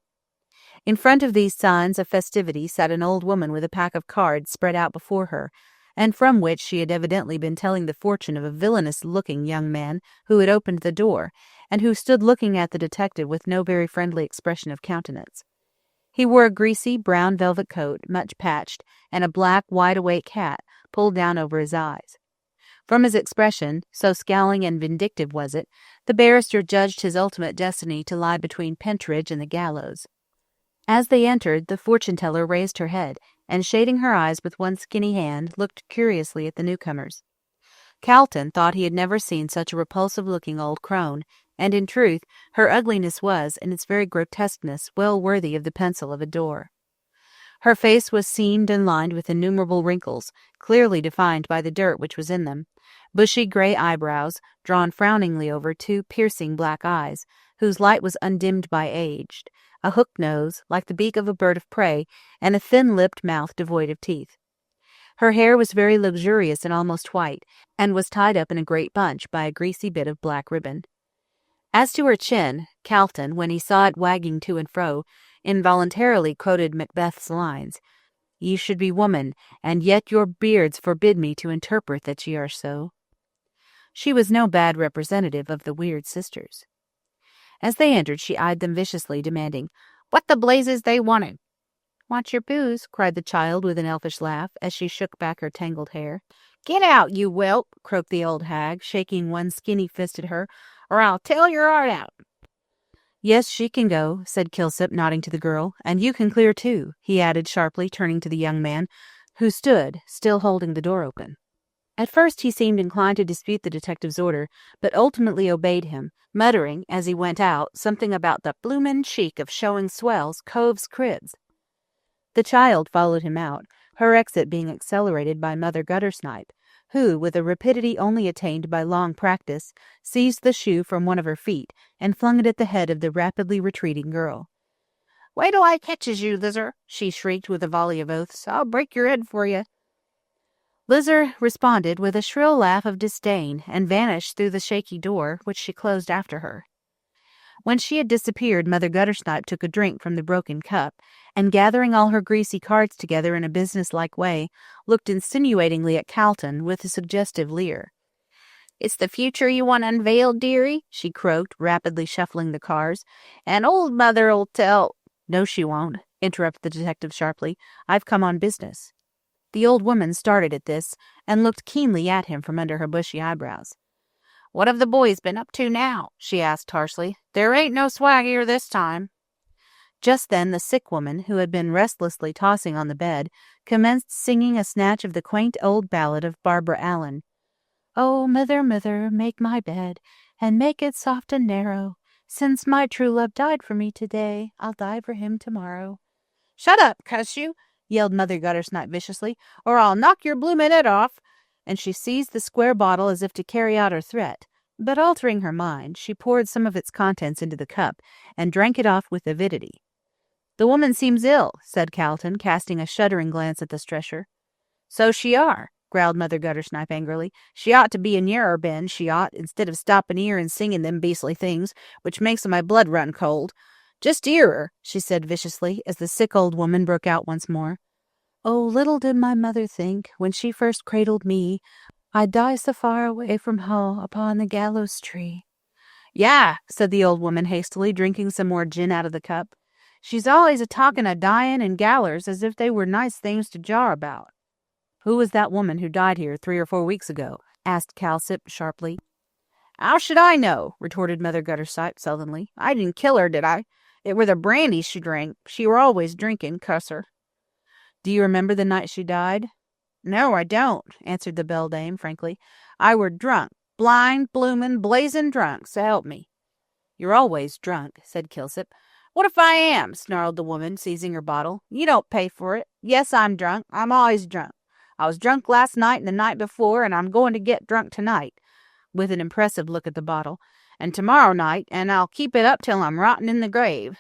In front of these signs of festivity sat an old woman with a pack of cards spread out before her, and from which she had evidently been telling the fortune of a villainous-looking young man who had opened the door, and who stood looking at the detective with no very friendly expression of countenance. He wore a greasy brown velvet coat, much patched, and a black wide-awake hat pulled down over his eyes. From his expression, so scowling and vindictive was it, the barrister judged his ultimate destiny to lie between Pentridge and the gallows. As they entered, the fortune-teller raised her head, and shading her eyes with one skinny hand, looked curiously at the newcomers. Calton thought he had never seen such a repulsive-looking old crone, and in truth, her ugliness was, in its very grotesqueness, well worthy of the pencil of a Dore. Her face was seamed and lined with innumerable wrinkles, clearly defined by the dirt which was in them, bushy grey eyebrows, drawn frowningly over two piercing black eyes, whose light was undimmed by age, a hooked nose, like the beak of a bird of prey, and a thin-lipped mouth devoid of teeth. Her hair was very luxurious and almost white, and was tied up in a great bunch by a greasy bit of black ribbon. As to her chin, Calton, when he saw it wagging to and fro, involuntarily quoted Macbeth's lines, "Ye should be woman, and yet your beards forbid me to interpret that ye are so." She was no bad representative of the weird sisters. As they entered, she eyed them viciously, demanding, "What the blazes they wanted?" "Want your booze?" cried the child with an elfish laugh, as she shook back her tangled hair. "Get out, you whelp!" croaked the old hag, shaking one skinny fist at her, "or I'll tear your heart out." "Yes, she can go," said Kilsip, nodding to the girl, "and you can clear too," he added sharply, turning to the young man, who stood, still holding the door open. At first he seemed inclined to dispute the detective's order, but ultimately obeyed him, muttering, as he went out, something about the bloomin' cheek of showing swells coves' cribs. The child followed him out, her exit being accelerated by Mother Guttersnipe, who, with a rapidity only attained by long practice, seized the shoe from one of her feet and flung it at the head of the rapidly retreating girl. "Wait till I catches you, Lizzer!" she shrieked with a volley of oaths. "I'll break your head for you." Lizzer responded with a shrill laugh of disdain and vanished through the shaky door, which she closed after her. When she had disappeared, Mother Guttersnipe took a drink from the broken cup, and gathering all her greasy cards together in a business-like way, looked insinuatingly at Calton with a suggestive leer. "It's the future you want unveiled, dearie?" she croaked, rapidly shuffling the cards. "And old Mother'll tell—" "No, she won't," interrupted the detective sharply. "I've come on business." The old woman started at this, and looked keenly at him from under her bushy eyebrows. "What have the boys been up to now?" she asked harshly. "There ain't no swag here this time." Just then the sick woman, who had been restlessly tossing on the bed, commenced singing a snatch of the quaint old ballad of Barbara Allen. "Oh, mither, mither, make my bed, and make it soft and narrow. Since my true love died for me today, I'll die for him tomorrow." "Shut up, cuss you!" yelled Mother Guttersnipe viciously, "or I'll knock your bloomin' head off." And she seized the square bottle as if to carry out her threat, but altering her mind, she poured some of its contents into the cup, and drank it off with avidity. "The woman seems ill," said Calton, casting a shuddering glance at the stretcher. "So she are," growled Mother Guttersnipe angrily. "She ought to be in Yarrer Bend, she ought, instead of stopping here and singing them beastly things, which makes my blood run cold. Just hear her," she said viciously, as the sick old woman broke out once more. "Oh, little did my mother think, when she first cradled me, I'd die so far away from home upon the gallows tree." "Yah," said the old woman hastily, drinking some more gin out of the cup. "She's always a-talking of dyin' and gallers as if they were nice things to jar about." "Who was that woman who died here 3 or 4 weeks ago?" asked Calsip sharply. "How should I know?" retorted Mother Guttersnipe sullenly. "I didn't kill her, did I? It were the brandy she drank. She were always drinking, cuss her." "Do you remember the night she died?" "No, I don't," answered the beldame frankly. "I were drunk, blind, bloomin', blazin' drunk, so help me." "You're always drunk," said Kilsip. "What if I am?" snarled the woman, seizing her bottle. "You don't pay for it. Yes, I'm drunk. I'm always drunk. I was drunk last night and the night before, and I'm going to get drunk tonight. with an impressive look at the bottle, "and tomorrow night, and I'll keep it up till I'm rotting in the grave."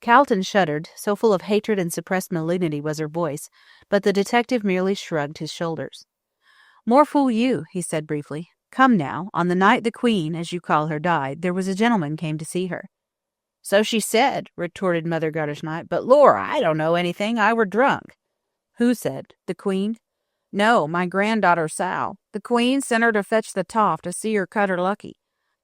Calton shuddered, so full of hatred and suppressed malignity was her voice, but the detective merely shrugged his shoulders. "More fool you," he said briefly. "Come now, on the night the Queen, as you call her, died, there was a gentleman came to see her." "So she said," retorted Mother Guttersnipe, "but lor, I don't know anything. I were drunk." "Who said? The Queen?" "No, my granddaughter Sal. The Queen sent her to fetch the toff to see her cut her lucky.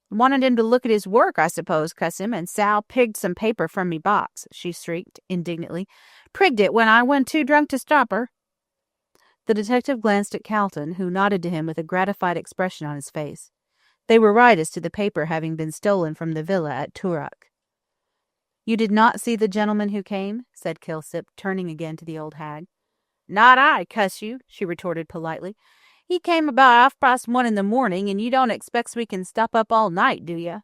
Wanted him to look at his work, I suppose, cuss him, and Sal pigged some paper from me box," she shrieked indignantly. "Prigged it when I went too drunk to stop her." The detective glanced at Calton, who nodded to him with a gratified expression on his face. They were right as to the paper having been stolen from the villa at Toorak. "You did not see the gentleman who came?" said Kilsip, turning again to the old hag. "Not I, cuss you," she retorted politely. "He came about 1:30 in the morning, and you don't expect we can stop up all night, do you?"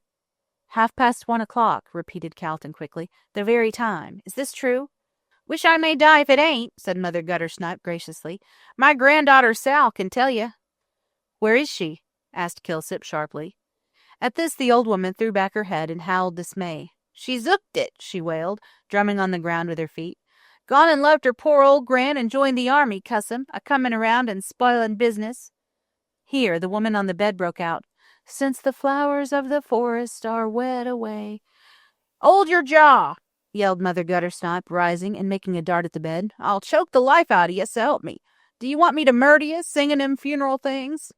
1:30, repeated Calton quickly. "The very time. Is this true?" "Wish I may die if it ain't," said Mother Guttersnipe graciously. "My granddaughter Sal can tell you." "Where is she?" asked Kilsip sharply. At this the old woman threw back her head and howled dismay. "She's 'ooked it," she wailed, drumming on the ground with her feet. "Gone and left her poor old gran and joined the army, cuss 'em, a-comin' around and spoilin' business." Here the woman on the bed broke out, "Since the flowers of the forest are wed away." "'Old your jaw!" yelled Mother Guttersnipe, rising and making a dart at the bed. "I'll choke the life out of you, so help me. Do you want me to murder you, singing them funeral things?"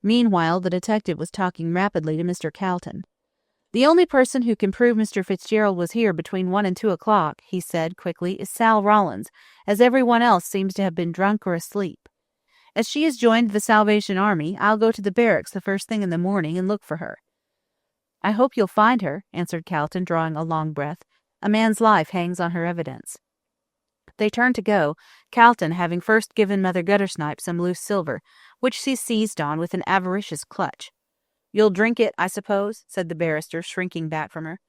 Meanwhile, the detective was talking rapidly to Mr. Calton. "The only person who can prove Mr. Fitzgerald was here between 1 and 2 o'clock, he said quickly, is Sal Rollins, as everyone else seems to have been drunk or asleep. As she has joined the Salvation Army, I'll go to the barracks the first thing in the morning and look for her." "I hope you'll find her," answered Calton, drawing a long breath. "A man's life hangs on her evidence." They turned to go, Calton having first given Mother Guttersnipe some loose silver, which she seized on with an avaricious clutch. "You'll drink it, I suppose?" said the barrister, shrinking back from her.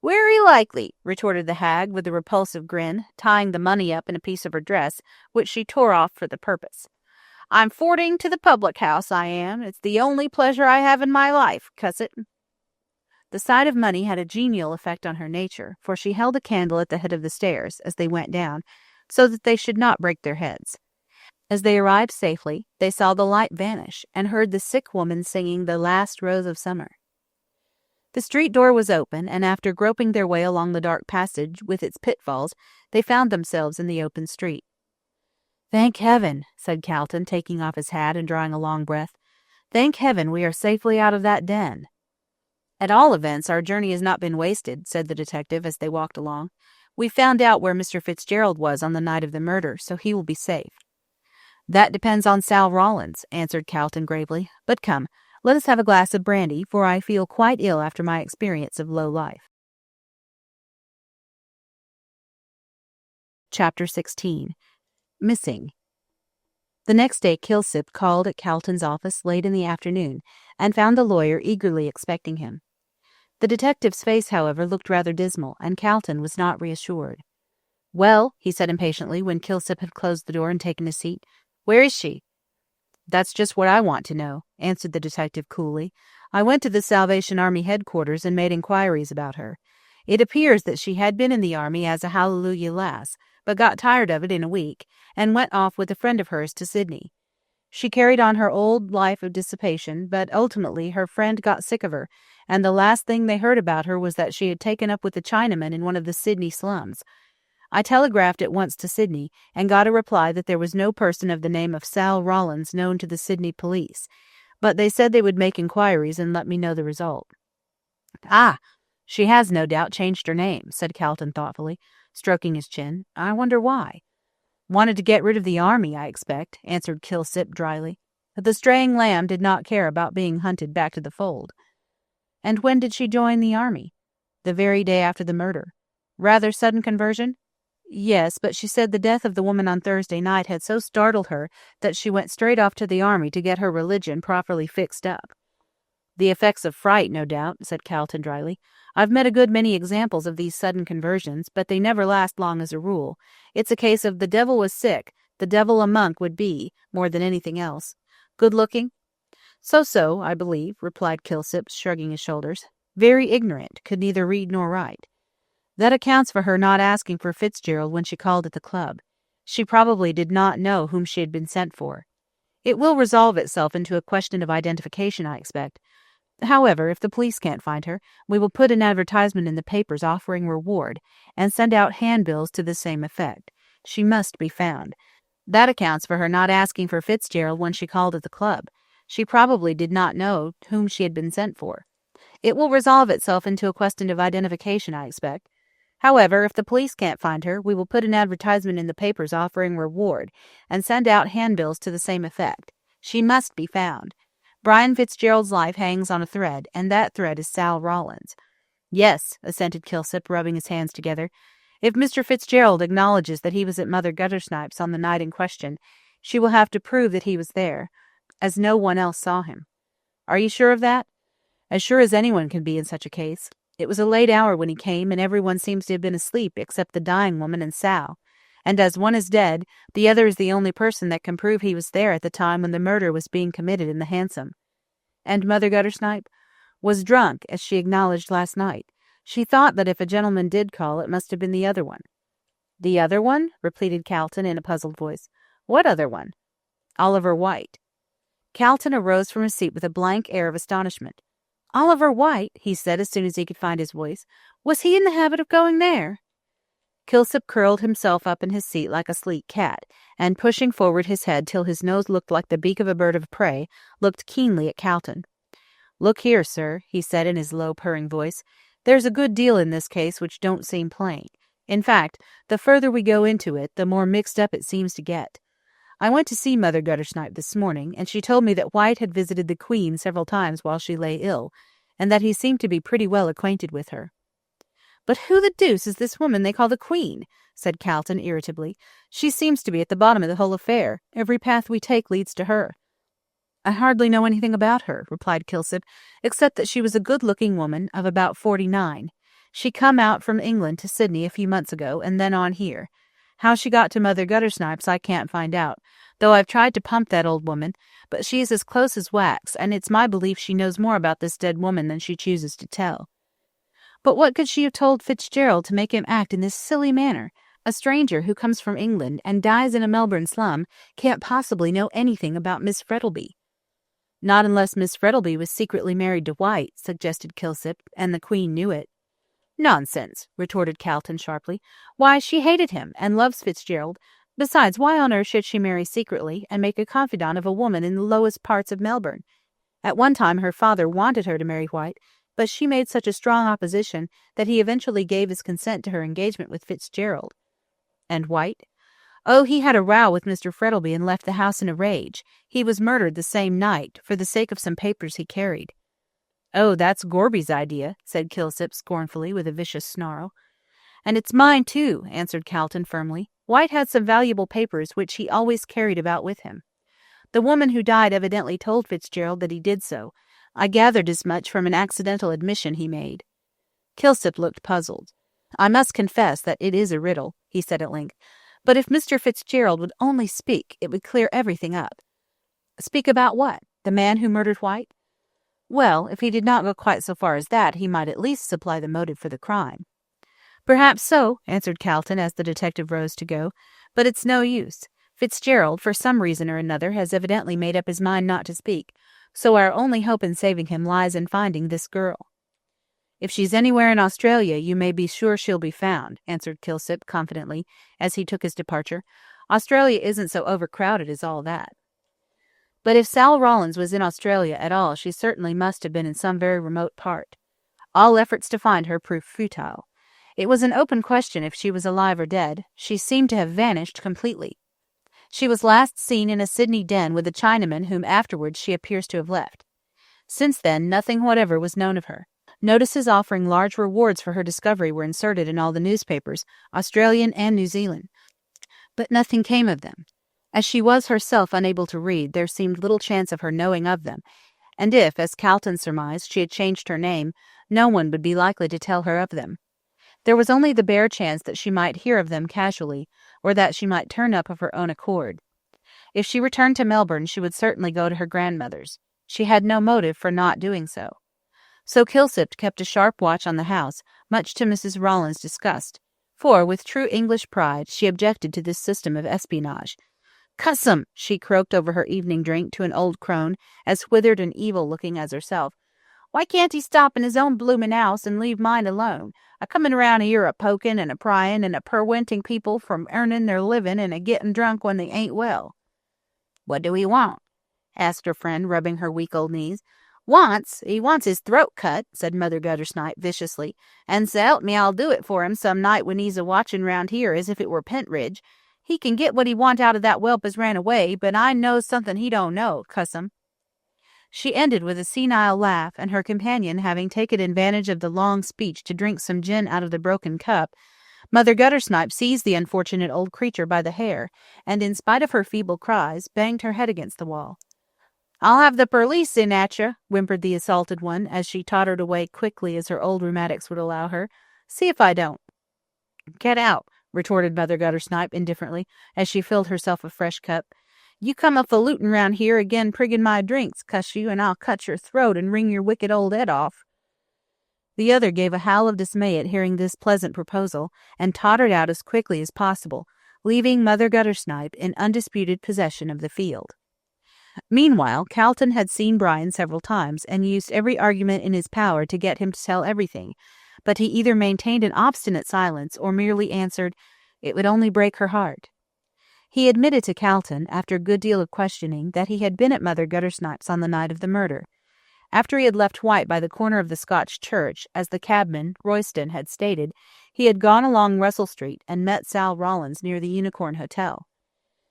"Wery likely," retorted the hag with a repulsive grin, tying the money up in a piece of her dress, which she tore off for the purpose. "I'm forting to the public house, I am. It's the only pleasure I have in my life, cuss it." The sight of money had a genial effect on her nature, for she held a candle at the head of the stairs as they went down, so that they should not break their heads. As they arrived safely, they saw the light vanish and heard the sick woman singing "The Last Rose of Summer." The street door was open, and after groping their way along the dark passage with its pitfalls, they found themselves in the open street. "Thank heaven," said Calton, taking off his hat and drawing a long breath. "Thank heaven we are safely out of that den." "At all events, our journey has not been wasted," said the detective as they walked along. "We found out where Mr. Fitzgerald was on the night of the murder, so he will be safe." "That depends on Sal Rollins," answered Calton gravely. "But come, let us have a glass of brandy, for I feel quite ill after my experience of low life." Chapter 16. Missing. The next day Kilsip called at Calton's office late in the afternoon, and found the lawyer eagerly expecting him. The detective's face, however, looked rather dismal, and Calton was not reassured. "Well," he said impatiently, when Kilsip had closed the door and taken his seat, "where is she?" "That's just what I want to know," answered the detective coolly. "I went to the Salvation Army headquarters and made inquiries about her. It appears that she had been in the army as a Hallelujah lass, but got tired of it in a week, and went off with a friend of hers to Sydney. She carried on her old life of dissipation, but ultimately her friend got sick of her, and the last thing they heard about her was that she had taken up with a Chinaman in one of the Sydney slums. I telegraphed at once to Sydney, and got a reply that there was no person of the name of Sal Rollins known to the Sydney police, but they said they would make inquiries and let me know the result." "Ah, she has no doubt changed her name," said Calton thoughtfully, stroking his chin. "I wonder why." "Wanted to get rid of the army, I expect," answered Kilsip dryly. "But the straying lamb did not care about being hunted back to the fold." "And when did she join the army?" "The very day after the murder." "Rather sudden conversion?" "Yes, but she said the death of the woman on Thursday night had so startled her that she went straight off to the army to get her religion properly fixed up." "The effects of fright, no doubt," said Calton dryly. "I've met a good many examples of these sudden conversions, but they never last long as a rule. It's a case of the devil was sick, the devil a monk would be, more than anything else." "Good looking?" So, I believe, replied Kilsip, shrugging his shoulders. Very ignorant, could neither read nor write. That accounts for her not asking for Fitzgerald when she called at the club. She probably did not know whom she had been sent for. It will resolve itself into a question of identification, I expect. However, if the police can't find her, we will put an advertisement in the papers offering reward, and send out handbills to the same effect. She must be found. That accounts for her not asking for Fitzgerald when she called at the club. She probably did not know whom she had been sent for. It will resolve itself into a question of identification, I expect. However, if the police can't find her, we will put an advertisement in the papers offering reward, and send out handbills to the same effect. She must be found. Brian Fitzgerald's life hangs on a thread, and that thread is Sal Rawlins. Yes, assented Kilsip, rubbing his hands together. If Mr. Fitzgerald acknowledges that he was at Mother Guttersnipe's on the night in question, she will have to prove that he was there, as no one else saw him. Are you sure of that? As sure as anyone can be in such a case. It was a late hour when he came, and everyone seems to have been asleep except the dying woman and Sal. And as one is dead, the other is the only person that can prove he was there at the time when the murder was being committed in the hansom. And Mother Guttersnipe was drunk, as she acknowledged last night. She thought that if a gentleman did call, it must have been the other one. The other one? Repeated Calton in a puzzled voice. What other one? Oliver White. Calton arose from his seat with a blank air of astonishment. Oliver White, he said as soon as he could find his voice. Was he in the habit of going there? Kilsip curled himself up in his seat like a sleek cat, and pushing forward his head till his nose looked like the beak of a bird of prey, looked keenly at Calton. Look here, sir, he said in his low, purring voice. There's a good deal in this case which don't seem plain. In fact, the further we go into it, the more mixed up it seems to get. I went to see Mother Guttersnipe this morning, and she told me that White had visited the Queen several times while she lay ill, and that he seemed to be pretty well acquainted with her. But who the deuce is this woman they call the Queen? Said Calton irritably. She seems to be at the bottom of the whole affair. Every path we take leads to her. I hardly know anything about her, replied Kilsip, except that she was a good-looking woman of about 49. She come out from England to Sydney a few months ago, and then on here. How she got to Mother Guttersnipe's I can't find out, though I've tried to pump that old woman, but she is as close as wax, and it's my belief she knows more about this dead woman than she chooses to tell. But what could she have told Fitzgerald to make him act in this silly manner? A stranger who comes from England and dies in a Melbourne slum can't possibly know anything about Miss Frettlby. Not unless Miss Frettlby was secretly married to White, suggested Kilsip, and the Queen knew it. Nonsense, retorted Calton sharply. Why, she hated him and loves Fitzgerald. Besides, why on earth should she marry secretly and make a confidant of a woman in the lowest parts of Melbourne? At one time her father wanted her to marry White, but she made such a strong opposition that he eventually gave his consent to her engagement with Fitzgerald. And White? Oh, he had a row with Mr. Frettlby and left the house in a rage. He was murdered the same night, for the sake of some papers he carried. Oh, that's Gorby's idea, said Kilsip scornfully with a vicious snarl. And it's mine, too, answered Calton firmly. White had some valuable papers which he always carried about with him. The woman who died evidently told Fitzgerald that he did so. I gathered as much from an accidental admission he made. Kilsip looked puzzled. I must confess that it is a riddle, he said at length. But if Mr. Fitzgerald would only speak, it would clear everything up. Speak about what? The man who murdered White? Well, if he did not go quite so far as that, he might at least supply the motive for the crime. Perhaps so, answered Calton as the detective rose to go, but it's no use. Fitzgerald, for some reason or another, has evidently made up his mind not to speak, so our only hope in saving him lies in finding this girl. If she's anywhere in Australia, you may be sure she'll be found, answered Kilsip confidently, as he took his departure. Australia isn't so overcrowded as all that. But if Sal Rawlins was in Australia at all, she certainly must have been in some very remote part. All efforts to find her proved futile. It was an open question if she was alive or dead. She seemed to have vanished completely. She was last seen in a Sydney den with a Chinaman whom afterwards she appears to have left. Since then, nothing whatever was known of her. Notices offering large rewards for her discovery were inserted in all the newspapers, Australian and New Zealand. But nothing came of them. As she was herself unable to read, there seemed little chance of her knowing of them, and if, as Calton surmised, she had changed her name, no one would be likely to tell her of them. There was only the bare chance that she might hear of them casually, or that she might turn up of her own accord. If she returned to Melbourne, she would certainly go to her grandmother's. She had no motive for not doing so. So Kilsip kept a sharp watch on the house, much to Mrs. Rawlins' disgust, for, with true English pride, she objected to this system of espionage. "Cuss 'em!" she croaked over her evening drink to an old crone, as withered and evil-looking as herself. "Why can't he stop in his own bloomin' house and leave mine alone? A-comin' around here a-pokin' and a-pryin' and a-perwenting people from earnin' their livin' and a-gettin' drunk when they ain't well." "What do he want?" asked her friend, rubbing her weak old knees. He wants his throat cut," said Mother Guttersnipe, viciously, "and s'help me I'll do it for him some night when he's a-watchin' round here as if it were Pentridge. He can get what he want out of that whelp as ran away, but I knows something he don't know, cuss him." She ended with a senile laugh, and her companion having taken advantage of the long speech to drink some gin out of the broken cup, Mother Guttersnipe seized the unfortunate old creature by the hair, and, in spite of her feeble cries, banged her head against the wall. "I'll have the perlice in at you," whimpered the assaulted one, as she tottered away quickly as her old rheumatics would allow her. "See if I don't." "Get out," retorted Mother Guttersnipe indifferently, as she filled herself a fresh cup. "You come a-falutin' round here again priggin' my drinks, cuss you, and I'll cut your throat and wring your wicked old head off." The other gave a howl of dismay at hearing this pleasant proposal, and tottered out as quickly as possible, leaving Mother Guttersnipe in undisputed possession of the field. Meanwhile, Calton had seen Brian several times, and used every argument in his power to get him to tell everything, but he either maintained an obstinate silence or merely answered, "It would only break her heart." He admitted to Calton, after a good deal of questioning, that he had been at Mother Guttersnipe's on the night of the murder. After he had left White by the corner of the Scotch Church, as the cabman, Royston, had stated, he had gone along Russell Street and met Sal Rawlins near the Unicorn Hotel.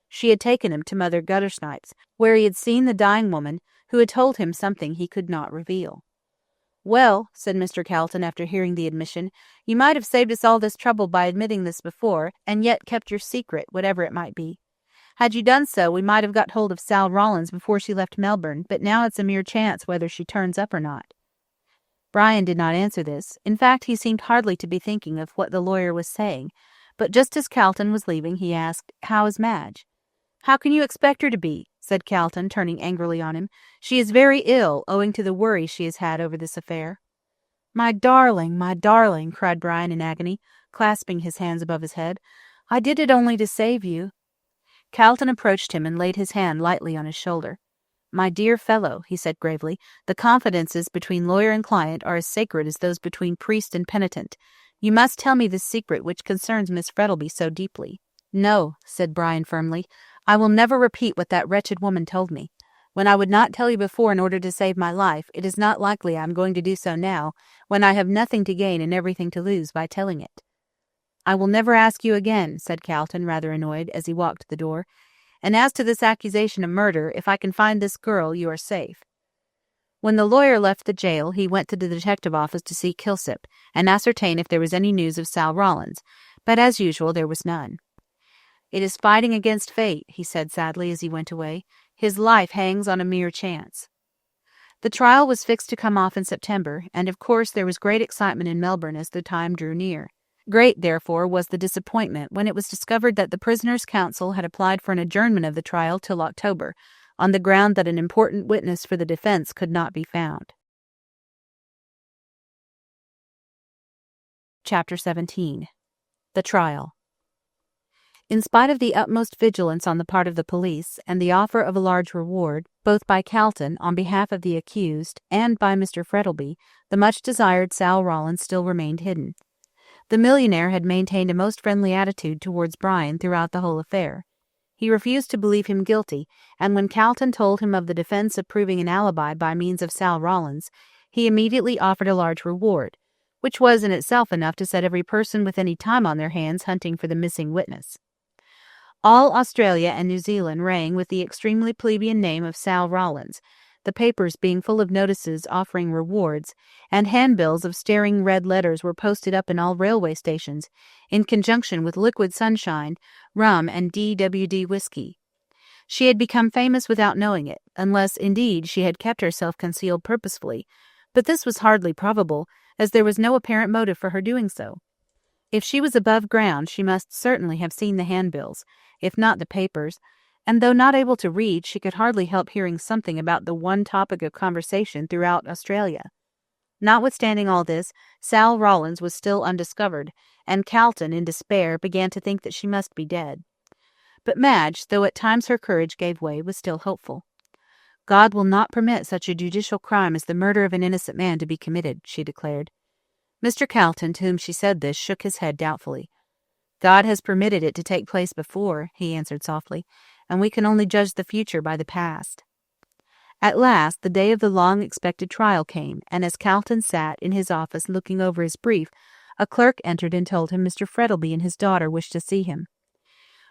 She had taken him to Mother Guttersnipe's, where he had seen the dying woman, who had told him something he could not reveal. "Well," said Mr. Calton, after hearing the admission, "you might have saved us all this trouble by admitting this before, and yet kept your secret, whatever it might be. Had you done so, we might have got hold of Sal Rawlins before she left Melbourne, but now it's a mere chance whether she turns up or not." Brian did not answer this. In fact, he seemed hardly to be thinking of what the lawyer was saying, but just as Calton was leaving, he asked, "How is Madge?" "How can you expect her to be?" said Calton, turning angrily on him. "She is very ill, owing to the worry she has had over this affair." My darling," cried Brian in agony, clasping his hands above his head. "I did it only to save you." Calton approached him and laid his hand lightly on his shoulder. "My dear fellow," he said gravely, "the confidences between lawyer and client are as sacred as those between priest and penitent. You must tell me this secret which concerns Miss Frettlby so deeply." "No," said Brian firmly. "I will never repeat what that wretched woman told me. When I would not tell you before in order to save my life, it is not likely I am going to do so now, when I have nothing to gain and everything to lose by telling it." "I will never ask you again," said Calton, rather annoyed, as he walked to the door. "And as to this accusation of murder, if I can find this girl, you are safe." When the lawyer left the jail, he went to the detective office to see Kilsip, and ascertain if there was any news of Sal Rawlins, but as usual there was none. "It is fighting against fate," he said sadly as he went away. "His life hangs on a mere chance." The trial was fixed to come off in September, and of course there was great excitement in Melbourne as the time drew near. Great, therefore, was the disappointment when it was discovered that the prisoner's counsel had applied for an adjournment of the trial till October, on the ground that an important witness for the defence could not be found. Chapter 17. The Trial. In spite of the utmost vigilance on the part of the police, and the offer of a large reward, both by Calton on behalf of the accused and by Mr. Frettlby, the much-desired Sal Rawlins still remained hidden. The millionaire had maintained a most friendly attitude towards Brian throughout the whole affair. He refused to believe him guilty, and when Calton told him of the defence of proving an alibi by means of Sal Rawlins, he immediately offered a large reward, which was in itself enough to set every person with any time on their hands hunting for the missing witness. All Australia and New Zealand rang with the extremely plebeian name of Sal Rawlins, the papers being full of notices offering rewards, and handbills of staring red letters were posted up in all railway stations, in conjunction with liquid sunshine, rum, and DWD whiskey. She had become famous without knowing it, unless, indeed, she had kept herself concealed purposefully, but this was hardly probable, as there was no apparent motive for her doing so. If she was above ground, she must certainly have seen the handbills, if not the papers, and though not able to read, she could hardly help hearing something about the one topic of conversation throughout Australia. Notwithstanding all this, Sal Rawlins was still undiscovered, and Calton, in despair, began to think that she must be dead. But Madge, though at times her courage gave way, was still hopeful. "God will not permit such a judicial crime as the murder of an innocent man to be committed," she declared. Mr. Calton, to whom she said this, shook his head doubtfully. "God has permitted it to take place before," he answered softly, "and we can only judge the future by the past." At last, the day of the long-expected trial came, and as Calton sat in his office looking over his brief, a clerk entered and told him Mr. Frettlby and his daughter wished to see him.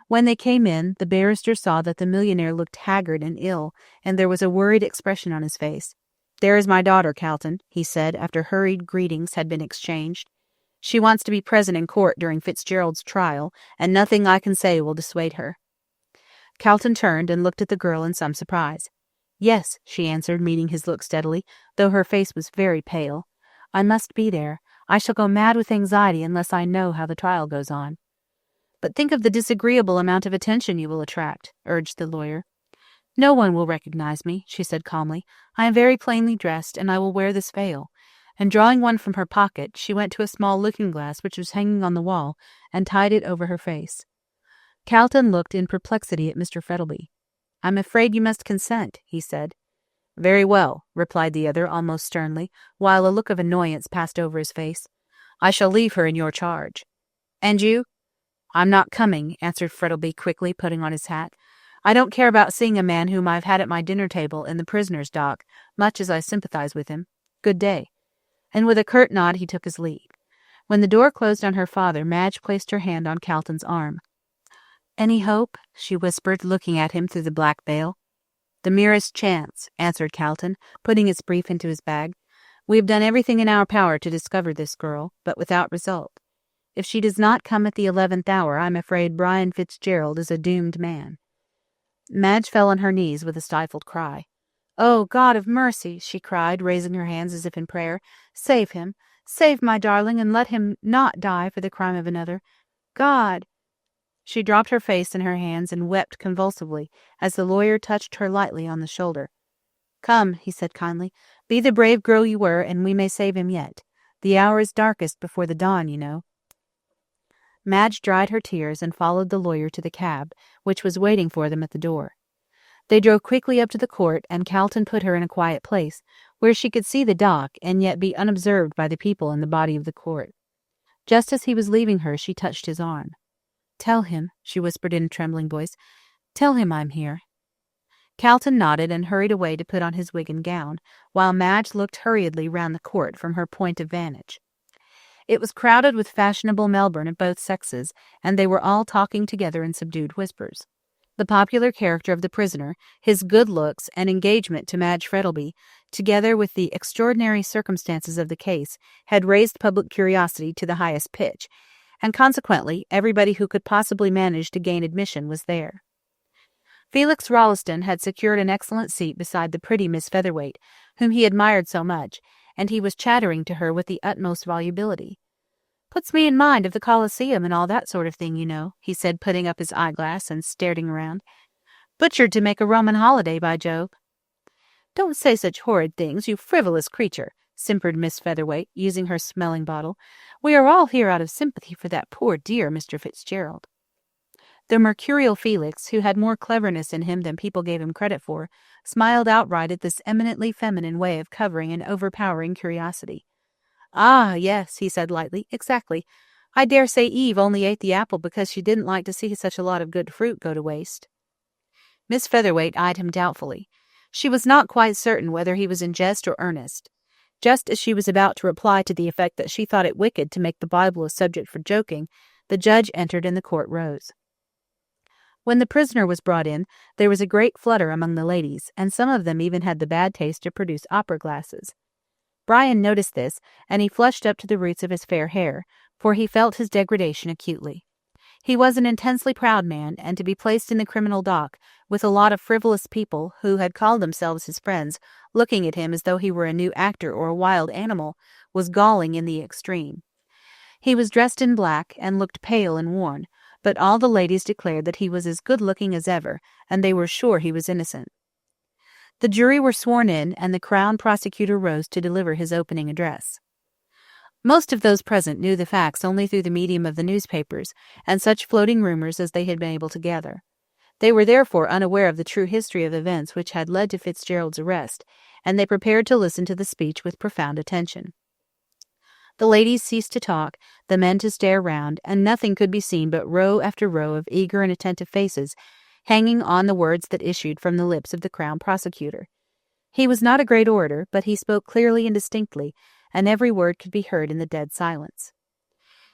When they came in, the barrister saw that the millionaire looked haggard and ill, and there was a worried expression on his face. "There is my daughter, Calton," he said, after hurried greetings had been exchanged. "She wants to be present in court during Fitzgerald's trial, and nothing I can say will dissuade her." Calton turned and looked at the girl in some surprise. "Yes," she answered, meeting his look steadily, though her face was very pale. "I must be there. I shall go mad with anxiety unless I know how the trial goes on." "But think of the disagreeable amount of attention you will attract," urged the lawyer. "No one will recognize me," she said calmly. "I am very plainly dressed, and I will wear this veil." And drawing one from her pocket, she went to a small looking-glass which was hanging on the wall, and tied it over her face. Calton looked in perplexity at Mr. Frettlby. "I'm afraid you must consent," he said. "Very well," replied the other almost sternly, while a look of annoyance passed over his face. "I shall leave her in your charge." "And you?" "I'm not coming," answered Frettlby quickly, putting on his hat. "I don't care about seeing a man whom I've had at my dinner table in the prisoner's dock, much as I sympathize with him. Good day." And with a curt nod he took his leave. When the door closed on her father, Madge placed her hand on Calton's arm. "Any hope?" she whispered, looking at him through the black veil. "The merest chance," answered Calton, putting his brief into his bag. "We have done everything in our power to discover this girl, but without result. If she does not come at the 11th hour, I'm afraid Brian Fitzgerald is a doomed man." Madge fell on her knees with a stifled cry. "Oh, God of mercy!" she cried, raising her hands as if in prayer. "Save him! Save my darling, and let him not die for the crime of another. God!" She dropped her face in her hands and wept convulsively as the lawyer touched her lightly on the shoulder. "Come," he said kindly. "Be the brave girl you were, and we may save him yet. The hour is darkest before the dawn, you know." Madge dried her tears and followed the lawyer to the cab, which was waiting for them at the door. They drove quickly up to the court, and Calton put her in a quiet place, where she could see the dock and yet be unobserved by the people in the body of the court. Just as he was leaving her, she touched his arm. "Tell him," she whispered in a trembling voice. "Tell him I'm here." Calton nodded and hurried away to put on his wig and gown, while Madge looked hurriedly round the court from her point of vantage. It was crowded with fashionable Melbourne of both sexes, and they were all talking together in subdued whispers. The popular character of the prisoner, his good looks, and engagement to Madge Frettlby, together with the extraordinary circumstances of the case, had raised public curiosity to the highest pitch, and consequently everybody who could possibly manage to gain admission was there. Felix Rolleston had secured an excellent seat beside the pretty Miss Featherweight, whom he admired so much, and he was chattering to her with the utmost volubility. "Puts me in mind of the Colosseum and all that sort of thing, you know," he said, putting up his eyeglass and staring around. "Butchered to make a Roman holiday, by Jove." "Don't say such horrid things, you frivolous creature," simpered Miss Featherweight, using her smelling bottle. "We are all here out of sympathy for that poor dear Mr. Fitzgerald." The mercurial Felix, who had more cleverness in him than people gave him credit for, smiled outright at this eminently feminine way of covering an overpowering curiosity. "Ah, yes," he said lightly, "exactly. I dare say Eve only ate the apple because she didn't like to see such a lot of good fruit go to waste." Miss Featherweight eyed him doubtfully. She was not quite certain whether he was in jest or earnest. Just as she was about to reply to the effect that she thought it wicked to make the Bible a subject for joking, the judge entered and the court rose. When the prisoner was brought in, there was a great flutter among the ladies, and some of them even had the bad taste to produce opera glasses. Brian noticed this, and he flushed up to the roots of his fair hair, for he felt his degradation acutely. He was an intensely proud man, and to be placed in the criminal dock, with a lot of frivolous people who had called themselves his friends, looking at him as though he were a new actor or a wild animal, was galling in the extreme. He was dressed in black, and looked pale and worn, but all the ladies declared that he was as good-looking as ever, and they were sure he was innocent. The jury were sworn in, and the Crown Prosecutor rose to deliver his opening address. Most of those present knew the facts only through the medium of the newspapers and such floating rumors as they had been able to gather. They were therefore unaware of the true history of events which had led to Fitzgerald's arrest, and they prepared to listen to the speech with profound attention. The ladies ceased to talk, the men to stare round, and nothing could be seen but row after row of eager and attentive faces, hanging on the words that issued from the lips of the Crown Prosecutor. He was not a great orator, but he spoke clearly and distinctly, and every word could be heard in the dead silence.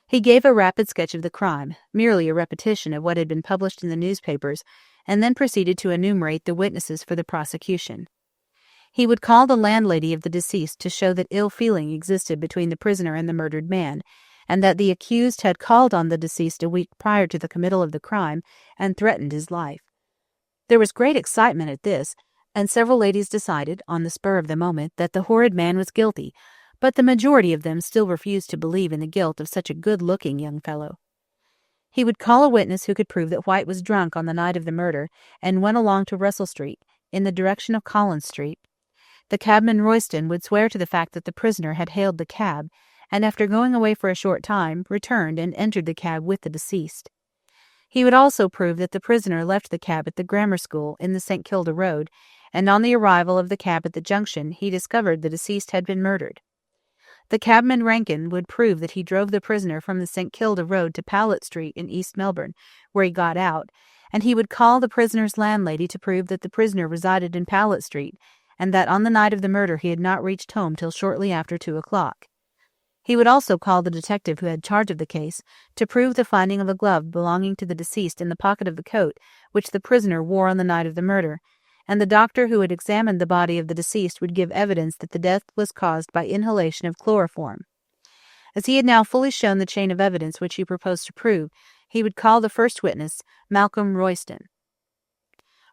He gave a rapid sketch of the crime, merely a repetition of what had been published in the newspapers, and then proceeded to enumerate the witnesses for the prosecution. He would call the landlady of the deceased to show that ill feeling existed between the prisoner and the murdered man, and that the accused had called on the deceased a week prior to the committal of the crime and threatened his life. There was great excitement at this, and several ladies decided, on the spur of the moment, that the horrid man was guilty, but the majority of them still refused to believe in the guilt of such a good-looking young fellow. He would call a witness who could prove that White was drunk on the night of the murder and went along to Russell Street, in the direction of Collins Street. The cabman Royston would swear to the fact that the prisoner had hailed the cab, and after going away for a short time, returned and entered the cab with the deceased. He would also prove that the prisoner left the cab at the grammar school in the St. Kilda Road, and on the arrival of the cab at the junction, he discovered the deceased had been murdered. The cabman Rankin would prove that he drove the prisoner from the St. Kilda Road to Powlett Street in East Melbourne, where he got out, and he would call the prisoner's landlady to prove that the prisoner resided in Powlett Street, and that on the night of the murder he had not reached home till shortly after 2 o'clock. He would also call the detective who had charge of the case to prove the finding of a glove belonging to the deceased in the pocket of the coat which the prisoner wore on the night of the murder, and the doctor who had examined the body of the deceased would give evidence that the death was caused by inhalation of chloroform. As he had now fully shown the chain of evidence which he proposed to prove, he would call the first witness, Malcolm Royston.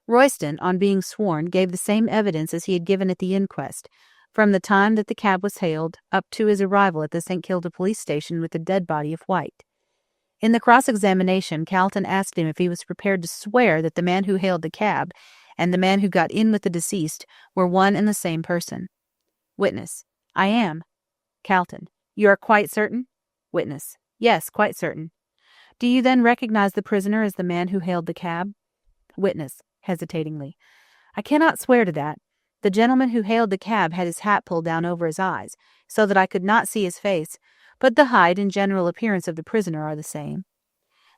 Royston, on being sworn, gave the same evidence as he had given at the inquest, from the time that the cab was hailed up to his arrival at the St. Kilda police station with the dead body of White. In the cross-examination, Calton asked him if he was prepared to swear that the man who hailed the cab and the man who got in with the deceased were one and the same person. Witness: I am. Calton: You are quite certain? Witness: Yes, quite certain. Do you then recognize the prisoner as the man who hailed the cab? Witness (hesitatingly): I cannot swear to that. The gentleman who hailed the cab had his hat pulled down over his eyes, so that I could not see his face, but the height and general appearance of the prisoner are the same.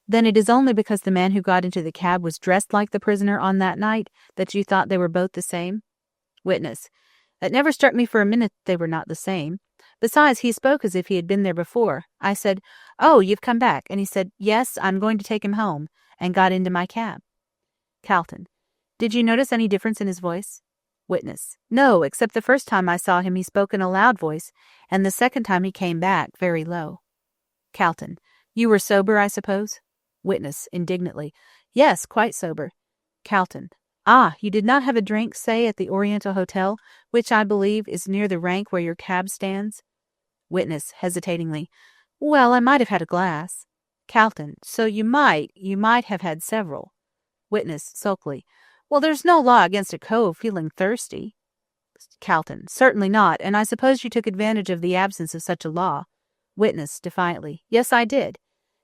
Then it is only because the man who got into the cab was dressed like the prisoner on that night that you thought they were both the same? Witness: It never struck me for a minute that they were not the same. Besides, he spoke as if he had been there before. I said, "Oh, you've come back," and he said, "Yes, I'm going to take him home," and got into my cab. Calton: Did you notice any difference in his voice? Witness: No, except the first time I saw him he spoke in a loud voice, and the second time he came back very low. Calton: You were sober, I suppose? Witness (indignantly): Yes, quite sober. Calton: Ah, you did not have a drink, say, at the Oriental Hotel, which I believe is near the rank where your cab stands? Witness (hesitatingly): Well, I might have had a glass. Calton: So you might have had several. Witness (sulkily): Well, there's no law against a cove feeling thirsty. Calton: Certainly not, and I suppose you took advantage of the absence of such a law. Witness (defiantly): Yes, I did.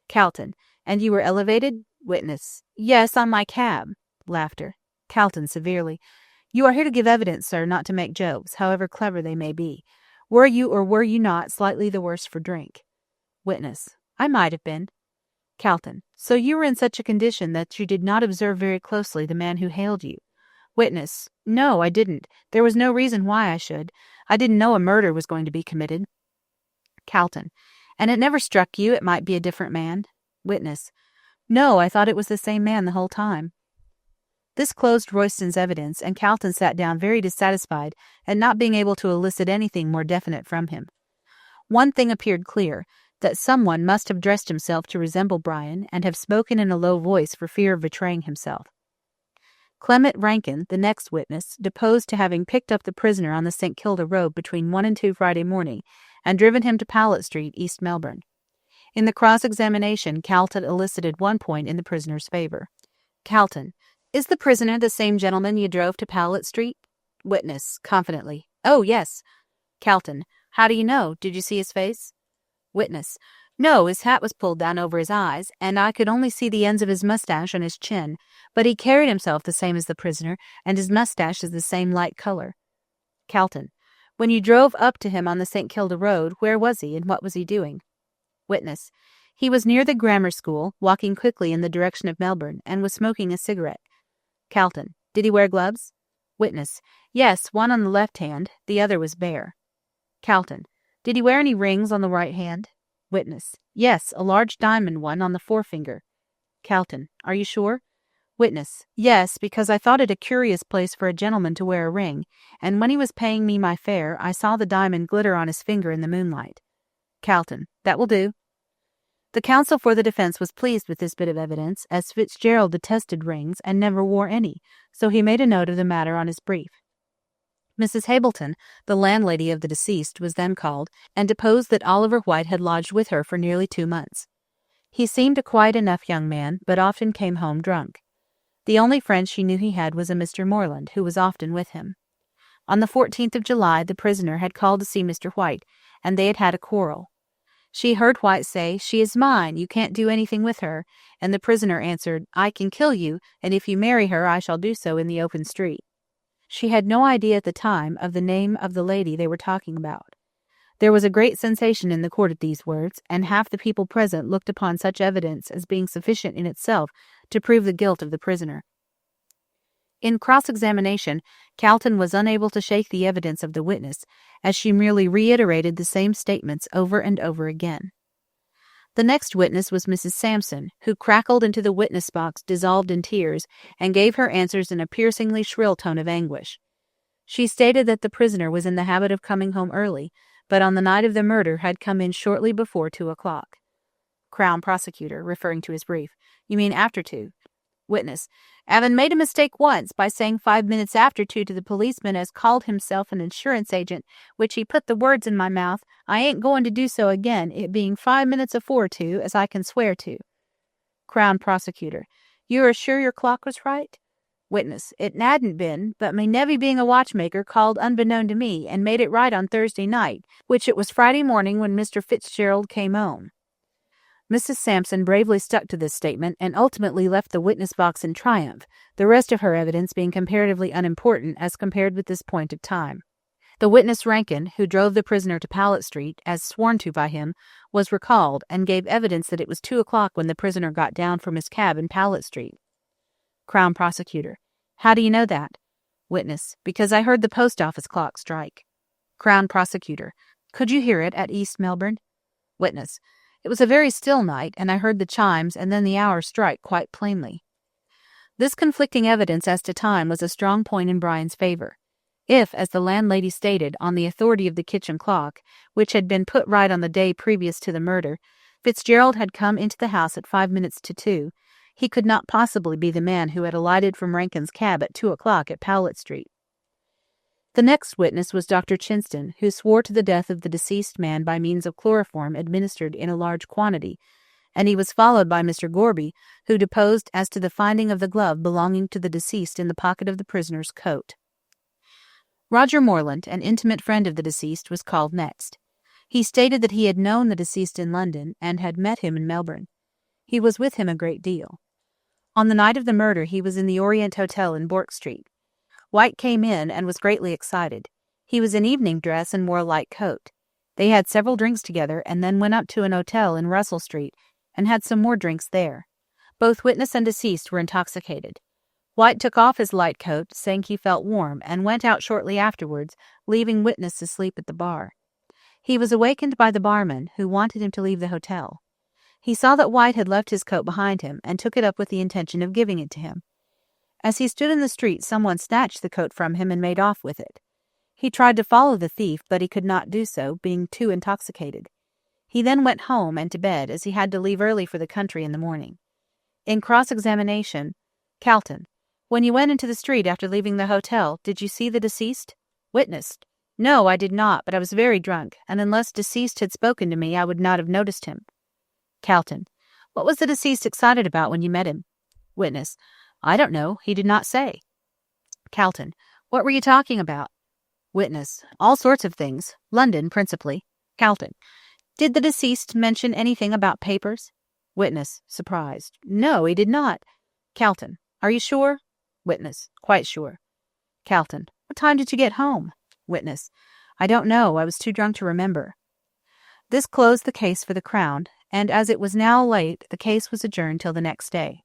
Calton: And you were elevated? Witness: Yes, on my cab. Laughter. Calton (severely): You are here to give evidence, sir, not to make jokes, however clever they may be. Were you or were you not slightly the worse for drink? Witness: I might have been. Calton: So you were in such a condition that you did not observe very closely the man who hailed you? Witness: No, I didn't. There was no reason why I should. I didn't know a murder was going to be committed. Calton: And it never struck you it might be a different man? Witness: No, I thought it was the same man the whole time. This closed Royston's evidence, and Calton sat down very dissatisfied at not being able to elicit anything more definite from him. One thing appeared clear, that someone must have dressed himself to resemble Brian and have spoken in a low voice for fear of betraying himself. Clement Rankin, the next witness, deposed to having picked up the prisoner on the St. Kilda Road between 1 and 2 Friday morning, and driven him to Powlett Street, East Melbourne. In the cross-examination, Calton elicited 1 point in the prisoner's favor. Calton: Is the prisoner the same gentleman you drove to Powlett Street? Witness, confidently: Oh, yes. Calton: How do you know? Did you see his face? Witness: No, his hat was pulled down over his eyes, and I could only see the ends of his mustache and his chin, but he carried himself the same as the prisoner, and his mustache is the same light color. Calton: When you drove up to him on the St. Kilda Road, where was he, and what was he doing? Witness: He was near the grammar school, walking quickly in the direction of Melbourne, and was smoking a cigarette. Calton: Did he wear gloves? Witness: Yes, one on the left hand, the other was bare. Calton: Did he wear any rings on the right hand? Witness: Yes, a large diamond one on the forefinger. Calton: Are you sure? Witness: Yes, because I thought it a curious place for a gentleman to wear a ring, and when he was paying me my fare, I saw the diamond glitter on his finger in the moonlight. Calton: That will do. The counsel for the defense was pleased with this bit of evidence, as Fitzgerald detested rings and never wore any, so he made a note of the matter on his brief. Mrs. Hableton, the landlady of the deceased, was then called, and deposed that Oliver White had lodged with her for nearly 2 months. He seemed a quiet enough young man, but often came home drunk. The only friend she knew he had was a Mr. Moreland, who was often with him. On the 14th of July, the prisoner had called to see Mr. White, and they had had a quarrel. She heard White say, "She is mine, you can't do anything with her," and the prisoner answered, "I can kill you, and if you marry her I shall do so in the open street." She had no idea at the time of the name of the lady they were talking about. There was a great sensation in the court at these words, and half the people present looked upon such evidence as being sufficient in itself to prove the guilt of the prisoner. In cross-examination, Calton was unable to shake the evidence of the witness, as she merely reiterated the same statements over and over again. The next witness was Mrs. Sampson, who crackled into the witness box dissolved in tears, and gave her answers in a piercingly shrill tone of anguish. She stated that the prisoner was in the habit of coming home early, but on the night of the murder had come in shortly before 2 o'clock. Crown Prosecutor, referring to his brief: You mean after 2? Witness: Avin made a mistake once by saying 5 minutes after 2 to the policeman as called himself an insurance agent, which he put the words in my mouth. I ain't going to do so again, it being 5 minutes afore 2, as I can swear to. Crown Prosecutor: You are sure your clock was right? Witness: It hadn't been, but my nevy being a watchmaker called unbeknown to me and made it right on Thursday night, which it was Friday morning when Mr. Fitzgerald came home. Mrs. Sampson bravely stuck to this statement and ultimately left the witness box in triumph, the rest of her evidence being comparatively unimportant as compared with this point of time. The witness Rankin, who drove the prisoner to Powlett Street, as sworn to by him, was recalled and gave evidence that it was 2 o'clock when the prisoner got down from his cab in Powlett Street. Crown Prosecutor: How do you know that? Witness: Because I heard the post office clock strike. Crown Prosecutor: Could you hear it at East Melbourne? Witness: It was a very still night, and I heard the chimes and then the hour strike quite plainly. This conflicting evidence as to time was a strong point in Brian's favor. If, as the landlady stated, on the authority of the kitchen clock, which had been put right on the day previous to the murder, Fitzgerald had come into the house at 5 minutes to 2, he could not possibly be the man who had alighted from Rankin's cab at 2 o'clock at Powlett Street. The next witness was Dr. Chinston, who swore to the death of the deceased man by means of chloroform administered in a large quantity, and he was followed by Mr. Gorby, who deposed as to the finding of the glove belonging to the deceased in the pocket of the prisoner's coat. Roger Morland, an intimate friend of the deceased, was called next. He stated that he had known the deceased in London and had met him in Melbourne. He was with him a great deal. On the night of the murder he was in the Orient Hotel in Bourke Street. White came in and was greatly excited. He was in evening dress and wore a light coat. They had several drinks together and then went up to an hotel in Russell Street and had some more drinks there. Both witness and deceased were intoxicated. White took off his light coat, saying he felt warm, and went out shortly afterwards, leaving witness to sleep at the bar. He was awakened by the barman, who wanted him to leave the hotel. He saw that White had left his coat behind him and took it up with the intention of giving it to him. As he stood in the street, someone snatched the coat from him and made off with it. He tried to follow the thief, but he could not do so, being too intoxicated. He then went home and to bed, as he had to leave early for the country in the morning. In cross-examination: Calton: When you went into the street after leaving the hotel, did you see the deceased? Witness: No, I did not, but I was very drunk, and unless deceased had spoken to me, I would not have noticed him. Calton. What was the deceased excited about when you met him? Witness. I don't know. He did not say. Calton. What were you talking about? Witness. All sorts of things. London, principally. Calton. Did the deceased mention anything about papers? Witness, surprised. No, he did not. Calton. Are you sure? Witness. Quite sure. Calton. What time did you get home? Witness. I don't know. I was too drunk to remember. This closed the case for the Crown, and as it was now late, the case was adjourned till the next day.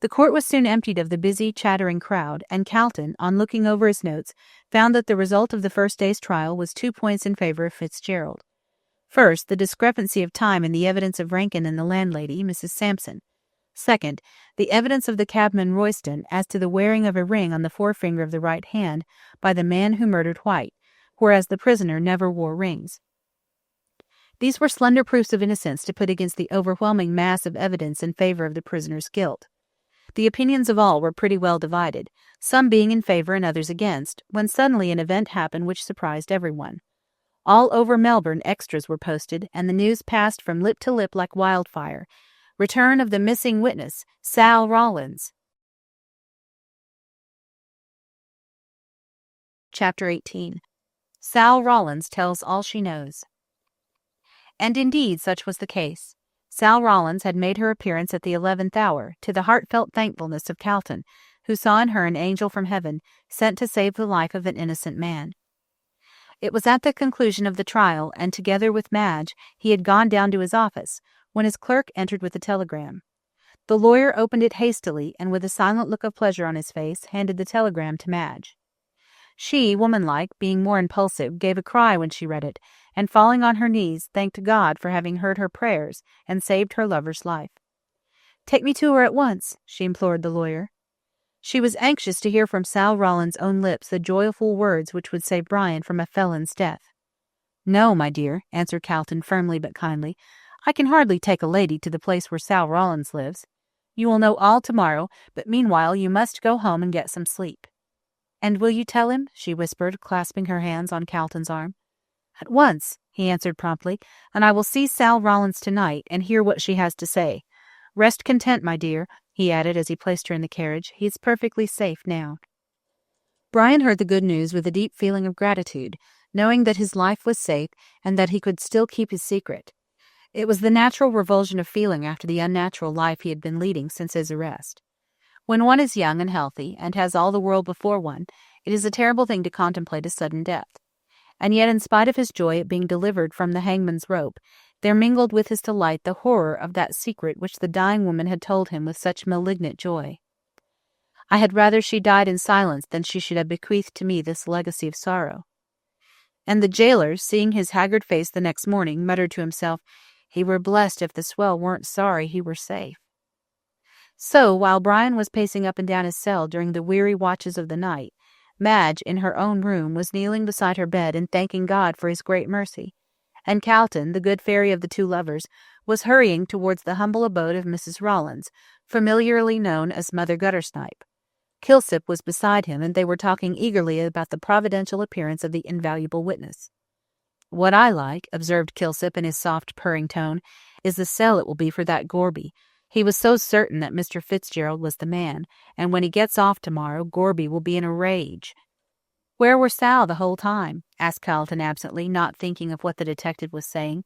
The court was soon emptied of the busy, chattering crowd, and Calton, on looking over his notes, found that the result of the first day's trial was 2 points in favor of Fitzgerald. First, the discrepancy of time in the evidence of Rankin and the landlady, Mrs. Sampson. Second, the evidence of the cabman Royston as to the wearing of a ring on the forefinger of the right hand by the man who murdered White, whereas the prisoner never wore rings. These were slender proofs of innocence to put against the overwhelming mass of evidence in favor of the prisoner's guilt. The opinions of all were pretty well divided, some being in favor and others against, when suddenly an event happened which surprised everyone. All over Melbourne extras were posted, and the news passed from lip to lip like wildfire. Return of the missing witness, Sal Rawlins. Chapter 18. Sal Rawlins tells all she knows. And indeed such was the case. Sal Rawlins had made her appearance at the 11th hour, to the heartfelt thankfulness of Calton, who saw in her an angel from heaven, sent to save the life of an innocent man. It was at the conclusion of the trial, and together with Madge, he had gone down to his office, when his clerk entered with a telegram. The lawyer opened it hastily, and with a silent look of pleasure on his face, handed the telegram to Madge. She, womanlike, being more impulsive, gave a cry when she read it, and falling on her knees, thanked God for having heard her prayers and saved her lover's life. "Take me to her at once," she implored the lawyer. She was anxious to hear from Sal Rawlins' own lips the joyful words which would save Brian from a felon's death. "No, my dear," answered Calton firmly but kindly. "I can hardly take a lady to the place where Sal Rawlins lives. You will know all tomorrow, but meanwhile you must go home and get some sleep." "And will you tell him?" she whispered, clasping her hands on Calton's arm. "At once," he answered promptly, "and I will see Sal Rawlins tonight and hear what she has to say. Rest content, my dear," he added as he placed her in the carriage. "He is perfectly safe now." Brian heard the good news with a deep feeling of gratitude, knowing that his life was safe and that he could still keep his secret. It was the natural revulsion of feeling after the unnatural life he had been leading since his arrest. When one is young and healthy, and has all the world before one, it is a terrible thing to contemplate a sudden death. And yet, in spite of his joy at being delivered from the hangman's rope, there mingled with his delight the horror of that secret which the dying woman had told him with such malignant joy. "I had rather she died in silence than she should have bequeathed to me this legacy of sorrow." And the jailer, seeing his haggard face the next morning, muttered to himself, "He were blessed if the swell weren't sorry he were safe." So, while Brian was pacing up and down his cell during the weary watches of the night, Madge, in her own room, was kneeling beside her bed and thanking God for his great mercy, and Calton, the good fairy of the two lovers, was hurrying towards the humble abode of Mrs. Rawlins, familiarly known as Mother Guttersnipe. Kilsip was beside him, and they were talking eagerly about the providential appearance of the invaluable witness. "What I like," observed Kilsip in his soft, purring tone, "is the cell it will be for that Gorby. He was so certain that Mr. Fitzgerald was the man, and when he gets off tomorrow, Gorby will be in a rage." "Where were Sal the whole time?" asked Calton absently, not thinking of what the detective was saying.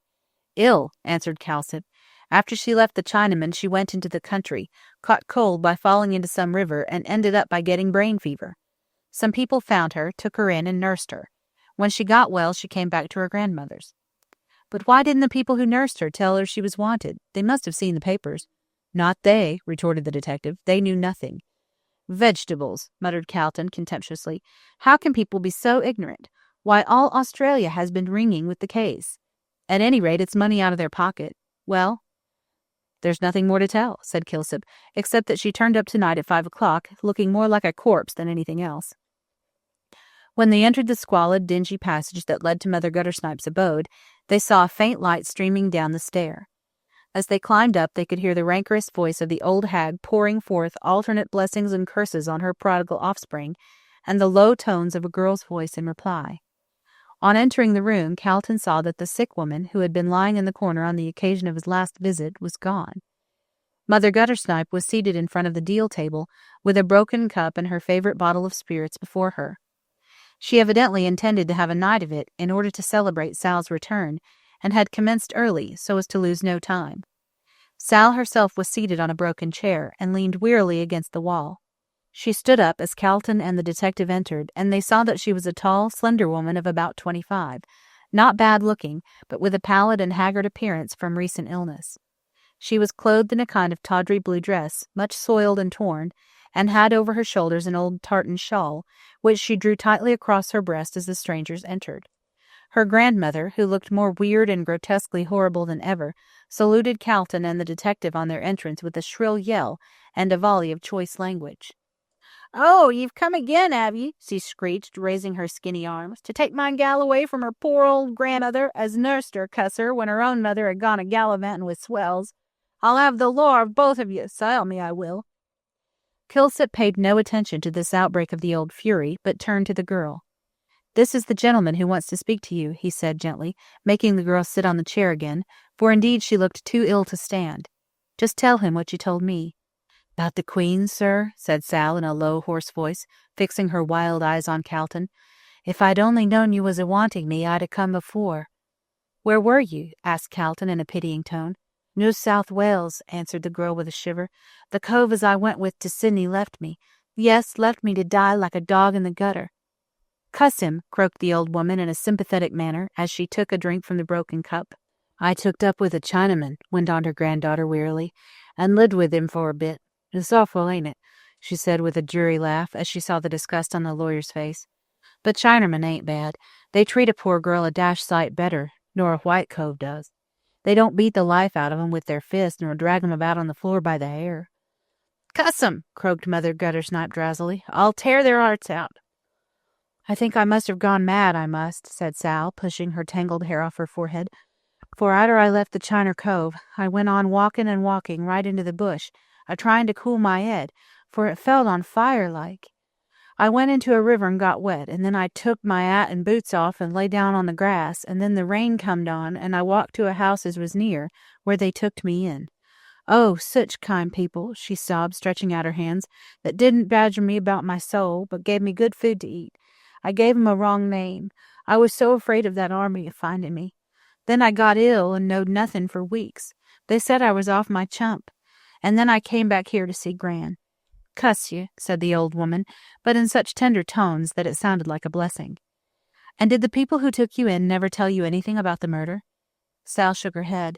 "Ill," answered Kilsip. "After she left the Chinaman, she went into the country, caught cold by falling into some river, and ended up by getting brain fever. Some people found her, took her in, and nursed her. When she got well, she came back to her grandmother's." "But why didn't the people who nursed her tell her she was wanted? They must have seen the papers." "Not they," retorted the detective. "They knew nothing." "Vegetables," muttered Calton contemptuously. "How can people be so ignorant? Why, all Australia has been ringing with the case. At any rate, it's money out of their pocket. Well?" "There's nothing more to tell," said Kilsip, "except that she turned up tonight at 5 o'clock, looking more like a corpse than anything else." When they entered the squalid, dingy passage that led to Mother Guttersnipe's abode, they saw a faint light streaming down the stair. As they climbed up, they could hear the rancorous voice of the old hag pouring forth alternate blessings and curses on her prodigal offspring, and the low tones of a girl's voice in reply. On entering the room, Calton saw that the sick woman, who had been lying in the corner on the occasion of his last visit, was gone. Mother Guttersnipe was seated in front of the deal table, with a broken cup and her favorite bottle of spirits before her. She evidently intended to have a night of it in order to celebrate Sal's return, and had commenced early so as to lose no time. Sal herself was seated on a broken chair and leaned wearily against the wall. She stood up as Calton and the detective entered, and they saw that she was a tall, slender woman of about 25, not bad-looking, but with a pallid and haggard appearance from recent illness. She was clothed in a kind of tawdry blue dress, much soiled and torn, and had over her shoulders an old tartan shawl, which she drew tightly across her breast as the strangers entered. Her grandmother, who looked more weird and grotesquely horrible than ever, saluted Calton and the detective on their entrance with a shrill yell and a volley of choice language. "Oh, you've come again, have ye?" she screeched, raising her skinny arms, "to take my gal away from her poor old grandmother, as nursed her, cuss her, when her own mother had gone a gallivanting with swells. I'll have the law of both of you, s'help me, I will." Kilsip paid no attention to this outbreak of the old fury, but turned to the girl. "This is the gentleman who wants to speak to you," he said gently, making the girl sit on the chair again, for indeed she looked too ill to stand. "Just tell him what you told me." "'Bout the Queen, sir?" said Sal in a low, hoarse voice, fixing her wild eyes on Calton. "If I'd only known you was a-wanting me, I'd a-come before." "Where were you?" asked Calton in a pitying tone. "New South Wales," answered the girl with a shiver. "The cove as I went with to Sydney left me. Yes, left me to die like a dog in the gutter." "Cuss him," croaked the old woman in a sympathetic manner, as she took a drink from the broken cup. "I tooked up with a Chinaman," went on her granddaughter wearily, "and lived with him for a bit. It's awful, ain't it?" she said with a dreary laugh, as she saw the disgust on the lawyer's face. "But Chinamen ain't bad. They treat a poor girl a dashed sight better nor a white cove does. They don't beat the life out of 'em with their fists, nor drag 'em about on the floor by the hair." "Cuss 'em," croaked Mother Guttersnipe drowsily. "I'll tear their hearts out." "I think I must have gone mad, I must," said Sal, pushing her tangled hair off her forehead. "For arter I left the Chiner Cove, I went on walking and walking right into the bush, a-trying to cool my head, for it felt on fire like. I went into a river and got wet, and then I took my 'at and boots off and lay down on the grass, and then the rain comed on, and I walked to a house as was near, where they tooked me in. Oh, such kind people," she sobbed, stretching out her hands, "that didn't badger me about my soul, but gave me good food to eat. I gave 'em a wrong name. I was so afraid of that army of finding me. Then I got ill and knowed nothing for weeks. They said I was off my chump. And then I came back here to see Gran." "Cuss you," said the old woman, but in such tender tones that it sounded like a blessing. "And did the people who took you in never tell you anything about the murder?" Sal shook her head.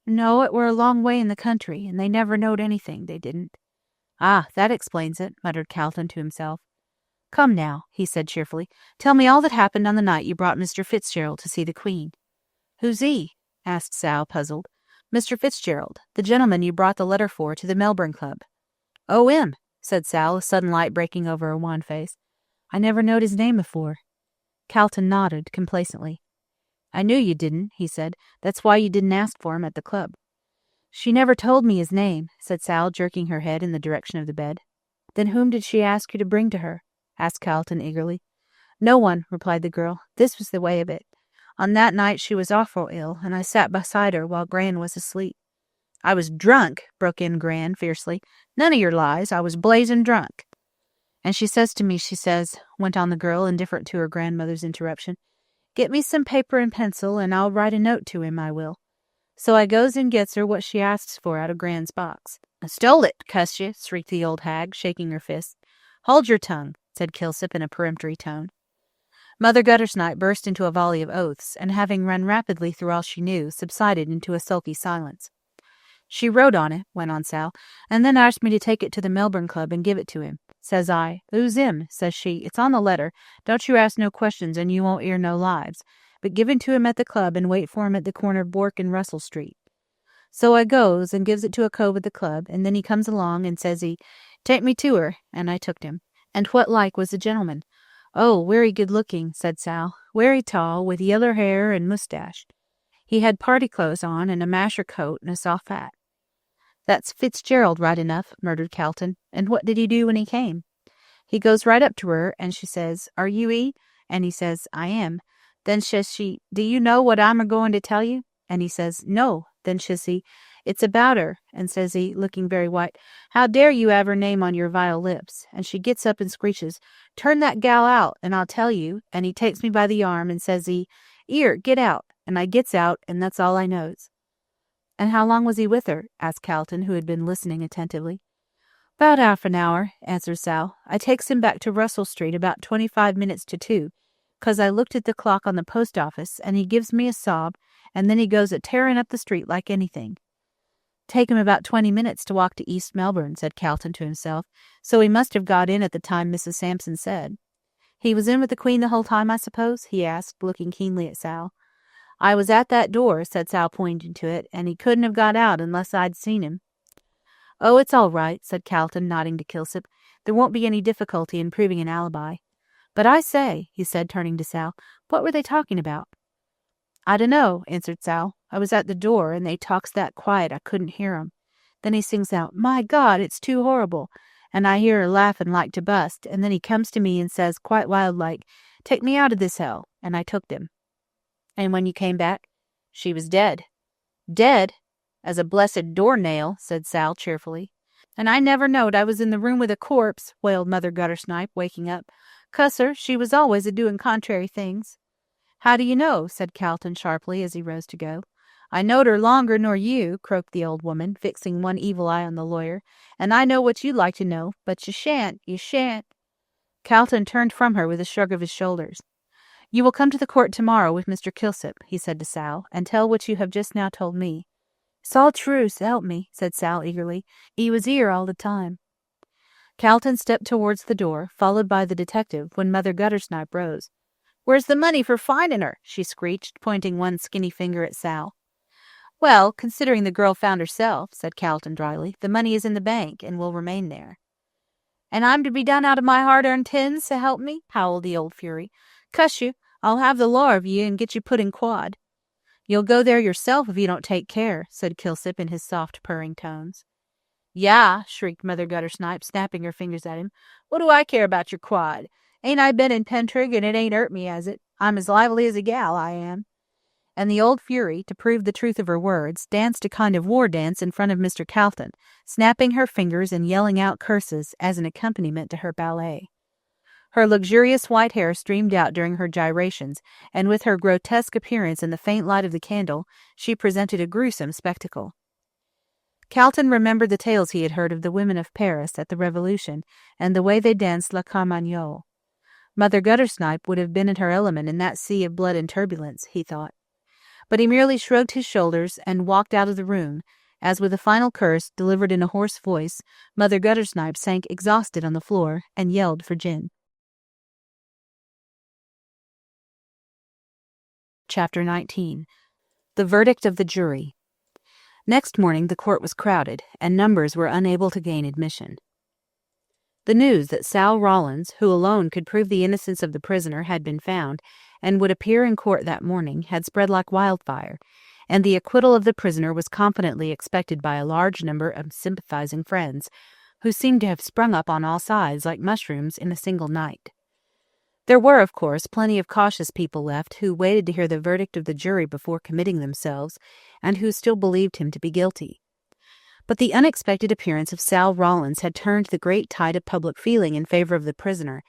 "No, it were a long way in the country, and they never knowed anything, they didn't." "Ah, that explains it," muttered Calton to himself. "Come now," he said cheerfully, "tell me all that happened on the night you brought Mr. Fitzgerald to see the Queen." "Who's he?" asked Sal, puzzled. "Mr. Fitzgerald, the gentleman you brought the letter for to the Melbourne Club." "Oh, him," said Sal, a sudden light breaking over her wan face. "I never knowed his name before." Calton nodded complacently. "I knew you didn't," he said. "That's why you didn't ask for him at the club." "She never told me his name," said Sal, jerking her head in the direction of the bed. "Then whom did she ask you to bring to her?" asked Calton eagerly. "No one," replied the girl. "This was the way of it. On that night she was awful ill, and I sat beside her while Gran was asleep." "I was drunk," broke in Gran fiercely. "None of your lies. I was blazing drunk." "And she says to me, she says," went on the girl, indifferent to her grandmother's interruption, "get me some paper and pencil, and I'll write a note to him, I will." So I goes and gets her what she asks for out of Gran's box. "I stole it, cuss you," shrieked the old hag, shaking her fist. "Hold your tongue," said Kilsip in a peremptory tone. Mother Guttersnipe burst into a volley of oaths, and having run rapidly through all she knew, subsided into a sulky silence. "She wrote on it," went on Sal, "and then asked me to take it to the Melbourne Club and give it to him. Says I, 'Who's him?' Says she, 'It's on the letter. Don't you ask no questions, and you won't 'ear no lies. But give it to him at the club, and wait for him at the corner of Bourke and Russell Street.' So I goes and gives it to a cove at the club, and then he comes along, and says he, 'Take me to her,' and I tooked him." "And what like was the gentleman?" "Oh, wery good looking," said Sal. "Wery tall, with yeller hair and moustache. He had party clothes on, and a masher coat and a soft hat." "That's Fitzgerald right enough," murmured Calton. "And what did he do when he came?" "He goes right up to her, and she says, 'Are you he?' And he says, 'I am.' Then says she, "Do you know what I'm a-going to tell you?" And he says, "No." Then says he, "It's about her." And says he, looking very white, "How dare you have her name on your vile lips?" And she gets up and screeches, "Turn that gal out, and I'll tell you." And he takes me by the arm, and says he, "'Ere, get out." And I gets out, and that's all I knows. "And how long was he with her?" asked Calton, who had been listening attentively. "'Bout half an hour," answered Sal. "I takes him back to Russell Street about 25 minutes to 2, 'cause I looked at the clock on the post office, and he gives me a sob, and then he goes a-tearing up the street like anything." "Take him about 20 minutes to walk to East Melbourne," said Calton to himself, "so he must have got in at the time Mrs. Sampson said." "He was in with the Queen the whole time, I suppose?" he asked, looking keenly at Sal. "I was at that door," said Sal, pointing to it, "and he couldn't have got out unless I'd seen him." "Oh, it's all right," said Calton, nodding to Kilsip. "There won't be any difficulty in proving an alibi. But I say," he said, turning to Sal, "what were they talking about?" "I dunno," answered Sal. "I was at the door, and they talks that quiet I couldn't hear 'em. Then he sings out, 'My God, it's too horrible!' and I hear her laughing like to bust, and then he comes to me and says, quite wild like, 'Take me out of this hell,' and I tooked him." "And when you came back?" "She was dead." "Dead? As a blessed door-nail," said Sal cheerfully. "And I never knowed I was in the room with a corpse," wailed Mother Guttersnipe, waking up. "Cuss her, she was always a-doing contrary things." "How do you know?" said Calton sharply as he rose to go. "I knowed her longer nor you," croaked the old woman, fixing one evil eye on the lawyer. "And I know what you'd like to know, but you shan't, you shan't." Calton turned from her with a shrug of his shoulders. "You will come to the court tomorrow with Mr. Kilsip," he said to Sal, "and tell what you have just now told me." "It's all true, s'help me," said Sal eagerly. "He was 'ere all the time." Calton stepped towards the door, followed by the detective, when Mother Guttersnipe rose. "Where's the money for finding her?" she screeched, pointing one skinny finger at Sal. "Well, considering the girl found herself," said Calton dryly, "the money is in the bank, and will remain there." "And I'm to be done out of my hard-earned tins, s'help me?" howled the old fury. "Cuss you, I'll have the law of ye and get you put in quod." "You'll go there yourself if you don't take care," said Kilsip in his soft, purring tones. "Yah!" shrieked Mother Guttersnipe, snapping her fingers at him. "What do I care about your quad? Ain't I been in Pentrig, and it ain't hurt me, has it? I'm as lively as a gal, I am." And the old fury, to prove the truth of her words, danced a kind of war dance in front of Mr. Calton, snapping her fingers and yelling out curses as an accompaniment to her ballet. Her luxurious white hair streamed out during her gyrations, and with her grotesque appearance in the faint light of the candle, she presented a gruesome spectacle. Calton remembered the tales he had heard of the women of Paris at the Revolution, and the way they danced la Carmagnole. Mother Guttersnipe would have been in her element in that sea of blood and turbulence, he thought. But he merely shrugged his shoulders and walked out of the room, as with a final curse, delivered in a hoarse voice, Mother Guttersnipe sank exhausted on the floor and yelled for gin. Chapter 19. The Verdict of the Jury. Next morning the court was crowded, and numbers were unable to gain admission. The news that Sal Rawlins, who alone could prove the innocence of the prisoner, had been found, and would appear in court that morning, had spread like wildfire, and the acquittal of the prisoner was confidently expected by a large number of sympathizing friends, who seemed to have sprung up on all sides like mushrooms in a single night. There were, of course, plenty of cautious people left who waited to hear the verdict of the jury before committing themselves, and who still believed him to be guilty. But the unexpected appearance of Sal Rawlins had turned the great tide of public feeling in favor of the prisoner,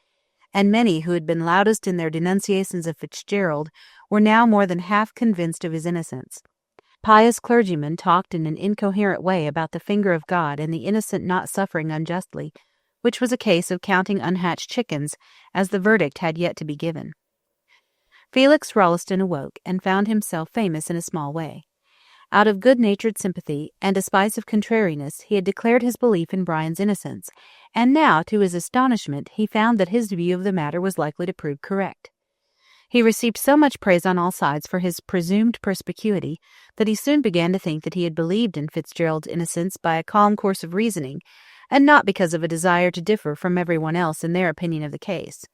and many who had been loudest in their denunciations of Fitzgerald were now more than half convinced of his innocence. Pious clergymen talked in an incoherent way about the finger of God and the innocent not suffering unjustly, which was a case of counting unhatched chickens, as the verdict had yet to be given. Felix Rolleston awoke, and found himself famous in a small way. Out of good-natured sympathy and a spice of contrariness, he had declared his belief in Brian's innocence, and now, to his astonishment, he found that his view of the matter was likely to prove correct. He received so much praise on all sides for his presumed perspicuity that he soon began to think that he had believed in Fitzgerald's innocence by a calm course of reasoning, and not because of a desire to differ from everyone else in their opinion of the case.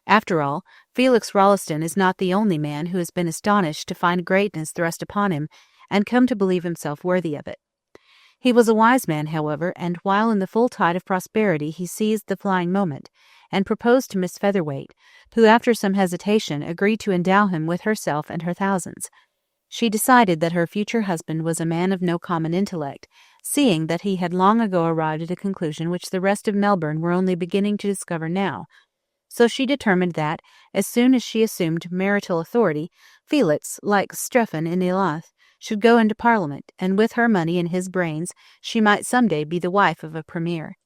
After all, Felix Rolleston is not the only man who has been astonished to find greatness thrust upon him, and come to believe himself worthy of it. He was a wise man, however, and while in the full tide of prosperity he seized the flying moment, and proposed to Miss Featherweight, who after some hesitation agreed to endow him with herself and her thousands. She decided that her future husband was a man of no common intellect, seeing that he had long ago arrived at a conclusion which the rest of Melbourne were only beginning to discover now. So she determined that, as soon as she assumed marital authority, Felix, like Strephon in Elath, should go into Parliament, and with her money and his brains she might some day be the wife of a premier.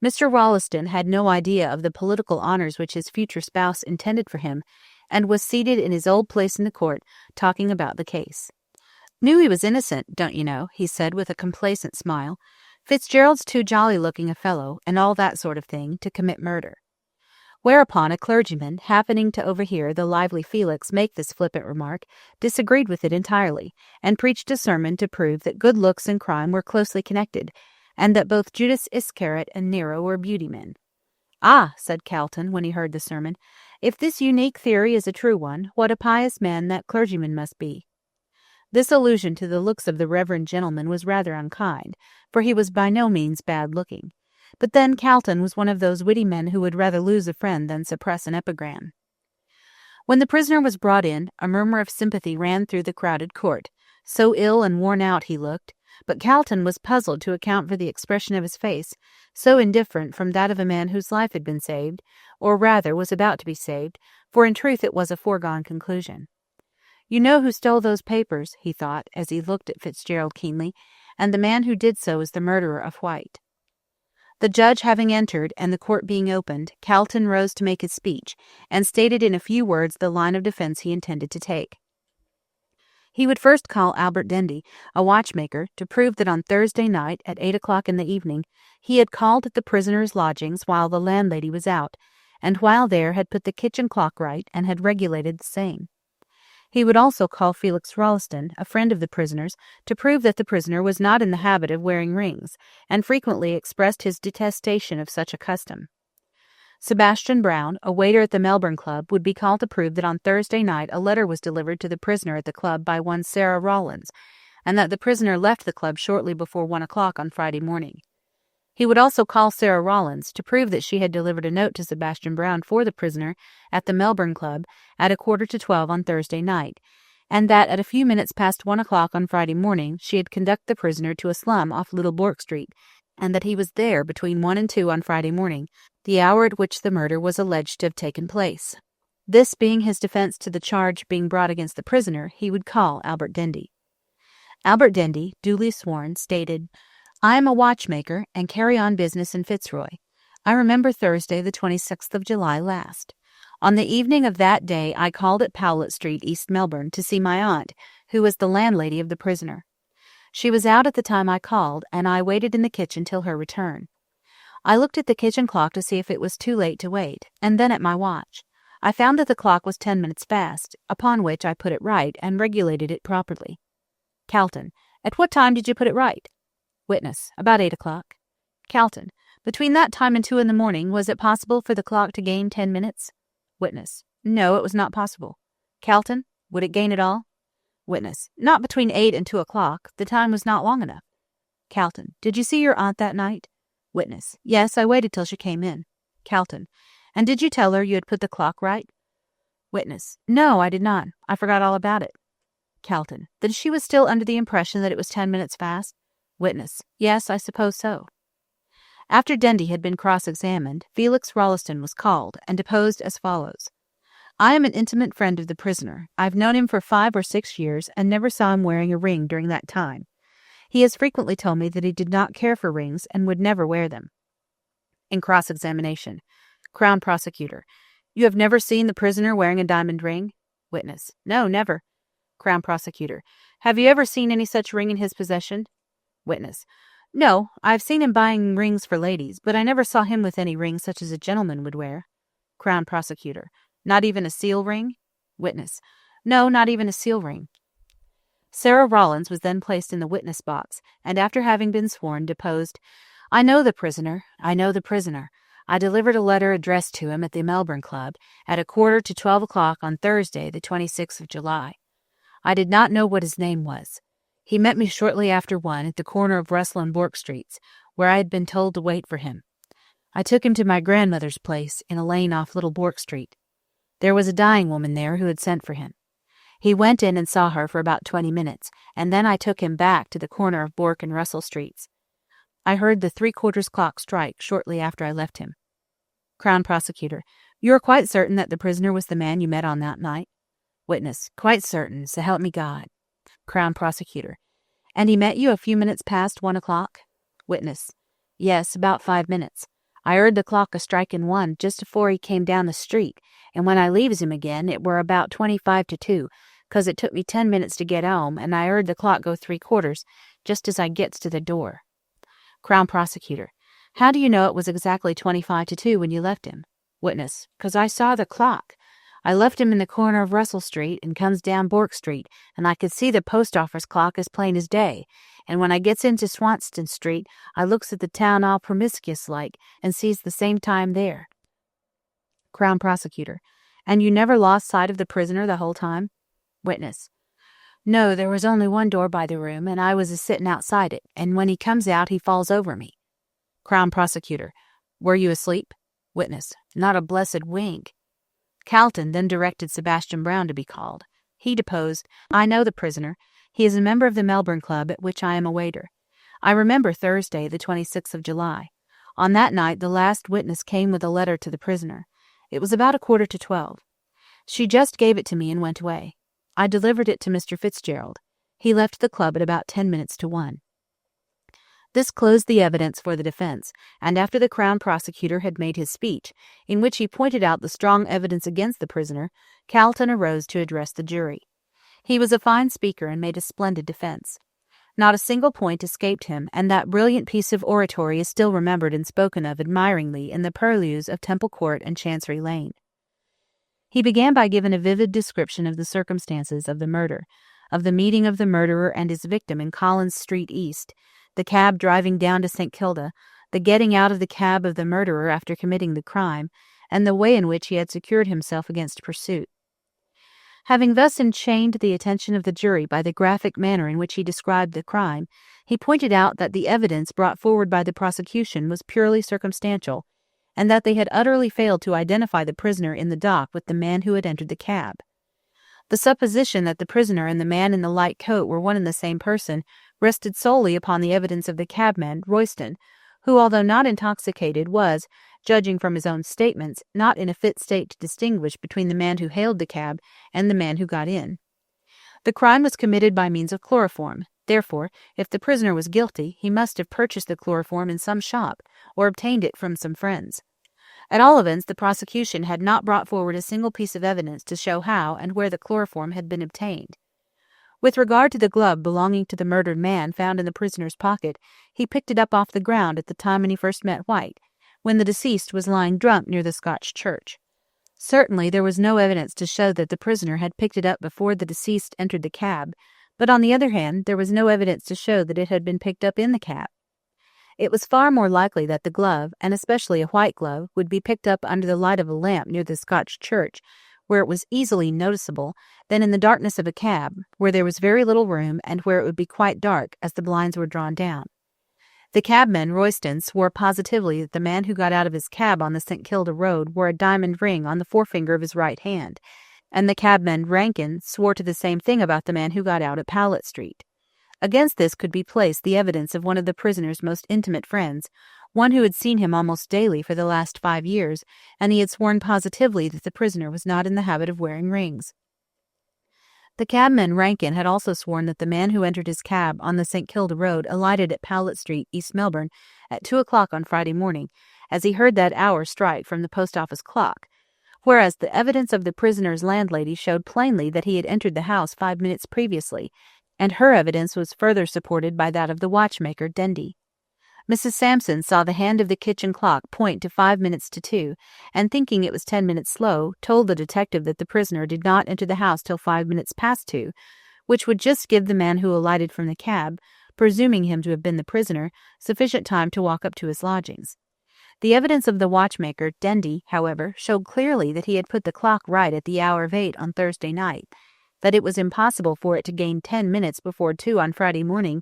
Mr. Rolleston had no idea of the political honours which his future spouse intended for him, and was seated in his old place in the court, talking about the case. "Knew he was innocent, don't you know," he said with a complacent smile. "Fitzgerald's too jolly-looking a fellow, and all that sort of thing, to commit murder." Whereupon a clergyman, happening to overhear the lively Felix make this flippant remark, disagreed with it entirely, and preached a sermon to prove that good looks and crime were closely connected, and that both Judas Iscariot and Nero were beauty men. "Ah," said Calton, when he heard the sermon, "if this unique theory is a true one, what a pious man that clergyman must be." This allusion to the looks of the reverend gentleman was rather unkind, for he was by no means bad-looking. But then Calton was one of those witty men who would rather lose a friend than suppress an epigram. When the prisoner was brought in, a murmur of sympathy ran through the crowded court. So ill and worn out he looked, but Calton was puzzled to account for the expression of his face, so indifferent from that of a man whose life had been saved, or rather was about to be saved, for in truth it was a foregone conclusion. "You know who stole those papers," he thought, as he looked at Fitzgerald keenly, "and the man who did so is the murderer of White." The judge having entered, and the court being opened, Calton rose to make his speech, and stated in a few words the line of defence he intended to take. He would first call Albert Dendy, a watchmaker, to prove that on Thursday night, at 8 o'clock in the evening, he had called at the prisoner's lodgings while the landlady was out, and while there had put the kitchen clock right and had regulated the same. He would also call Felix Rolleston, a friend of the prisoner's, to prove that the prisoner was not in the habit of wearing rings, and frequently expressed his detestation of such a custom. Sebastian Brown, a waiter at the Melbourne Club, would be called to prove that on Thursday night a letter was delivered to the prisoner at the club by one Sarah Rollins, and that the prisoner left the club shortly before 1 o'clock on Friday morning. He would also call Sarah Rollins to prove that she had delivered a note to Sebastian Brown for the prisoner at the Melbourne Club at 11:45 on Thursday night, and that at a few minutes past 1 o'clock on Friday morning she had conducted the prisoner to a slum off Little Bourke Street, and that he was there between 1 and 2 on Friday morning, the hour at which the murder was alleged to have taken place. This being his defence to the charge being brought against the prisoner, he would call Albert Dendy. Albert Dendy, duly sworn, stated, "I am a watchmaker, and carry on business in Fitzroy. I remember Thursday, the 26th of July last. On the evening of that day I called at Powlett Street, East Melbourne, to see my aunt, who was the landlady of the prisoner. She was out at the time I called, and I waited in the kitchen till her return. I looked at the kitchen clock to see if it was too late to wait, and then at my watch. I found that the clock was 10 minutes fast, upon which I put it right and regulated it properly." Calton. "At what time did you put it right?" Witness. "About 8 o'clock. Calton. "Between that time and 2 in the morning, was it possible for the clock to gain 10 minutes? Witness. "No, it was not possible." Calton. "Would it gain at all?" Witness. "Not between 8 and 2 o'clock. The time was not long enough." Calton. "Did you see your aunt that night?" Witness. "Yes, I waited till she came in." Calton. "And did you tell her you had put the clock right?" Witness. "No, I did not. I forgot all about it." Calton. "Then she was still under the impression that it was 10 minutes fast?" Witness. "Yes, I suppose so." After Dendy had been cross-examined, Felix Rolleston was called, and deposed as follows. "I am an intimate friend of the prisoner. I've known him for 5 or 6 years, and never saw him wearing a ring during that time. He has frequently told me that he did not care for rings, and would never wear them." In cross-examination. Crown Prosecutor. "You have never seen the prisoner wearing a diamond ring?" Witness. "No, never." Crown Prosecutor. "Have you ever seen any such ring in his possession?" Witness. "No, I have seen him buying rings for ladies, but I never saw him with any ring such as a gentleman would wear." Crown Prosecutor. "Not even a seal ring?" Witness. "No, not even a seal ring." Sarah Rollins was then placed in the witness box, and after having been sworn, deposed, "I know the prisoner. I know the prisoner. I delivered a letter addressed to him at the Melbourne Club at 11:45 o'clock on Thursday, the 26th of July. I did not know what his name was. He met me shortly after 1 at the corner of Russell and Bourke Streets, where I had been told to wait for him. I took him to my grandmother's place in a lane off Little Bourke Street. There was a dying woman there who had sent for him. He went in and saw her for about 20 minutes, and then I took him back to the corner of Bourke and Russell Streets. I heard the 3/4 clock strike shortly after I left him. Crown Prosecutor: You are quite certain that the prisoner was the man you met on that night? Witness: Quite certain, so help me God. Crown Prosecutor: And he met you a few minutes past 1 o'clock? Witness: Yes, about 5 minutes. I heard the clock a-strikin' 1 just afore he came down the street, and when I leaves him again, it were about 25 to 2, 'cause it took me 10 minutes to get home, and I heard the clock go 3/4 just as I gets to the door. Crown Prosecutor: How do you know it was exactly 25 to 2 when you left him? Witness: 'Cause I saw the clock. I left him in the corner of Russell Street and comes down Bourke Street, and I could see the post office clock as plain as day, and when I gets into Swanston Street, I looks at the town all promiscuous-like and sees the same time there. Crown Prosecutor: And you never lost sight of the prisoner the whole time? Witness: No, there was only one door by the room, and I was a-sittin' outside it, and when he comes out he falls over me. Crown Prosecutor: Were you asleep? Witness: Not a blessed wink. Calton then directed Sebastian Brown to be called. He deposed: I know the prisoner. He is a member of the Melbourne Club, at which I am a waiter. I remember Thursday, the 26th of July. On that night the last witness came with a letter to the prisoner. It was about 11:45. She just gave it to me and went away. I delivered it to Mr. Fitzgerald. He left the club at about 10 minutes to 1. This closed the evidence for the defense, and after the Crown Prosecutor had made his speech, in which he pointed out the strong evidence against the prisoner, Calton arose to address the jury. He was a fine speaker and made a splendid defense. Not a single point escaped him, and that brilliant piece of oratory is still remembered and spoken of admiringly in the purlieus of Temple Court and Chancery Lane. He began by giving a vivid description of the circumstances of the murder, of the meeting of the murderer and his victim in Collins Street East, the cab driving down to St. Kilda, the getting out of the cab of the murderer after committing the crime, and the way in which he had secured himself against pursuit. Having thus enchained the attention of the jury by the graphic manner in which he described the crime, he pointed out that the evidence brought forward by the prosecution was purely circumstantial, and that they had utterly failed to identify the prisoner in the dock with the man who had entered the cab. The supposition that the prisoner and the man in the light coat were one and the same person rested solely upon the evidence of the cabman, Royston, who, although not intoxicated, was, judging from his own statements, not in a fit state to distinguish between the man who hailed the cab and the man who got in. The crime was committed by means of chloroform. Therefore, if the prisoner was guilty, he must have purchased the chloroform in some shop, or obtained it from some friends. At all events, the prosecution had not brought forward a single piece of evidence to show how and where the chloroform had been obtained. With regard to the glove belonging to the murdered man found in the prisoner's pocket, he picked it up off the ground at the time when he first met White, when the deceased was lying drunk near the Scotch church. Certainly there was no evidence to show that the prisoner had picked it up before the deceased entered the cab, but on the other hand, there was no evidence to show that it had been picked up in the cab. It was far more likely that the glove, and especially a white glove, would be picked up under the light of a lamp near the Scotch church, where it was easily noticeable, than in the darkness of a cab, where there was very little room and where it would be quite dark as the blinds were drawn down. The cabman, Royston, swore positively that the man who got out of his cab on the St. Kilda road wore a diamond ring on the forefinger of his right hand, and the cabman, Rankin, swore to the same thing about the man who got out at Powlett Street. Against this could be placed the evidence of one of the prisoner's most intimate friends, one who had seen him almost daily for the last 5 years, and he had sworn positively that the prisoner was not in the habit of wearing rings. The cabman, Rankin, had also sworn that the man who entered his cab on the St. Kilda road alighted at Powlett Street, East Melbourne, at 2 o'clock on Friday morning, as he heard that hour strike from the post office clock, whereas the evidence of the prisoner's landlady showed plainly that he had entered the house 5 minutes previously, and her evidence was further supported by that of the watchmaker, Dendy. Mrs. Sampson saw the hand of the kitchen clock point to 5 minutes to 2, and thinking it was 10 minutes slow, told the detective that the prisoner did not enter the house till 5 minutes past 2, which would just give the man who alighted from the cab, presuming him to have been the prisoner, sufficient time to walk up to his lodgings. The evidence of the watchmaker, Dendy, however, showed clearly that he had put the clock right at the hour of 8 on Thursday night, that it was impossible for it to gain 10 minutes before 2 on Friday morning,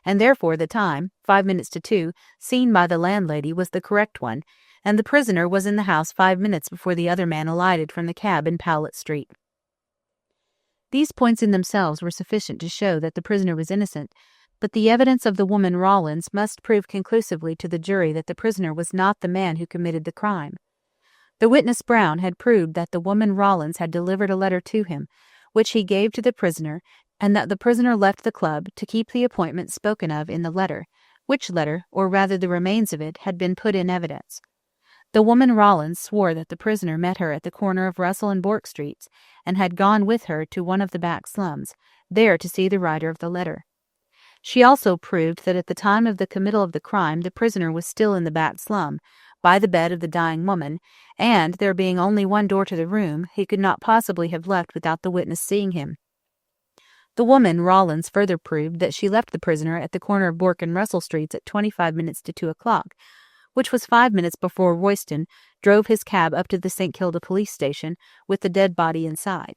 and therefore the time, 5 minutes to 2, seen by the landlady was the correct one, and the prisoner was in the house 5 minutes before the other man alighted from the cab in Powlett Street. These points in themselves were sufficient to show that the prisoner was innocent, but the evidence of the woman Rawlins must prove conclusively to the jury that the prisoner was not the man who committed the crime. The witness Brown had proved that the woman Rawlins had delivered a letter to him, which he gave to the prisoner, and that the prisoner left the club to keep the appointment spoken of in the letter, which letter, or rather the remains of it, had been put in evidence. The woman Rawlins swore that the prisoner met her at the corner of Russell and Bourke Streets, and had gone with her to one of the back slums, there to see the writer of the letter. She also proved that at the time of the committal of the crime the prisoner was still in the back slum, by the bed of the dying woman, and, there being only one door to the room, he could not possibly have left without the witness seeing him. The woman Rawlins further proved that she left the prisoner at the corner of Bourke and Russell Streets at 25 minutes to 2 o'clock, which was 5 minutes before Royston drove his cab up to the St. Kilda police station with the dead body inside.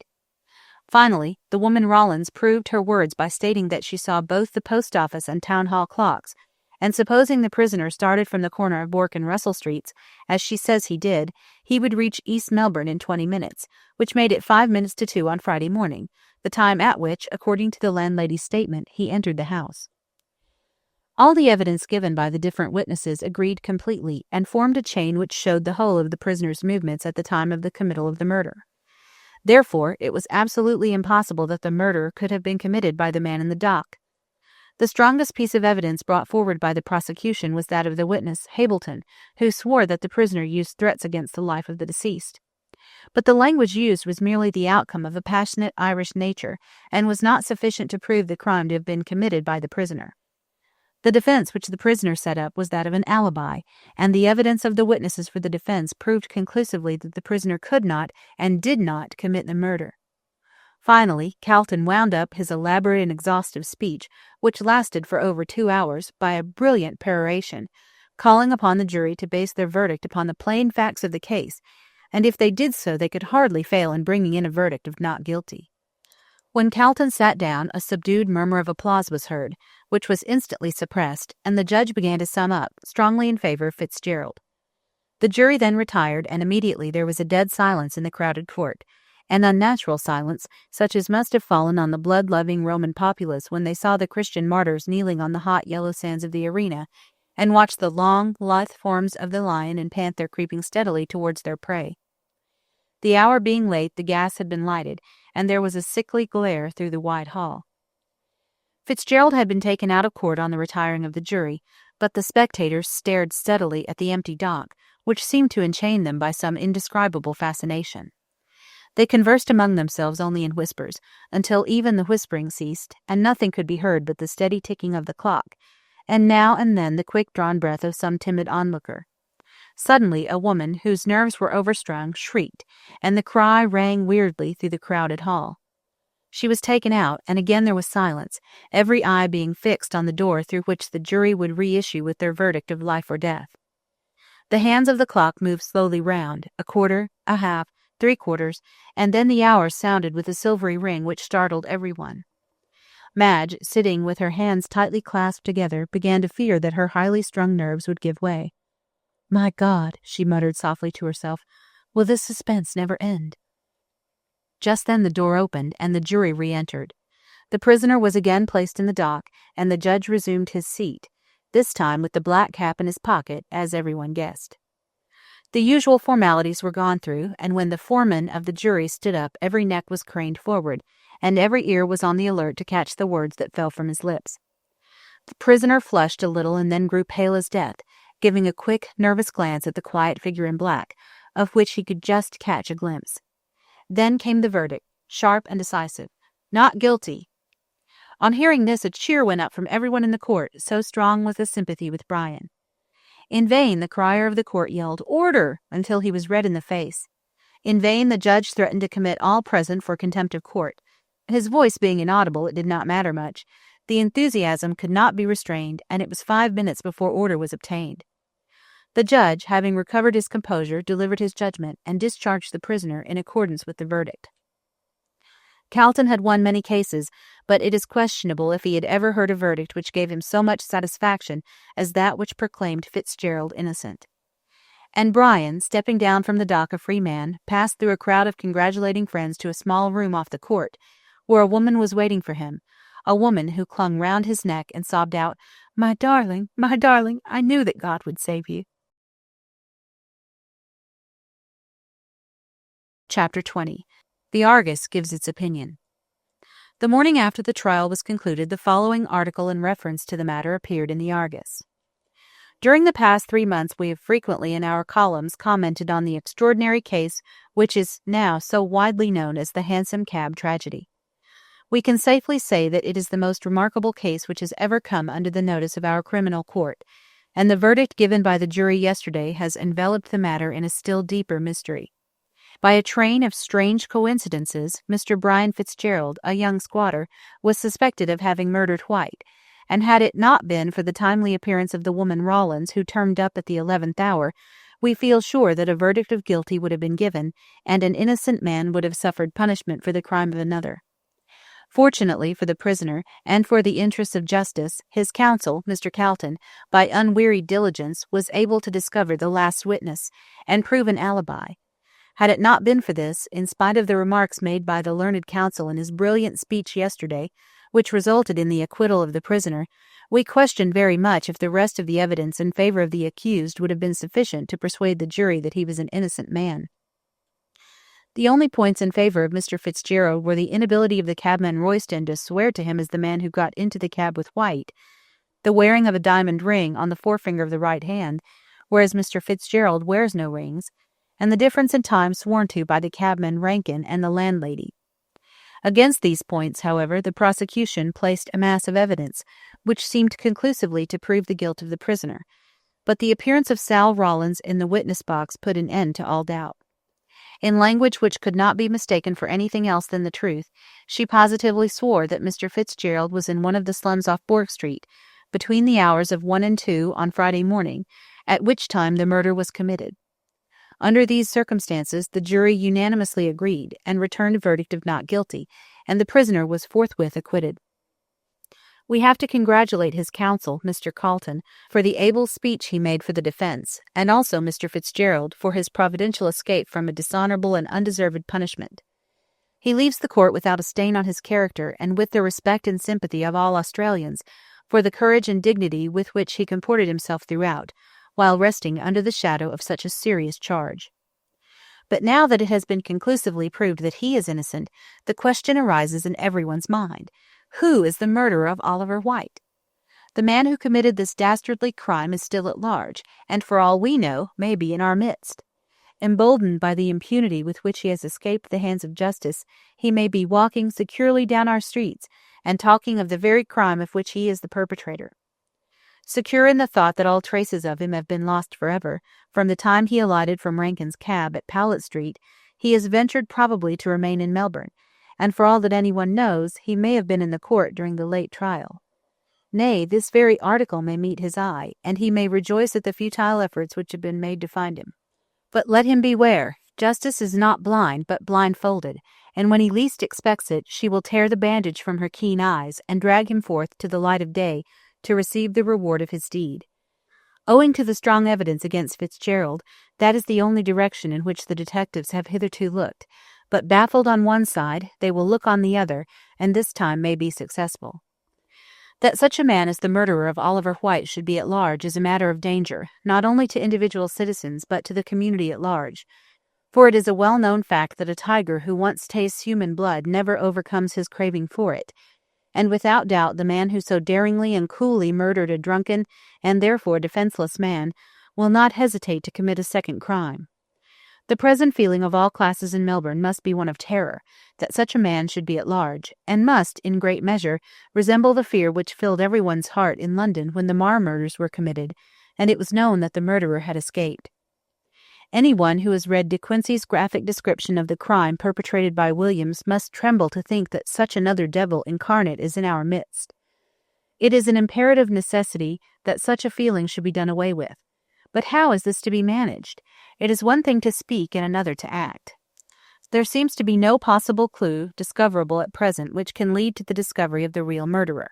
Finally, the woman Rawlins proved her words by stating that she saw both the post office and town hall clocks, and supposing the prisoner started from the corner of Bourke and Russell Streets, as she says he did, he would reach East Melbourne in 20 minutes, which made it 5 minutes to 2 on Friday morning, the time at which, according to the landlady's statement, he entered the house. All the evidence given by the different witnesses agreed completely and formed a chain which showed the whole of the prisoner's movements at the time of the committal of the murder. Therefore, it was absolutely impossible that the murder could have been committed by the man in the dock. The strongest piece of evidence brought forward by the prosecution was that of the witness, Hableton, who swore that the prisoner used threats against the life of the deceased. But the language used was merely the outcome of a passionate Irish nature, and was not sufficient to prove the crime to have been committed by the prisoner. The defense which the prisoner set up was that of an alibi, and the evidence of the witnesses for the defense proved conclusively that the prisoner could not and did not commit the murder. Finally, Calton wound up his elaborate and exhaustive speech, which lasted for over 2 hours, by a brilliant peroration, calling upon the jury to base their verdict upon the plain facts of the case, and if they did so they could hardly fail in bringing in a verdict of not guilty. When Calton sat down, a subdued murmur of applause was heard, which was instantly suppressed, and the judge began to sum up, strongly in favour of Fitzgerald. The jury then retired, and immediately there was a dead silence in the crowded court, an unnatural silence, such as must have fallen on the blood-loving Roman populace when they saw the Christian martyrs kneeling on the hot yellow sands of the arena, and watched the long, lithe forms of the lion and panther creeping steadily towards their prey. The hour being late, the gas had been lighted, and there was a sickly glare through the wide hall. Fitzgerald had been taken out of court on the retiring of the jury, but the spectators stared steadily at the empty dock, which seemed to enchain them by some indescribable fascination. They conversed among themselves only in whispers, until even the whispering ceased, and nothing could be heard but the steady ticking of the clock, and now and then the quick-drawn breath of some timid onlooker. Suddenly a woman, whose nerves were overstrung, shrieked, and the cry rang weirdly through the crowded hall. She was taken out, and again there was silence, every eye being fixed on the door through which the jury would reissue with their verdict of life or death. The hands of the clock moved slowly round, a quarter, a half, 3/4, and then the hour sounded with a silvery ring which startled everyone. Madge, sitting with her hands tightly clasped together, began to fear that her highly strung nerves would give way. "My God," she muttered softly to herself, "will this suspense never end?" Just then the door opened, and the jury re-entered. The prisoner was again placed in the dock, and the judge resumed his seat, this time with the black cap in his pocket, as everyone guessed. The usual formalities were gone through, and when the foreman of the jury stood up, every neck was craned forward, and every ear was on the alert to catch the words that fell from his lips. The prisoner flushed a little and then grew pale as death, giving a quick, nervous glance at the quiet figure in black, of which he could just catch a glimpse. Then came the verdict, sharp and decisive. Not guilty. On hearing this, a cheer went up from everyone in the court, so strong was the sympathy with Brian. In vain the crier of the court yelled, "Order!" until he was red in the face. In vain the judge threatened to commit all present for contempt of court. His voice being inaudible, it did not matter much. The enthusiasm could not be restrained, and it was 5 minutes before order was obtained. The judge, having recovered his composure, delivered his judgment, and discharged the prisoner in accordance with the verdict. Calton had won many cases, but it is questionable if he had ever heard a verdict which gave him so much satisfaction as that which proclaimed Fitzgerald innocent. And Brian, stepping down from the dock a free man, passed through a crowd of congratulating friends to a small room off the court, where a woman was waiting for him, a woman who clung round his neck and sobbed out, my darling, I knew that God would save you." Chapter 20. The Argus gives its opinion. The morning after the trial was concluded, the following article in reference to the matter appeared in the Argus. During the past 3 months we have frequently in our columns commented on the extraordinary case which is now so widely known as the Hansom Cab tragedy. We can safely say that it is the most remarkable case which has ever come under the notice of our criminal court, and the verdict given by the jury yesterday has enveloped the matter in a still deeper mystery. By a train of strange coincidences, Mr. Brian Fitzgerald, a young squatter, was suspected of having murdered White, and had it not been for the timely appearance of the woman Rawlins, who turned up at the 11th hour, we feel sure that a verdict of guilty would have been given, and an innocent man would have suffered punishment for the crime of another. Fortunately for the prisoner, and for the interests of justice, his counsel, Mr. Calton, by unwearied diligence, was able to discover the last witness, and prove an alibi. Had it not been for this, in spite of the remarks made by the learned counsel in his brilliant speech yesterday, which resulted in the acquittal of the prisoner, we question very much if the rest of the evidence in favor of the accused would have been sufficient to persuade the jury that he was an innocent man. The only points in favor of Mr. Fitzgerald were the inability of the cabman Royston to swear to him as the man who got into the cab with White, the wearing of a diamond ring on the forefinger of the right hand, whereas Mr. Fitzgerald wears no rings, and the difference in time sworn to by the cabman Rankin and the landlady. Against these points, however, the prosecution placed a mass of evidence, which seemed conclusively to prove the guilt of the prisoner, but the appearance of Sal Rawlins in the witness box put an end to all doubt. In language which could not be mistaken for anything else than the truth, she positively swore that Mr. Fitzgerald was in one of the slums off Bourke Street, between the hours of 1 and 2 on Friday morning, at which time the murder was committed. Under these circumstances, the jury unanimously agreed, and returned a verdict of not guilty, and the prisoner was forthwith acquitted. We have to congratulate his counsel, Mr. Calton, for the able speech he made for the defense, and also Mr. Fitzgerald for his providential escape from a dishonorable and undeserved punishment. He leaves the court without a stain on his character, and with the respect and sympathy of all Australians, for the courage and dignity with which he comported himself throughout, while resting under the shadow of such a serious charge. But now that it has been conclusively proved that he is innocent, the question arises in everyone's mind: who is the murderer of Oliver White? The man who committed this dastardly crime is still at large, and for all we know, may be in our midst. Emboldened by the impunity with which he has escaped the hands of justice, he may be walking securely down our streets, and talking of the very crime of which he is the perpetrator. Secure in the thought that all traces of him have been lost forever, from the time he alighted from Rankin's cab at Powlett Street, he has ventured probably to remain in Melbourne, and for all that anyone knows, he may have been in the court during the late trial. Nay, this very article may meet his eye, and he may rejoice at the futile efforts which have been made to find him. But let him beware. Justice is not blind, but blindfolded, and when he least expects it, she will tear the bandage from her keen eyes and drag him forth to the light of day to receive the reward of his deed. Owing to the strong evidence against Fitzgerald, that is the only direction in which the detectives have hitherto looked, but baffled on one side, they will look on the other, and this time may be successful. That such a man as the murderer of Oliver White should be at large is a matter of danger, not only to individual citizens, but to the community at large. For it is a well-known fact that a tiger who once tastes human blood never overcomes his craving for it, and without doubt the man who so daringly and coolly murdered a drunken, and therefore defenseless man, will not hesitate to commit a second crime. The present feeling of all classes in Melbourne must be one of terror, that such a man should be at large, and must, in great measure, resemble the fear which filled everyone's heart in London when the Marr murders were committed, and it was known that the murderer had escaped. Anyone who has read De Quincey's graphic description of the crime perpetrated by Williams must tremble to think that such another devil incarnate is in our midst. It is an imperative necessity that such a feeling should be done away with. But how is this to be managed? It is one thing to speak and another to act. There seems to be no possible clue discoverable at present which can lead to the discovery of the real murderer.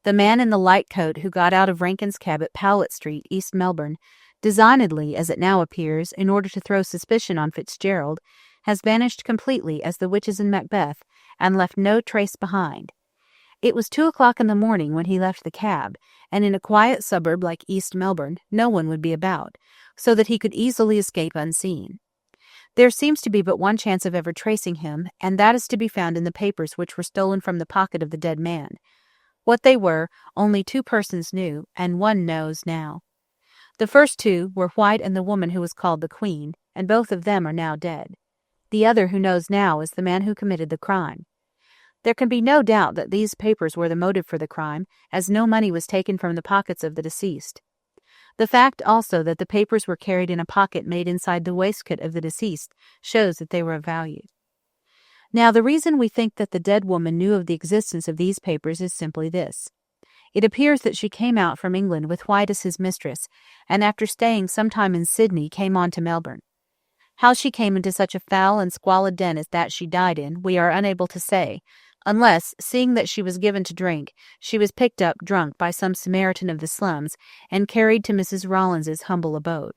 The man in the light coat who got out of Rankin's cab at Powlett Street, East Melbourne, designedly, as it now appears, in order to throw suspicion on Fitzgerald, has vanished completely as the witches in Macbeth, and left no trace behind. It was 2 o'clock in the morning when he left the cab, and in a quiet suburb like East Melbourne no one would be about, so that he could easily escape unseen. There seems to be but one chance of ever tracing him, and that is to be found in the papers which were stolen from the pocket of the dead man. What they were, only 2 persons knew, and one knows now. The first 2 were White and the woman who was called the Queen, and both of them are now dead. The other who knows now is the man who committed the crime. There can be no doubt that these papers were the motive for the crime, as no money was taken from the pockets of the deceased. The fact also that the papers were carried in a pocket made inside the waistcoat of the deceased shows that they were of value. Now, the reason we think that the dead woman knew of the existence of these papers is simply this. It appears that she came out from England with White as his mistress, and after staying some time in Sydney came on to Melbourne. How she came into such a foul and squalid den as that she died in, we are unable to say, unless, seeing that she was given to drink, she was picked up drunk by some Samaritan of the slums and carried to Mrs. Rollins's humble abode.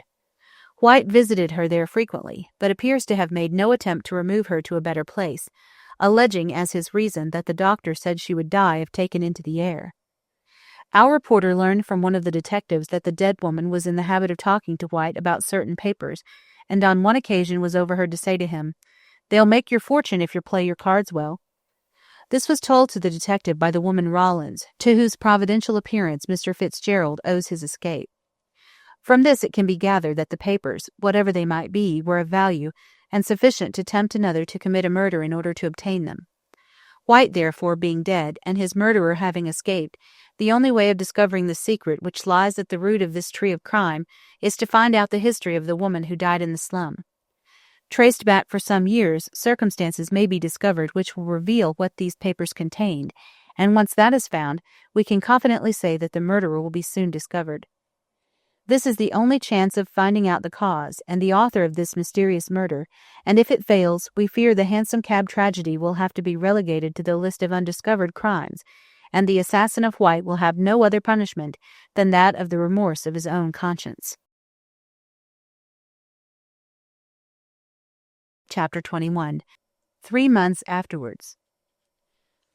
White visited her there frequently, but appears to have made no attempt to remove her to a better place, alleging as his reason that the doctor said she would die if taken into the air. Our reporter learned from one of the detectives that the dead woman was in the habit of talking to White about certain papers, and on one occasion was overheard to say to him, "They'll make your fortune if you play your cards well." This was told to the detective by the woman Rollins, to whose providential appearance Mr. Fitzgerald owes his escape. From this it can be gathered that the papers, whatever they might be, were of value, and sufficient to tempt another to commit a murder in order to obtain them. White, therefore, being dead, and his murderer having escaped, the only way of discovering the secret which lies at the root of this tree of crime is to find out the history of the woman who died in the slum. Traced back for some years, circumstances may be discovered which will reveal what these papers contained, and once that is found, we can confidently say that the murderer will be soon discovered. This is the only chance of finding out the cause and the author of this mysterious murder, and if it fails, we fear the Hansom Cab tragedy will have to be relegated to the list of undiscovered crimes, and the assassin of White will have no other punishment than that of the remorse of his own conscience. Chapter 21. 3 months afterwards.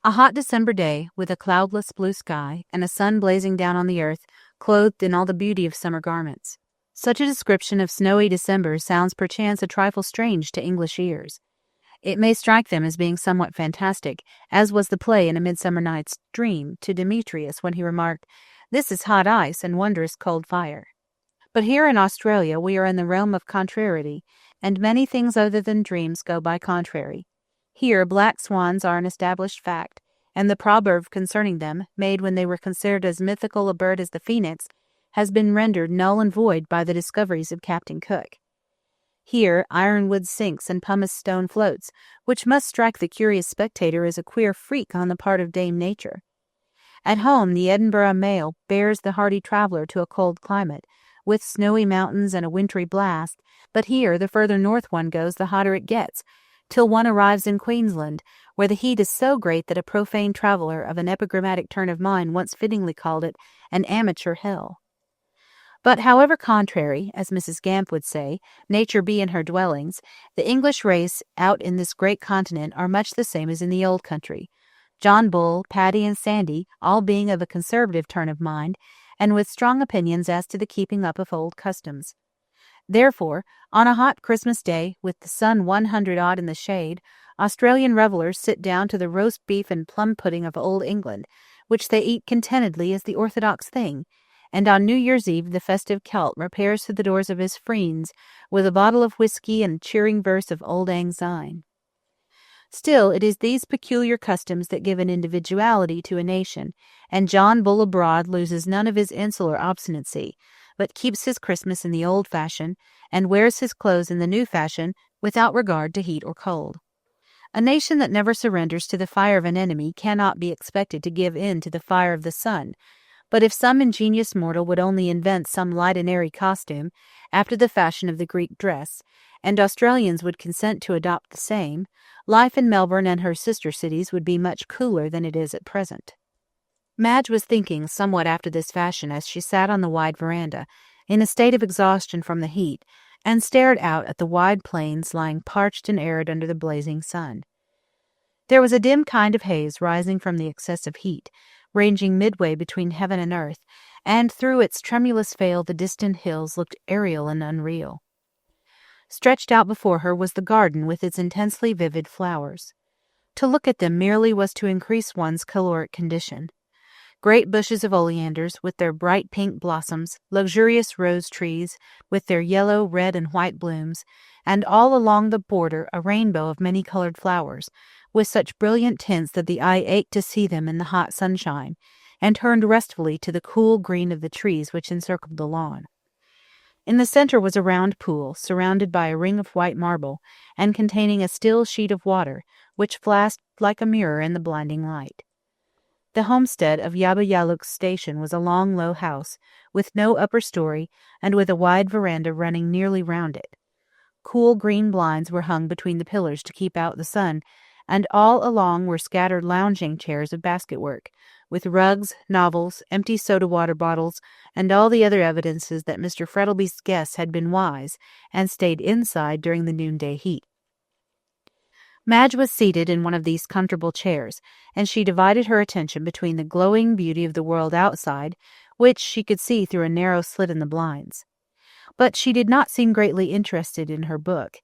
A hot December day, with a cloudless blue sky, and a sun blazing down on the earth, clothed in all the beauty of summer garments. Such a description of snowy December sounds perchance a trifle strange to English ears. It may strike them as being somewhat fantastic, as was the play in A Midsummer Night's Dream to Demetrius when he remarked, "This is hot ice and wondrous cold fire." But here in Australia we are in the realm of contrariety, and many things other than dreams go by contrary. Here black swans are an established fact, and the proverb concerning them, made when they were considered as mythical a bird as the phoenix, has been rendered null and void by the discoveries of Captain Cook. Here ironwood sinks and pumice stone floats, which must strike the curious spectator as a queer freak on the part of Dame Nature. At home the Edinburgh mail bears the hardy traveller to a cold climate, with snowy mountains and a wintry blast, but here the further north one goes the hotter it gets, till one arrives in Queensland, where the heat is so great that a profane traveller of an epigrammatic turn of mind once fittingly called it an amateur hell. But however contrary, as Mrs. Gamp would say, nature be in her dwellings, the English race out in this great continent are much the same as in the old country. John Bull, Paddy, and Sandy, all being of a conservative turn of mind, and with strong opinions as to the keeping up of old customs. Therefore, on a hot Christmas day, with the sun 100 odd in the shade, Australian revellers sit down to the roast beef and plum pudding of old England, which they eat contentedly as the orthodox thing, and on New Year's Eve the festive Celt repairs to the doors of his friends with a bottle of whisky and cheering verse of Old Lang Syne. Still, it is these peculiar customs that give an individuality to a nation, and John Bull abroad loses none of his insular obstinacy, but keeps his Christmas in the old fashion, and wears his clothes in the new fashion without regard to heat or cold. A nation that never surrenders to the fire of an enemy cannot be expected to give in to the fire of the sun, but if some ingenious mortal would only invent some light and airy costume, after the fashion of the Greek dress, and Australians would consent to adopt the same, life in Melbourne and her sister cities would be much cooler than it is at present. Madge was thinking somewhat after this fashion as she sat on the wide veranda, in a state of exhaustion from the heat, and stared out at the wide plains lying parched and arid under the blazing sun. There was a dim kind of haze rising from the excessive heat, ranging midway between heaven and earth, and through its tremulous veil the distant hills looked aerial and unreal. Stretched out before her was the garden with its intensely vivid flowers. To look at them merely was to increase one's caloric condition. Great bushes of oleanders with their bright pink blossoms, luxurious rose trees with their yellow, red, and white blooms, and all along the border a rainbow of many-colored flowers, with such brilliant tints that the eye ached to see them in the hot sunshine, and turned restfully to the cool green of the trees which encircled the lawn. In the center was a round pool, surrounded by a ring of white marble, and containing a still sheet of water, which flashed like a mirror in the blinding light. The homestead of Yaba Yaluk's station was a long, low house, with no upper story, and with a wide veranda running nearly round it. Cool green blinds were hung between the pillars to keep out the sun, and all along were scattered lounging chairs of basketwork, with rugs, novels, empty soda-water bottles, and all the other evidences that Mr. Frettlby's guests had been wise and stayed inside during the noonday heat. Madge was seated in one of these comfortable chairs, and she divided her attention between the glowing beauty of the world outside, which she could see through a narrow slit in the blinds. But she did not seem greatly interested in her book,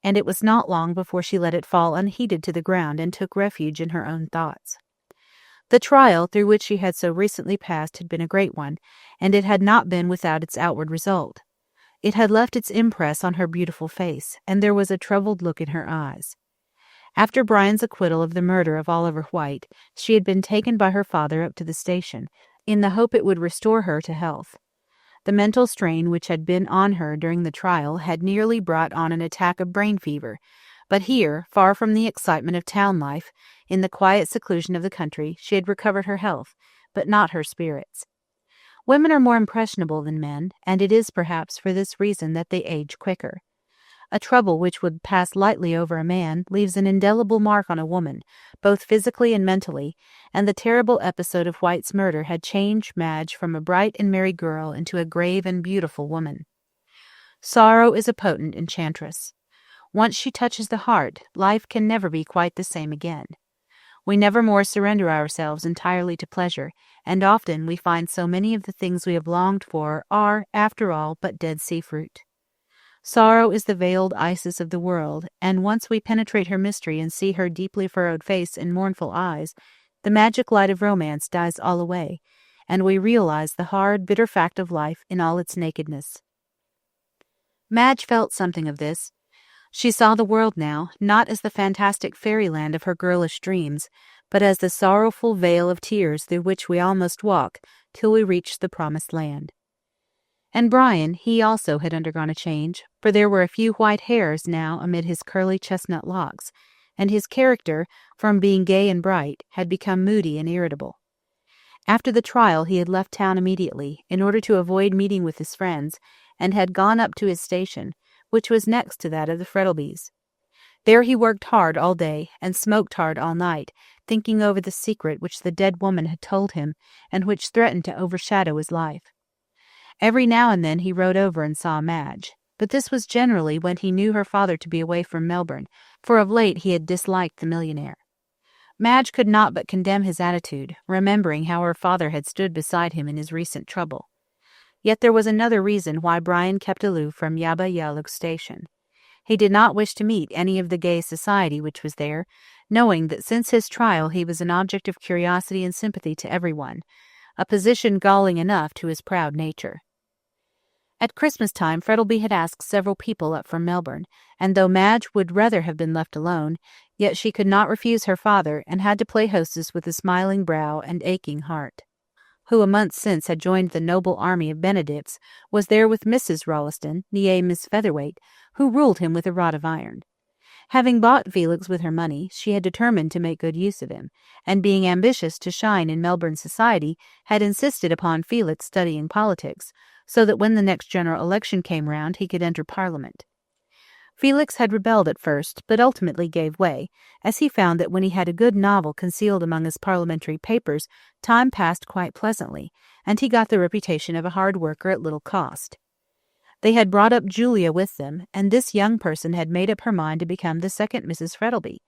and it was not long before she let it fall unheeded to the ground and took refuge in her own thoughts. The trial through which she had so recently passed had been a great one, and it had not been without its outward result. It had left its impress on her beautiful face, and there was a troubled look in her eyes. After Brian's acquittal of the murder of Oliver White, she had been taken by her father up to the station, in the hope it would restore her to health. The mental strain which had been on her during the trial had nearly brought on an attack of brain fever, but here, far from the excitement of town life, in the quiet seclusion of the country, she had recovered her health, but not her spirits. Women are more impressionable than men, and it is perhaps for this reason that they age quicker. A trouble which would pass lightly over a man leaves an indelible mark on a woman, both physically and mentally, and the terrible episode of White's murder had changed Madge from a bright and merry girl into a grave and beautiful woman. Sorrow is a potent enchantress. Once she touches the heart, life can never be quite the same again. We never more surrender ourselves entirely to pleasure, and often we find so many of the things we have longed for are, after all, but Dead Sea fruit. Sorrow is the veiled Isis of the world, and once we penetrate her mystery and see her deeply furrowed face and mournful eyes, the magic light of romance dies all away, and we realize the hard, bitter fact of life in all its nakedness. Madge felt something of this. She saw the world now, not as the fantastic fairyland of her girlish dreams, but as the sorrowful vale of tears through which we all must walk till we reach the promised land. And Brian, he also had undergone a change, for there were a few white hairs now amid his curly chestnut locks, and his character, from being gay and bright, had become moody and irritable. After the trial he had left town immediately, in order to avoid meeting with his friends, and had gone up to his station, which was next to that of the Frettlbys. There he worked hard all day, and smoked hard all night, thinking over the secret which the dead woman had told him, and which threatened to overshadow his life. Every now and then he rode over and saw Madge, but this was generally when he knew her father to be away from Melbourne, for of late he had disliked the millionaire. Madge could not but condemn his attitude, remembering how her father had stood beside him in his recent trouble. Yet there was another reason why Brian kept aloof from Yaba Yaluk station. He did not wish to meet any of the gay society which was there, knowing that since his trial he was an object of curiosity and sympathy to everyone, a position galling enough to his proud nature. At Christmas time, Frettlby had asked several people up from Melbourne, and though Madge would rather have been left alone, yet she could not refuse her father, and had to play hostess with a smiling brow and aching heart. Who a month since had joined the noble army of Benedicts, was there with Mrs. Rolleston, née Miss Featherweight, who ruled him with a rod of iron. Having bought Felix with her money, she had determined to make good use of him, and being ambitious to shine in Melbourne society, had insisted upon Felix studying politics, so that when the next general election came round he could enter Parliament. Felix had rebelled at first, but ultimately gave way, as he found that when he had a good novel concealed among his parliamentary papers, time passed quite pleasantly, and he got the reputation of a hard worker at little cost. They had brought up Julia with them, and this young person had made up her mind to become the second Mrs. Frettlby.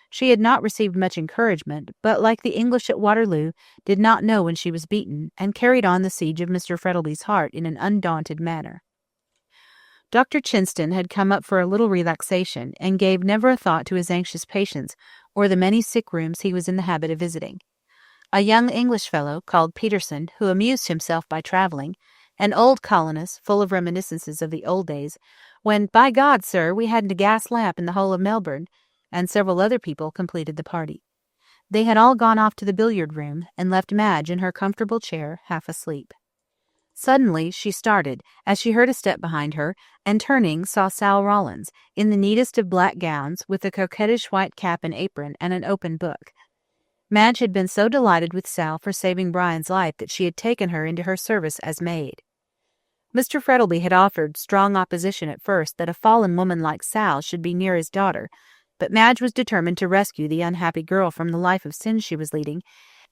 She had not received much encouragement, but, like the English at Waterloo, did not know when she was beaten, and carried on the siege of Mr. Frettlby's heart in an undaunted manner. Dr. Chinston had come up for a little relaxation, and gave never a thought to his anxious patients or the many sick rooms he was in the habit of visiting. A young English fellow, called Peterson, who amused himself by travelling, an old colonist, full of reminiscences of the old days, when, by God, sir, we hadn't a gas lamp in the whole of Melbourne, and several other people completed the party. They had all gone off to the billiard-room, and left Madge in her comfortable chair, half asleep. Suddenly she started, as she heard a step behind her, and turning, saw Sal Rollins, in the neatest of black gowns, with a coquettish white cap and apron, and an open book. Madge had been so delighted with Sal for saving Brian's life that she had taken her into her service as maid. Mr. Frettlby had offered strong opposition at first that a fallen woman like Sal should be near his daughter, but Madge was determined to rescue the unhappy girl from the life of sin she was leading,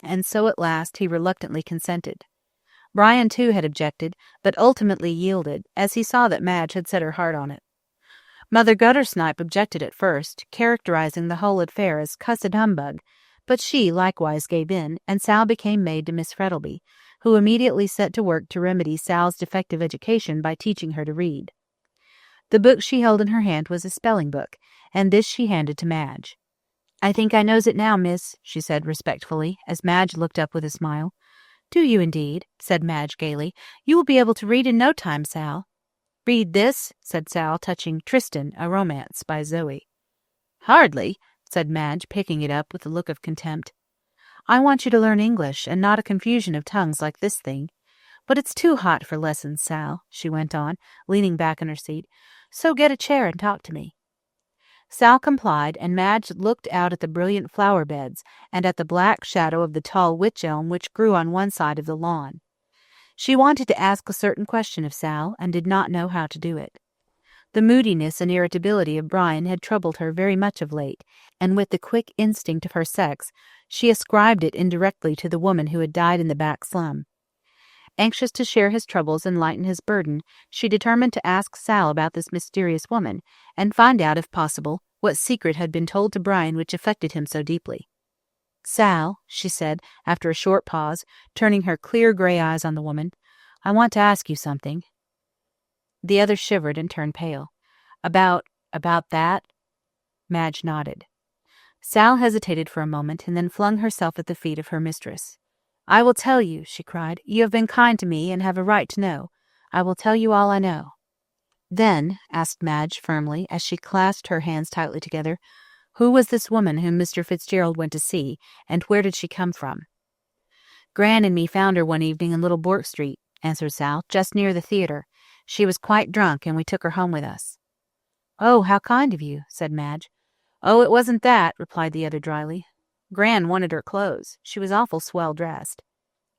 and so at last he reluctantly consented. Brian, too, had objected, but ultimately yielded, as he saw that Madge had set her heart on it. Mother Guttersnipe objected at first, characterizing the whole affair as cussed humbug, but she likewise gave in, and Sal became maid to Miss Frettlby, who immediately set to work to remedy Sal's defective education by teaching her to read. The book she held in her hand was a spelling book, and this she handed to Madge. "I think I knows it now, miss," she said respectfully, as Madge looked up with a smile. "Do you indeed?" said Madge gaily. "You will be able to read in no time, Sal." "Read this," said Sal, touching Tristan, a Romance, by Zoe. "Hardly," said Madge, picking it up with a look of contempt. "I want you to learn English, and not a confusion of tongues like this thing. But it's too hot for lessons, Sal," she went on, leaning back in her seat. "So get a chair and talk to me." Sal complied, and Madge looked out at the brilliant flower beds, and at the black shadow of the tall wych-elm which grew on one side of the lawn. She wanted to ask a certain question of Sal, and did not know how to do it. The moodiness and irritability of Brian had troubled her very much of late, and with the quick instinct of her sex, she ascribed it indirectly to the woman who had died in the back slum. Anxious to share his troubles and lighten his burden, she determined to ask Sal about this mysterious woman, and find out, if possible, what secret had been told to Brian which affected him so deeply. "Sal," she said, after a short pause, turning her clear grey eyes on the woman, "I want to ask you something." The other shivered and turned pale. About that?" Madge nodded. Sal hesitated for a moment, and then flung herself at the feet of her mistress. "I will tell you," she cried. "You have been kind to me, and have a right to know. I will tell you all I know." "Then," asked Madge firmly, as she clasped her hands tightly together, "who was this woman whom Mr. Fitzgerald went to see, and where did she come from?" "Gran and me found her one evening in Little Bourke Street," answered Sal, "just near the theatre. She was quite drunk, and we took her home with us." "Oh, how kind of you," said Madge. "Oh, it wasn't that," replied the other dryly. "Gran wanted her clothes. She was awful swell dressed."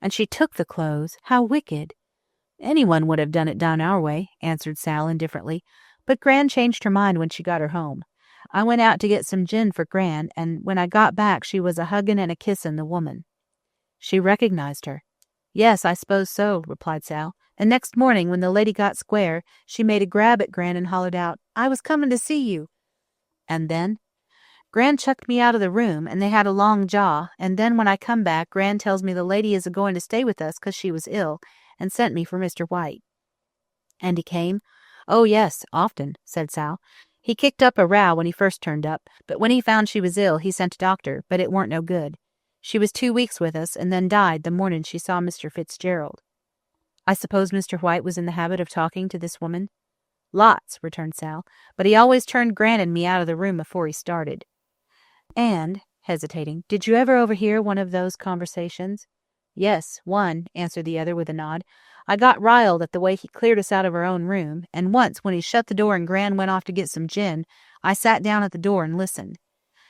"And she took the clothes? How wicked!" "Anyone would have done it down our way," answered Sal indifferently, "but Gran changed her mind when she got her home. I went out to get some gin for Gran, and when I got back she was a huggin' and a kissin' the woman." "She recognized her." "Yes, I s'pose so," replied Sal. "And next morning, when the lady got square, she made a grab at Gran and hollered out, 'I was comin' to see you.'" "And then?" "Gran chucked me out of the room, and they had a long jaw, and then when I come back, Gran tells me the lady is a-going to stay with us 'cause she was ill, and sent me for Mr. White." "And he came?" "Oh, yes, often," said Sal. "He kicked up a row when he first turned up, but when he found she was ill, he sent a doctor, but it weren't no good. She was 2 weeks with us, and then died the morning she saw Mr. Fitzgerald." "I suppose Mr. White was in the habit of talking to this woman?" "Lots," returned Sal, "but he always turned Gran and me out of the room afore he started." "And," hesitating, "did you ever overhear one of those conversations?" "Yes, one," answered the other with a nod. "I got riled at the way he cleared us out of our own room, and once, when he shut the door and Gran went off to get some gin, I sat down at the door and listened.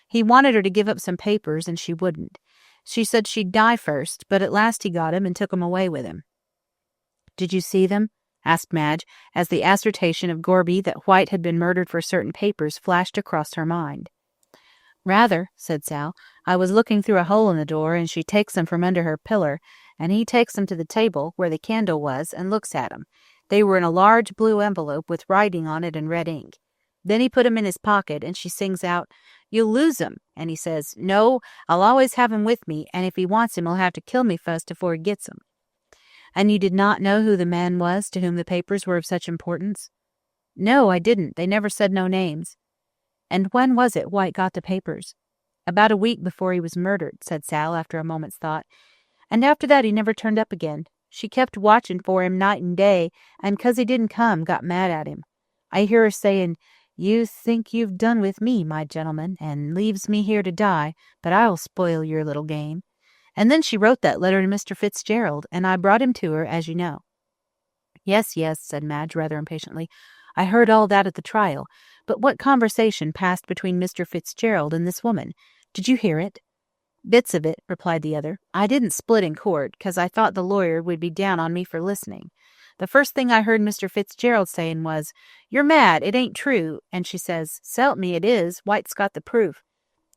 He wanted her to give up some papers, and she wouldn't. She said she'd die first, but at last he got 'em and took 'em away with him." "Did you see them?" asked Madge, as the assertion of Gorby that White had been murdered for certain papers flashed across her mind. "Rather," said Sal. "I was looking through a hole in the door, and she takes them from under her pillar, and he takes them to the table where the candle was and looks at 'em. They were in a large blue envelope with writing on it in red ink. Then he put 'em in his pocket, and she sings out, 'You'll lose 'em,' and he says, 'No, I'll always have 'em with me, and if he wants 'em he'll have to kill me first afore he gets 'em.'" "And you did not know who the man was to whom the papers were of such importance?" "No, I didn't. They never said no names." "And when was it White got the papers?" "About a week before he was murdered," said Sal after a moment's thought. "And after that he never turned up again. She kept watching for him night and day, and 'cause he didn't come, got mad at him. I hear her saying, 'You think you've done with me, my gentleman, and leaves me here to die, but I'll spoil your little game.' And then she wrote that letter to Mr. Fitzgerald, and I brought him to her, as you know." "Yes, yes," said Madge rather impatiently. "I heard all that at the trial. But what conversation passed between Mr. Fitzgerald and this woman? Did you hear it?" "Bits of it," replied the other. "I didn't split in court, 'cause I thought the lawyer would be down on me for listening. The first thing I heard Mr. Fitzgerald saying was, 'You're mad, it ain't true,' and she says, 'S'elp me, it is, White's got the proof.'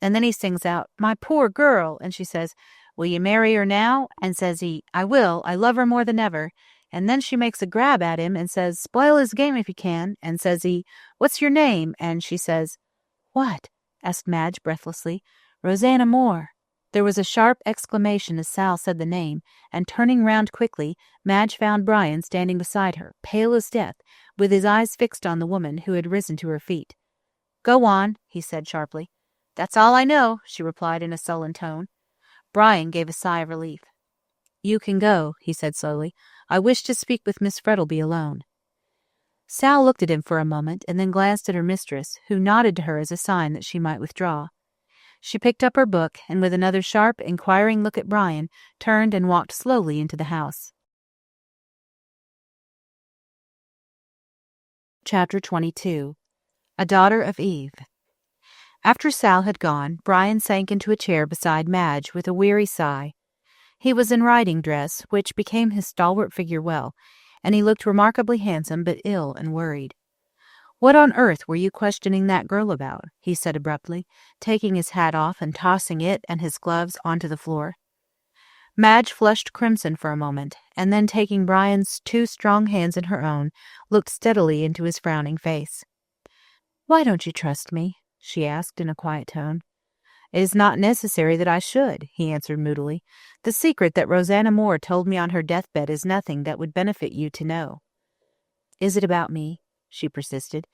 And then he sings out, 'My poor girl,' and she says, 'Will you marry her now?' And says he, 'I will, I love her more than ever.' And then she makes a grab at him and says, 'Spoil his game if you can,' and says he, 'What's your name?' And she says—" "What?" asked Madge breathlessly. "Rosanna Moore." There was a sharp exclamation as Sal said the name, and turning round quickly, Madge found Brian standing beside her, pale as death, with his eyes fixed on the woman who had risen to her feet. "Go on," he said sharply. "That's all I know," she replied in a sullen tone. Brian gave a sigh of relief. "You can go," he said slowly. "I wish to speak with Miss Frettleby alone." Sal looked at him for a moment, and then glanced at her mistress, who nodded to her as a sign that she might withdraw. She picked up her book, and with another sharp, inquiring look at Brian, turned and walked slowly into the house. Chapter 22. A Daughter of Eve. After Sal had gone, Brian sank into a chair beside Madge with a weary sigh. He was in riding dress, which became his stalwart figure well, and he looked remarkably handsome but ill and worried. "What on earth were you questioning that girl about?" he said abruptly, taking his hat off and tossing it and his gloves onto the floor. Madge flushed crimson for a moment, and then taking Brian's two strong hands in her own, looked steadily into his frowning face. "Why don't you trust me?" she asked in a quiet tone. "It is not necessary that I should," he answered moodily. "The secret that Rosanna Moore told me on her deathbed is nothing that would benefit you to know." "Is it about me?" she persisted.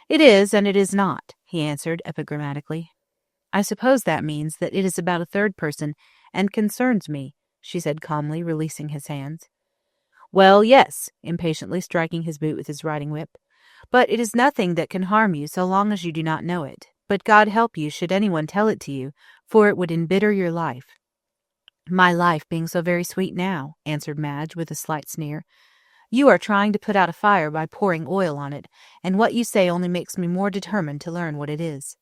"It is, and it is not," he answered epigrammatically. "I suppose that means that it is about a third person, and concerns me," she said calmly, releasing his hands. "Well, yes," impatiently striking his boot with his riding whip. "But it is nothing that can harm you so long as you do not know it. But God help you should anyone tell it to you, for it would embitter your life." "My life being so very sweet now," answered Madge with a slight sneer. "You are trying to put out a fire by pouring oil on it, and what you say only makes me more determined to learn what it is."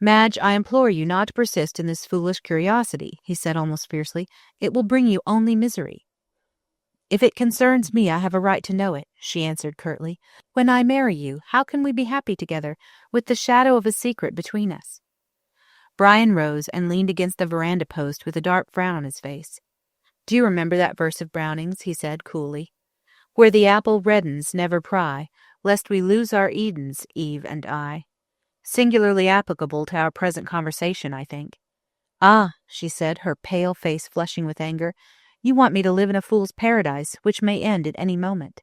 "Madge, I implore you not to persist in this foolish curiosity," he said almost fiercely. "It will bring you only misery." "If it concerns me, I have a right to know it," she answered curtly. "When I marry you, how can we be happy together, with the shadow of a secret between us?" Brian rose and leaned against the veranda post with a dark frown on his face. "Do you remember that verse of Browning's?" he said coolly. "'Where the apple reddens, never pry, lest we lose our Edens, Eve and I.' Singularly applicable to our present conversation, I think." "Ah," she said, her pale face flushing with anger, "you want me to live in a fool's paradise, which may end at any moment."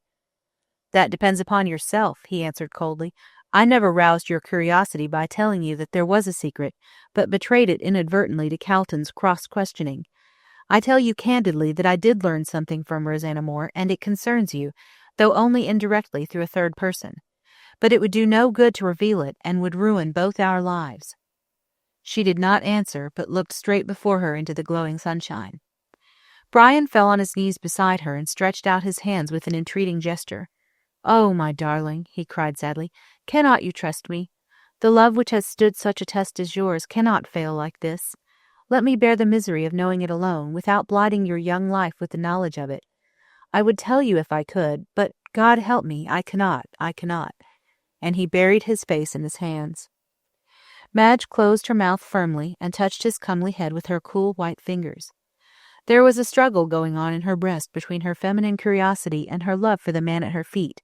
"That depends upon yourself," he answered coldly. "I never roused your curiosity by telling you that there was a secret, but betrayed it inadvertently to Calton's cross-questioning. I tell you candidly that I did learn something from Rosanna Moore, and it concerns you, though only indirectly through a third person. But it would do no good to reveal it, and would ruin both our lives." She did not answer, but looked straight before her into the glowing sunshine. Brian fell on his knees beside her and stretched out his hands with an entreating gesture. "Oh, my darling," he cried sadly, "cannot you trust me? The love which has stood such a test as yours cannot fail like this. Let me bear the misery of knowing it alone, without blighting your young life with the knowledge of it. I would tell you if I could, but God help me, I cannot. And he buried his face in his hands. Madge closed her mouth firmly and touched his comely head with her cool white fingers. There was a struggle going on in her breast between her feminine curiosity and her love for the man at her feet.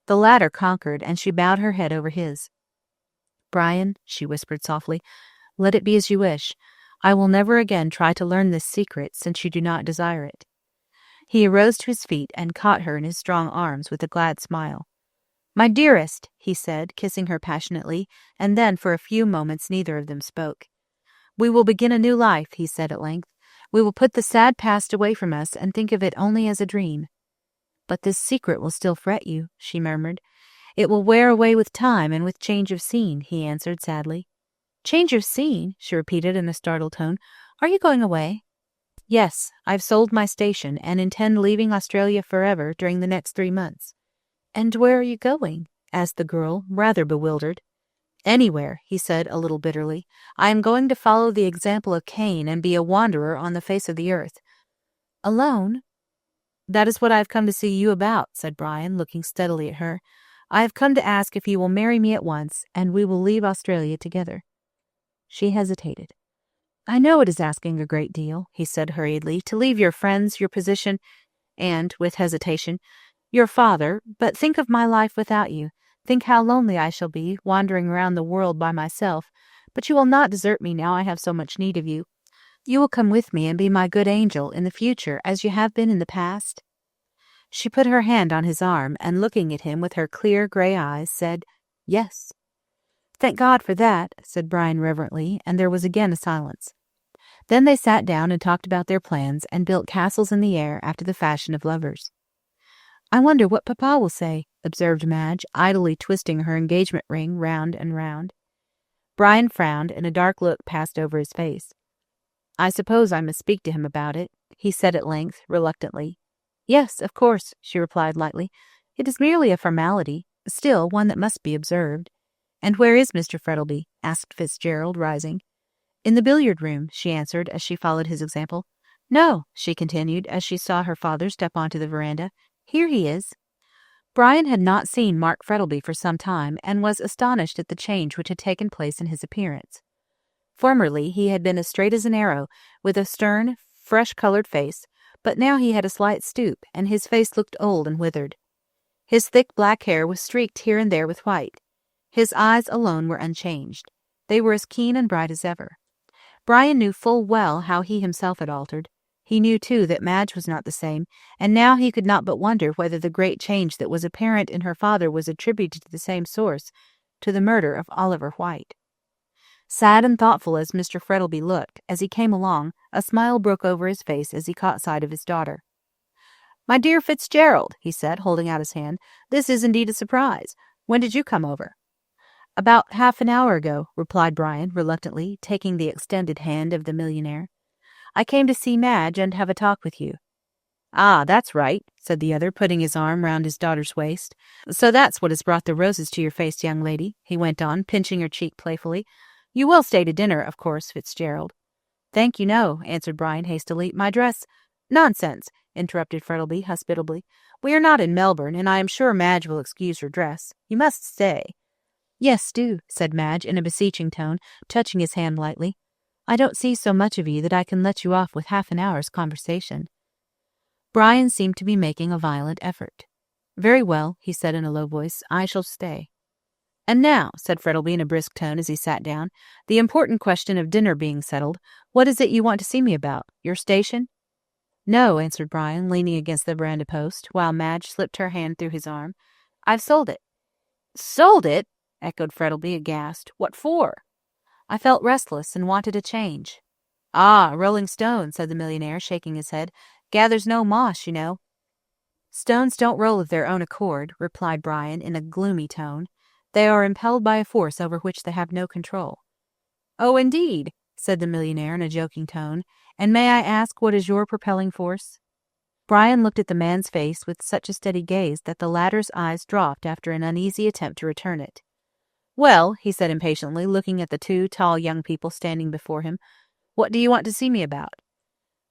The latter conquered, and she bowed her head over his. "Brian," she whispered softly, "let it be as you wish. I will never again try to learn this secret, since you do not desire it." He arose to his feet and caught her in his strong arms with a glad smile. "My dearest," he said, kissing her passionately, and then for a few moments neither of them spoke. "We will begin a new life," he said at length. "We will put the sad past away from us and think of it only as a dream." "But this secret will still fret you," she murmured. "It will wear away with time and with change of scene," he answered sadly. "Change of scene?" she repeated in a startled tone. "Are you going away?" "Yes, I've sold my station and intend leaving Australia forever during the next 3 months." "And where are you going?" asked the girl, rather bewildered. "Anywhere," he said a little bitterly. "I am going to follow the example of Cain and be a wanderer on the face of the earth." "Alone?" "That is what I have come to see you about," said Brian, looking steadily at her. "I have come to ask if you will marry me at once, and we will leave Australia together." She hesitated. "I know it is asking a great deal," he said hurriedly, "to leave your friends, your position, and," with hesitation, "your father, but think of my life without you. Think how lonely I shall be, wandering around the world by myself. But you will not desert me now I have so much need of you. You will come with me and be my good angel in the future, as you have been in the past?" She put her hand on his arm, and looking at him with her clear grey eyes, said, "Yes." "Thank God for that," said Brian reverently, and there was again a silence. Then they sat down and talked about their plans and built castles in the air after the fashion of lovers. "I wonder what Papa will say," observed Madge, idly twisting her engagement ring round and round. Brian frowned, and a dark look passed over his face. "I suppose I must speak to him about it," he said at length, reluctantly. "Yes, of course," she replied lightly. "It is merely a formality, still one that must be observed." "And where is Mr. Frettlby?" asked Fitzgerald, rising. "In the billiard room," she answered, as she followed his example. "No," she continued, as she saw her father step onto the veranda. "Here he is." Brian had not seen Mark Frettlby for some time, and was astonished at the change which had taken place in his appearance. Formerly he had been as straight as an arrow, with a stern, fresh-coloured face, but now he had a slight stoop, and his face looked old and withered. His thick black hair was streaked here and there with white. His eyes alone were unchanged. They were as keen and bright as ever. Brian knew full well how he himself had altered. He knew, too, that Madge was not the same, and now he could not but wonder whether the great change that was apparent in her father was attributed to the same source, to the murder of Oliver White. Sad and thoughtful as Mr. Frettlby looked, as he came along, a smile broke over his face as he caught sight of his daughter. "My dear Fitzgerald," he said, holding out his hand, "this is indeed a surprise. When did you come over?" "About half an hour ago," replied Brian, reluctantly, taking the extended hand of the millionaire. "I came to see Madge and have a talk with you." "Ah, that's right," said the other, putting his arm round his daughter's waist. "So that's what has brought the roses to your face, young lady," he went on, pinching her cheek playfully. "You will stay to dinner, of course, Fitzgerald." "Thank you, no," answered Brian hastily. "My dress—" "Nonsense," interrupted Frettlby hospitably. "We are not in Melbourne, and I am sure Madge will excuse her dress. You must stay." "Yes, do," said Madge in a beseeching tone, touching his hand lightly. "I don't see so much of you that I can let you off with half an hour's conversation." Brian seemed to be making a violent effort. "Very well," he said in a low voice, "I shall stay." "And now," said Frettlby in a brisk tone as he sat down, "the important question of dinner being settled, what is it you want to see me about? Your station?" "No," answered Brian, leaning against the veranda post, while Madge slipped her hand through his arm. "I've sold it." "Sold it?" echoed Frettlby, aghast. "What for?" "I felt restless and wanted a change." "Ah, a rolling stone," said the millionaire, shaking his head. "Gathers no moss, you know." "Stones don't roll of their own accord," replied Brian in a gloomy tone. "They are impelled by a force over which they have no control." "Oh, indeed," said the millionaire in a joking tone. "And may I ask what is your propelling force?" Brian looked at the man's face with such a steady gaze that the latter's eyes dropped after an uneasy attempt to return it. "Well," he said impatiently, looking at the two tall young people standing before him, "what do you want to see me about?"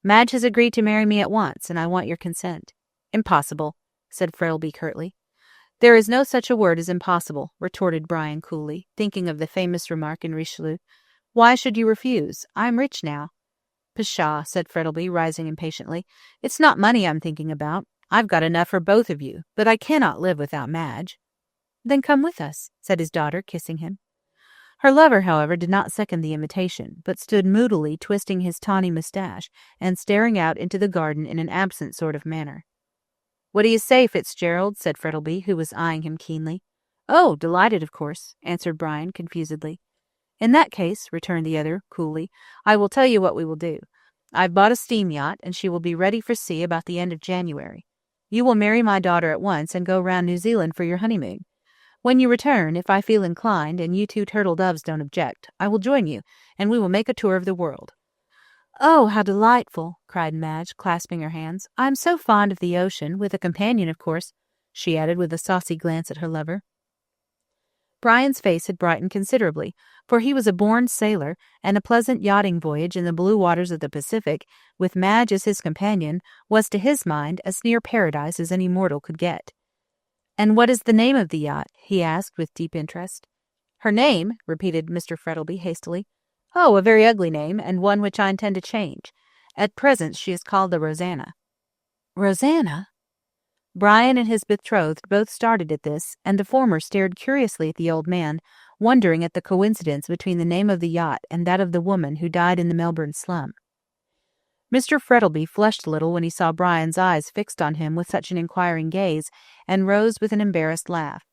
"Madge has agreed to marry me at once, and I want your consent." "Impossible." said Frettleby curtly. There is no such a word as impossible, retorted Brian coolly, thinking of the famous remark in Richelieu. Why should you refuse? I am rich now. Pshaw, said Frettleby, rising impatiently. It's not money I'm thinking about. I've got enough for both of you, but I cannot live without Madge. Then come with us, said his daughter, kissing him. Her lover, however, did not second the invitation, but stood moodily twisting his tawny moustache and staring out into the garden in an absent sort of manner. What do you say, Fitzgerald? Said Frettleby, who was eyeing him keenly. Oh, delighted, of course, answered Brian confusedly. In that case, returned the other coolly, I will tell you what we will do. I've bought a steam yacht, and she will be ready for sea about the end of January. You will marry my daughter at once and go round New Zealand for your honeymoon. When you return, if I feel inclined, and you two turtle doves don't object, I will join you, and we will make a tour of the world. Oh, how delightful, cried Madge, clasping her hands. I'm so fond of the ocean, with a companion, of course, she added with a saucy glance at her lover. Brian's face had brightened considerably, for he was a born sailor, and a pleasant yachting voyage in the blue waters of the Pacific, with Madge as his companion, was to his mind as near paradise as any mortal could get. And what is the name of the yacht? He asked with deep interest. Her name, repeated Mr. Frettleby hastily. Oh, a very ugly name, and one which I intend to change. At present she is called the Rosanna. Rosanna? Brian and his betrothed both started at this, and the former stared curiously at the old man, wondering at the coincidence between the name of the yacht and that of the woman who died in the Melbourne slum. Mr. Frettleby flushed a little when he saw Brian's eyes fixed on him with such an inquiring gaze, and rose with an embarrassed laugh.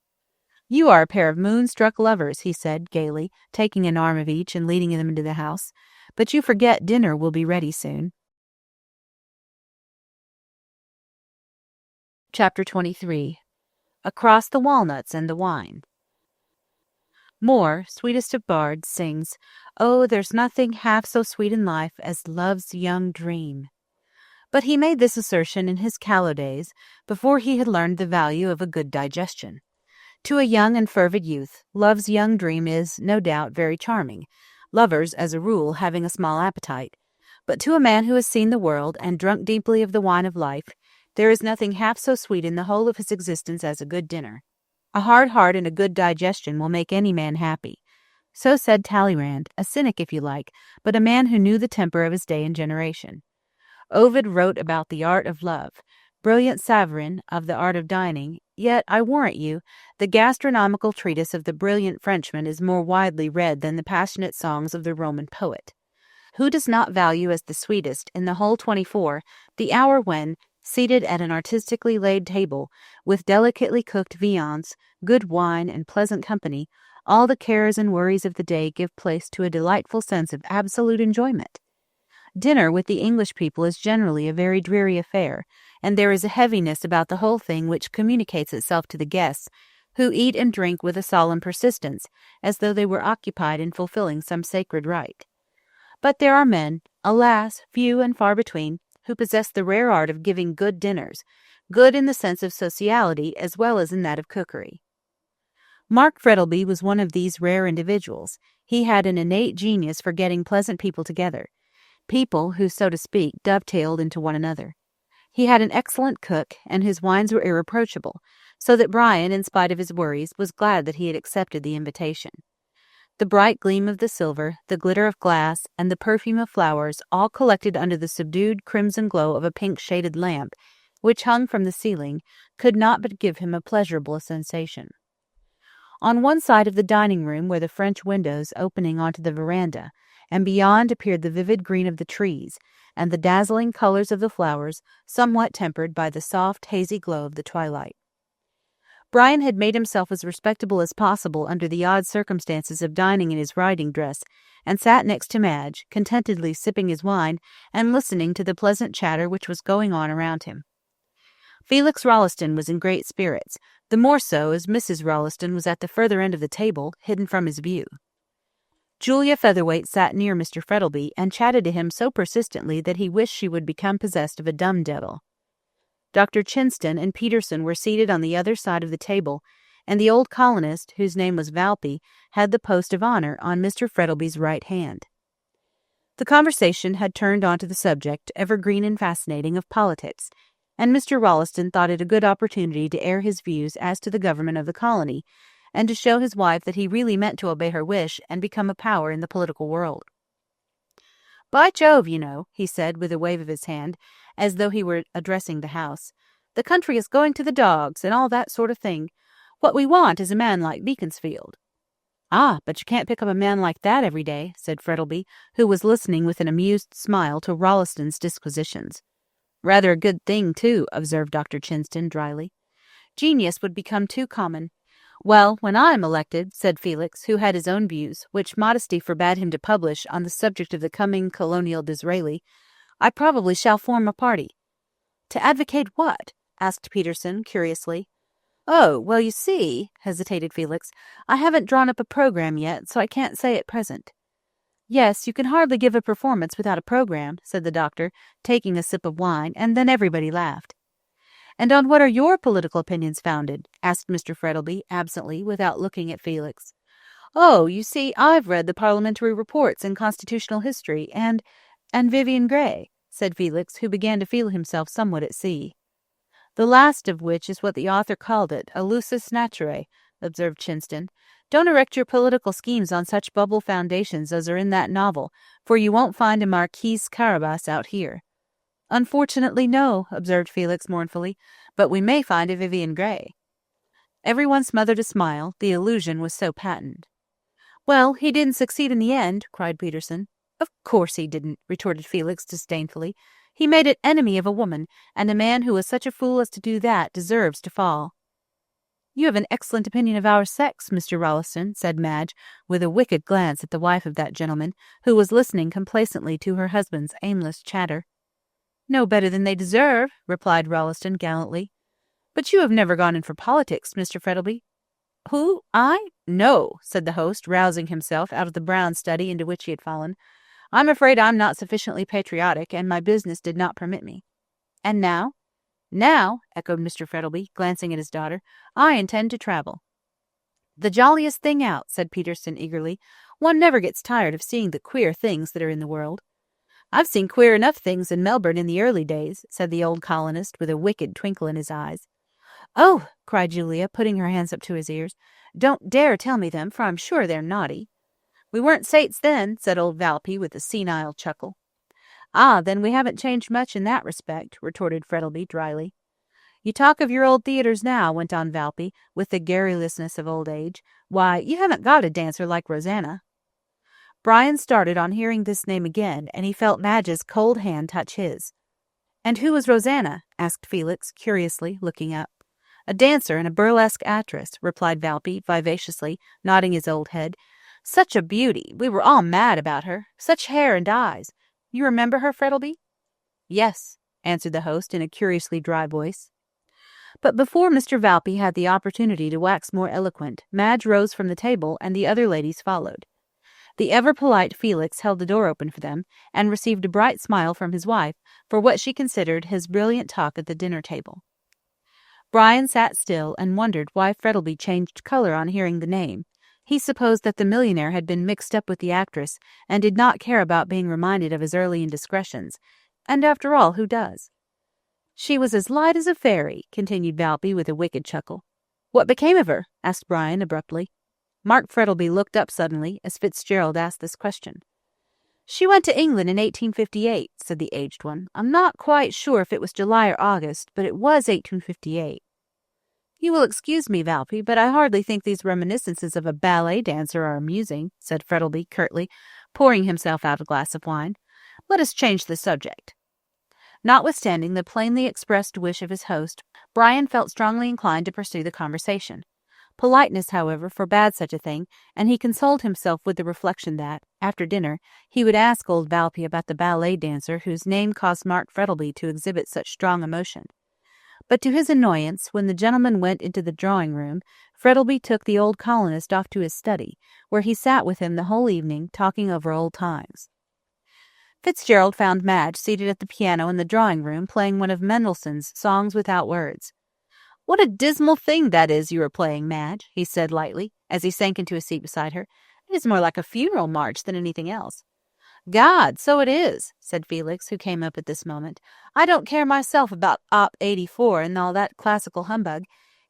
You are a pair of moonstruck lovers, he said gaily, taking an arm of each and leading them into the house. But you forget dinner will be ready soon. Chapter 23. Across the Walnuts and the Wine. Moore, sweetest of bards, sings, Oh, there's nothing half so sweet in life as love's young dream. But he made this assertion in his callow days, before he had learned the value of a good digestion. To a young and fervid youth, love's young dream is, no doubt, very charming, lovers, as a rule, having a small appetite. But to a man who has seen the world and drunk deeply of the wine of life, there is nothing half so sweet in the whole of his existence as a good dinner. A hard heart and a good digestion will make any man happy. So said Talleyrand, a cynic if you like, but a man who knew the temper of his day and generation. Ovid wrote about the art of love, brilliant Savarin of the art of dining, yet, I warrant you, the gastronomical treatise of the brilliant Frenchman is more widely read than the passionate songs of the Roman poet. Who does not value as the sweetest, in the whole 24, the hour when, seated at an artistically laid table, with delicately cooked viands, good wine, and pleasant company, all the cares and worries of the day give place to a delightful sense of absolute enjoyment? Dinner with the English people is generally a very dreary affair, and there is a heaviness about the whole thing which communicates itself to the guests, who eat and drink with a solemn persistence, as though they were occupied in fulfilling some sacred rite. But there are men, alas, few and far between, who possess the rare art of giving good dinners, good in the sense of sociality as well as in that of cookery. Mark Frettleby was one of these rare individuals. He had an innate genius for getting pleasant people together, people who, so to speak, dovetailed into one another. He had an excellent cook, and his wines were irreproachable, so that Brian, in spite of his worries, was glad that he had accepted the invitation. The bright gleam of the silver, the glitter of glass, and the perfume of flowers all collected under the subdued crimson glow of a pink-shaded lamp, which hung from the ceiling, could not but give him a pleasurable sensation. On one side of the dining-room were the French windows opening onto the veranda, and beyond appeared the vivid green of the trees, and the dazzling colors of the flowers, somewhat tempered by the soft, hazy glow of the twilight. Brian had made himself as respectable as possible under the odd circumstances of dining in his riding dress, and sat next to Madge, contentedly sipping his wine and listening to the pleasant chatter which was going on around him. Felix Rolleston was in great spirits, the more so as Mrs. Rolleston was at the further end of the table, hidden from his view. Julia Featherweight sat near Mr. Frettleby and chatted to him so persistently that he wished she would become possessed of a dumb devil. Dr. Chinston and Peterson were seated on the other side of the table, and the old colonist, whose name was Valpy, had the post of honor on Mr. Frettleby's right hand. The conversation had turned on to the subject, evergreen and fascinating, of politics, and Mr. Rolleston thought it a good opportunity to air his views as to the government of the colony, and to show his wife that he really meant to obey her wish and become a power in the political world. "By Jove, you know," he said with a wave of his hand, as though he were addressing the House, "the country is going to the dogs, and all that sort of thing. What we want is a man like Beaconsfield." "Ah, but you can't pick up a man like that every day," said Frettlby, who was listening with an amused smile to Rolleston's disquisitions. "Rather a good thing, too," observed Dr. Chinston dryly. "Genius would become too common." "Well, when I am elected," said Felix, who had his own views, which modesty forbade him to publish, on the subject of the coming colonial Disraeli, "I probably shall form a party." "To advocate what?" asked Peterson, curiously. "Oh, well, you see," hesitated Felix, "I haven't drawn up a program yet, so I can't say at present." "Yes, you can hardly give a performance without a program," said the doctor, taking a sip of wine, and then everybody laughed. "And on what are your political opinions founded?" asked Mr. Frettlby, absently, without looking at Felix. "Oh, you see, I've read the parliamentary reports and constitutional history, and Vivian Grey," said Felix, who began to feel himself somewhat at sea. "The last of which is what the author called it, a lusus naturae," observed Chinston. "Don't erect your political schemes on such bubble foundations as are in that novel, for you won't find a Marquis Carabas out here." "Unfortunately, no," observed Felix mournfully, "but we may find a Vivian Grey." Everyone smothered a smile, the illusion was so patent. "Well, he didn't succeed in the end," cried Peterson. "Of course he didn't," retorted Felix disdainfully. "He made an enemy of a woman, and a man who was such a fool as to do that deserves to fall." "You have an excellent opinion of our sex, Mr. Rolleston," said Madge, with a wicked glance at the wife of that gentleman, who was listening complacently to her husband's aimless chatter. "No better than they deserve," replied Rolleston gallantly. "But you have never gone in for politics, Mr. Frettlby." "Who? I? No," said the host, rousing himself out of the brown study into which he had fallen. "I'm afraid I'm not sufficiently patriotic, and my business did not permit me." "And now?" "Now," echoed Mr. Frettlby, glancing at his daughter, "I intend to travel." "The jolliest thing out," said Peterson eagerly. "One never gets tired of seeing the queer things that are in the world." "I've seen queer enough things in Melbourne in the early days," said the old colonist, with a wicked twinkle in his eyes. "Oh!" cried Julia, putting her hands up to his ears. "Don't dare tell me them, for I'm sure they're naughty." "We weren't saints then," said old Valpy, with a senile chuckle. "Ah, then we haven't changed much in that respect," retorted Frettlby dryly. "You talk of your old theatres now," went on Valpy, with the garrulousness of old age. "Why, you haven't got a dancer like Rosanna." Brian started on hearing this name again, and he felt Madge's cold hand touch his. "And who is Rosanna?" asked Felix, curiously, looking up. "A dancer and a burlesque actress," replied Valpy, vivaciously, nodding his old head. "Such a beauty! We were all mad about her. Such hair and eyes. You remember her, Frettlby?" "Yes," answered the host in a curiously dry voice. But before Mr. Valpy had the opportunity to wax more eloquent, Madge rose from the table, and the other ladies followed. The ever-polite Felix held the door open for them, and received a bright smile from his wife for what she considered his brilliant talk at the dinner-table. Brian sat still and wondered why Frettlby changed colour on hearing the name. He supposed that the millionaire had been mixed up with the actress, and did not care about being reminded of his early indiscretions. And after all, who does? "She was as light as a fairy," continued Valpy with a wicked chuckle. "What became of her?" asked Brian abruptly. Mark Frettlby looked up suddenly as Fitzgerald asked this question. "She went to England in 1858, said the aged one. "I'm not quite sure if it was July or August, but it was 1858. "You will excuse me, Valpy, but I hardly think these reminiscences of a ballet dancer are amusing," said Frettlby curtly, pouring himself out a glass of wine. "Let us change the subject." Notwithstanding the plainly expressed wish of his host, Brian felt strongly inclined to pursue the conversation. Politeness, however, forbade such a thing, and he consoled himself with the reflection that, after dinner, he would ask old Valpy about the ballet dancer whose name caused Mark Frettlby to exhibit such strong emotion. But to his annoyance, when the gentlemen went into the drawing-room, Frettlby took the old colonist off to his study, where he sat with him the whole evening, talking over old times. Fitzgerald found Madge seated at the piano in the drawing-room, playing one of Mendelssohn's Songs Without Words. "What a dismal thing that is you are playing, Madge," he said lightly, as he sank into a seat beside her. "It is more like a funeral march than anything else." God, so it is, said Felix, who came up at this moment. I don't care myself about Op. 84 and all that classical humbug.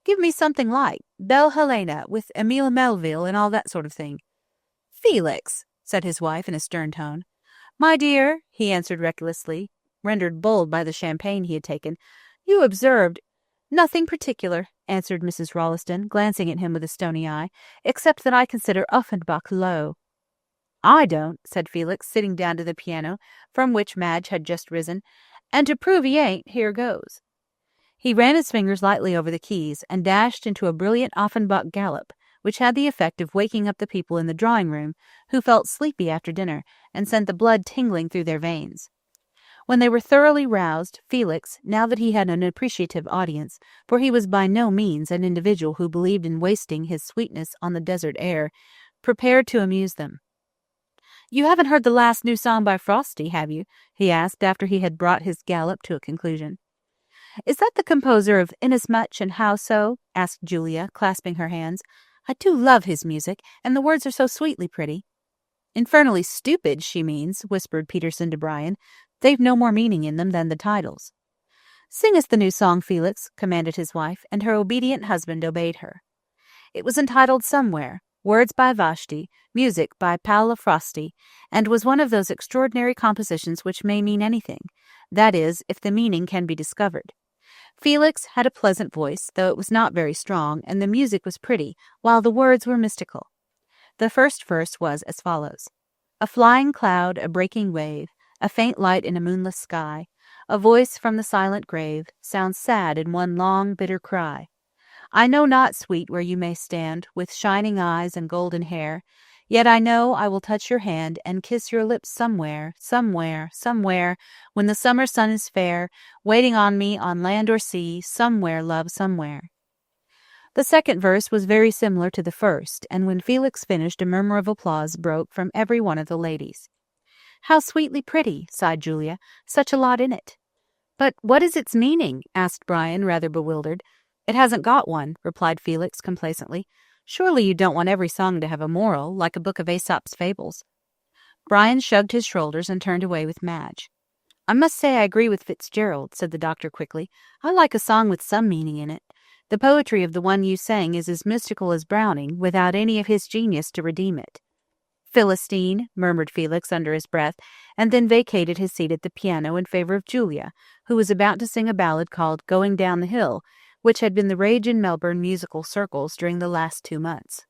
Give me something light, Belle Helena, with Emile Melville and all that sort of thing. Felix, said his wife in a stern tone. My dear, he answered recklessly, rendered bold by the champagne he had taken, you observed. Nothing particular, answered Mrs. Rolliston, glancing at him with a stony eye, except that I consider Offenbach low. I don't, said Felix, sitting down to the piano, from which Madge had just risen, and to prove he ain't, here goes. He ran his fingers lightly over the keys, and dashed into a brilliant Offenbach galop, which had the effect of waking up the people in the drawing-room, who felt sleepy after dinner, and sent the blood tingling through their veins. When they were thoroughly roused, Felix, now that he had an appreciative audience, for he was by no means an individual who believed in wasting his sweetness on the desert air, prepared to amuse them. You haven't heard the last new song by Frosty, have you? He asked after he had brought his gallop to a conclusion. Is that the composer of Inasmuch and How So? Asked Julia, clasping her hands. I do love his music, and the words are so sweetly pretty. Infernally stupid, she means, whispered Peterson to Brian. They've no more meaning in them than the titles. Sing us the new song, Felix, commanded his wife, and her obedient husband obeyed her. It was entitled Somewhere, words by Vashti, music by Paula Frosty, and was one of those extraordinary compositions which may mean anything, that is, if the meaning can be discovered. Felix had a pleasant voice, though it was not very strong, and the music was pretty, while the words were mystical. The first verse was as follows. A flying cloud, a breaking wave, a faint light in a moonless sky, a voice from the silent grave, sounds sad in one long, bitter cry. I know not, sweet, where you may stand, with shining eyes and golden hair, yet I know I will touch your hand and kiss your lips somewhere, somewhere, somewhere, when the summer sun is fair, waiting on me on land or sea, somewhere, love, somewhere. The second verse was very similar to the first, and when Felix finished, a murmur of applause broke from every one of the ladies. How sweetly pretty, sighed Julia. Such a lot in it. But what is its meaning? Asked Brian, rather bewildered. It hasn't got one, replied Felix complacently. Surely you don't want every song to have a moral, like a book of Aesop's fables. Brian shrugged his shoulders and turned away with Madge. I must say I agree with Fitzgerald, said the doctor quickly. I like a song with some meaning in it. The poetry of the one you sang is as mystical as Browning, without any of his genius to redeem it. Philistine, murmured Felix under his breath, and then vacated his seat at the piano in favor of Julia, who was about to sing a ballad called Going Down the Hill, which had been the rage in Melbourne musical circles during the last 2 months.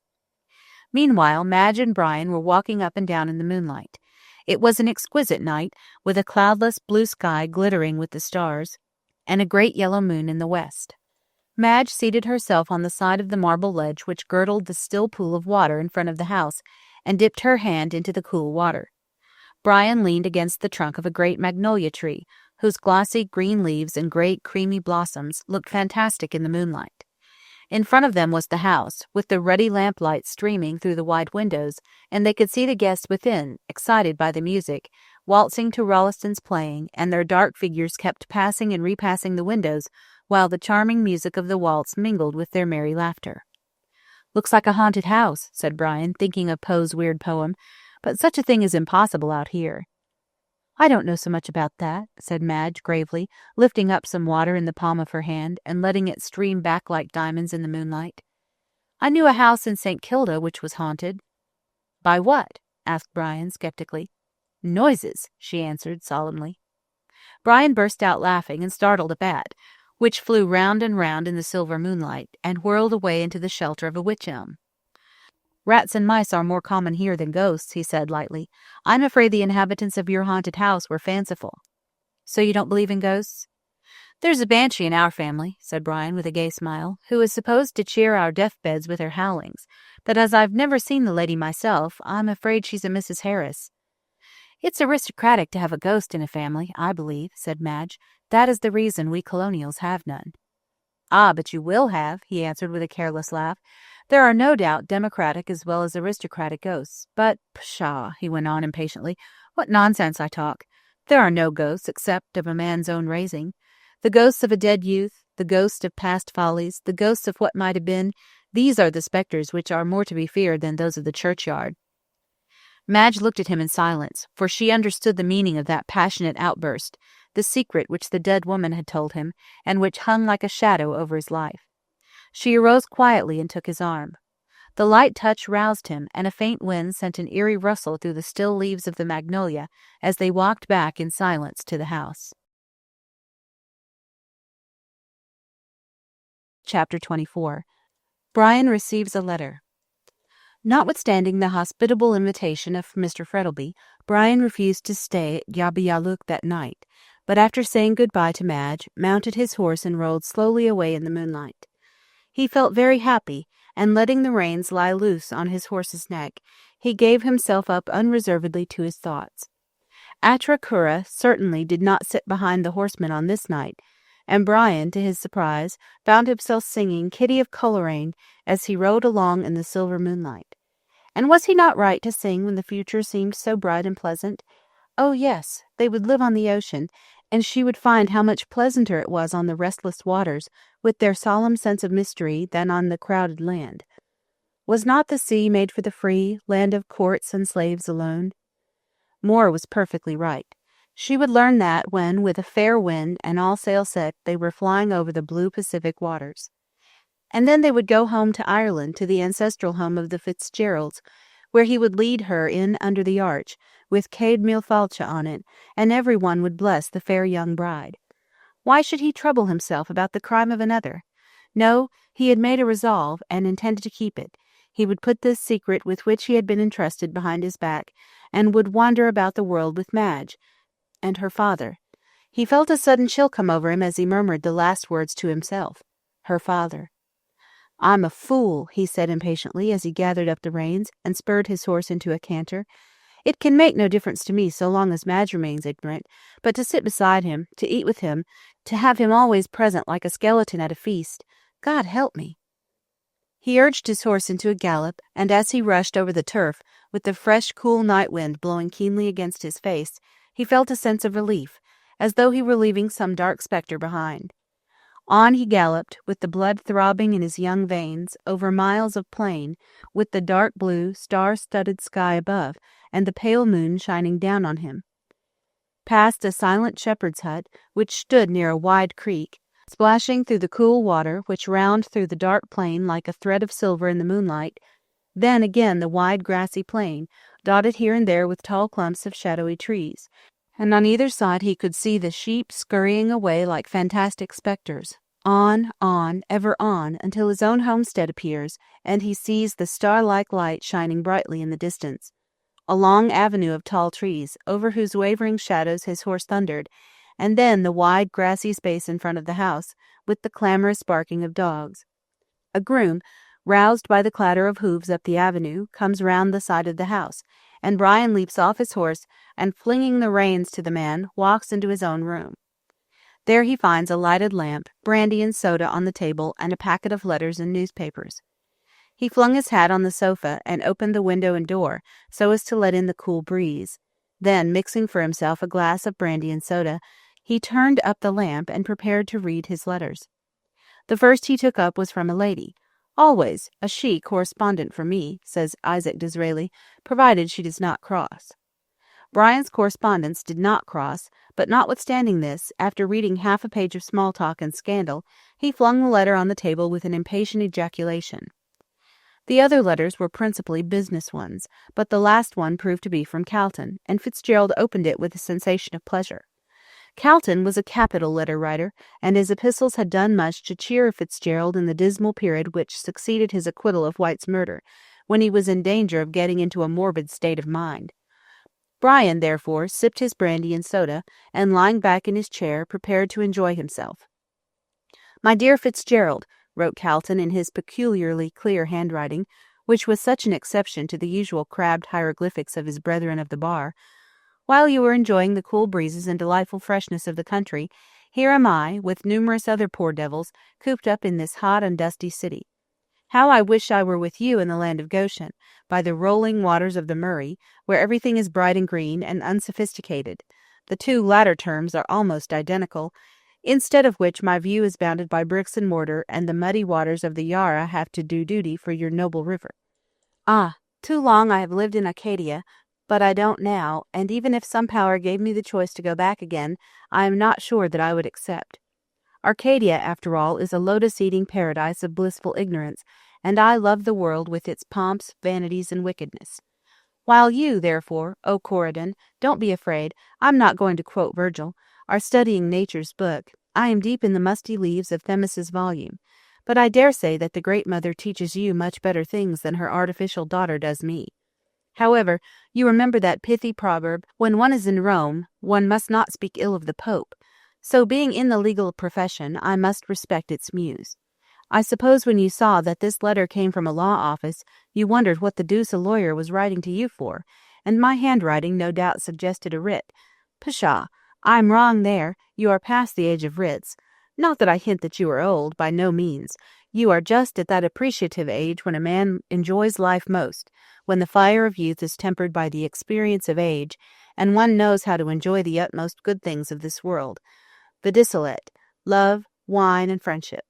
Meanwhile, Madge and Brian were walking up and down in the moonlight. It was an exquisite night, with a cloudless blue sky glittering with the stars, and a great yellow moon in the west. Madge seated herself on the side of the marble ledge which girdled the still pool of water in front of the house, and dipped her hand into the cool water. Brian leaned against the trunk of a great magnolia tree, whose glossy green leaves and great creamy blossoms looked fantastic in the moonlight. In front of them was the house, with the ruddy lamplight streaming through the wide windows, and they could see the guests within, excited by the music, waltzing to Rolliston's playing, and their dark figures kept passing and repassing the windows, while the charming music of the waltz mingled with their merry laughter. Looks like a haunted house, said Brian, thinking of Poe's weird poem, but such a thing is impossible out here. I don't know so much about that, said Madge gravely, lifting up some water in the palm of her hand and letting it stream back like diamonds in the moonlight. I knew a house in St. Kilda which was haunted. By what? Asked Brian skeptically. Noises, she answered solemnly. Brian burst out laughing and startled a bat, which flew round and round in the silver moonlight, and whirled away into the shelter of a wych-elm. Rats and mice are more common here than ghosts, he said lightly. I'm afraid the inhabitants of your haunted house were fanciful. So you don't believe in ghosts? There's a banshee in our family, said Brian with a gay smile, who is supposed to cheer our deathbeds with her howlings, but as I've never seen the lady myself, I'm afraid she's a Mrs. Harris. It's aristocratic to have a ghost in a family, I believe, said Madge. That is the reason we colonials have none. Ah, but you will have, he answered with a careless laugh. There are no doubt democratic as well as aristocratic ghosts. But, pshaw, he went on impatiently, what nonsense I talk. There are no ghosts except of a man's own raising. The ghosts of a dead youth, the ghosts of past follies, the ghosts of what might have been, these are the spectres which are more to be feared than those of the churchyard. Madge looked at him in silence, for she understood the meaning of that passionate outburst, the secret which the dead woman had told him, and which hung like a shadow over his life. She arose quietly and took his arm. The light touch roused him, and a faint wind sent an eerie rustle through the still leaves of the magnolia as they walked back in silence to the house. Chapter 24. Brian receives a letter. Notwithstanding the hospitable invitation of Mr. Frettleby, Brian refused to stay at Yabayaluk that night, but after saying good-bye to Madge, mounted his horse and rode slowly away in the moonlight. He felt very happy, and letting the reins lie loose on his horse's neck, he gave himself up unreservedly to his thoughts. Atra Kura certainly did not sit behind the horseman on this night, and Brian, to his surprise, found himself singing Kitty of Coleraine as he rode along in the silver moonlight. And was he not right to sing when the future seemed so bright and pleasant? Oh, yes, they would live on the ocean, and she would find how much pleasanter it was on the restless waters, with their solemn sense of mystery, than on the crowded land. Was not the sea made for the free, land of courts and slaves alone? Moore was perfectly right. She would learn that when, with a fair wind and all sail set, they were flying over the blue Pacific waters. And then they would go home to Ireland, to the ancestral home of the Fitzgeralds, where he would lead her in under the arch, with Céad Míle Fáilte on it, and every one would bless the fair young bride. Why should he trouble himself about the crime of another? No, he had made a resolve, and intended to keep it. He would put this secret with which he had been entrusted behind his back, and would wander about the world with Madge and her father. He felt a sudden chill come over him as he murmured the last words to himself. Her father. "I'm a fool," he said impatiently as he gathered up the reins and spurred his horse into a canter. "It can make no difference to me so long as Madge remains ignorant, but to sit beside him, to eat with him, to have him always present like a skeleton at a feast, God help me." He urged his horse into a gallop, and as he rushed over the turf, with the fresh, cool night wind blowing keenly against his face, he felt a sense of relief, as though he were leaving some dark spectre behind. On he galloped, with the blood throbbing in his young veins, over miles of plain, with the dark blue, star-studded sky above, and the pale moon shining down on him. Past a silent shepherd's hut, which stood near a wide creek, splashing through the cool water, which wound through the dark plain like a thread of silver in the moonlight, then again the wide grassy plain, dotted here and there with tall clumps of shadowy trees, and on either side he could see the sheep scurrying away like fantastic spectres. On, ever on, until his own homestead appears, and he sees the star-like light shining brightly in the distance. A long avenue of tall trees, over whose wavering shadows his horse thundered, and then the wide grassy space in front of the house, with the clamorous barking of dogs. A groom, roused by the clatter of hoofs up the avenue, comes round the side of the house, and Brian leaps off his horse, and flinging the reins to the man, walks into his own room. There he finds a lighted lamp, brandy and soda on the table, and a packet of letters and newspapers. He flung his hat on the sofa and opened the window and door so as to let in the cool breeze. Then, mixing for himself a glass of brandy and soda, he turned up the lamp and prepared to read his letters. The first he took up was from a lady. "Always a she correspondent for me," says Isaac Disraeli, "provided she does not cross." Brian's correspondence did not cross, but notwithstanding this, after reading half a page of small talk and scandal, he flung the letter on the table with an impatient ejaculation. The other letters were principally business ones, but the last one proved to be from Calton, and Fitzgerald opened it with a sensation of pleasure. Calton was a capital letter-writer, and his epistles had done much to cheer Fitzgerald in the dismal period which succeeded his acquittal of White's murder, when he was in danger of getting into a morbid state of mind. Brian, therefore, sipped his brandy and soda, and lying back in his chair, prepared to enjoy himself. "My dear Fitzgerald," wrote Calton in his peculiarly clear handwriting, which was such an exception to the usual crabbed hieroglyphics of his brethren of the bar, "while you are enjoying the cool breezes and delightful freshness of the country, here am I, with numerous other poor devils, cooped up in this hot and dusty city. How I wish I were with you in the land of Goshen, by the rolling waters of the Murray, where everything is bright and green and unsophisticated. The two latter terms are almost identical, instead of which my view is bounded by bricks and mortar, and the muddy waters of the Yarra have to do duty for your noble river. Ah, too long I have lived in Acadia, But I don't now, and even if some power gave me the choice to go back again, I am not sure that I would accept. Arcadia, after all, is a lotus-eating paradise of blissful ignorance, and I love the world with its pomps, vanities, and wickedness. While you, therefore, O Corydon, don't be afraid, I'm not going to quote Virgil, are studying nature's book, I am deep in the musty leaves of Themis's volume, but I dare say that the Great Mother teaches you much better things than her artificial daughter does me. However, you remember that pithy proverb, when one is in Rome, one must not speak ill of the Pope. So being in the legal profession, I must respect its muse. I suppose when you saw that this letter came from a law office, you wondered what the deuce a lawyer was writing to you for, and my handwriting no doubt suggested a writ. Pshaw! I'm wrong there. You are past the age of writs. Not that I hint that you are old, by no means. You are just at that appreciative age when a man enjoys life most, when the fire of youth is tempered by the experience of age, and one knows how to enjoy the utmost good things of this world, viz., love, wine, and friendship.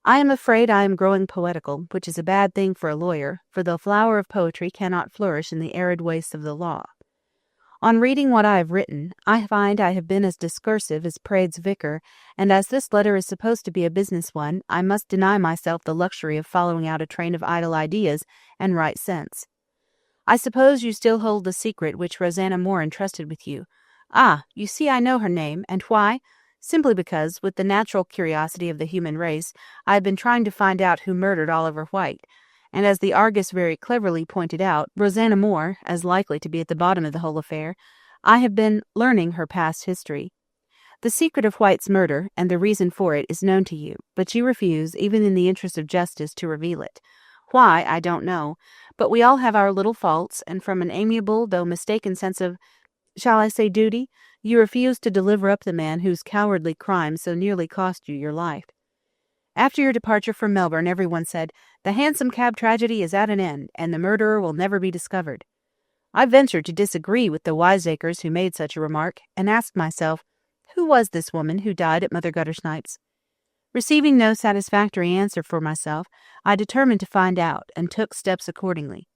I am afraid I am growing poetical, which is a bad thing for a lawyer, for the flower of poetry cannot flourish in the arid wastes of the law. On reading what I have written, I find I have been as discursive as Praed's vicar, and as this letter is supposed to be a business one, I must deny myself the luxury of following out a train of idle ideas and write sense. I suppose you still hold the secret which Rosanna Moore entrusted with you. Ah, you see I know her name, and why? Simply because, with the natural curiosity of the human race, I have been trying to find out who murdered Oliver White, and as the Argus very cleverly pointed out, Rosanna Moore, as likely to be at the bottom of the whole affair, I have been learning her past history. The secret of White's murder, and the reason for it, is known to you, but you refuse, even in the interest of justice, to reveal it. Why, I don't know, but we all have our little faults, and from an amiable, though mistaken sense of, shall I say duty, you refuse to deliver up the man whose cowardly crime so nearly cost you your life. After your departure from Melbourne, everyone said, the Hansom Cab tragedy is at an end, and the murderer will never be discovered. I ventured to disagree with the wiseacres who made such a remark, and asked myself, who was this woman who died at Mother Guttersnipe's? Receiving no satisfactory answer for myself, I determined to find out, and took steps accordingly.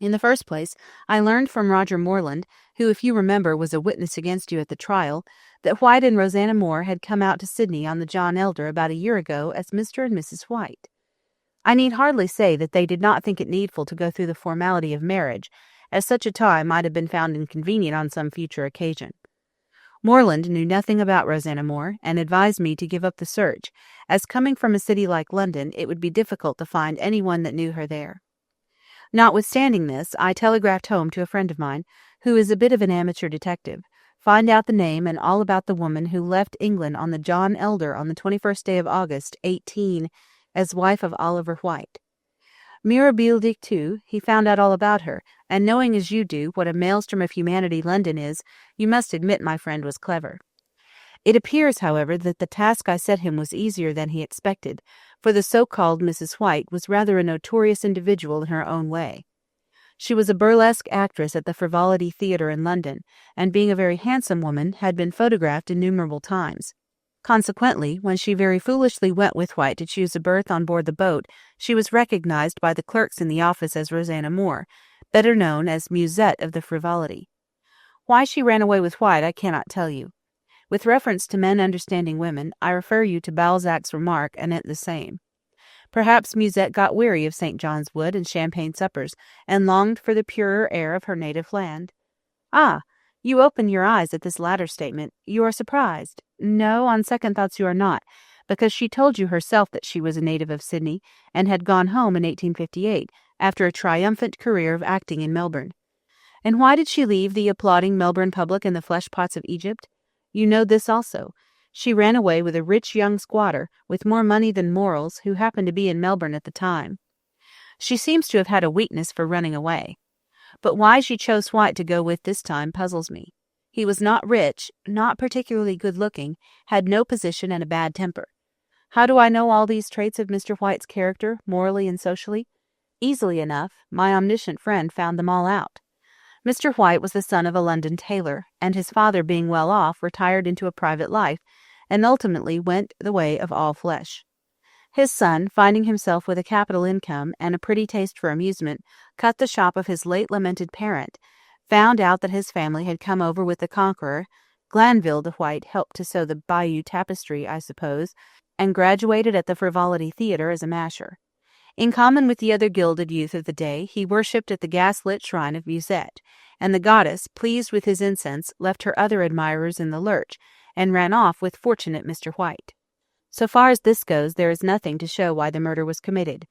In the first place, I learned from Roger Morland, who, if you remember, was a witness against you at the trial, that White and Rosanna Moore had come out to Sydney on the John Elder about a year ago as Mr. and Mrs. White. I need hardly say that they did not think it needful to go through the formality of marriage, as such a time might have been found inconvenient on some future occasion. Morland knew nothing about Rosanna Moore, and advised me to give up the search, as coming from a city like London, it would be difficult to find anyone that knew her there. Notwithstanding this, I telegraphed home to a friend of mine, who is a bit of an amateur detective, find out the name and all about the woman who left England on the John Elder on the 21st day of August, 18, as wife of Oliver White. Mirabile too, he found out all about her, and knowing as you do what a maelstrom of humanity London is, you must admit my friend was clever. It appears, however, that the task I set him was easier than he expected, for the so-called Mrs. White was rather a notorious individual in her own way. She was a burlesque actress at the Frivolity Theatre in London, and being a very handsome woman, had been photographed innumerable times. Consequently, when she very foolishly went with White to choose a berth on board the boat, she was recognized by the clerks in the office as Rosanna Moore, better known as Musette of the Frivolity. Why she ran away with White I cannot tell you. With reference to men understanding women, I refer you to Balzac's remark anent the same. Perhaps Musette got weary of St. John's Wood and champagne suppers, and longed for the purer air of her native land. Ah, you open your eyes at this latter statement. You are surprised. No, on second thoughts you are not, because she told you herself that she was a native of Sydney, and had gone home in 1858, after a triumphant career of acting in Melbourne. And why did she leave the applauding Melbourne public and the flesh-pots of Egypt? You know this also. She ran away with a rich young squatter, with more money than morals, who happened to be in Melbourne at the time. She seems to have had a weakness for running away. But why she chose White to go with this time puzzles me. He was not rich, not particularly good-looking, had no position, and a bad temper. How do I know all these traits of Mr. White's character, morally and socially? Easily enough. My omniscient friend found them all out. Mr. White was the son of a London tailor, and his father, being well off, retired into a private life, and ultimately went the way of all flesh. His son, finding himself with a capital income and a pretty taste for amusement, cut the shop of his late lamented parent, found out that his family had come over with the Conqueror. Glanville de White helped to sew the Bayeux tapestry, I suppose, and graduated at the Frivolity Theatre as a masher. In common with the other gilded youth of the day, he worshipped at the gas-lit shrine of Musette, and the goddess, pleased with his incense, left her other admirers in the lurch, and ran off with fortunate Mr. White. So far as this goes, there is nothing to show why the murder was committed.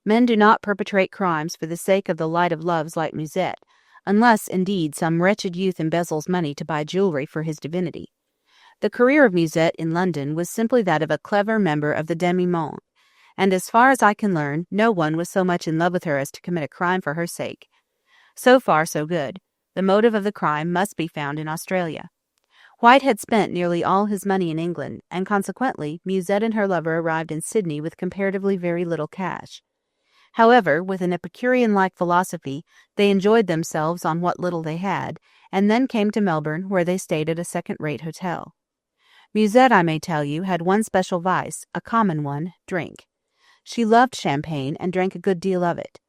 Men do not perpetrate crimes for the sake of the light of loves like Musette, unless, indeed, some wretched youth embezzles money to buy jewelry for his divinity. The career of Musette in London was simply that of a clever member of the demi-monde, and as far as I can learn, no one was so much in love with her as to commit a crime for her sake. So far, so good. The motive of the crime must be found in Australia. White had spent nearly all his money in England, and consequently, Musette and her lover arrived in Sydney with comparatively very little cash. However, with an Epicurean-like philosophy, they enjoyed themselves on what little they had, and then came to Melbourne, where they stayed at a second-rate hotel. Musette, I may tell you, had one special vice, a common one, drink. She loved champagne and drank a good deal of it.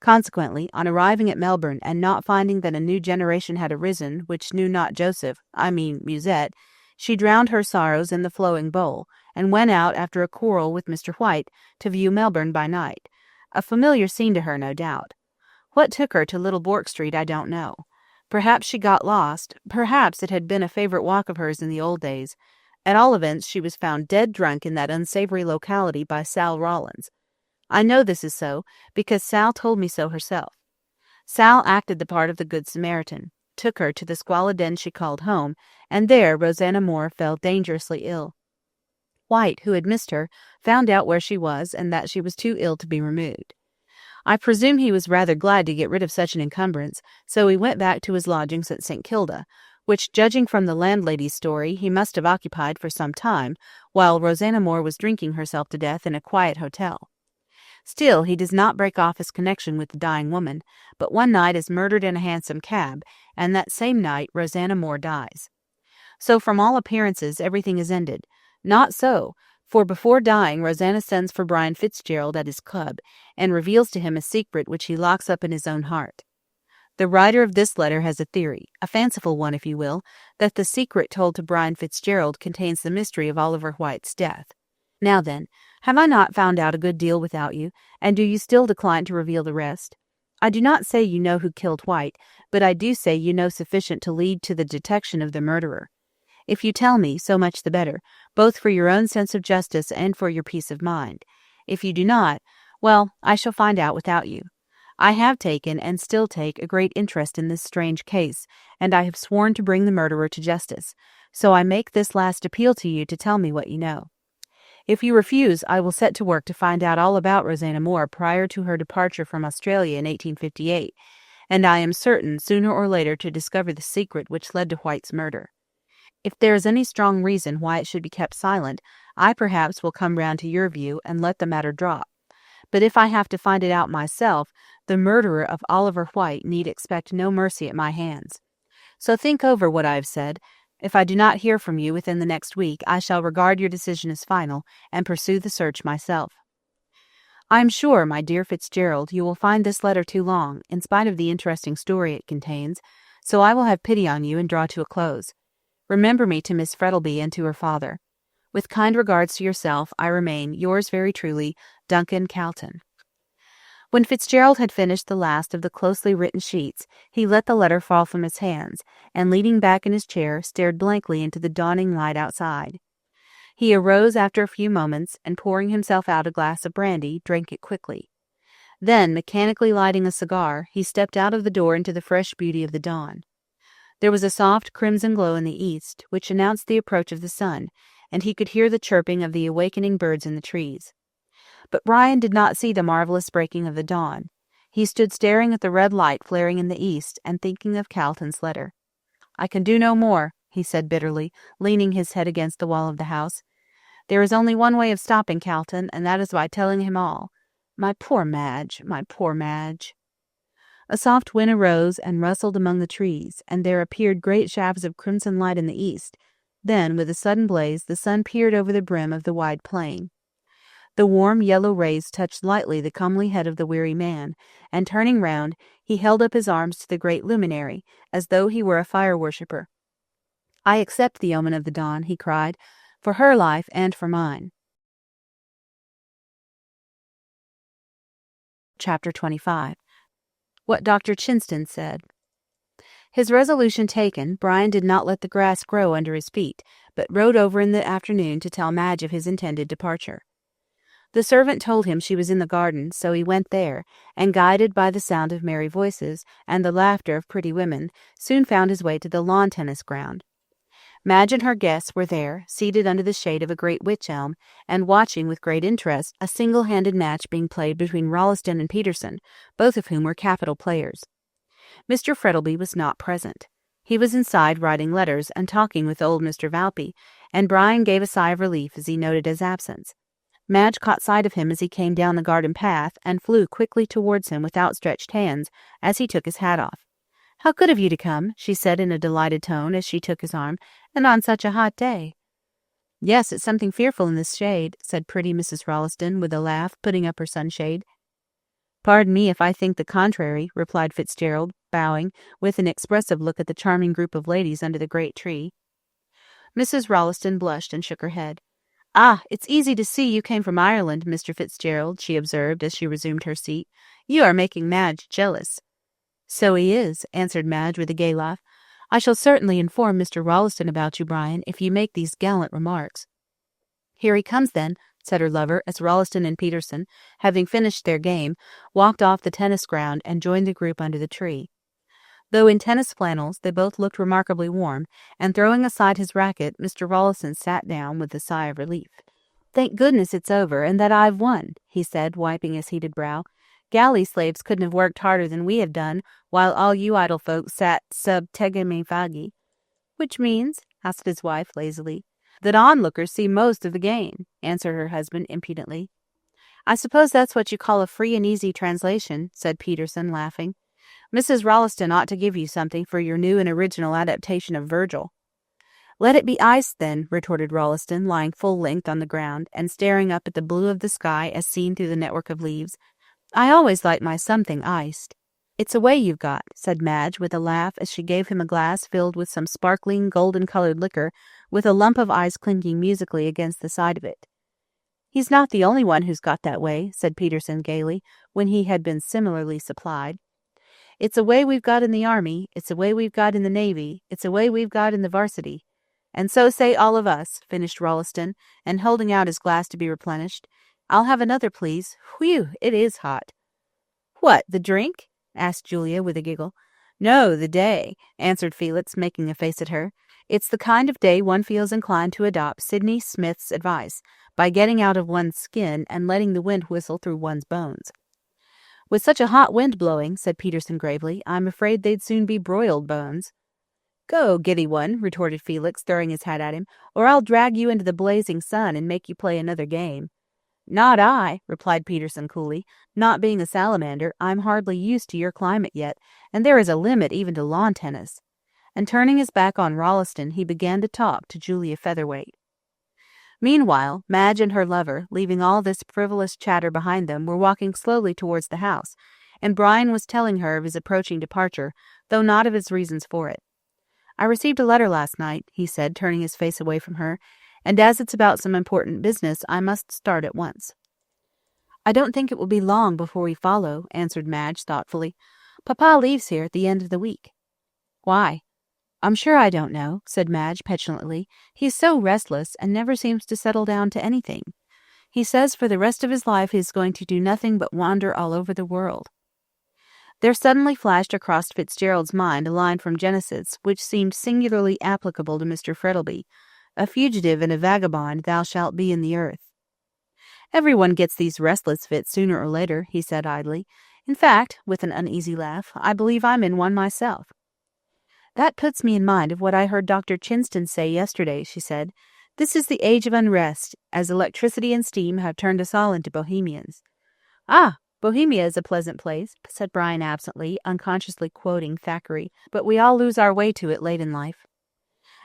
Consequently, on arriving at Melbourne and not finding that a new generation had arisen which knew not Joseph, Musette, she drowned her sorrows in the flowing bowl, and went out after a quarrel with Mr. White to view Melbourne by night. A familiar scene to her, no doubt. What took her to Little Bourke Street I don't know. Perhaps she got lost, perhaps it had been a favourite walk of hers in the old days. At all events, she was found dead drunk in that unsavoury locality by Sal Rawlins. I know this is so, because Sal told me so herself. Sal acted the part of the Good Samaritan, took her to the squalid den she called home, and there Rosanna Moore fell dangerously ill. White, who had missed her, found out where she was and that she was too ill to be removed. I presume he was rather glad to get rid of such an encumbrance, so he went back to his lodgings at St. Kilda, which, judging from the landlady's story, he must have occupied for some time, while Rosanna Moore was drinking herself to death in a quiet hotel. Still, he does not break off his connection with the dying woman, but one night is murdered in a hansom cab, and that same night Rosanna Moore dies. So from all appearances everything is ended. Not so, for before dying Rosanna sends for Brian Fitzgerald at his club, and reveals to him a secret which he locks up in his own heart. The writer of this letter has a theory, a fanciful one if you will, that the secret told to Brian Fitzgerald contains the mystery of Oliver White's death. Now then, have I not found out a good deal without you, and do you still decline to reveal the rest? I do not say you know who killed White, but I do say you know sufficient to lead to the detection of the murderer. If you tell me, so much the better, both for your own sense of justice and for your peace of mind. If you do not, well, I shall find out without you. I have taken, and still take, a great interest in this strange case, and I have sworn to bring the murderer to justice, so I make this last appeal to you to tell me what you know. If you refuse, I will set to work to find out all about Rosanna Moore prior to her departure from Australia in 1858, and I am certain, sooner or later, to discover the secret which led to White's murder. If there is any strong reason why it should be kept silent, I perhaps will come round to your view and let the matter drop. But if I have to find it out myself, the murderer of Oliver White need expect no mercy at my hands. So think over what I have said. If I do not hear from you within the next week, I shall regard your decision as final, and pursue the search myself. I am sure, my dear Fitzgerald, you will find this letter too long, in spite of the interesting story it contains, so I will have pity on you and draw to a close. Remember me to Miss Frettleby and to her father. With kind regards to yourself, I remain, yours very truly, Duncan Calton. When Fitzgerald had finished the last of the closely written sheets, he let the letter fall from his hands, and leaning back in his chair, stared blankly into the dawning light outside. He arose after a few moments, and pouring himself out a glass of brandy, drank it quickly. Then, mechanically lighting a cigar, he stepped out of the door into the fresh beauty of the dawn. There was a soft crimson glow in the east, which announced the approach of the sun, and he could hear the chirping of the awakening birds in the trees. But Brian did not see the marvelous breaking of the dawn. He stood staring at the red light flaring in the east, and thinking of Calton's letter. "I can do no more," he said bitterly, leaning his head against the wall of the house. "There is only one way of stopping Calton, and that is by telling him all. My poor Madge, my poor Madge." A soft wind arose and rustled among the trees, and there appeared great shafts of crimson light in the east. Then, with a sudden blaze, the sun peered over the brim of the wide plain. The warm yellow rays touched lightly the comely head of the weary man, and turning round, he held up his arms to the great luminary, as though he were a fire-worshipper. "I accept the omen of the dawn," he cried, "for her life and for mine." Chapter 25. What Dr. Chinston Said. His resolution taken, Brian did not let the grass grow under his feet, but rode over in the afternoon to tell Madge of his intended departure. The servant told him she was in the garden, so he went there, and guided by the sound of merry voices and the laughter of pretty women, soon found his way to the lawn tennis ground. Madge and her guests were there, seated under the shade of a great wych-elm, and watching with great interest a single-handed match being played between Rolleston and Peterson, both of whom were capital players. Mr. Frettlby was not present. He was inside writing letters and talking with old Mr. Valpy, and Brian gave a sigh of relief as he noted his absence. Madge caught sight of him as he came down the garden path, and flew quickly towards him with outstretched hands as he took his hat off. "How good of you to come," she said in a delighted tone as she took his arm, "and on such a hot day." "Yes, it's something fearful in this shade," said pretty Mrs. Rolleston with a laugh, putting up her sunshade. "Pardon me if I think the contrary," replied Fitzgerald, bowing, with an expressive look at the charming group of ladies under the great tree. Mrs. Rolleston blushed and shook her head. "Ah, it's easy to see you came from Ireland, Mr. Fitzgerald," she observed as she resumed her seat. "You are making Madge jealous." "So he is," answered Madge with a gay laugh. "I shall certainly inform Mr. Rolleston about you, Brian, if you make these gallant remarks." "Here he comes, then," said her lover, as Rolleston and Peterson, having finished their game, walked off the tennis ground and joined the group under the tree. Though in tennis flannels, they both looked remarkably warm, and throwing aside his racket, Mr. Rolleston sat down with a sigh of relief. "Thank goodness it's over, and that I've won," he said, wiping his heated brow. "Galley slaves couldn't have worked harder than we have done, while all you idle folks sat sub tegeme fagi." "Which means?" asked his wife lazily. "That onlookers see most of the game," answered her husband impudently. "I suppose that's what you call a free and easy translation," said Peterson, laughing. "Mrs. Rolleston ought to give you something for your new and original adaptation of Virgil." "Let it be iced, then," retorted Rolleston, lying full length on the ground, and staring up at the blue of the sky as seen through the network of leaves. "I always like my something iced." "It's a way you've got," said Madge with a laugh as she gave him a glass filled with some sparkling, golden-colored liquor, with a lump of ice clinking musically against the side of it. "He's not the only one who's got that way," said Peterson gaily, when he had been similarly supplied. "It's a way we've got in the Army, it's a way we've got in the Navy, it's a way we've got in the Varsity. And so say all of us," finished Rolleston, and holding out his glass to be replenished. "I'll have another, please. Whew, it is hot." "What, the drink?" asked Julia with a giggle. "No, the day," answered Felix, making a face at her. "It's the kind of day one feels inclined to adopt Sydney Smith's advice, by getting out of one's skin and letting the wind whistle through one's bones." "With such a hot wind blowing," said Peterson gravely, "I'm afraid they'd soon be broiled bones." "Go, giddy one," retorted Felix, throwing his hat at him, "or I'll drag you into the blazing sun and make you play another game." "Not I," replied Peterson coolly. "Not being a salamander, I'm hardly used to your climate yet, and there is a limit even to lawn tennis." And turning his back on Rolleston, he began to talk to Julia Featherweight. Meanwhile, Madge and her lover, leaving all this frivolous chatter behind them, were walking slowly towards the house, and Brian was telling her of his approaching departure, though not of his reasons for it. "I received a letter last night," he said, turning his face away from her, "and as it's about some important business, I must start at once." "I don't think it will be long before we follow," answered Madge thoughtfully. "Papa leaves here at the end of the week." "Why?" "I'm sure I don't know," said Madge petulantly. "He's so restless, and never seems to settle down to anything. He says for the rest of his life he's going to do nothing but wander all over the world." There suddenly flashed across Fitzgerald's mind a line from Genesis, which seemed singularly applicable to Mr. Frettlby. "A fugitive and a vagabond thou shalt be in the earth." "Everyone gets these restless fits sooner or later," he said idly. "In fact," with an uneasy laugh, "I believe I'm in one myself." "That puts me in mind of what I heard Dr. Chinston say yesterday," she said. "This is the age of unrest, as electricity and steam have turned us all into bohemians." "Ah, Bohemia is a pleasant place," said Brian absently, unconsciously quoting Thackeray, "but we all lose our way to it late in life."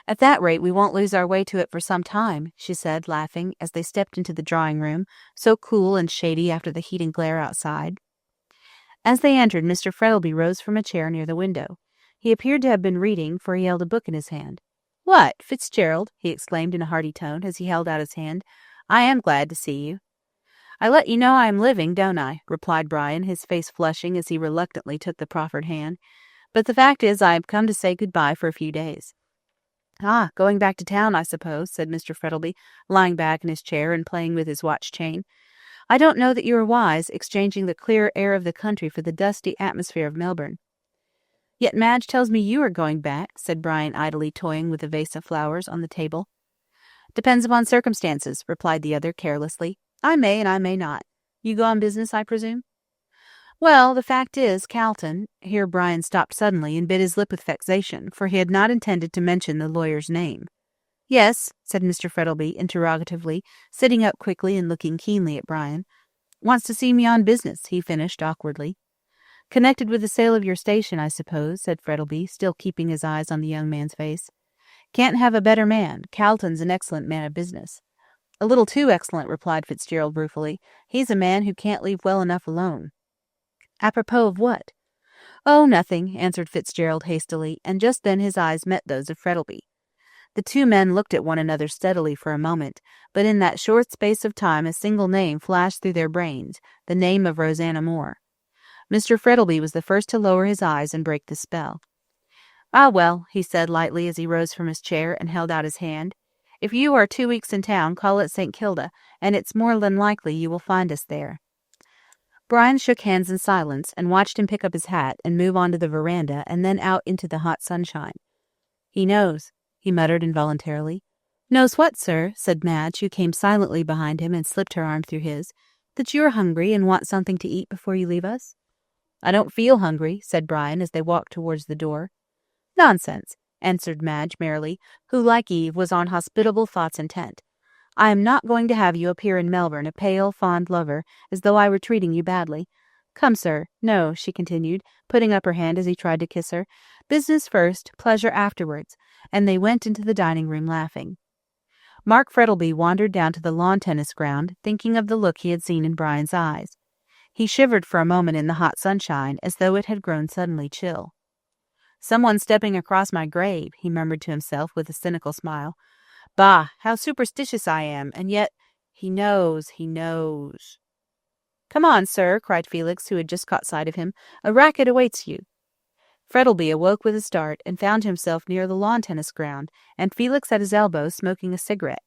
At that rate, we won't lose our way to it for some time, she said, laughing, as they stepped into the drawing-room, so cool and shady after the heat and glare outside. As they entered, Mr. Frettlby rose from a chair near the window. He appeared to have been reading, for he held a book in his hand. "What, Fitzgerald?" he exclaimed in a hearty tone, as he held out his hand. "I am glad to see you." "I let you know I am living, don't I?" replied Brian, his face flushing as he reluctantly took the proffered hand. "But the fact is I have come to say good-bye for a few days." "Ah, going back to town, I suppose," said Mr. Frettlby, lying back in his chair and playing with his watch-chain. "I don't know that you are wise, exchanging the clear air of the country for the dusty atmosphere of Melbourne." "Yet Madge tells me you are going back," said Brian, idly toying with a vase of flowers on the table. "Depends upon circumstances," replied the other carelessly. "I may and I may not. You go on business, I presume?" "Well, the fact is, Calton—" Here Brian stopped suddenly and bit his lip with vexation, for he had not intended to mention the lawyer's name. "Yes," said Mr. Frettlby, interrogatively, sitting up quickly and looking keenly at Brian. "Wants to see me on business," he finished awkwardly. "Connected with the sale of your station, I suppose," said Frettlby, still keeping his eyes on the young man's face. "Can't have a better man. Calton's an excellent man of business." "A little too excellent," replied Fitzgerald ruefully. "He's a man who can't leave well enough alone." "Apropos of what?" "Oh, nothing," answered Fitzgerald hastily, and just then his eyes met those of Frettlby. The two men looked at one another steadily for a moment, but in that short space of time a single name flashed through their brains, the name of Rosanna Moore. Mr. Frettlby was the first to lower his eyes and break the spell. "Ah, well," he said lightly as he rose from his chair and held out his hand. "If you are 2 weeks in town, call at St. Kilda, and it's more than likely you will find us there." Brian shook hands in silence and watched him pick up his hat and move on to the veranda and then out into the hot sunshine. "He knows," he muttered involuntarily. "Knows what, sir?" said Madge, who came silently behind him and slipped her arm through his. "That you are hungry and want something to eat before you leave us?" "I don't feel hungry," said Brian as they walked towards the door. "Nonsense," answered Madge merrily, who, like Eve, was on hospitable thoughts intent. "I am not going to have you appear in Melbourne a pale, fond lover, as though I were treating you badly. Come, sir. No," she continued, putting up her hand as he tried to kiss her. "Business first, pleasure afterwards," and they went into the dining-room laughing. Mark Frettlby wandered down to the lawn-tennis ground, thinking of the look he had seen in Brian's eyes. He shivered for a moment in the hot sunshine, as though it had grown suddenly chill. "Someone stepping across my grave," he murmured to himself with a cynical smile. "Bah, how superstitious I am, and yet he knows. "Come on, sir," cried Felix, who had just caught sight of him. "A racket awaits you." Frettlby awoke with a start and found himself near the lawn-tennis ground, and Felix at his elbow smoking a cigarette.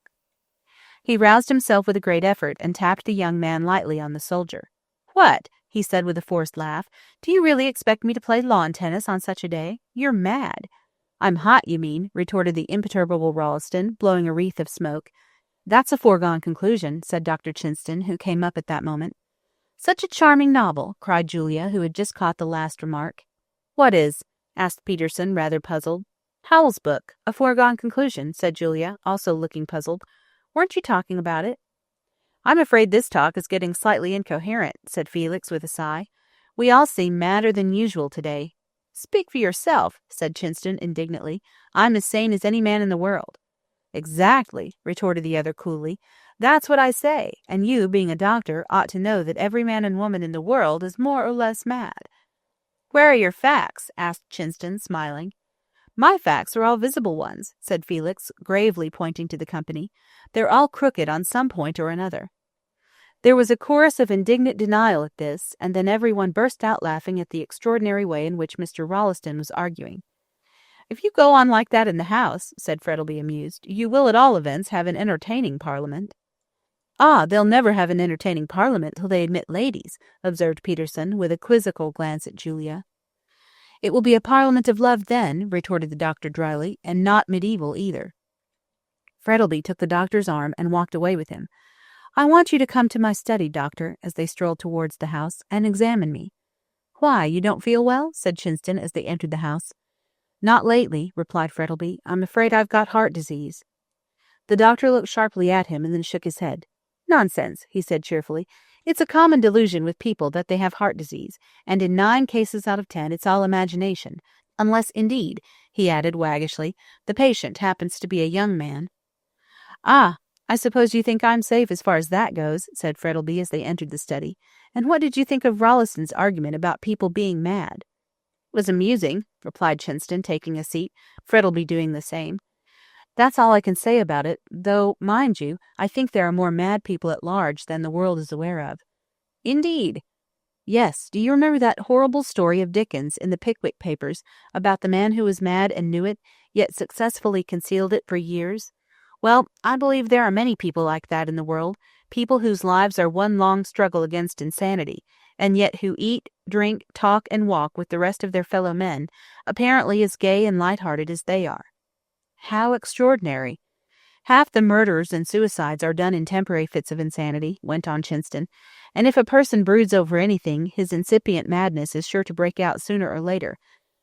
He roused himself with a great effort and tapped the young man lightly on the shoulder. "What?" he said with a forced laugh. "Do you really expect me to play lawn-tennis on such a day? You're mad." "I'm hot, you mean," retorted the imperturbable Rolleston, blowing a wreath of smoke. "That's a foregone conclusion," said Dr. Chinston, who came up at that moment. "Such a charming novel," cried Julia, who had just caught the last remark. "What is?" asked Peterson, rather puzzled. "Howell's book, A Foregone Conclusion," said Julia, also looking puzzled. "Weren't you talking about it?" "I'm afraid this talk is getting slightly incoherent," said Felix with a sigh. "We all seem madder than usual today." "Speak for yourself," said Chinston indignantly. "I'm as sane as any man in the world." "Exactly," retorted the other coolly. "That's what I say, and you, being a doctor, ought to know that every man and woman in the world is more or less mad." "Where are your facts?" asked Chinston, smiling. "My facts are all visible ones," said Felix, gravely pointing to the company. "They're all crooked on some point or another." There was a chorus of indignant denial at this, and then everyone burst out laughing at the extraordinary way in which Mr. Rolleston was arguing. "If you go on like that in the House," said Frettlby, amused, "you will at all events have an entertaining Parliament." "Ah, they'll never have an entertaining Parliament till they admit ladies," observed Peterson, with a quizzical glance at Julia. "It will be a Parliament of love then," retorted the doctor dryly, "and not medieval either." Frettlby took the doctor's arm and walked away with him. "I want you to come to my study, doctor," as they strolled towards the house, "and examine me." "Why, you don't feel well?" said Chinston as they entered the house. "Not lately," replied Frettlby. "I'm afraid I've got heart disease." The doctor looked sharply at him and then shook his head. "Nonsense," he said cheerfully. "It's a common delusion with people that they have heart disease, and in 9 cases out of 10 it's all imagination. Unless, indeed," he added waggishly, "the patient happens to be a young man." "Ah, I suppose you think I'm safe as far as that goes," said Frettleby as they entered the study. "And what did you think of Rolliston's argument about people being mad?" "It was amusing," replied Chinston, taking a seat, Frettleby doing the same. "That's all I can say about it, though, mind you, I think there are more mad people at large than the world is aware of." "Indeed?" "Yes. Do you remember that horrible story of Dickens in the Pickwick Papers about the man who was mad and knew it, yet successfully concealed it for years? Well, I believe there are many people like that in the world, people whose lives are one long struggle against insanity, and yet who eat, drink, talk, and walk with the rest of their fellow men, apparently as gay and light-hearted as they are." "How extraordinary!" "Half the murders and suicides are done in temporary fits of insanity," went on Chinston, "and if a person broods over anything, his incipient madness is sure to break out sooner or later.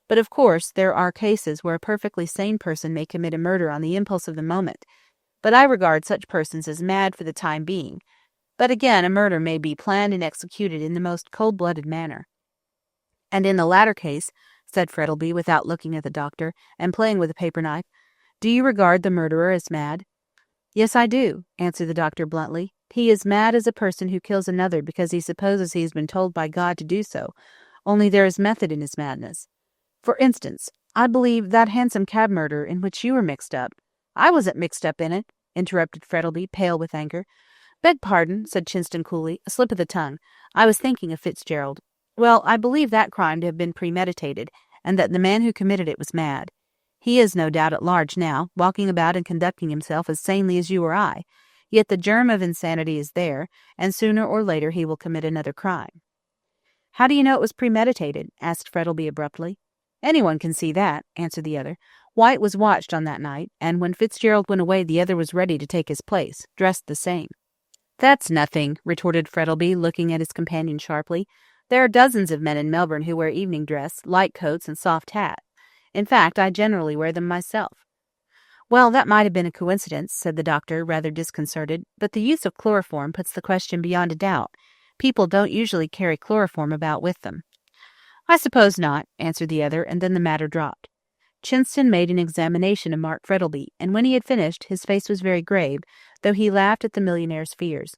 But of course there are cases where a perfectly sane person may commit a murder on the impulse of the moment, but I regard such persons as mad for the time being. But again, a murder may be planned and executed in the most cold-blooded manner." "And in the latter case," said Frettleby, without looking at the doctor, and playing with a paper knife, "do you regard the murderer as mad?" "Yes, I do," answered the doctor bluntly. "He is mad as a person who kills another because he supposes he has been told by God to do so, only there is method in his madness. For instance, I believe that Hansom Cab murder in which you were mixed up—" "I wasn't mixed up in it," interrupted Frettleby, pale with anger. "Beg pardon," said Chinston coolly, "a slip of the tongue. I was thinking of Fitzgerald. Well, I believe that crime to have been premeditated, and that the man who committed it was mad. He is no doubt at large now, walking about and conducting himself as sanely as you or I, yet the germ of insanity is there, and sooner or later he will commit another crime." "How do you know it was premeditated?" asked Frettleby abruptly. "Anyone can see that," answered the other. "White was watched on that night, and when Fitzgerald went away the other was ready to take his place, dressed the same." "That's nothing," retorted Frettleby, looking at his companion sharply. "There are dozens of men in Melbourne who wear evening dress, light coats, and soft hats. In fact, I generally wear them myself." "Well, that might have been a coincidence," said the doctor, rather disconcerted, "but the use of chloroform puts the question beyond a doubt. People don't usually carry chloroform about with them." "I suppose not," answered the other, and then the matter dropped. Chinston made an examination of Mark Frettleby, and when he had finished, his face was very grave, though he laughed at the millionaire's fears.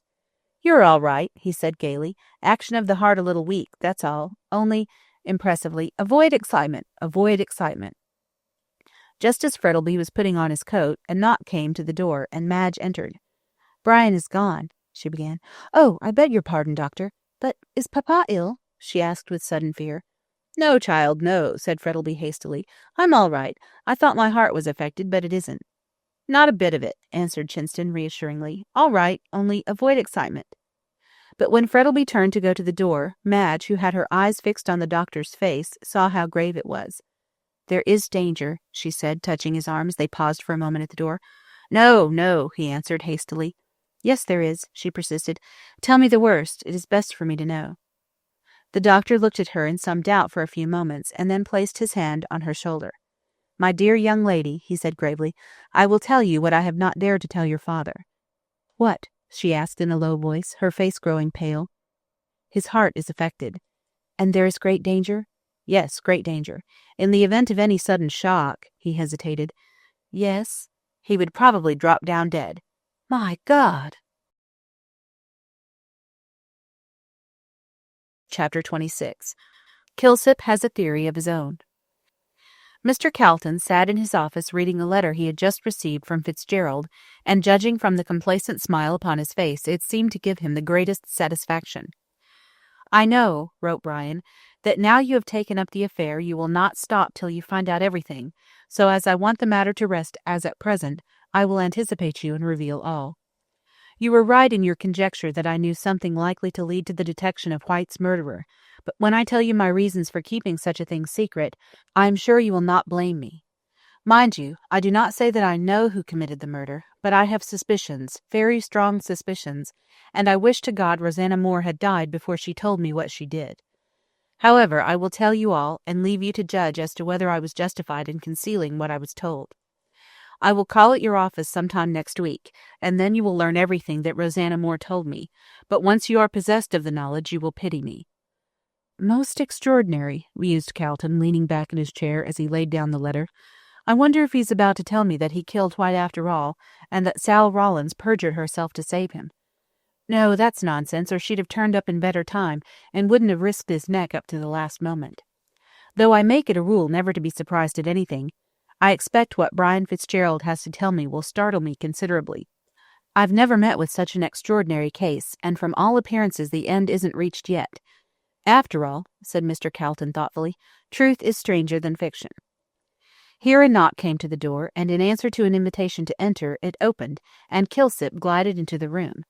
"You're all right," he said gaily. "Action of the heart a little weak, that's all. Only," impressively, "avoid excitement, avoid excitement." Just as Frettleby was putting on his coat, a knock came to the door, and Madge entered. "Brian is gone," she began. "Oh, I beg your pardon, doctor. But is Papa ill?" she asked with sudden fear. "No, child, no," said Frettleby hastily. "I'm all right. I thought my heart was affected, but it isn't." "Not a bit of it," answered Chinston reassuringly. "All right, only avoid excitement." But when Frettleby turned to go to the door, Madge, who had her eyes fixed on the doctor's face, saw how grave it was. "There is danger," she said, touching his arm as they paused for a moment at the door. "No, no," he answered hastily. "Yes, there is," she persisted. "Tell me the worst. It is best for me to know." The doctor looked at her in some doubt for a few moments, and then placed his hand on her shoulder. "My dear young lady," he said gravely, "I will tell you what I have not dared to tell your father." "What?" she asked in a low voice, her face growing pale. "His heart is affected." "And there is great danger?" "Yes, great danger. In the event of any sudden shock," he hesitated. "Yes." "He would probably drop down dead." "My God!" Chapter 26. Kilsip has a theory of his own. Mr. Calton sat in his office reading a letter he had just received from Fitzgerald, and judging from the complacent smile upon his face, it seemed to give him the greatest satisfaction. "I know," wrote Brian, "that now you have taken up the affair you will not stop till you find out everything, so as I want the matter to rest as at present, I will anticipate you and reveal all. You were right in your conjecture that I knew something likely to lead to the detection of White's murderer, but when I tell you my reasons for keeping such a thing secret, I am sure you will not blame me. Mind you, I do not say that I know who committed the murder, but I have suspicions, very strong suspicions, and I wish to God Rosanna Moore had died before she told me what she did. However, I will tell you all, and leave you to judge as to whether I was justified in concealing what I was told. I will call at your office sometime next week, and then you will learn everything that Rosanna Moore told me, but once you are possessed of the knowledge you will pity me. Most extraordinary, mused Calton, leaning back in his chair as he laid down the letter. I wonder if he's about to tell me that he killed White after all, and that Sal Rawlins perjured herself to save him. No, that's nonsense, or she'd have turned up in better time, and wouldn't have risked his neck up to the last moment. Though I make it a rule never to be surprised at anything, I expect what Brian Fitzgerald has to tell me will startle me considerably. I've never met with such an extraordinary case, and from all appearances the end isn't reached yet. After all, said Mr. Calton thoughtfully, truth is stranger than fiction. Here a knock came to the door, and in answer to an invitation to enter, it opened, and Kilsip glided into the room.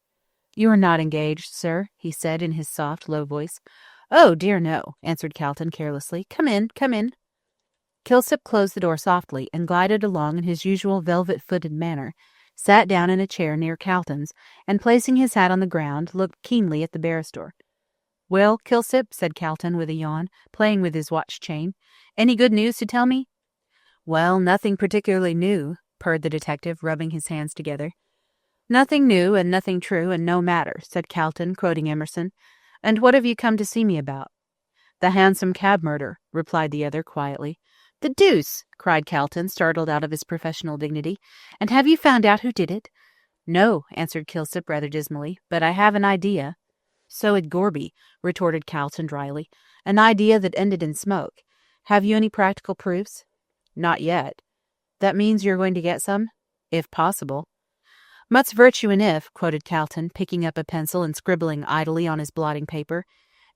You are not engaged, sir, he said in his soft, low voice. Oh, dear no, answered Calton carelessly. Come in, come in. Kilsip closed the door softly and glided along in his usual velvet-footed manner, sat down in a chair near Calton's, and placing his hat on the ground, looked keenly at the barrister. Well, Kilsip, said Calton with a yawn, playing with his watch chain, any good news to tell me? Well, nothing particularly new, purred the detective, rubbing his hands together. Nothing new and nothing true and no matter, said Calton, quoting Emerson. And what have you come to see me about? The Hansom Cab murder, replied the other quietly. The deuce! Cried Calton, startled out of his professional dignity. And have you found out who did it? No, answered Kilsip rather dismally, but I have an idea. So had Gorby, retorted Calton dryly. An idea that ended in smoke. Have you any practical proofs? Not yet. That means you're going to get some? If possible. Much virtue in if, quoted Calton, picking up a pencil and scribbling idly on his blotting paper.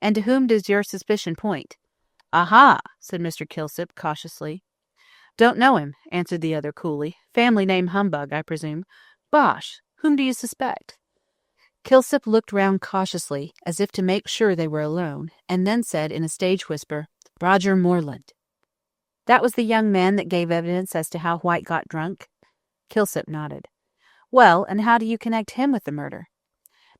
And to whom does your suspicion point? Aha, said Mr. Kilsip cautiously. Don't know him, answered the other coolly. Family name Humbug, I presume. Bosh! Whom do you suspect? Kilsip looked round cautiously, as if to make sure they were alone, and then said in a stage whisper, Roger Moreland. That was the young man that gave evidence as to how White got drunk? Kilsip nodded. Well, and how do you connect him with the murder?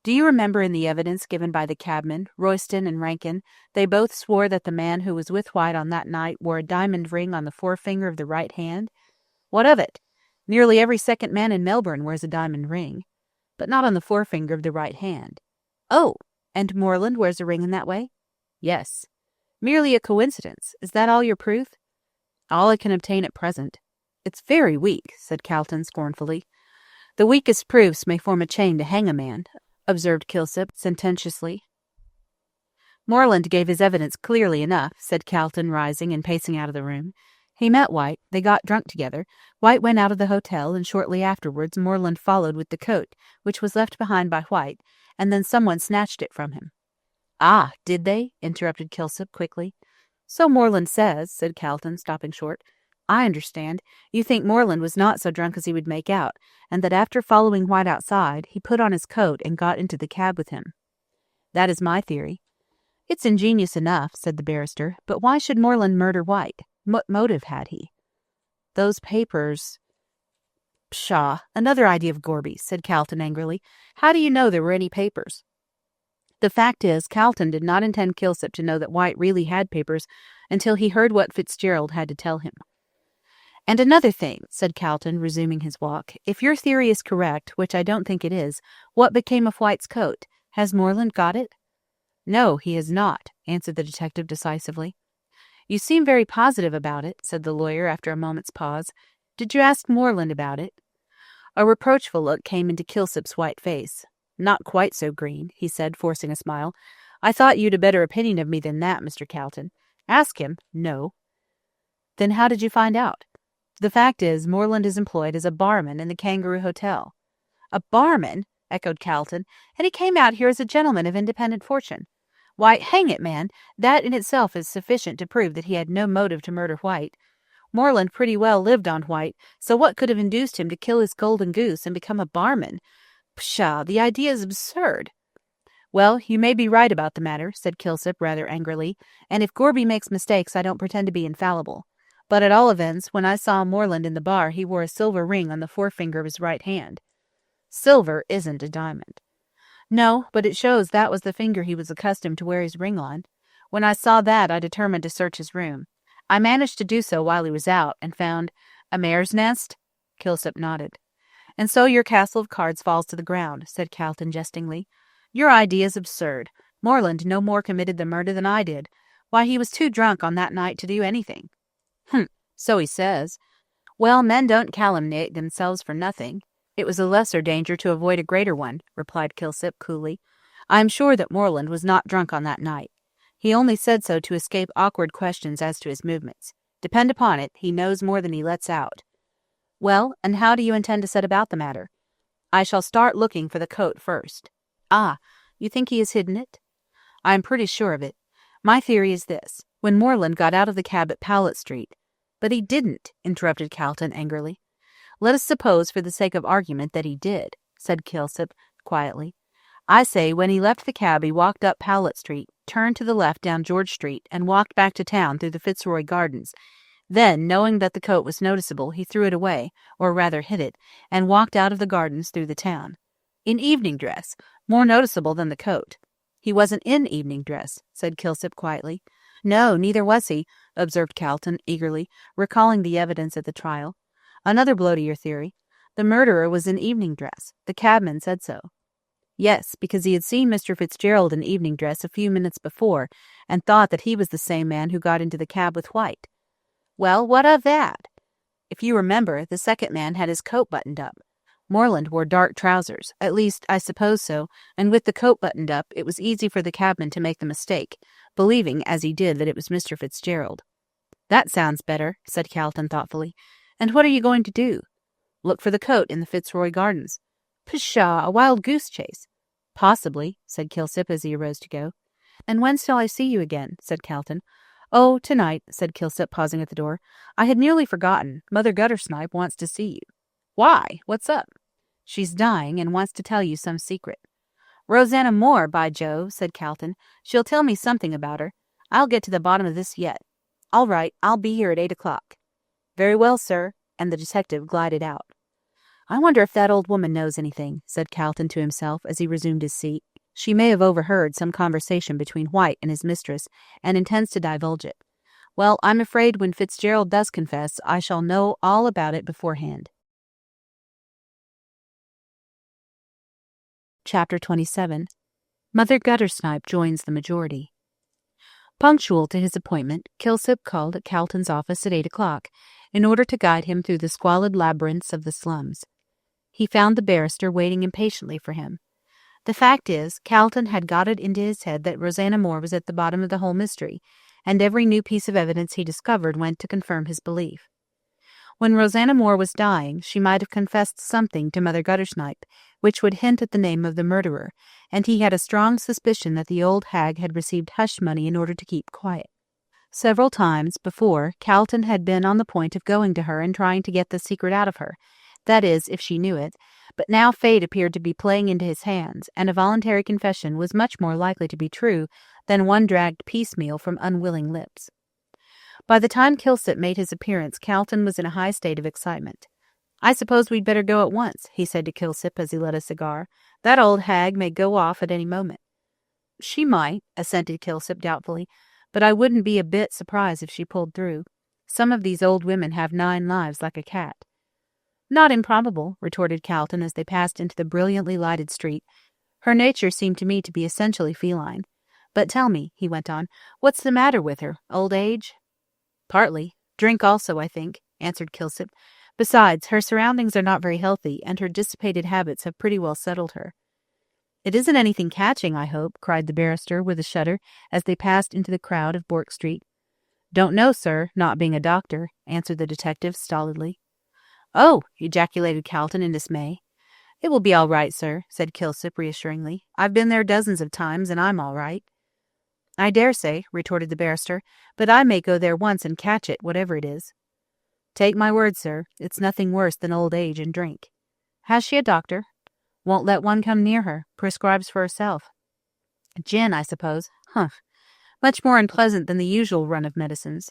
Do you remember in the evidence given by the cabmen, Royston and Rankin, they both swore that the man who was with White on that night wore a diamond ring on the forefinger of the right hand? What of it? Nearly every second man in Melbourne wears a diamond ring, but not on the forefinger of the right hand. Oh, and Moreland wears a ring in that way? Yes. Merely a coincidence. Is that all your proof? All I can obtain at present. It's very weak, said Calton scornfully. The weakest proofs may form a chain to hang a man, observed Kilsip sententiously. Moreland gave his evidence clearly enough, said Calton, rising and pacing out of the room. He met White, they got drunk together, White went out of the hotel, and shortly afterwards Moreland followed with the coat, which was left behind by White, and then someone snatched it from him. Ah, did they? Interrupted Kilsip quickly. So Moreland says, said Calton, stopping short. I understand. You think Moreland was not so drunk as he would make out, and that after following White outside, he put on his coat and got into the cab with him. That is my theory. It's ingenious enough, said the barrister, but why should Moreland murder White? What motive had he? Those papers... Pshaw, another idea of Gorby's, said Calton angrily. How do you know there were any papers? The fact is, Calton did not intend Kilsip to know that White really had papers until he heard what Fitzgerald had to tell him. And another thing, said Calton, resuming his walk, if your theory is correct, which I don't think it is, what became of White's coat? Has Moreland got it? No, he has not, answered the detective decisively. You seem very positive about it, said the lawyer after a moment's pause. Did you ask Moreland about it? A reproachful look came into Kilsip's white face. Not quite so green, he said, forcing a smile. I thought you'd a better opinion of me than that, Mr. Calton. Ask him. No. Then how did you find out? The fact is, Moreland is employed as a barman in the Kangaroo Hotel. A barman? Echoed Calton. And he came out here as a gentleman of independent fortune. Why, hang it, man, that in itself is sufficient to prove that he had no motive to murder White. Moreland pretty well lived on White, so what could have induced him to kill his golden goose and become a barman? Pshaw, the idea is absurd. Well, you may be right about the matter, said Kilsip rather angrily, and if Gorby makes mistakes I don't pretend to be infallible. But at all events, when I saw Moreland in the bar he wore a silver ring on the forefinger of his right hand. Silver isn't a diamond. No, but it shows that was the finger he was accustomed to wear his ring on. When I saw that, I determined to search his room. I managed to do so while he was out, and found a mare's nest? Kilsip nodded. And so your castle of cards falls to the ground, said Calton jestingly. Your idea is absurd. Moreland no more committed the murder than I did. Why, he was too drunk on that night to do anything. So he says. Well, men don't calumniate themselves for nothing. It was a lesser danger to avoid a greater one, replied Kilsip coolly. I am sure that Morland was not drunk on that night. He only said so to escape awkward questions as to his movements. Depend upon it, he knows more than he lets out. Well, and how do you intend to set about the matter? I shall start looking for the coat first. Ah, you think he has hidden it? I am pretty sure of it. My theory is this. When Morland got out of the cab at Powlett Street— But he didn't, interrupted Calton angrily. Let us suppose, for the sake of argument, that he did, said Kilsip quietly. I say, when he left the cab, he walked up Powlett Street, turned to the left down George Street, and walked back to town through the Fitzroy Gardens. Then, knowing that the coat was noticeable, he threw it away, or rather hid it, and walked out of the gardens through the town. In evening dress, more noticeable than the coat. He wasn't in evening dress, said Kilsip quietly. No, neither was he, observed Calton eagerly, recalling the evidence at the trial. Another blow to your theory. The murderer was in evening dress. The cabman said so. Yes, because he had seen Mr. Fitzgerald in evening dress a few minutes before, and thought that he was the same man who got into the cab with White. Well, what of that? If you remember, the second man had his coat buttoned up. Morland wore dark trousers, at least I suppose so, and with the coat buttoned up, it was easy for the cabman to make the mistake, believing, as he did, that it was Mr. Fitzgerald. That sounds better, said Calton thoughtfully. And what are you going to do? Look for the coat in the Fitzroy Gardens. Pshaw, a wild goose chase. Possibly, said Kilsip as he arose to go. And when shall I see you again? Said Calton. Oh, tonight, said Kilsip, pausing at the door. I had nearly forgotten. Mother Guttersnipe wants to see you. Why? What's up? She's dying and wants to tell you some secret. Rosanna Moore, by Jove, said Calton. She'll tell me something about her. I'll get to the bottom of this yet. All right, I'll be here at 8 o'clock. Very well, sir, and the detective glided out. I wonder if that old woman knows anything, said Calton to himself as he resumed his seat. She may have overheard some conversation between White and his mistress, and intends to divulge it. Well, I'm afraid when Fitzgerald does confess, I shall know all about it beforehand. Chapter 27. Mother Guttersnipe joins the majority. Punctual to his appointment, Kilsip called at Calton's office at 8 o'clock, in order to guide him through the squalid labyrinths of the slums. He found the barrister waiting impatiently for him. The fact is, Calton had got it into his head that Rosanna Moore was at the bottom of the whole mystery, and every new piece of evidence he discovered went to confirm his belief. When Rosanna Moore was dying, she might have confessed something to Mother Guttersnipe, which would hint at the name of the murderer, and he had a strong suspicion that the old hag had received hush money in order to keep quiet. Several times before, Calton had been on the point of going to her and trying to get the secret out of her, that is, if she knew it, but now fate appeared to be playing into his hands, and a voluntary confession was much more likely to be true than one dragged piecemeal from unwilling lips. By the time Kilsip made his appearance, Calton was in a high state of excitement. I suppose we'd better go at once, he said to Kilsip as he lit a cigar. That old hag may go off at any moment. She might, assented Kilsip doubtfully, but I wouldn't be a bit surprised if she pulled through. Some of these old women have 9 lives like a cat. Not improbable, retorted Calton as they passed into the brilliantly lighted street. Her nature seemed to me to be essentially feline. But tell me, he went on, what's the matter with her? Old age? Partly. Drink also, I think, answered Kilsip. Besides, her surroundings are not very healthy, and her dissipated habits have pretty well settled her. It isn't anything catching, I hope, cried the barrister with a shudder as they passed into the crowd of Bourke Street. Don't know, sir, not being a doctor, answered the detective stolidly. Oh, ejaculated Calton in dismay. It will be all right, sir, said Kilsip reassuringly. I've been there dozens of times, and I'm all right. I dare say, retorted the barrister, but I may go there once and catch it, whatever it is. Take my word, sir, it's nothing worse than old age and drink. Has she a doctor? Won't let one come near her. Prescribes for herself. Gin, I suppose. Humph. Much more unpleasant than the usual run of medicines.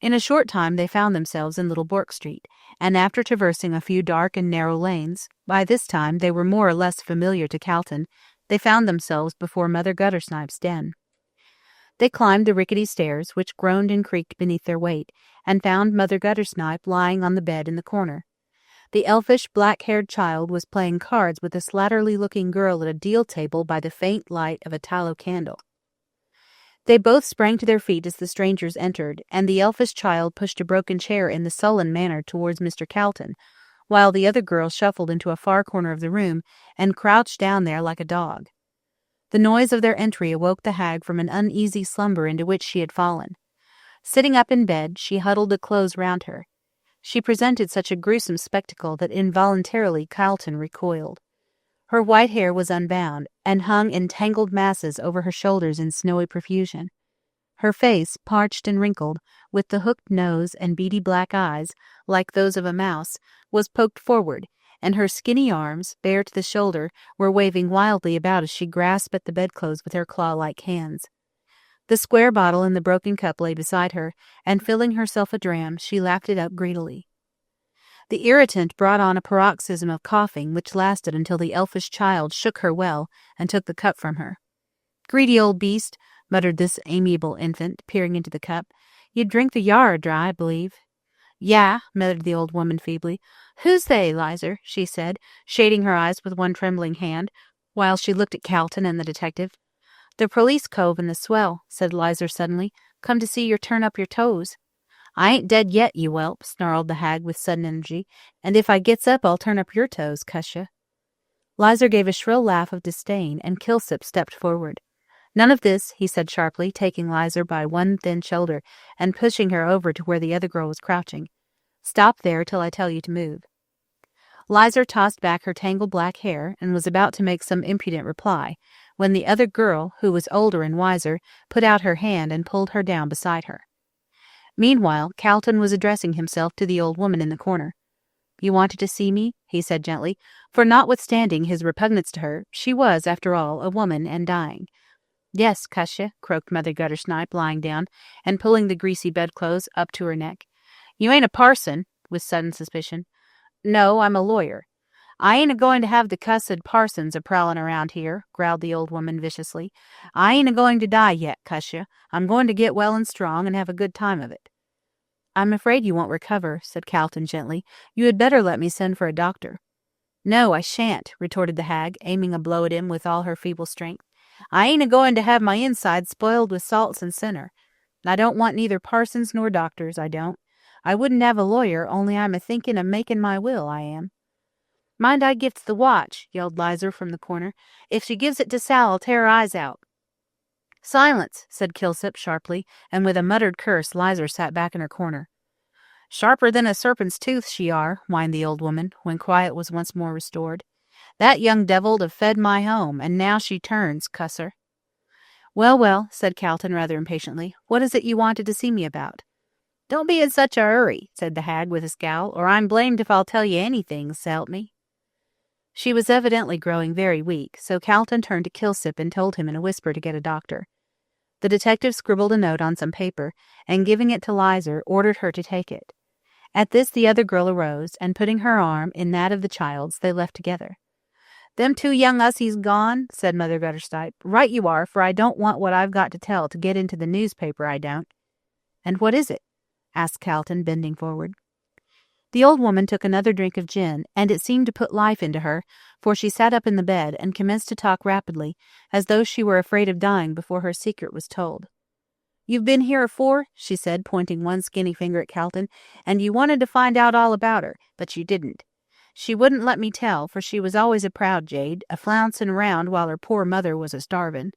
In a short time they found themselves in Little Bourke Street, and after traversing a few dark and narrow lanes, by this time they were more or less familiar to Calton, they found themselves before Mother Guttersnipe's den. They climbed the rickety stairs, which groaned and creaked beneath their weight, and found Mother Guttersnipe lying on the bed in the corner. The elfish, black-haired child was playing cards with a slatternly-looking girl at a deal table by the faint light of a tallow candle. They both sprang to their feet as the strangers entered, and the elfish child pushed a broken chair in the sullen manner towards Mr. Calton, while the other girl shuffled into a far corner of the room and crouched down there like a dog. The noise of their entry awoke the hag from an uneasy slumber into which she had fallen. Sitting up in bed, she huddled the clothes round her. She presented such a gruesome spectacle that involuntarily Calton recoiled. Her white hair was unbound, and hung in tangled masses over her shoulders in snowy profusion. Her face, parched and wrinkled, with the hooked nose and beady black eyes, like those of a mouse, was poked forward, and her skinny arms, bare to the shoulder, were waving wildly about as she grasped at the bedclothes with her claw-like hands. The square bottle in the broken cup lay beside her, and filling herself a dram, she lapped it up greedily. The irritant brought on a paroxysm of coughing which lasted until the elfish child shook her well and took the cup from her. "Greedy old beast," muttered this amiable infant, peering into the cup. "You'd drink the yarra dry, I believe." "Yeah," muttered the old woman feebly. "Who's they, Lizer?" she said, shading her eyes with one trembling hand, while she looked at Calton and the detective. "The police cove and the swell," said Lizer suddenly. "Come to see yer turn up your toes." "I ain't dead yet, you whelp," snarled the hag with sudden energy, "and if I gets up I'll turn up your toes, cuss ya." Lizer gave a shrill laugh of disdain, and Kilsip stepped forward. "None of this," he said sharply, taking Lizer by one thin shoulder and pushing her over to where the other girl was crouching. "Stop there till I tell you to move." Lizer tossed back her tangled black hair and was about to make some impudent reply, when the other girl, who was older and wiser, put out her hand and pulled her down beside her. Meanwhile, Calton was addressing himself to the old woman in the corner. "You wanted to see me?" he said gently, for notwithstanding his repugnance to her, she was, after all, a woman and dying. "Yes, cuss ya," croaked Mother Guttersnipe, lying down and pulling the greasy bedclothes up to her neck. "You ain't a parson?" with sudden suspicion. "No, I'm a lawyer." "I ain't a-going to have the cussed parsons a-prowling around here," growled the old woman viciously. "I ain't a-going to die yet, cuss ya. I'm going to get well and strong and have a good time of it." "I'm afraid you won't recover," said Calton gently. "You had better let me send for a doctor." "No, I shan't," retorted the hag, aiming a blow at him with all her feeble strength. "I ain't a-going to have my insides spoiled with salts and sinner. I don't want neither parsons nor doctors, I don't. I wouldn't have a lawyer, only I'm a-thinking of making my will, I am." "Mind I gets the watch," yelled Lizer from the corner. "If she gives it to Sal, I'll tear her eyes out." "Silence," said Kilsip sharply, and with a muttered curse Lizer sat back in her corner. "Sharper than a serpent's tooth she are," whined the old woman, when quiet was once more restored. "That young devil'd have fed my home, and now she turns, cuss her." "Well, well," said Calton rather impatiently, "what is it you wanted to see me about?" "Don't be in such a hurry," said the hag with a scowl, "or I'm blamed if I'll tell you anything, s'help me." She was evidently growing very weak, so Calton turned to Kilsip and told him in a whisper to get a doctor. The detective scribbled a note on some paper, and giving it to Lizer, ordered her to take it. At this the other girl arose, and putting her arm in that of the child's, they left together. "Them two young ussies gone?" said Mother Guttersnipe. "Right you are, for I don't want what I've got to tell to get into the newspaper, I don't." "And what is it?" asked Calton, bending forward. The old woman took another drink of gin, and it seemed to put life into her, for she sat up in the bed and commenced to talk rapidly, as though she were afraid of dying before her secret was told. "You've been here afore," she said, pointing one skinny finger at Calton, "and you wanted to find out all about her, but you didn't. She wouldn't let me tell, for she was always a proud jade, a-flouncing round while her poor mother was a-starvin'."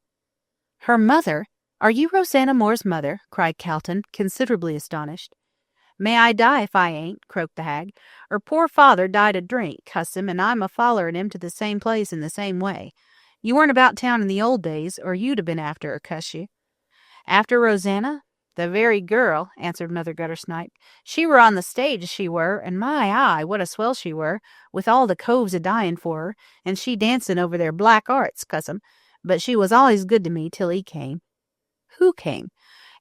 "Her mother? Are you Rosanna Moore's mother?" cried Calton, considerably astonished. "May I die if I ain't," croaked the hag. "Her poor father died of drink, cuss him, and I'm a-follerin' him to the same place in the same way. You weren't about town in the old days, or you'd 'a been after her, cuss you." "After Rosanna? The very girl," answered Mother Guttersnipe. "She were on the stage, she were, and my eye, what a swell she were, with all the coves a-dyin' for her, and she dancin' over their black arts, cuss 'em. But she was always good to me till he came." "Who came?"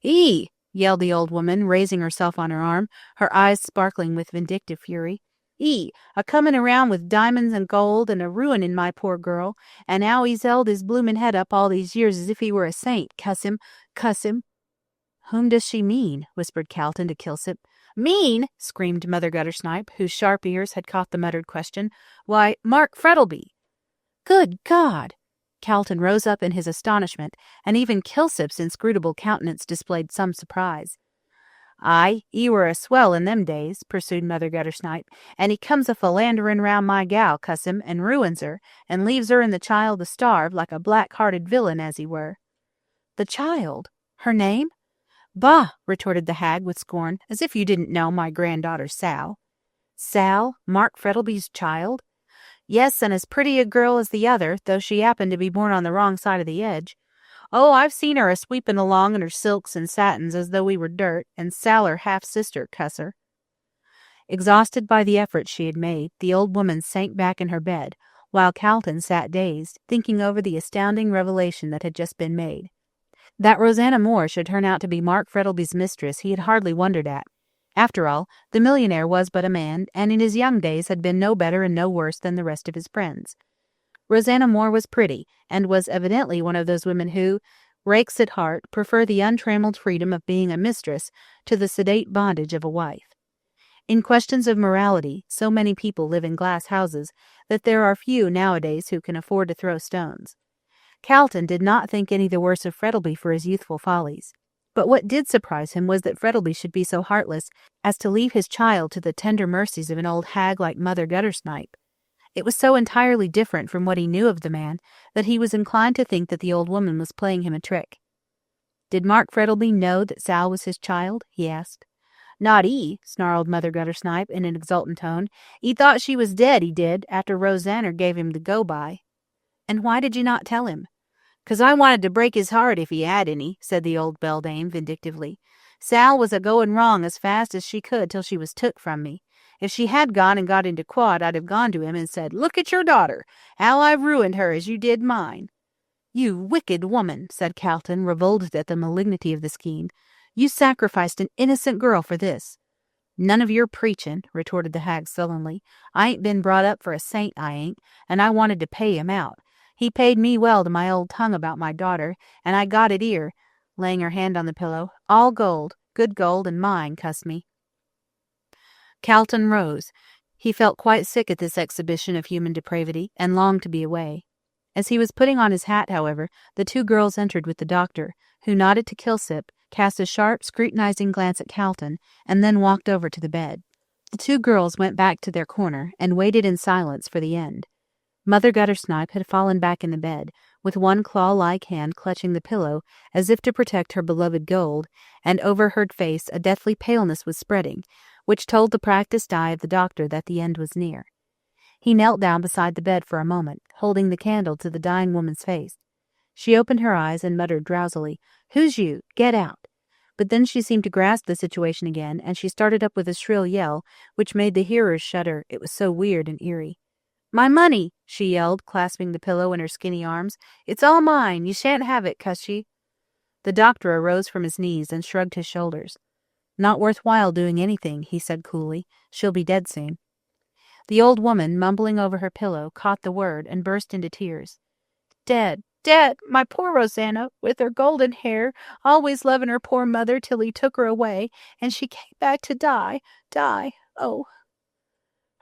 "He!" yelled the old woman, raising herself on her arm, her eyes sparkling with vindictive fury. "He, a-comin' around with diamonds and gold, and a-ruinin' my poor girl, and 'ow he's held his bloomin' head up all these years as if he were a saint, cuss him, cuss him." "Whom does she mean?" whispered Calton to Kilsip. "Mean!" screamed Mother Guttersnipe, whose sharp ears had caught the muttered question. "Why, Mark Frettleby." "Good God!" Calton rose up in his astonishment, and even Kilsip's inscrutable countenance displayed some surprise. "Aye, he were a swell in them days," pursued Mother Guttersnipe, "and he comes a philanderin' round my gal, cuss him, and ruins her, and leaves her and the child to starve, like a black-hearted villain as he were." "The child? Her name?" "Bah!" retorted the hag with scorn, "as if you didn't know my granddaughter Sal." "Sal? Mark Frettlby's child?" "Yes, and as pretty a girl as the other, though she happened to be born on the wrong side of the edge. Oh, I've seen her a-sweepin' along in her silks and satins as though we were dirt, and Sal her half-sister, cuss her." Exhausted by the effort she had made, the old woman sank back in her bed, while Calton sat dazed, thinking over the astounding revelation that had just been made. That Rosanna Moore should turn out to be Mark Frettlby's mistress he had hardly wondered at. After all, the millionaire was but a man, and in his young days had been no better and no worse than the rest of his friends. Rosanna Moore was pretty, and was evidently one of those women who, rakes at heart, prefer the untrammeled freedom of being a mistress to the sedate bondage of a wife. In questions of morality, so many people live in glass houses that there are few nowadays who can afford to throw stones. Calton did not think any the worse of Frettlby for his youthful follies. But what did surprise him was that Frettlby should be so heartless as to leave his child to the tender mercies of an old hag like Mother Guttersnipe. It was so entirely different from what he knew of the man that he was inclined to think that the old woman was playing him a trick. "Did Mark Frettlby know that Sal was his child?" he asked. "Not he," snarled Mother Guttersnipe in an exultant tone. "He thought she was dead, he did, after Rosanna gave him the go-by." "And why did you not tell him?" "'Cause I wanted to break his heart if he had any," said the old beldame vindictively. "Sal was a-goin' wrong as fast as she could till she was took from me. If she had gone and got into quod, I'd have gone to him and said, 'Look at your daughter, how I've ruined her as you did mine.'" "You wicked woman," said Calton, revolted at the malignity of the scheme. "You sacrificed an innocent girl for this." "None of your preachin'," retorted the hag sullenly. "I ain't been brought up for a saint, I ain't, and I wanted to pay him out. He paid me well to my old tongue about my daughter, and I got it 'ere," laying her hand on the pillow, "all gold, good gold, and mine, cuss me." Calton rose. He felt quite sick at this exhibition of human depravity, and longed to be away. As he was putting on his hat, however, the two girls entered with the doctor, who nodded to Kilsip, cast a sharp, scrutinizing glance at Calton, and then walked over to the bed. The two girls went back to their corner, and waited in silence for the end. Mother Guttersnipe had fallen back in the bed, with one claw-like hand clutching the pillow, as if to protect her beloved gold, and over her face a deathly paleness was spreading, which told the practised eye of the doctor that the end was near. He knelt down beside the bed for a moment, holding the candle to the dying woman's face. She opened her eyes and muttered drowsily, "Who's you? Get out." But then she seemed to grasp the situation again, and she started up with a shrill yell, which made the hearers shudder, it was so weird and eerie. "My money!" she yelled, clasping the pillow in her skinny arms. "It's all mine. You shan't have it, cuss ye." The doctor arose from his knees and shrugged his shoulders. "Not worth while doing anything," he said coolly. "She'll be dead soon." The old woman, mumbling over her pillow, caught the word and burst into tears. "Dead, dead, my poor Rosanna, with her golden hair, always loving her poor mother till he took her away, and she came back to die, oh."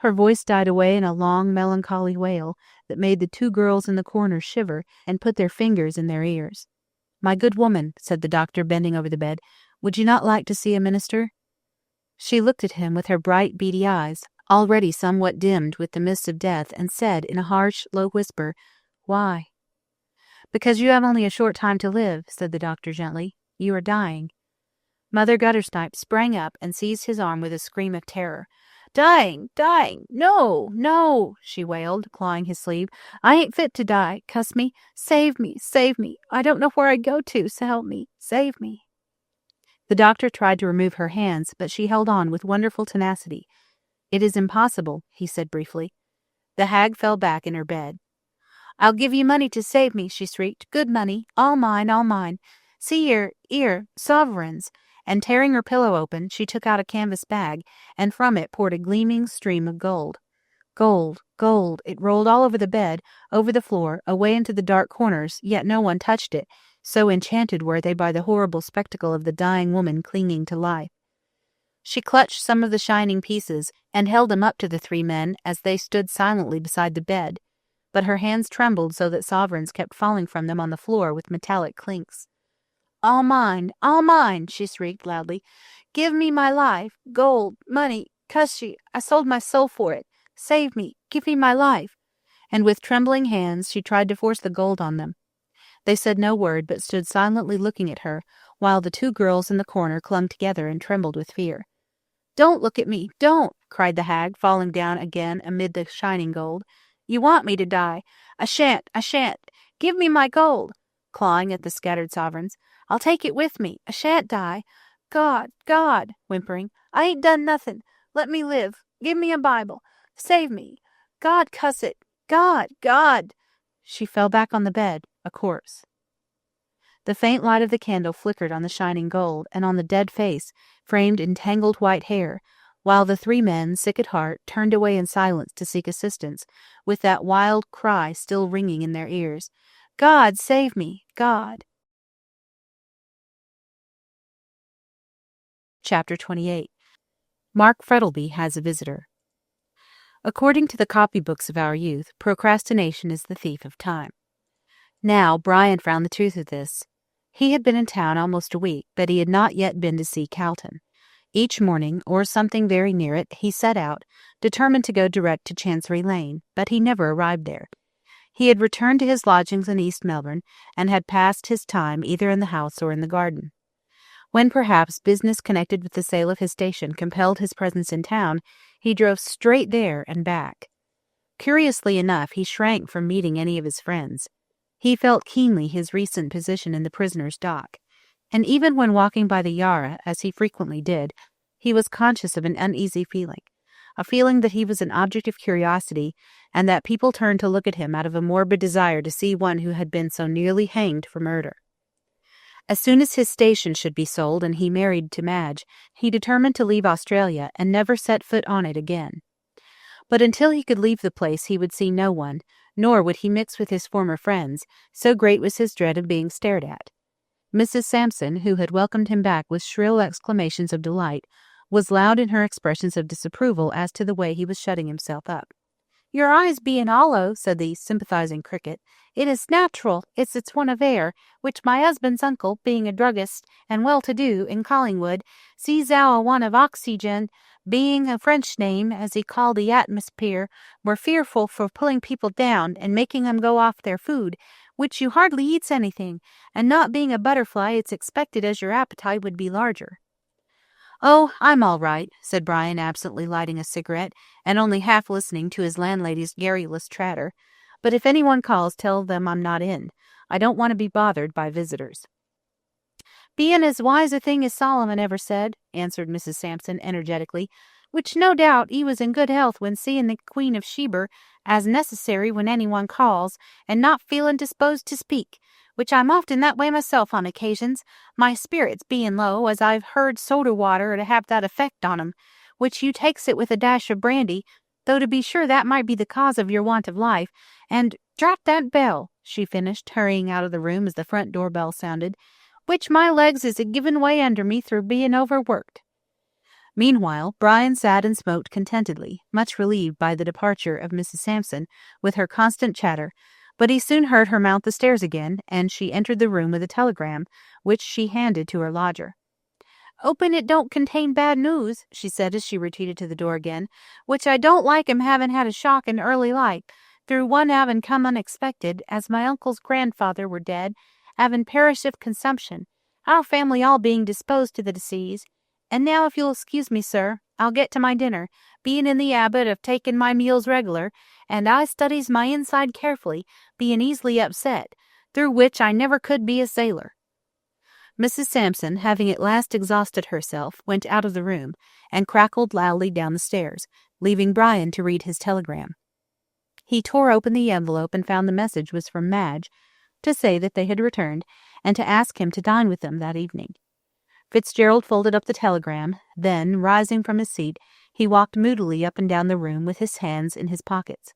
Her voice died away in a long, melancholy wail that made the two girls in the corner shiver and put their fingers in their ears. "My good woman," said the doctor, bending over the bed, "would you not like to see a minister?" She looked at him with her bright, beady eyes, already somewhat dimmed with the mist of death, and said in a harsh, low whisper, "Why?" "Because you have only a short time to live," said the doctor gently. "You are dying." Mother Guttersnipe sprang up and seized his arm with a scream of terror. Dying! No, no," she wailed, clawing his sleeve. "I ain't fit to die. Cuss me. Save me, save me. I don't know where I'd go to, so help me. Save me." The doctor tried to remove her hands, but she held on with wonderful tenacity. "It is impossible," he said briefly. The hag fell back in her bed. "I'll give you money to save me," she shrieked. "Good money. All mine, all mine. See here, sovereigns." And tearing her pillow open, she took out a canvas bag, and from it poured a gleaming stream of gold. Gold, gold, it rolled all over the bed, over the floor, away into the dark corners, yet no one touched it, so enchanted were they by the horrible spectacle of the dying woman clinging to life. She clutched some of the shining pieces, and held them up to the three men as they stood silently beside the bed. but her hands trembled so that sovereigns kept falling from them on the floor with metallic clinks. All mine, she shrieked loudly. Give me my life, gold, money, cushy. I sold my soul for it. Save me, give me my life. And with trembling hands she tried to force the gold on them. They said no word, but stood silently looking at her, while the two girls in the corner clung together and trembled with fear. Don't look at me, don't, cried the hag, falling down again amid the shining gold. You want me to die. I shan't. Give me my gold, clawing at the scattered sovereigns. I'll take it with me. I shan't die. God, whimpering. I ain't done nothing. Let me live. Give me a Bible. Save me. God, cuss it. God. She fell back on the bed, a corpse. The faint light of the candle flickered on the shining gold and on the dead face, framed in tangled white hair, while the three men, sick at heart, turned away in silence to seek assistance, with that wild cry still ringing in their ears. God, save me, God! Chapter 28. Mark Frettleby has a visitor. According to the copybooks of our youth, procrastination is the thief of time. Now, Brian found the truth of this. He had been in town almost a week, but he had not yet been to see Calton. Each morning, or something very near it, he set out, determined to go direct to Chancery Lane, but he never arrived there. He had returned to his lodgings in East Melbourne, and had passed his time either in the house or in the garden. When perhaps business connected with the sale of his station compelled his presence in town, he drove straight there and back. Curiously enough, he shrank from meeting any of his friends. He felt keenly his recent position in the prisoner's dock, and even when walking by the Yarra, as he frequently did, he was conscious of an uneasy feeling, a feeling that he was an object of curiosity, and that people turned to look at him out of a morbid desire to see one who had been so nearly hanged for murder. As soon as his station should be sold and he married to Madge, he determined to leave Australia and never set foot on it again. But until he could leave the place he would see no one, nor would he mix with his former friends, so great was his dread of being stared at. Mrs. Sampson, who had welcomed him back with shrill exclamations of delight, was loud in her expressions of disapproval as to the way he was shutting himself up. Your eyes being hollow, said the sympathizing Cricket, it is natural. It's its want of air, which my husband's uncle, being a druggist and well-to-do in Collingwood, sees thou a want of oxygen, being a French name, as he called the atmosphere, were fearful for pulling people down and making 'em go off their food, which you hardly eats anything, and not being a butterfly, it's expected as your appetite would be larger. Oh, I'm all right, said Brian, absently lighting a cigarette, and only half listening to his landlady's garrulous chatter. But if anyone calls, tell them I'm not in. I don't want to be bothered by visitors. Being as wise a thing as Solomon ever said, answered Mrs. Sampson energetically, which no doubt he was in good health when seeing the Queen of Sheba as necessary when anyone calls, and not feeling disposed to speak, which I'm often that way myself on occasions, my spirits being low, as I've heard soda water to have that effect on 'em, which you takes it with a dash of brandy, though to be sure that might be the cause of your want of life, and drop that bell, she finished, hurrying out of the room as the front door bell sounded, which my legs is a giving way under me through being overworked. Meanwhile, Brian sat and smoked contentedly, much relieved by the departure of Mrs. Sampson, with her constant chatter, but he soon heard her mount the stairs again, and she entered the room with a telegram, which she handed to her lodger. Open it don't contain bad news, she said as she retreated to the door again, which I don't like him having had a shock in early life, through one having come unexpected, as my uncle's grandfather were dead, having perished of consumption, our family all being disposed to the disease. And now, if you'll excuse me, sir, I'll get to my dinner, being in the habit of taking my meals regular, and I studies my inside carefully, being easily upset, through which I never could be a sailor. Mrs. Sampson, having at last exhausted herself, went out of the room, and crackled loudly down the stairs, leaving Brian to read his telegram. He tore open the envelope and found the message was from Madge, to say that they had returned, and to ask him to dine with them that evening. Fitzgerald folded up the telegram, then, rising from his seat, he walked moodily up and down the room with his hands in his pockets.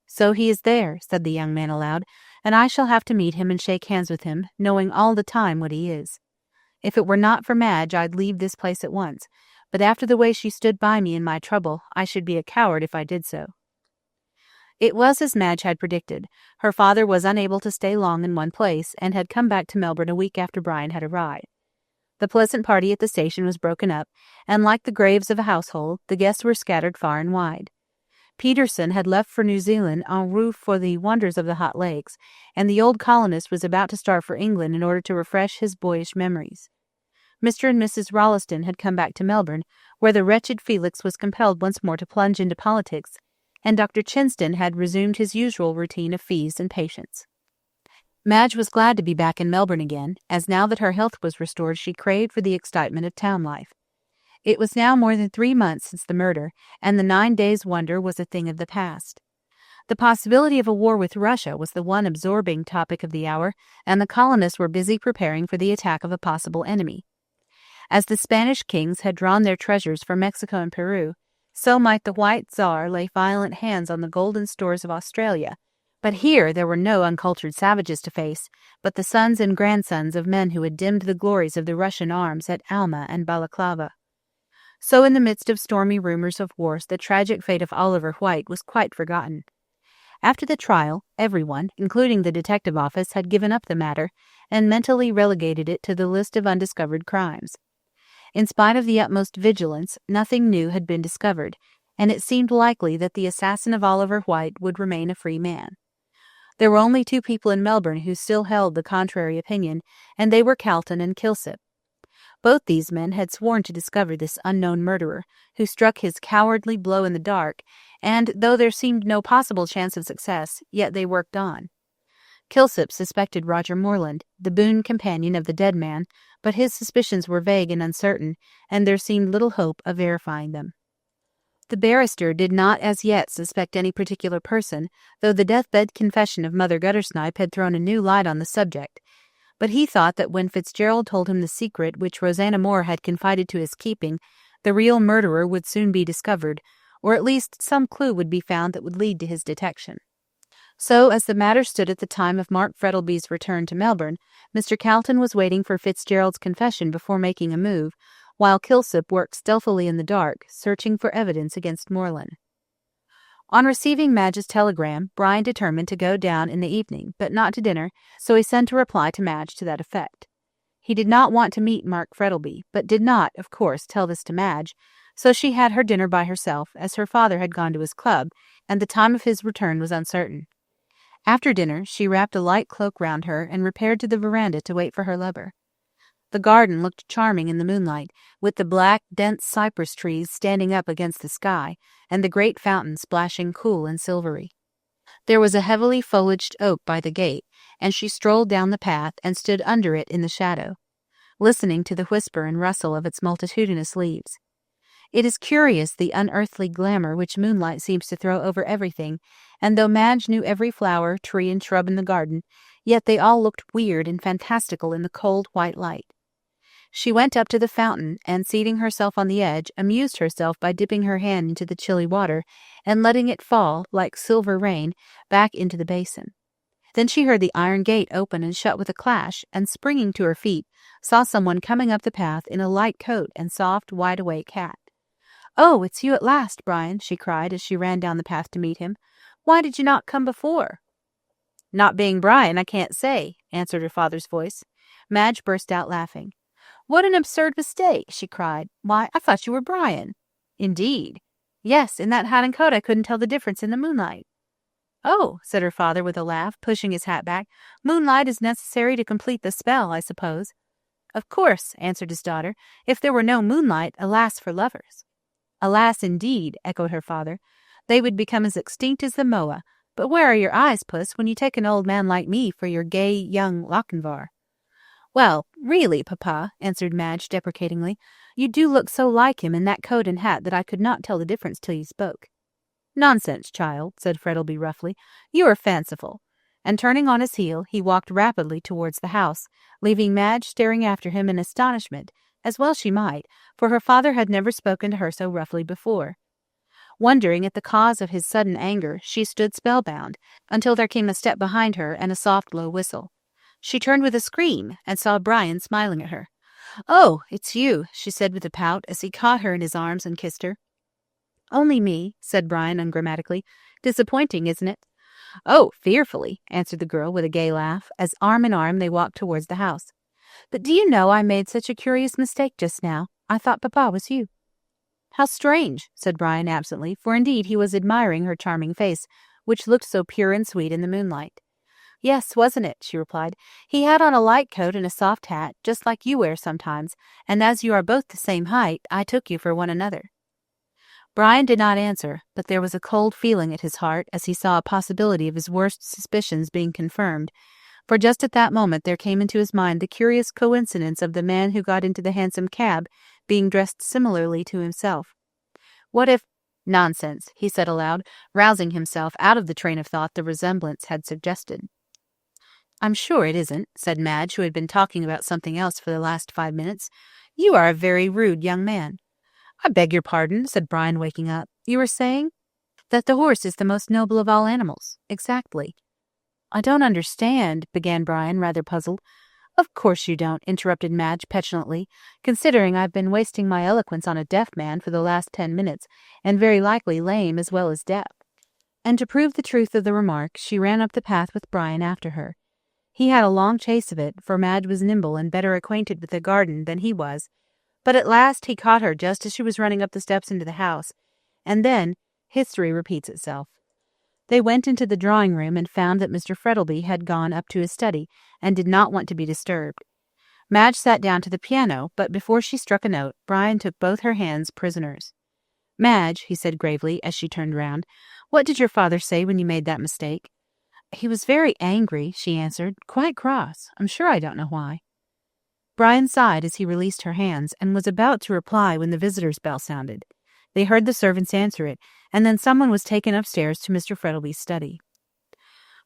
So he is there, said the young man aloud, and I shall have to meet him and shake hands with him, knowing all the time what he is. If it were not for Madge, I'd leave this place at once, but after the way she stood by me in my trouble, I should be a coward if I did so. It was as Madge had predicted. Her father was unable to stay long in one place and had come back to Melbourne a week after Brian had arrived. The pleasant party at the station was broken up, and like the graves of a household, the guests were scattered far and wide. Peterson had left for New Zealand en route for the wonders of the hot lakes, and the old colonist was about to start for England in order to refresh his boyish memories. Mr. and Mrs. Rolleston had come back to Melbourne, where the wretched Felix was compelled once more to plunge into politics, and Dr. Chinston had resumed his usual routine of fees and patients. Madge was glad to be back in Melbourne again, as now that her health was restored she craved for the excitement of town life. It was now more than 3 months since the murder, and the 9 days' wonder was a thing of the past. The possibility of a war with Russia was the one absorbing topic of the hour, and the colonists were busy preparing for the attack of a possible enemy. As the Spanish kings had drawn their treasures from Mexico and Peru, so might the White Tsar lay violent hands on the golden stores of Australia. But here there were no uncultured savages to face, but the sons and grandsons of men who had dimmed the glories of the Russian arms at Alma and Balaclava. So in the midst of stormy rumors of wars, the tragic fate of Oliver White was quite forgotten. After the trial, everyone, including the detective office, had given up the matter and mentally relegated it to the list of undiscovered crimes. In spite of the utmost vigilance, nothing new had been discovered, and it seemed likely that the assassin of Oliver White would remain a free man. There were only 2 people in Melbourne who still held the contrary opinion, and they were Calton and Kilsip. Both these men had sworn to discover this unknown murderer, who struck his cowardly blow in the dark, and though there seemed no possible chance of success, yet they worked on. Kilsip suspected Roger Morland, the boon companion of the dead man, but his suspicions were vague and uncertain, and there seemed little hope of verifying them. The barrister did not as yet suspect any particular person, though the deathbed confession of Mother Guttersnipe had thrown a new light on the subject. But he thought that when Fitzgerald told him the secret which Rosanna Moore had confided to his keeping, the real murderer would soon be discovered, or at least some clue would be found that would lead to his detection. So, as the matter stood at the time of Mark Frettleby's return to Melbourne, Mr. Calton was waiting for Fitzgerald's confession before making a move, while Kilsip worked stealthily in the dark, searching for evidence against Morland. On receiving Madge's telegram, Brian determined to go down in the evening, but not to dinner, so he sent a reply to Madge to that effect. He did not want to meet Mark Frettleby, but did not, of course, tell this to Madge, so she had her dinner by herself, as her father had gone to his club, and the time of his return was uncertain. After dinner, she wrapped a light cloak round her and repaired to the veranda to wait for her lover. The garden looked charming in the moonlight, with the black, dense cypress trees standing up against the sky, and the great fountain splashing cool and silvery. There was a heavily foliaged oak by the gate, and she strolled down the path and stood under it in the shadow, listening to the whisper and rustle of its multitudinous leaves. It is curious the unearthly glamour which moonlight seems to throw over everything, and though Madge knew every flower, tree, and shrub in the garden, yet they all looked weird and fantastical in the cold white light. She went up to the fountain, and seating herself on the edge, amused herself by dipping her hand into the chilly water and letting it fall, like silver rain, back into the basin. Then she heard the iron gate open and shut with a clash, and springing to her feet, saw someone coming up the path in a light coat and soft, wide-awake hat. "Oh, it's you at last, Brian," she cried as she ran down the path to meet him. "Why did you not come before?" "Not being Brian, I can't say," answered her father's voice. Madge burst out laughing. "What an absurd mistake!" she cried. "Why, I thought you were Brian." "Indeed?" "Yes, in that hat and coat I couldn't tell the difference in the moonlight." "Oh," said her father with a laugh, pushing his hat back, "moonlight is necessary to complete the spell, I suppose." "Of course," answered his daughter. "If there were no moonlight, alas for lovers." "Alas, indeed," echoed her father. "They would become as extinct as the moa. But where are your eyes, Puss, when you take an old man like me for your gay young Lochinvar?" "Well, really, Papa," answered Madge deprecatingly, "you do look so like him in that coat and hat that I could not tell the difference till you spoke." "Nonsense, child," said Frettleby roughly. "You are fanciful." And turning on his heel, he walked rapidly towards the house, leaving Madge staring after him in astonishment, as well she might, for her father had never spoken to her so roughly before. Wondering at the cause of his sudden anger, she stood spellbound, until there came a step behind her and a soft, low whistle. She turned with a scream and saw Brian smiling at her. "Oh, it's you," she said with a pout as he caught her in his arms and kissed her. "Only me," said Brian ungrammatically. "Disappointing, isn't it?" "Oh, fearfully," answered the girl with a gay laugh, as arm in arm they walked towards the house. "But do you know I made such a curious mistake just now? I thought Papa was you." "How strange," said Brian absently, for indeed he was admiring her charming face, which looked so pure and sweet in the moonlight. "Yes, wasn't it?" she replied. "He had on a light coat and a soft hat, just like you wear sometimes, and as you are both the same height, I took you for one another." Brian did not answer, but there was a cold feeling at his heart as he saw a possibility of his worst suspicions being confirmed, for just at that moment there came into his mind the curious coincidence of the man who got into the hansom cab being dressed similarly to himself. What if— "Nonsense," he said aloud, rousing himself out of the train of thought the resemblance had suggested. "I'm sure it isn't," said Madge, who had been talking about something else for the last 5 minutes. "You are a very rude young man." "I beg your pardon," said Brian, waking up. "You were saying—" "That the horse is the most noble of all animals." "Exactly." "I don't understand," began Brian, rather puzzled. "Of course you don't," interrupted Madge petulantly, "considering I've been wasting my eloquence on a deaf man for the last 10 minutes, and very likely lame as well as deaf." And to prove the truth of the remark, she ran up the path with Brian after her. He had a long chase of it, for Madge was nimble and better acquainted with the garden than he was, but at last he caught her just as she was running up the steps into the house, and then history repeats itself. They went into the drawing-room and found that Mr. Frettlby had gone up to his study and did not want to be disturbed. Madge sat down to the piano, but before she struck a note, Brian took both her hands prisoners. "Madge," he said gravely as she turned round, "what did your father say when you made that mistake?" "He was very angry," she answered, "quite cross. I'm sure I don't know why." Brian sighed as he released her hands and was about to reply when the visitor's bell sounded. They heard the servants answer it, and then someone was taken upstairs to Mr. Frettlby's study.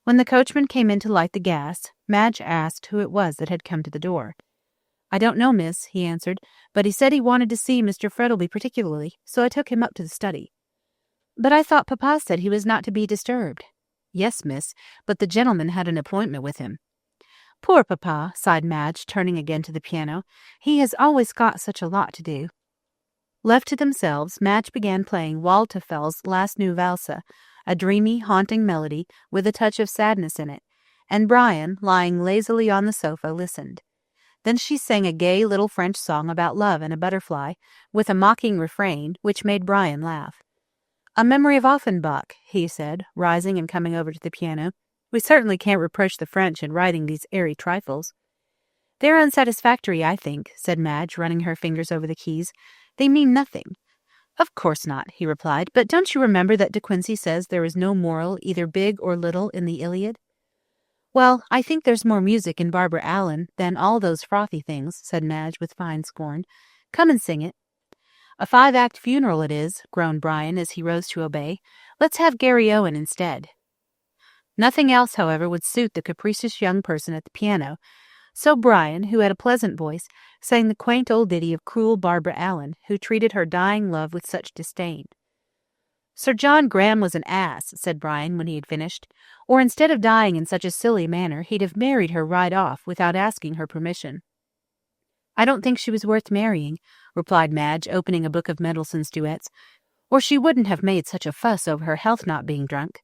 When the coachman came in to light the gas, Madge asked who it was that had come to the door. "I don't know, miss," he answered, "but he said he wanted to see Mr. Frettlby particularly, so I took him up to the study." "But I thought Papa said he was not to be disturbed." "Yes, miss, but the gentleman had an appointment with him." "Poor Papa," sighed Madge, turning again to the piano. "He has always got such a lot to do." Left to themselves, Madge began playing Waldteufel's Last New Valse, a dreamy, haunting melody with a touch of sadness in it, and Brian, lying lazily on the sofa, listened. Then she sang a gay little French song about love and a butterfly, with a mocking refrain, which made Brian laugh. "A memory of Offenbach," he said, rising and coming over to the piano. "We certainly can't reproach the French in writing these airy trifles." "They're unsatisfactory, I think," said Madge, running her fingers over the keys. "They mean nothing." "Of course not," he replied, "but don't you remember that De Quincey says there is no moral, either big or little, in the Iliad?" "Well, I think there's more music in Barbara Allen than all those frothy things," said Madge with fine scorn. "Come and sing it." "A 5-act funeral it is," groaned Brian as he rose to obey. "Let's have Gary Owen instead." Nothing else, however, would suit the capricious young person at the piano, so Brian, who had a pleasant voice, sang the quaint old ditty of cruel Barbara Allen, who treated her dying love with such disdain. "Sir John Graham was an ass," said Brian when he had finished, "or instead of dying in such a silly manner, he'd have married her right off without asking her permission." "I don't think she was worth marrying," replied Madge, opening a book of Mendelssohn's duets, "or she wouldn't have made such a fuss over her health not being drunk."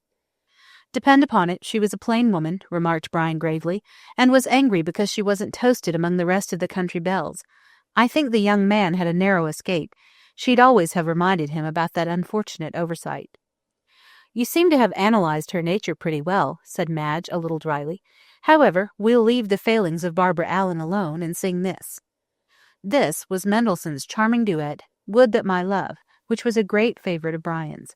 "Depend upon it, she was a plain woman," remarked Brian gravely, "and was angry because she wasn't toasted among the rest of the country belles. I think the young man had a narrow escape. She'd always have reminded him about that unfortunate oversight." "You seem to have analyzed her nature pretty well," said Madge a little dryly. "However, we'll leave the failings of Barbara Allen alone and sing this." This was Mendelssohn's charming duet, "Would That My Love," which was a great favorite of Brian's.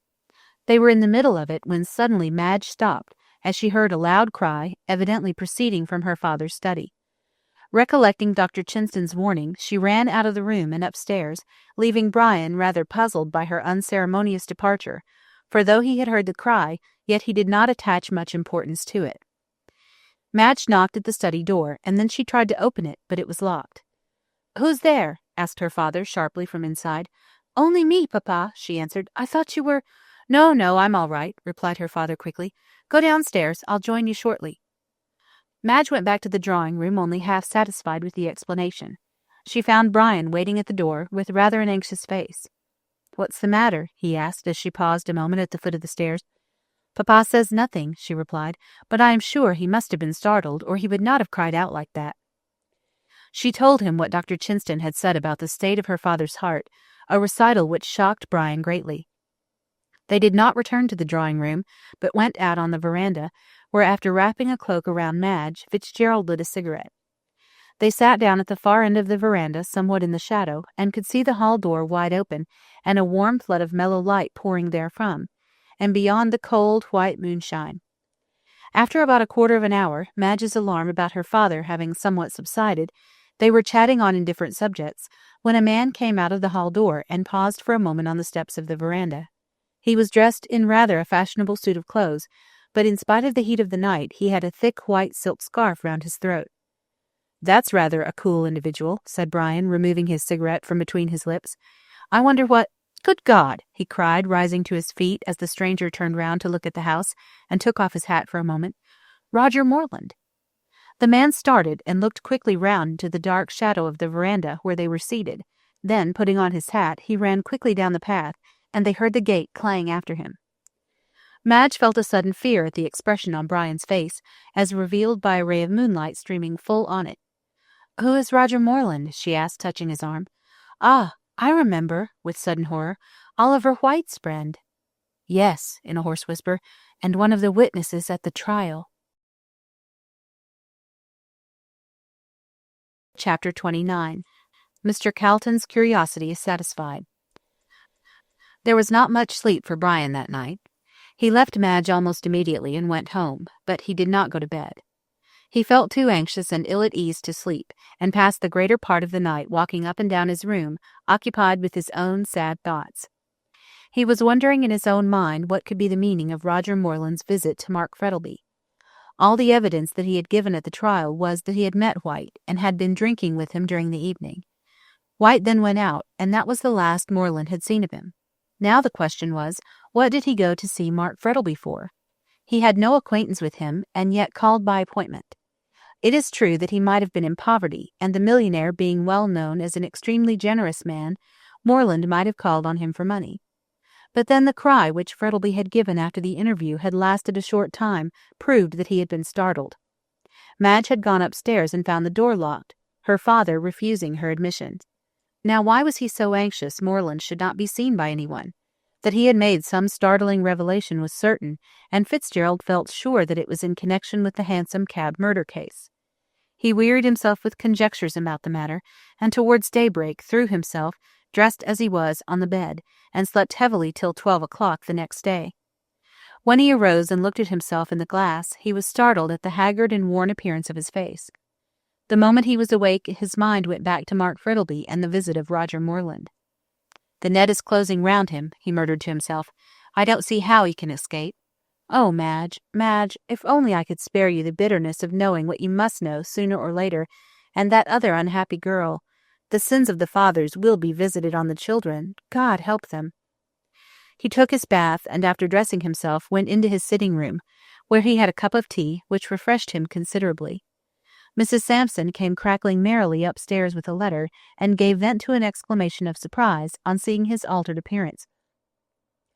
They were in the middle of it when suddenly Madge stopped, as she heard a loud cry, evidently proceeding from her father's study. Recollecting Dr. Chinston's warning, she ran out of the room and upstairs, leaving Brian rather puzzled by her unceremonious departure, for though he had heard the cry, yet he did not attach much importance to it. Madge knocked at the study door, and then she tried to open it, but it was locked. "Who's there?" asked her father sharply from inside. "Only me, Papa," she answered. "I thought you were—" "No, no, I'm all right," replied her father quickly. "Go downstairs. I'll join you shortly." Madge went back to the drawing-room only half satisfied with the explanation. She found Brian waiting at the door with rather an anxious face. "What's the matter?" he asked as she paused a moment at the foot of the stairs. "Papa says nothing," she replied, "but I am sure he must have been startled, or he would not have cried out like that." She told him what Dr. Chinston had said about the state of her father's heart, a recital which shocked Brian greatly. They did not return to the drawing-room, but went out on the veranda, where, after wrapping a cloak around Madge, Fitzgerald lit a cigarette. They sat down at the far end of the veranda, somewhat in the shadow, and could see the hall door wide open, and a warm flood of mellow light pouring therefrom, and beyond the cold, white moonshine. After about a quarter of an hour, Madge's alarm about her father having somewhat subsided, they were chatting on indifferent subjects, when a man came out of the hall door and paused for a moment on the steps of the veranda. He was dressed in rather a fashionable suit of clothes, but in spite of the heat of the night, he had a thick white silk scarf round his throat. "That's rather a cool individual," said Brian, removing his cigarette from between his lips. "I wonder what— Good God!" he cried, rising to his feet as the stranger turned round to look at the house and took off his hat for a moment. "Roger Morland!" The man started and looked quickly round into the dark shadow of the veranda where they were seated. Then, putting on his hat, he ran quickly down the path, and they heard the gate clang after him. Madge felt a sudden fear at the expression on Brian's face, as revealed by a ray of moonlight streaming full on it. "Who is Roger Morland?" she asked, touching his arm. "Ah, I remember," with sudden horror. "Oliver White's friend." "Yes," in a hoarse whisper, "and one of the witnesses at the trial." Chapter 29. Mr. Calton's curiosity is satisfied. There was not much sleep for Brian that night. He left Madge almost immediately and went home, but he did not go to bed. He felt too anxious and ill at ease to sleep, and passed the greater part of the night walking up and down his room, occupied with his own sad thoughts. He was wondering in his own mind what could be the meaning of Roger Morland's visit to Mark Frettlby. All the evidence that he had given at the trial was that he had met White, and had been drinking with him during the evening. White then went out, and that was the last Morland had seen of him. Now the question was, what did he go to see Mark Frettlby for? He had no acquaintance with him, and yet called by appointment. It is true that he might have been in poverty, and the millionaire being well known as an extremely generous man, Morland might have called on him for money. But then the cry which Frettlby had given after the interview had lasted a short time, proved that he had been startled. Madge had gone upstairs and found the door locked, her father refusing her admission. Now why was he so anxious Morland should not be seen by anyone? That he had made some startling revelation was certain, and Fitzgerald felt sure that it was in connection with the Hansom Cab murder case. He wearied himself with conjectures about the matter, and towards daybreak threw himself, dressed as he was, on the bed, and slept heavily till 12 o'clock the next day. When he arose and looked at himself in the glass, he was startled at the haggard and worn appearance of his face. The moment he was awake, his mind went back to Mark Frettlby and the visit of Roger Morland. "The net is closing round him," he murmured to himself. "I don't see how he can escape. Oh, Madge, Madge, if only I could spare you the bitterness of knowing what you must know sooner or later, and that other unhappy girl. The sins of the fathers will be visited on the children. God help them." He took his bath, and after dressing himself, went into his sitting-room, where he had a cup of tea, which refreshed him considerably. Mrs. Sampson came crackling merrily upstairs with a letter, and gave vent to an exclamation of surprise on seeing his altered appearance.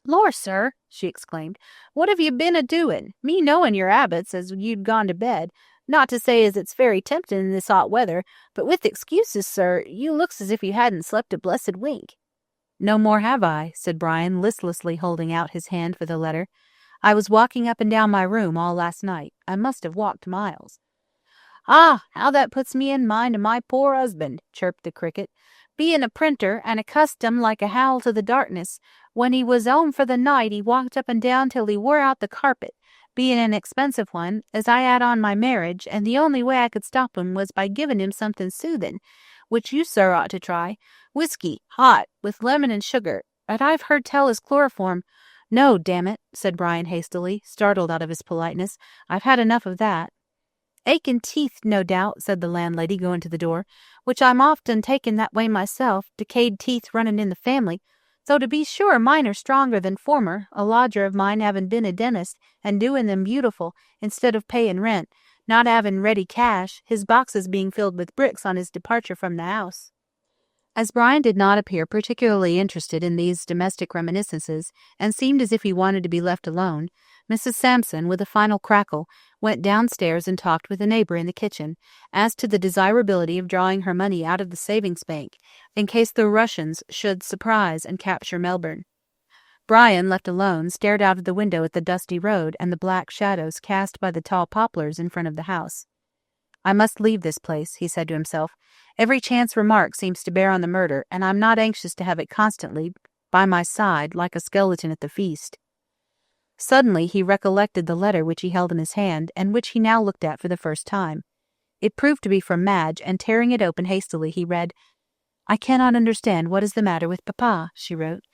"Lor, sir," she exclaimed, "what have you been a-doing? Me knowing your habits as you'd gone to bed. Not to say as it's very tempting in this hot weather, but with excuses, sir, you looks as if you hadn't slept a blessed wink." "No more have I," said Brian, listlessly holding out his hand for the letter. "I was walking up and down my room all last night. I must have walked miles." "Ah, how that puts me in mind of my poor husband," chirped the cricket. "Being a printer, and accustomed like a howl to the darkness, when he was home for the night he walked up and down till he wore out the carpet, being an expensive one, as I had on my marriage, and the only way I could stop him was by giving him something soothing, which you, sir, ought to try. Whiskey, hot, with lemon and sugar, and I've heard tell is chloroform." "No, damn it," said Brian hastily, startled out of his politeness. "I've had enough of that." "Aching teeth, no doubt," said the landlady, going to the door, "which I'm often taken that way myself, decayed teeth running in the family, though to be sure mine are stronger than former, a lodger of mine having been a dentist, and doing them beautiful, instead of paying rent, not having ready cash, his boxes being filled with bricks on his departure from the house." As Brian did not appear particularly interested in these domestic reminiscences and seemed as if he wanted to be left alone, Mrs. Sampson, with a final crackle, went downstairs and talked with a neighbor in the kitchen as to the desirability of drawing her money out of the savings bank in case the Russians should surprise and capture Melbourne. Brian, left alone, stared out of the window at the dusty road and the black shadows cast by the tall poplars in front of the house. "I must leave this place," he said to himself. "Every chance remark seems to bear on the murder, and I'm not anxious to have it constantly by my side like a skeleton at the feast." Suddenly he recollected the letter which he held in his hand, and which he now looked at for the first time. It proved to be from Madge, and tearing it open hastily, he read, "I cannot understand what is the matter with Papa," she wrote.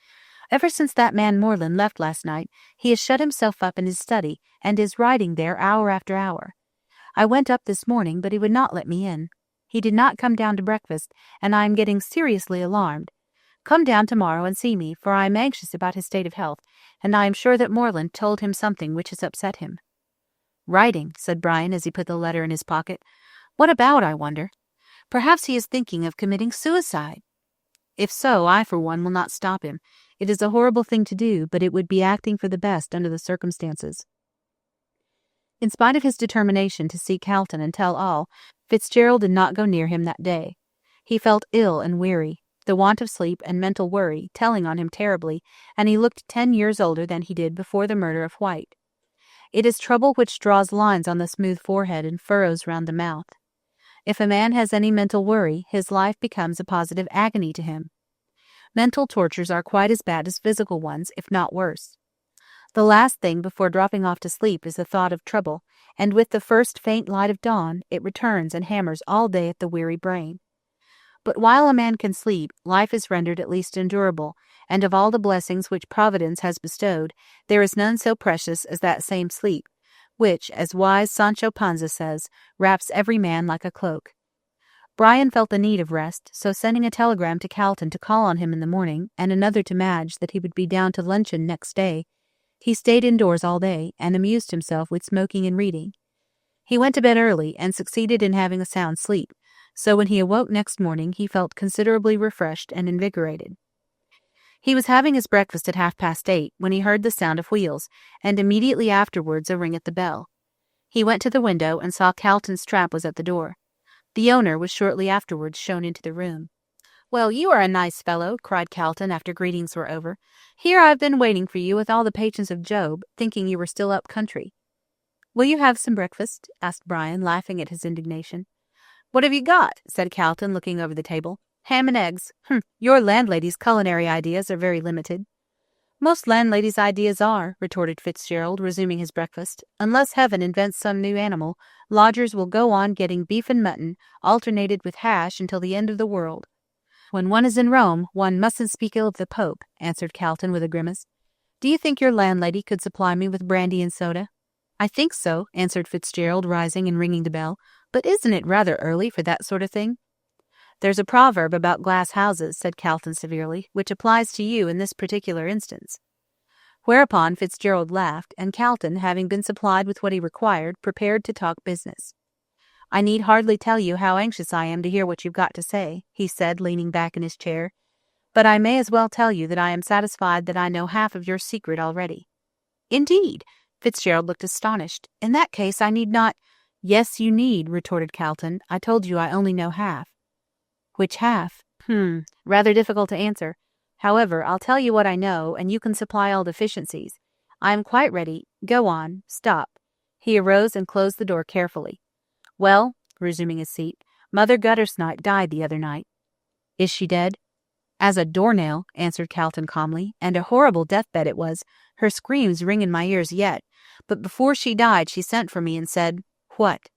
"Ever since that man Moreland left last night, he has shut himself up in his study, and is writing there hour after hour. I went up this morning, but he would not let me in. He did not come down to breakfast, and I am getting seriously alarmed. Come down tomorrow and see me, for I am anxious about his state of health, and I am sure that Moreland told him something which has upset him." "Writing," said Brian as he put the letter in his pocket. "What about, I wonder? Perhaps he is thinking of committing suicide. If so, I for one will not stop him. It is a horrible thing to do, but it would be acting for the best under the circumstances." In spite of his determination to seek Halton and tell all, Fitzgerald did not go near him that day. He felt ill and weary, the want of sleep and mental worry telling on him terribly, and he looked 10 years older than he did before the murder of White. It is trouble which draws lines on the smooth forehead and furrows round the mouth. If a man has any mental worry, his life becomes a positive agony to him. Mental tortures are quite as bad as physical ones, if not worse. The last thing before dropping off to sleep is the thought of trouble, and with the first faint light of dawn, it returns and hammers all day at the weary brain. But while a man can sleep, life is rendered at least endurable, and of all the blessings which Providence has bestowed, there is none so precious as that same sleep, which, as wise Sancho Panza says, wraps every man like a cloak. Brian felt the need of rest, so sending a telegram to Calton to call on him in the morning, and another to Madge that he would be down to luncheon next day, he stayed indoors all day and amused himself with smoking and reading. He went to bed early and succeeded in having a sound sleep, so when he awoke next morning he felt considerably refreshed and invigorated. He was having his breakfast at 8:30 when he heard the sound of wheels, and immediately afterwards a ring at the bell. He went to the window and saw Calton's trap was at the door. The owner was shortly afterwards shown into the room. "Well, you are a nice fellow," cried Calton after greetings were over. "Here I've been waiting for you with all the patience of Job, thinking you were still up country." "Will you have some breakfast?" asked Brian, laughing at his indignation. "What have you got?" said Calton, looking over the table. "Ham and eggs. Your landlady's culinary ideas are very limited." "Most landladies' ideas are," retorted Fitzgerald, resuming his breakfast. "Unless heaven invents some new animal, lodgers will go on getting beef and mutton, alternated with hash, until the end of the world." "When one is in Rome, one mustn't speak ill of the Pope," answered Calton with a grimace. "Do you think your landlady could supply me with brandy and soda?" "I think so," answered Fitzgerald, rising and ringing the bell. "But isn't it rather early for that sort of thing?" "There's a proverb about glass houses," said Calton severely, "which applies to you in this particular instance." Whereupon Fitzgerald laughed, and Calton, having been supplied with what he required, prepared to talk business. "I need hardly tell you how anxious I am to hear what you've got to say," he said, leaning back in his chair. "But I may as well tell you that I am satisfied that I know half of your secret already." "Indeed?" Fitzgerald looked astonished. "In that case I need not—" "Yes, you need," retorted Calton. "I told you I only know half." "Which half?" Rather difficult to answer. However, I'll tell you what I know, and you can supply all deficiencies. I am quite ready. Go on. Stop." He arose and closed the door carefully. "Well," resuming his seat, "Mother Guttersnipe died the other night." "Is she dead?" "As a doornail," answered Calton calmly, "and a horrible deathbed it was. Her screams ring in my ears yet. But before she died she sent for me and said—" "What?"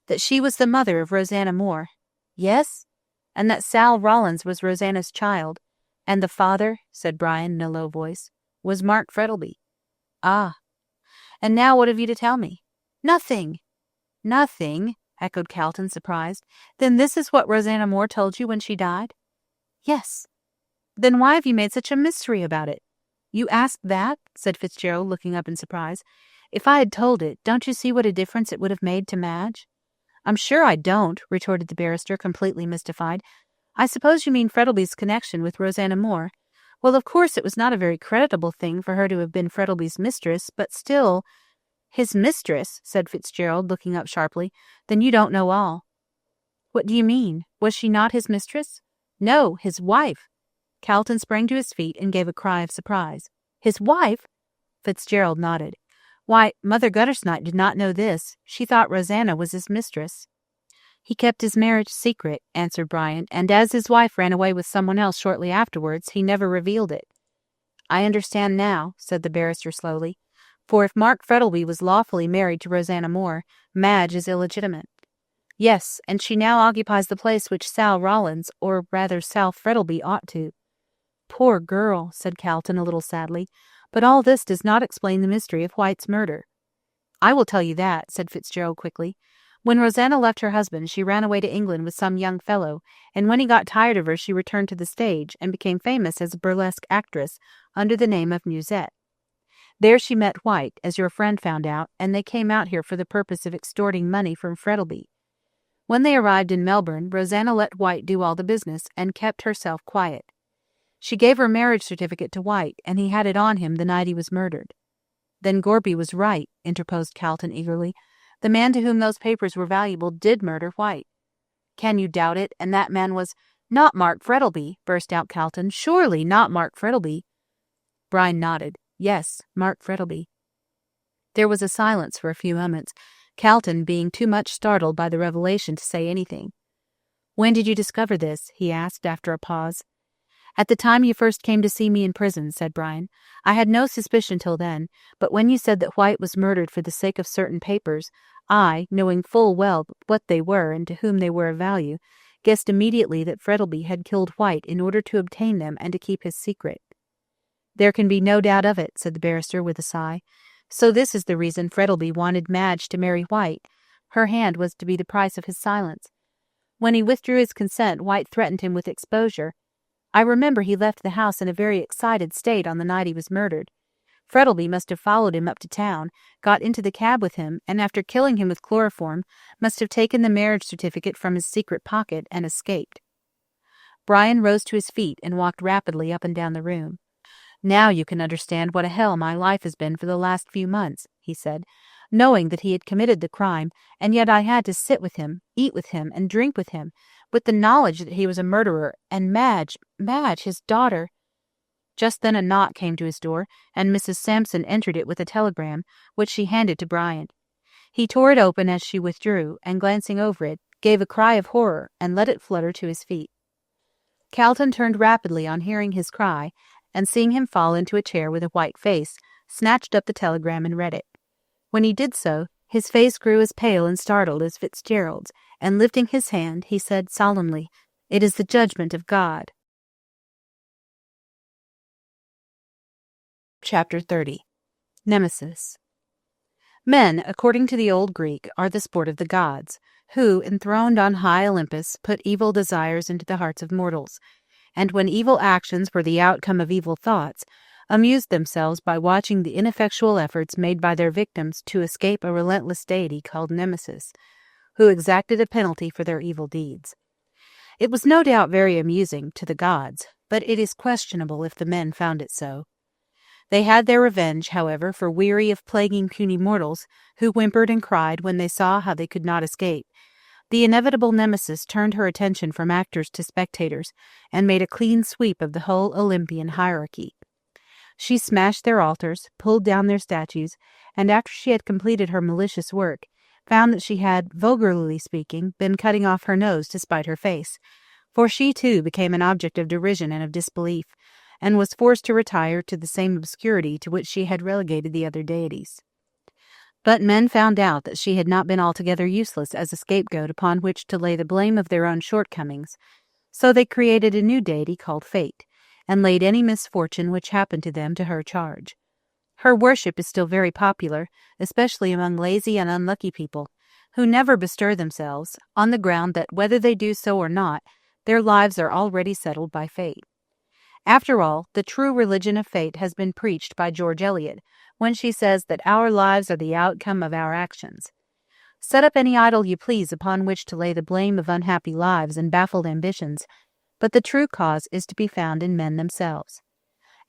"That she was the mother of Rosanna Moore." "Yes?" "And that Sal Rollins was Rosanna's child." "And the father," said Brian in a low voice, "was Mark Frettlby." "Ah. And now what have you to tell me?" "Nothing." "Nothing?" echoed Calton, surprised. "Then this is what Rosanna Moore told you when she died?" "Yes." "Then why have you made such a mystery about it?" "You asked that?" said Fitzgerald, looking up in surprise. "If I had told it, don't you see what a difference it would have made to Madge?" "I'm sure I don't," retorted the barrister, completely mystified. I suppose you mean Frettlby's connection with Rosanna Moore. Well, of course it was not a very creditable thing for her to have been Frettlby's mistress, but still—" "His mistress?" said Fitzgerald, looking up sharply. "Then you don't know all." "What do you mean? Was she not his mistress?" "No, his wife." Calton sprang to his feet and gave a cry of surprise. "His wife?" Fitzgerald nodded. "Why, Mother Guttersnipe did not know this. She thought Rosanna was his mistress." "He kept his marriage secret," answered Bryant, "and as his wife ran away with someone else shortly afterwards, he never revealed it." "I understand now," said the barrister slowly. "For if Mark Frettlby was lawfully married to Rosanna Moore, Madge is illegitimate." "Yes, and she now occupies the place which Sal Rollins, or rather Sal Frettlby, ought to." "Poor girl," said Calton a little sadly. "But all this does not explain the mystery of White's murder." "I will tell you that," said Fitzgerald quickly. "When Rosanna left her husband, she ran away to England with some young fellow, and when he got tired of her she returned to the stage, and became famous as a burlesque actress under the name of Musette. There she met White, as your friend found out, and they came out here for the purpose of extorting money from Frettlby. When they arrived in Melbourne, Rosanna let White do all the business, and kept herself quiet. She gave her marriage certificate to White, and he had it on him the night he was murdered." "Then Gorby was right," interposed Calton eagerly. "The man to whom those papers were valuable did murder White." "Can you doubt it? And that man was—" "Not Mark Frettlby," burst out Calton. "Surely not Mark Frettlby." Brian nodded. "Yes, Mark Frettlby." There was a silence for a few moments, Calton being too much startled by the revelation to say anything. "When did you discover this?" he asked after a pause. "At the time you first came to see me in prison," said Brian. "I had no suspicion till then, but when you said that White was murdered for the sake of certain papers, I, knowing full well what they were and to whom they were of value, guessed immediately that Frettlby had killed White in order to obtain them and to keep his secret." "There can be no doubt of it," said the barrister with a sigh. "So this is the reason Frettlby wanted Madge to marry White. Her hand was to be the price of his silence. When he withdrew his consent, White threatened him with exposure. I remember he left the house in a very excited state on the night he was murdered. Frettlby must have followed him up to town, got into the cab with him, and after killing him with chloroform, must have taken the marriage certificate from his secret pocket and escaped." Brian rose to his feet and walked rapidly up and down the room. "Now you can understand what a hell my life has been for the last few months," he said, "knowing that he had committed the crime, and yet I had to sit with him, eat with him, and drink with him, with the knowledge that he was a murderer, and Madge, his daughter—" Just then a knock came to his door, and Mrs. Sampson entered it with a telegram, which she handed to Bryant. He tore it open as she withdrew, and glancing over it, gave a cry of horror, and let it flutter to his feet. Calton turned rapidly on hearing his cry, and seeing him fall into a chair with a white face, snatched up the telegram and read it. When he did so, his face grew as pale and startled as Fitzgerald's, and lifting his hand, he said solemnly, "It is the judgment of God." Chapter 30. Nemesis. Men, according to the old Greek, are the sport of the gods, who, enthroned on high Olympus, put evil desires into the hearts of mortals, and when evil actions were the outcome of evil thoughts, amused themselves by watching the ineffectual efforts made by their victims to escape a relentless deity called Nemesis, who exacted a penalty for their evil deeds. It was no doubt very amusing to the gods, but it is questionable if the men found it so. They had their revenge, however, for weary of plaguing puny mortals, who whimpered and cried when they saw how they could not escape. The inevitable Nemesis turned her attention from actors to spectators, and made a clean sweep of the whole Olympian hierarchy. She smashed their altars, pulled down their statues, and after she had completed her malicious work, found that she had, vulgarly speaking, been cutting off her nose to spite her face, for she too became an object of derision and of disbelief, and was forced to retire to the same obscurity to which she had relegated the other deities. But men found out that she had not been altogether useless as a scapegoat upon which to lay the blame of their own shortcomings, so they created a new deity called Fate, and laid any misfortune which happened to them to her charge. Her worship is still very popular, especially among lazy and unlucky people, who never bestir themselves, on the ground that whether they do so or not, their lives are already settled by fate. After all, the true religion of fate has been preached by George Eliot, when she says that our lives are the outcome of our actions. Set up any idol you please upon which to lay the blame of unhappy lives and baffled ambitions, but the true cause is to be found in men themselves.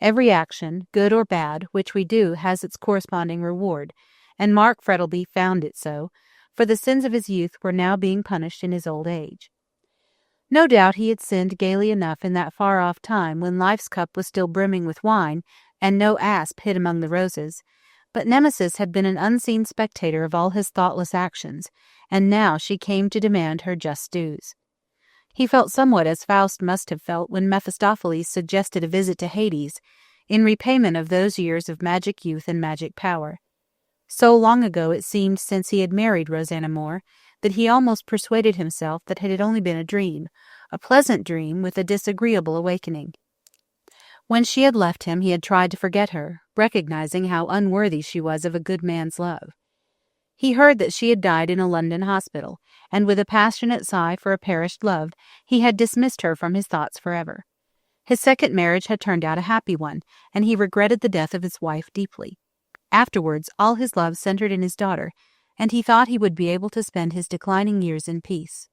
Every action, good or bad, which we do has its corresponding reward, and Mark Frettlby found it so, for the sins of his youth were now being punished in his old age. No doubt he had sinned gaily enough in that far-off time when life's cup was still brimming with wine, and no asp hid among the roses, but Nemesis had been an unseen spectator of all his thoughtless actions, and now she came to demand her just dues. He felt somewhat as Faust must have felt when Mephistopheles suggested a visit to Hades, in repayment of those years of magic youth and magic power. So long ago it seemed since he had married Rosanna Moore, that he almost persuaded himself that it had only been a pleasant dream with a disagreeable awakening. When she had left him, he had tried to forget her, recognizing how unworthy she was of a good man's love. He heard that she had died in a London hospital, and with a passionate sigh for a perished love, he had dismissed her from his thoughts forever. His second marriage had turned out a happy one, and he regretted the death of his wife deeply. Afterwards, all his love centered in his daughter, and he thought he would be able to spend his declining years in peace.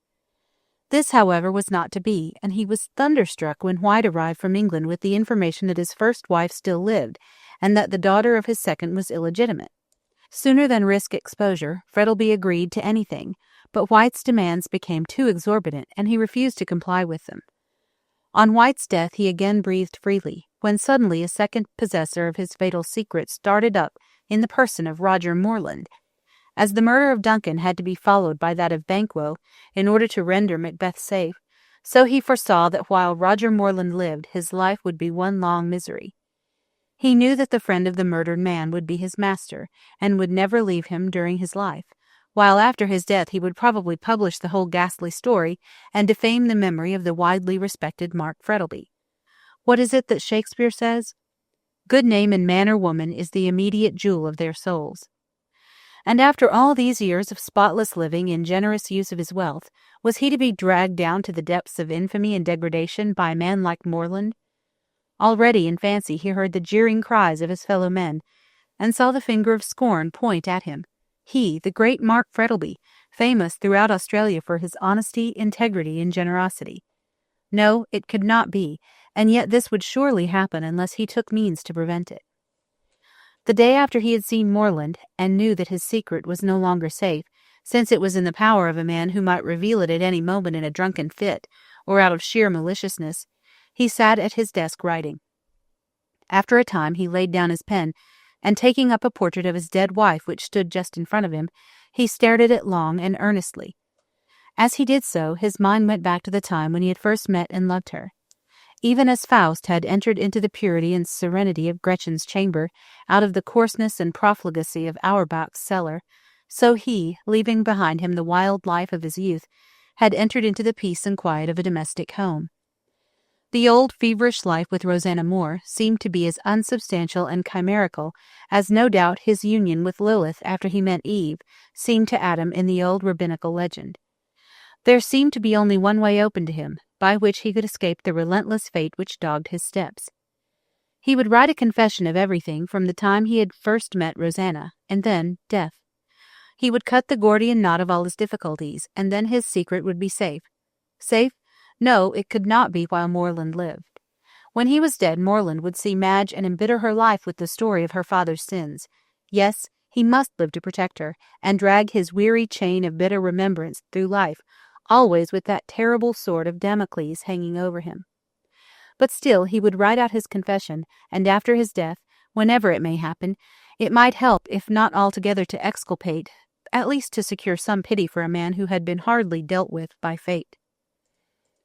This, however, was not to be, and he was thunderstruck when White arrived from England with the information that his first wife still lived, and that the daughter of his second was illegitimate. Sooner than risk exposure, Frettlby agreed to anything, but White's demands became too exorbitant, and he refused to comply with them. On White's death he again breathed freely, when suddenly a second possessor of his fatal secret started up in the person of Roger Morland. As the murder of Duncan had to be followed by that of Banquo in order to render Macbeth safe, so he foresaw that while Roger Morland lived, his life would be one long misery. He knew that the friend of the murdered man would be his master, and would never leave him during his life, while after his death he would probably publish the whole ghastly story and defame the memory of the widely respected Mark Frettlby. What is it that Shakespeare says? Good name in man or woman is the immediate jewel of their souls. And after all these years of spotless living and generous use of his wealth, was he to be dragged down to the depths of infamy and degradation by a man like Morland? Already in fancy he heard the jeering cries of his fellow men, and saw the finger of scorn point at him. He, the great Mark Frettlby, famous throughout Australia for his honesty, integrity, and generosity. No, it could not be, and yet this would surely happen unless he took means to prevent it. The day after he had seen Morland, and knew that his secret was no longer safe, since it was in the power of a man who might reveal it at any moment in a drunken fit, or out of sheer maliciousness, he sat at his desk writing. After a time he laid down his pen, and taking up a portrait of his dead wife which stood just in front of him, he stared at it long and earnestly. As he did so, his mind went back to the time when he had first met and loved her. Even as Faust had entered into the purity and serenity of Gretchen's chamber, out of the coarseness and profligacy of Auerbach's cellar, so he, leaving behind him the wild life of his youth, had entered into the peace and quiet of a domestic home. The old feverish life with Rosanna Moore seemed to be as unsubstantial and chimerical as no doubt his union with Lilith after he met Eve seemed to Adam in the old rabbinical legend. There seemed to be only one way open to him, by which he could escape the relentless fate which dogged his steps. He would write a confession of everything from the time he had first met Rosanna, and then death. He would cut the Gordian knot of all his difficulties, and then his secret would be safe. Safe? No, it could not be while Morland lived. When he was dead, Morland would see Madge and embitter her life with the story of her father's sins. Yes, he must live to protect her, and drag his weary chain of bitter remembrance through life, always with that terrible sword of Damocles hanging over him. But still he would write out his confession, and after his death, whenever it may happen, it might help, if not altogether to exculpate, at least to secure some pity for a man who had been hardly dealt with by fate.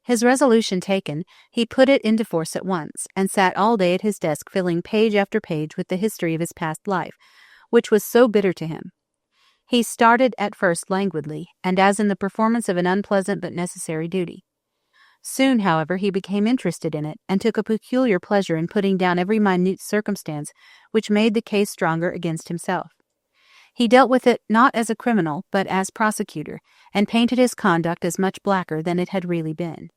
His resolution taken, he put it into force at once, and sat all day at his desk filling page after page with the history of his past life, which was so bitter to him. He started at first languidly, and as in the performance of an unpleasant but necessary duty. Soon, however, he became interested in it, and took a peculiar pleasure in putting down every minute circumstance which made the case stronger against himself. He dealt with it not as a criminal, but as prosecutor, and painted his conduct as much blacker than it had really been.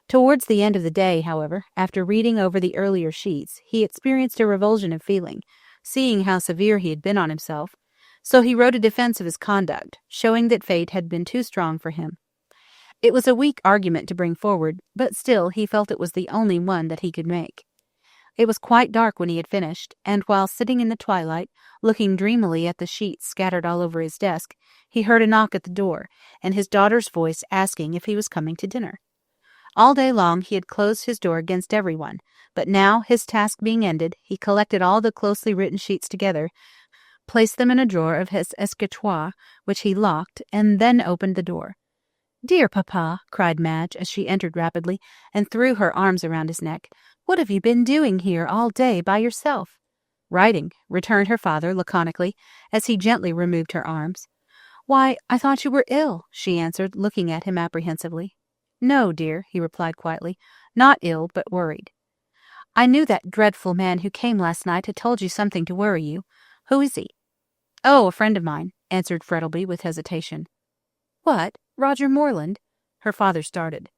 Towards the end of the day, however, after reading over the earlier sheets, he experienced a revulsion of feeling, seeing how severe he had been on himself, so he wrote a defense of his conduct, showing that fate had been too strong for him. It was a weak argument to bring forward, but still he felt it was the only one that he could make. It was quite dark when he had finished, and while sitting in the twilight, looking dreamily at the sheets scattered all over his desk, he heard a knock at the door, and his daughter's voice asking if he was coming to dinner. All day long he had closed his door against everyone, but now, his task being ended, he collected all the closely written sheets together, placed them in a drawer of his escritoire, which he locked, and then opened the door. "Dear papa," cried Madge, as she entered rapidly, and threw her arms around his neck, "what have you been doing here all day by yourself?" "Writing," returned her father laconically, as he gently removed her arms. "Why, I thought you were ill," she answered, looking at him apprehensively. "No, dear," he replied quietly, "not ill, but worried." "I knew that dreadful man who came last night had told you something to worry you. Who is he?" "Oh, a friend of mine," answered Frettleby with hesitation. "What, Roger Morland?" Her father started.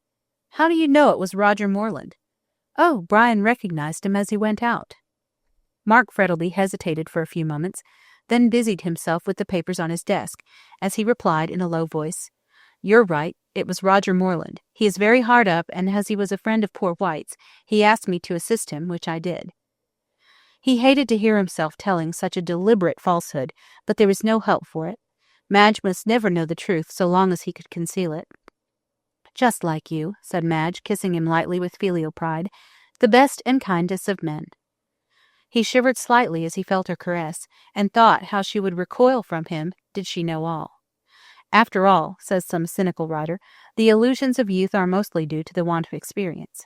"How do you know it was Roger Morland?" "Oh, Brian recognized him as he went out." Mark Frettleby hesitated for a few moments, then busied himself with the papers on his desk, as he replied in a low voice, "You're right, it was Roger Morland. He is very hard up, and as he was a friend of poor White's, he asked me to assist him, which I did." He hated to hear himself telling such a deliberate falsehood, but there was no help for it. Madge must never know the truth so long as he could conceal it. "Just like you," said Madge, kissing him lightly with filial pride, "the best and kindest of men." He shivered slightly as he felt her caress, and thought how she would recoil from him did she know all. After all, says some cynical writer, the illusions of youth are mostly due to the want of experience.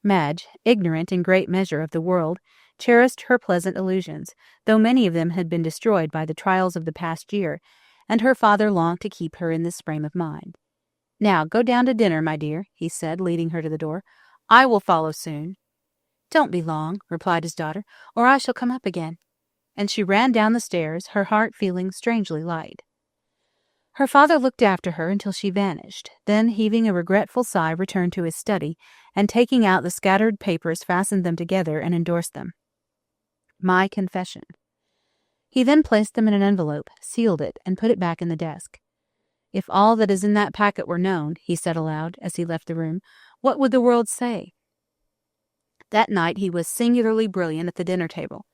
Madge, ignorant in great measure of the world, cherished her pleasant illusions, though many of them had been destroyed by the trials of the past year, and her father longed to keep her in this frame of mind. "Now go down to dinner, my dear," he said, leading her to the door. "I will follow soon." "Don't be long," replied his daughter, "or I shall come up again." And she ran down the stairs, her heart feeling strangely light. Her father looked after her until she vanished, then, heaving a regretful sigh, returned to his study, and taking out the scattered papers, fastened them together and endorsed them. "My confession." He then placed them in an envelope, sealed it, and put it back in the desk. "If all that is in that packet were known," he said aloud, as he left the room, "what would the world say?" That night he was singularly brilliant at the dinner table.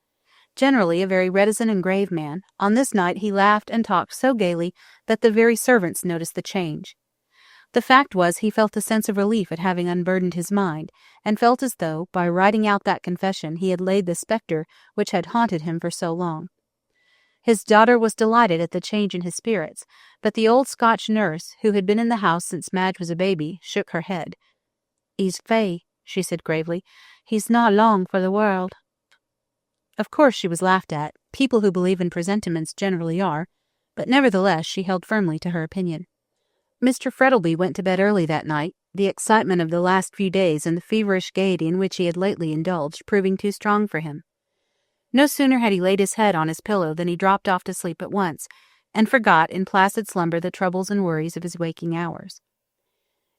Generally a very reticent and grave man, on this night he laughed and talked so gaily that the very servants noticed the change. The fact was, he felt a sense of relief at having unburdened his mind, and felt as though, by writing out that confession, he had laid the spectre which had haunted him for so long. His daughter was delighted at the change in his spirits, but the old Scotch nurse, who had been in the house since Madge was a baby, shook her head. "He's fey," she said gravely. "He's not long for the world." Of course she was laughed at. People who believe in presentiments generally are, but nevertheless she held firmly to her opinion. Mr. Frettleby went to bed early that night, the excitement of the last few days and the feverish gaiety in which he had lately indulged proving too strong for him. No sooner had he laid his head on his pillow than he dropped off to sleep at once, and forgot in placid slumber the troubles and worries of his waking hours.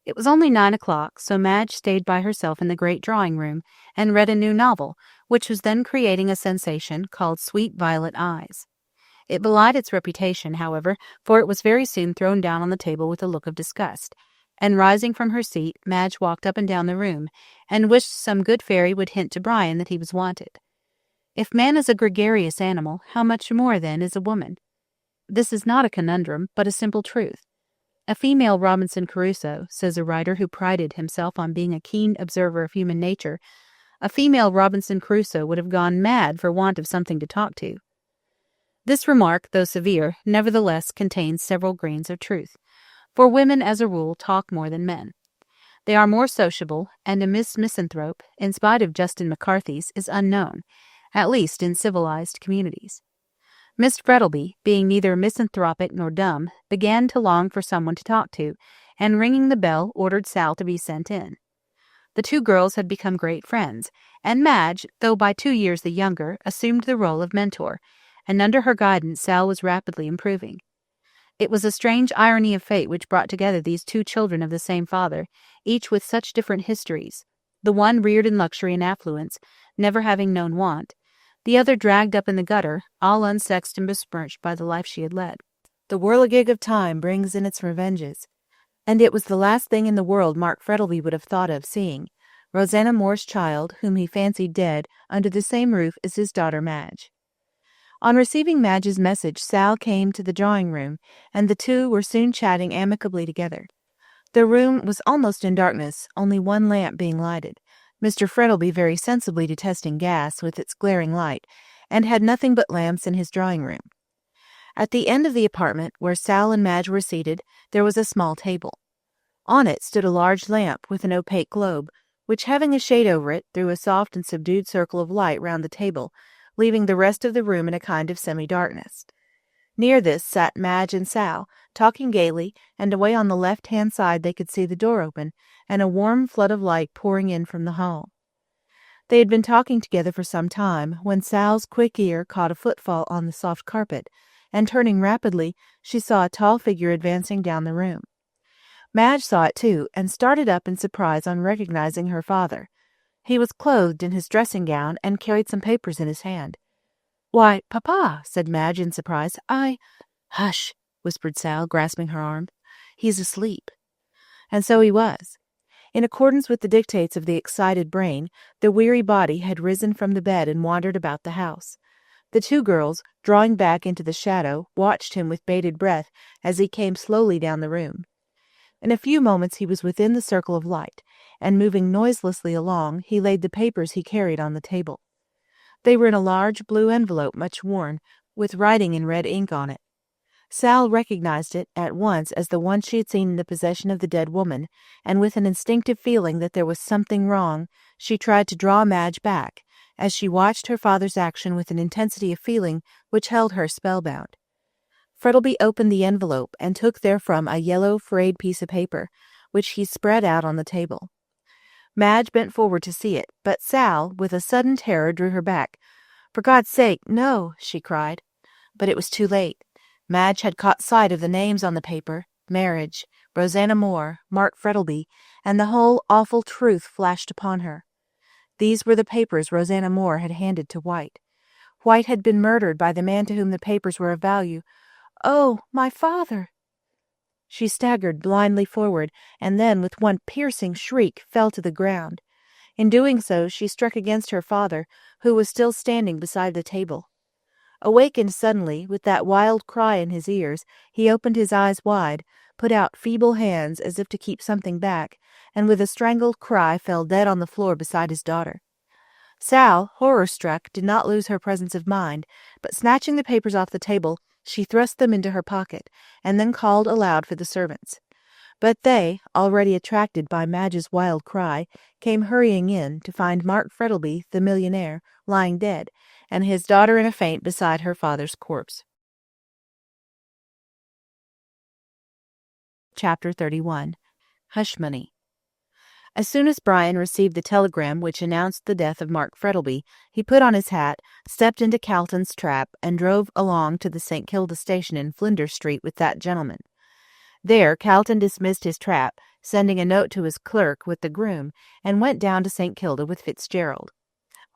It was only 9 o'clock, so Madge stayed by herself in the great drawing-room and read a new novel, which was then creating a sensation, called Sweet Violet Eyes. It belied its reputation, however, for it was very soon thrown down on the table with a look of disgust, and rising from her seat, Madge walked up and down the room, and wished some good fairy would hint to Brian that he was wanted. If man is a gregarious animal, how much more, then, is a woman? This is not a conundrum, but a simple truth. A female Robinson Crusoe, says a writer who prided himself on being a keen observer of human nature, a female Robinson Crusoe would have gone mad for want of something to talk to. This remark, though severe, nevertheless contains several grains of truth, for women as a rule talk more than men. They are more sociable, and a Miss Misanthrope, in spite of Justin McCarthy's, is unknown, at least in civilized communities. Miss Frettleby, being neither misanthropic nor dumb, began to long for someone to talk to, and ringing the bell, ordered Sal to be sent in. The two girls had become great friends, and Madge, though by 2 years the younger, assumed the role of mentor, and under her guidance Sal was rapidly improving. It was a strange irony of fate which brought together these two children of the same father, each with such different histories, the one reared in luxury and affluence, never having known want, the other dragged up in the gutter, all unsexed and besmirched by the life she had led. The whirligig of time brings in its revenges. And it was the last thing in the world Mark Frettlby would have thought of seeing. Rosanna Moore's child, whom he fancied dead, under the same roof as his daughter Madge. On receiving Madge's message, Sal came to the drawing-room, and the two were soon chatting amicably together. The room was almost in darkness, only one lamp being lighted, Mr. Frettlby very sensibly detesting gas with its glaring light, and had nothing but lamps in his drawing-room. At the end of the apartment, where Sal and Madge were seated, there was a small table. On it stood a large lamp with an opaque globe, which, having a shade over it, threw a soft and subdued circle of light round the table, leaving the rest of the room in a kind of semi-darkness. Near this sat Madge and Sal, talking gaily, and away on the left-hand side they could see the door open, and a warm flood of light pouring in from the hall. They had been talking together for some time, when Sal's quick ear caught a footfall on the soft carpet, and turning rapidly, she saw a tall figure advancing down the room. Madge saw it too, and started up in surprise on recognizing her father. He was clothed in his dressing-gown, and carried some papers in his hand. "Why, Papa," said Madge in surprise, "Hush," whispered Sal, grasping her arm. "He's asleep." And so he was. In accordance with the dictates of the excited brain, the weary body had risen from the bed and wandered about the house. The two girls, drawing back into the shadow, watched him with bated breath as he came slowly down the room. In a few moments he was within the circle of light, and moving noiselessly along, he laid the papers he carried on the table. They were in a large blue envelope, much worn, with writing in red ink on it. Sal recognized it at once as the one she had seen in the possession of the dead woman, and with an instinctive feeling that there was something wrong, she tried to draw Madge back, as she watched her father's action with an intensity of feeling which held her spellbound. Frettlby opened the envelope and took therefrom a yellow, frayed piece of paper, which he spread out on the table. Madge bent forward to see it, but Sal, with a sudden terror, drew her back. "For God's sake, no!" she cried. But it was too late. Madge had caught sight of the names on the paper, Marriage, Rosanna Moore, Mark Frettlby, and the whole awful truth flashed upon her. These were the papers Rosanna Moore had handed to White. White had been murdered by the man to whom the papers were of value. "Oh, my father!" She staggered blindly forward, and then, with one piercing shriek, fell to the ground. In doing so, she struck against her father, who was still standing beside the table. Awakened suddenly, with that wild cry in his ears, he opened his eyes wide, put out feeble hands as if to keep something back, and with a strangled cry fell dead on the floor beside his daughter. Sal, horror-struck, did not lose her presence of mind, but snatching the papers off the table, she thrust them into her pocket, and then called aloud for the servants. But they, already attracted by Madge's wild cry, came hurrying in to find Mark Frettlby, the millionaire, lying dead, and his daughter in a faint beside her father's corpse. Chapter 31. Hush Money. As soon as Brian received the telegram which announced the death of Mark Frettlby, he put on his hat, stepped into Calton's trap, and drove along to the St. Kilda station in Flinders Street with that gentleman. There Calton dismissed his trap, sending a note to his clerk with the groom, and went down to St. Kilda with Fitzgerald.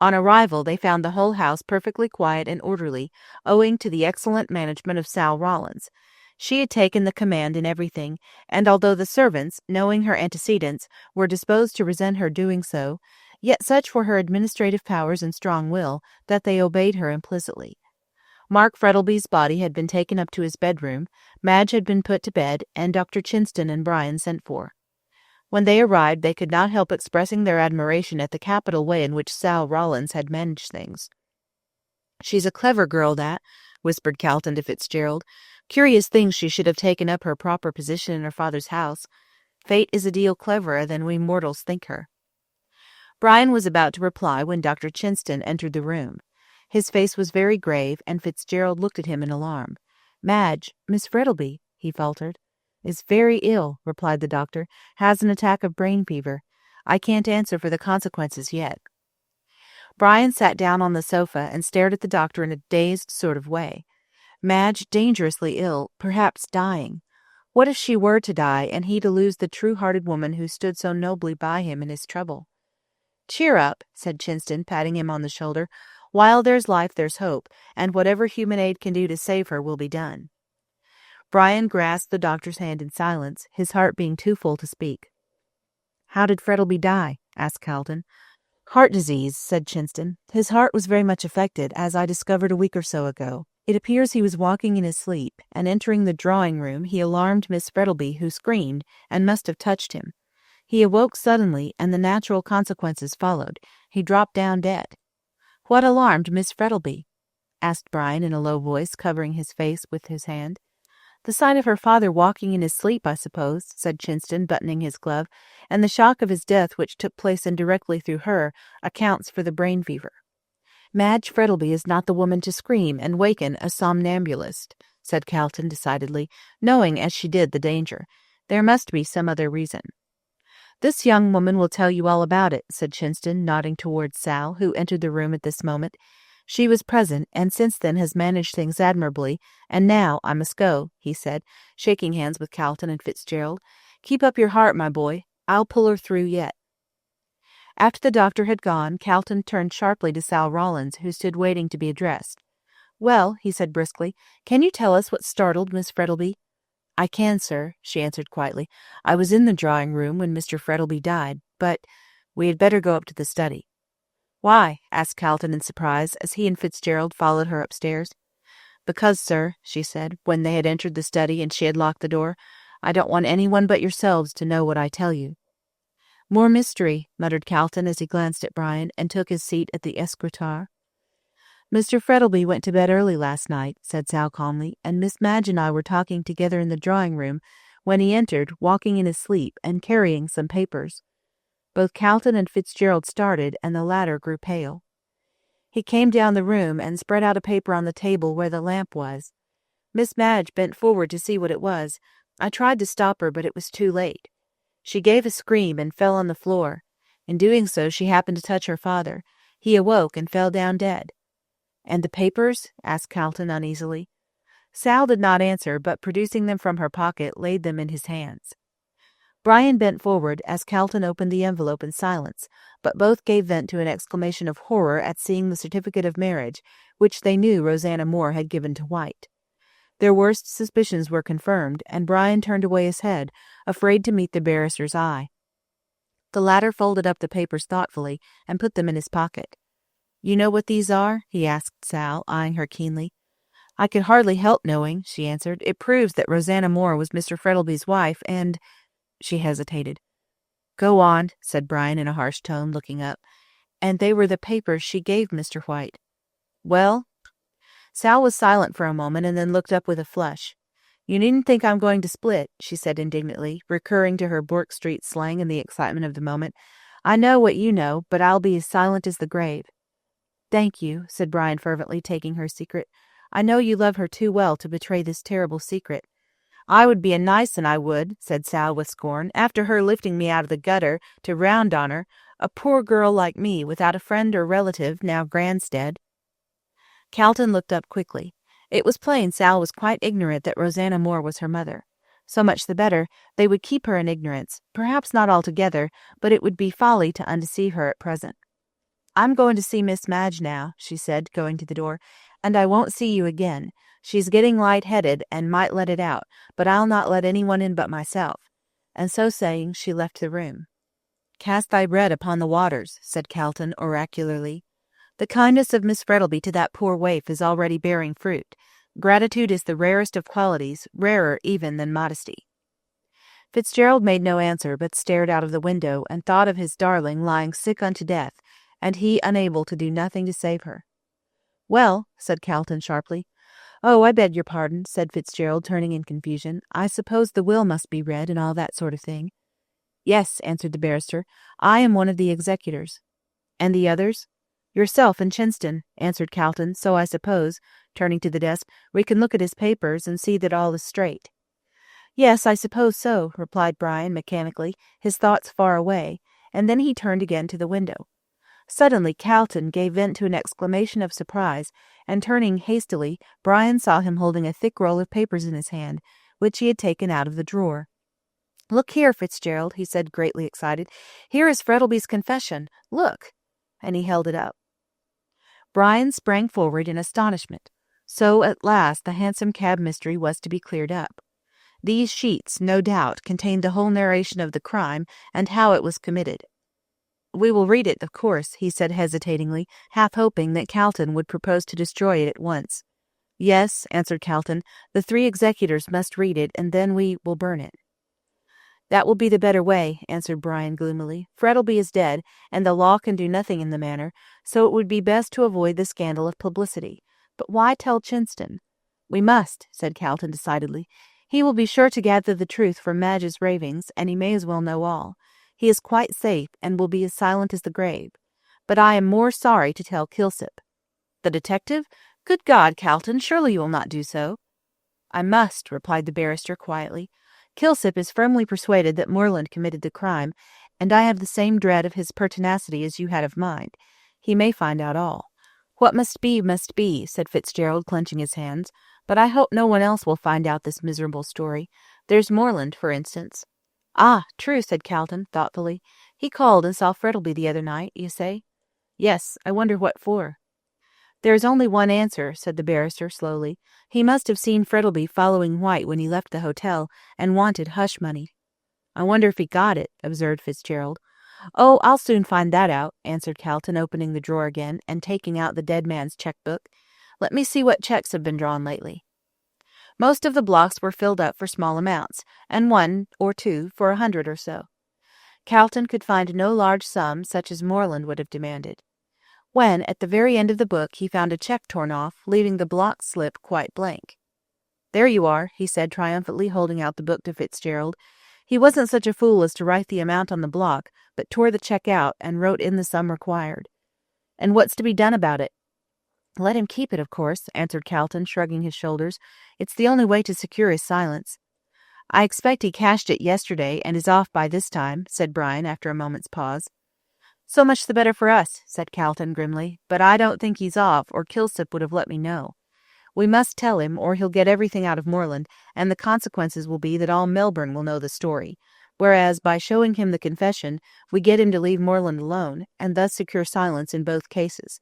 On arrival, they found the whole house perfectly quiet and orderly, owing to the excellent management of Sal Rawlins. She had taken the command in everything, and although the servants, knowing her antecedents, were disposed to resent her doing so, yet such were her administrative powers and strong will that they obeyed her implicitly. Mark Frettlby's body had been taken up to his bedroom, Madge had been put to bed, and Dr. Chinston and Brian sent for. When they arrived, they could not help expressing their admiration at the capital way in which Sal Rawlins had managed things. "She's a clever girl, that," whispered Calton to Fitzgerald. "Curious thing she should have taken up her proper position in her father's house. Fate is a deal cleverer than we mortals think her." Brian was about to reply when Dr. Chinston entered the room. His face was very grave, and Fitzgerald looked at him in alarm. "Madge, Miss Frettlby," he faltered. "Is very ill," replied the doctor. "Has an attack of brain fever. I can't answer for the consequences yet." Brian sat down on the sofa and stared at the doctor in a dazed sort of way. Madge dangerously ill, perhaps dying. What if she were to die, and he to lose the true-hearted woman who stood so nobly by him in his trouble? "Cheer up," said Chinston, patting him on the shoulder. "While there's life there's hope, and whatever human aid can do to save her will be done." Brian grasped the doctor's hand in silence, his heart being too full to speak. "How did Frettleby die?" asked Calton. "Heart disease," said Chinston. "His heart was very much affected, as I discovered a week or so ago. It appears he was walking in his sleep, and entering the drawing-room he alarmed Miss Frettleby, who screamed, and must have touched him. He awoke suddenly, and the natural consequences followed. He dropped down dead." "What alarmed Miss Frettleby?" asked Brian in a low voice, covering his face with his hand. "The sight of her father walking in his sleep, I suppose," said Chinston, buttoning his glove, "and the shock of his death, which took place indirectly through her, accounts for the brain fever." "Madge Frettleby is not the woman to scream and waken a somnambulist," said Calton decidedly, knowing as she did the danger. "There must be some other reason." "This young woman will tell you all about it," said Chinston, nodding towards Sal, who entered the room at this moment. "She was present, and since then has managed things admirably. And now I must go," he said, shaking hands with Calton and Fitzgerald. "Keep up your heart, my boy. I'll pull her through yet." After the doctor had gone, Calton turned sharply to Sal Rawlins, who stood waiting to be addressed. "Well," he said briskly, "can you tell us what startled Miss Frettleby?" "I can, sir," she answered quietly. "I was in the drawing-room when Mr. Frettleby died, but we had better go up to the study." "Why?" asked Calton in surprise, as he and Fitzgerald followed her upstairs. "Because, sir," she said, when they had entered the study and she had locked the door, "I don't want anyone but yourselves to know what I tell you." "More mystery," muttered Calton as he glanced at Brian, and took his seat at the escritoire. "Mr. Frettleby went to bed early last night," said Sal calmly, "and Miss Madge and I were talking together in the drawing-room when he entered, walking in his sleep, and carrying some papers." Both Calton and Fitzgerald started, and the latter grew pale. "He came down the room and spread out a paper on the table where the lamp was. Miss Madge bent forward to see what it was. I tried to stop her, but it was too late. She gave a scream and fell on the floor. In doing so, she happened to touch her father. He awoke and fell down dead." "And the papers?" asked Calton uneasily. Sal did not answer, but producing them from her pocket, laid them in his hands. Brian bent forward as Calton opened the envelope in silence, but both gave vent to an exclamation of horror at seeing the certificate of marriage, which they knew Rosanna Moore had given to White. Their worst suspicions were confirmed, and Brian turned away his head, afraid to meet the barrister's eye. The latter folded up the papers thoughtfully and put them in his pocket. "You know what these are?" he asked Sal, eyeing her keenly. "I could hardly help knowing," she answered. "It proves that Rosanna Moore was Mr. Frettleby's wife, and—" She hesitated. "Go on," said Brian in a harsh tone, looking up. "And they were the papers she gave Mr. White." "Well?" Sal was silent for a moment, and then looked up with a flush. "You needn't think I'm going to split," she said indignantly, recurring to her Bourke Street slang in the excitement of the moment. "I know what you know, but I'll be as silent as the grave." "Thank you," said Brian fervently, taking her secret. "I know you love her too well to betray this terrible secret." "I would be a nice un, I would," said Sal with scorn, "after her lifting me out of the gutter to round on her, a poor girl like me, without a friend or relative, now Gran's dead." Calton looked up quickly. It was plain Sal was quite ignorant that Rosanna Moore was her mother. So much the better, they would keep her in ignorance, perhaps not altogether, but it would be folly to undeceive her at present. "I'm going to see Miss Madge now," she said, going to the door, "and I won't see you again. She's getting light-headed and might let it out, but I'll not let anyone in but myself." And so saying, she left the room. "Cast thy bread upon the waters," said Calton oracularly. "The kindness of Miss Frettleby to that poor waif is already bearing fruit. Gratitude is the rarest of qualities, rarer even than modesty." Fitzgerald made no answer, but stared out of the window and thought of his darling lying sick unto death, and he unable to do nothing to save her. "Well," said Calton sharply. "Oh, I beg your pardon," said Fitzgerald, turning in confusion. "I suppose the will must be read and all that sort of thing." "Yes," answered the barrister. "I am one of the executors." "And the others?" "Yourself and Chinston," answered Calton. "So I suppose," turning to the desk, "we can look at his papers and see that all is straight." "Yes, I suppose so," replied Brian mechanically, his thoughts far away, and then he turned again to the window. Suddenly Calton gave vent to an exclamation of surprise, and turning hastily, Brian saw him holding a thick roll of papers in his hand, which he had taken out of the drawer. "Look here, Fitzgerald," he said, greatly excited. "Here is Frettleby's confession. Look!" And he held it up. Brian sprang forward in astonishment. So at last the hansom cab mystery was to be cleared up. These sheets, no doubt, contained the whole narration of the crime and how it was committed. "We will read it, of course," he said hesitatingly, half hoping that Calton would propose to destroy it at once. "Yes," answered Calton, "the 3 executors must read it, and then we will burn it." "That will be the better way," answered Brian gloomily. "Frettleby is dead, and the law can do nothing in the matter, so it would be best to avoid the scandal of publicity. But why tell Chinston?" "We must," said Calton decidedly. "He will be sure to gather the truth from Madge's ravings, and he may as well know all. He is quite safe, and will be as silent as the grave. But I am more sorry to tell Kilsip." "The detective? Good God, Calton, surely you will not do so." "I must," replied the barrister quietly. "Kilsip is firmly persuaded that Moreland committed the crime, and I have the same dread of his pertinacity as you had of mine. He may find out all." "What must be," said Fitzgerald, clenching his hands. "But I hope no one else will find out this miserable story. There's Moreland, for instance." "Ah, true," said Calton, thoughtfully. "He called and saw Frettleby the other night, you say?" "Yes. I wonder what for." "There is only one answer," said the barrister slowly. "He must have seen Frettleby following White when he left the hotel, and wanted hush money." "I wonder if he got it," observed Fitzgerald. "Oh, I'll soon find that out," answered Calton, opening the drawer again, and taking out the dead man's cheque-book. "Let me see what cheques have been drawn lately." Most of the blocks were filled up for small amounts, and 1 or 2 for 100 or so. Calton could find no large sum such as Moreland would have demanded. When, at the very end of the book, he found a cheque torn off, leaving the block slip quite blank. "There you are," he said triumphantly, holding out the book to Fitzgerald. "He wasn't such a fool as to write the amount on the block, but tore the cheque out and wrote in the sum required." "And what's to be done about it?" "Let him keep it, of course," answered Calton, shrugging his shoulders. "It's the only way to secure his silence." "I expect he cashed it yesterday and is off by this time," said Brian after a moment's pause. "So much the better for us," said Calton grimly. "But I don't think he's off, or Kilsip would have let me know. We must tell him, or he'll get everything out of Moreland, and the consequences will be that all Melbourne will know the story, whereas, by showing him the confession, we get him to leave Moreland alone, and thus secure silence in both cases."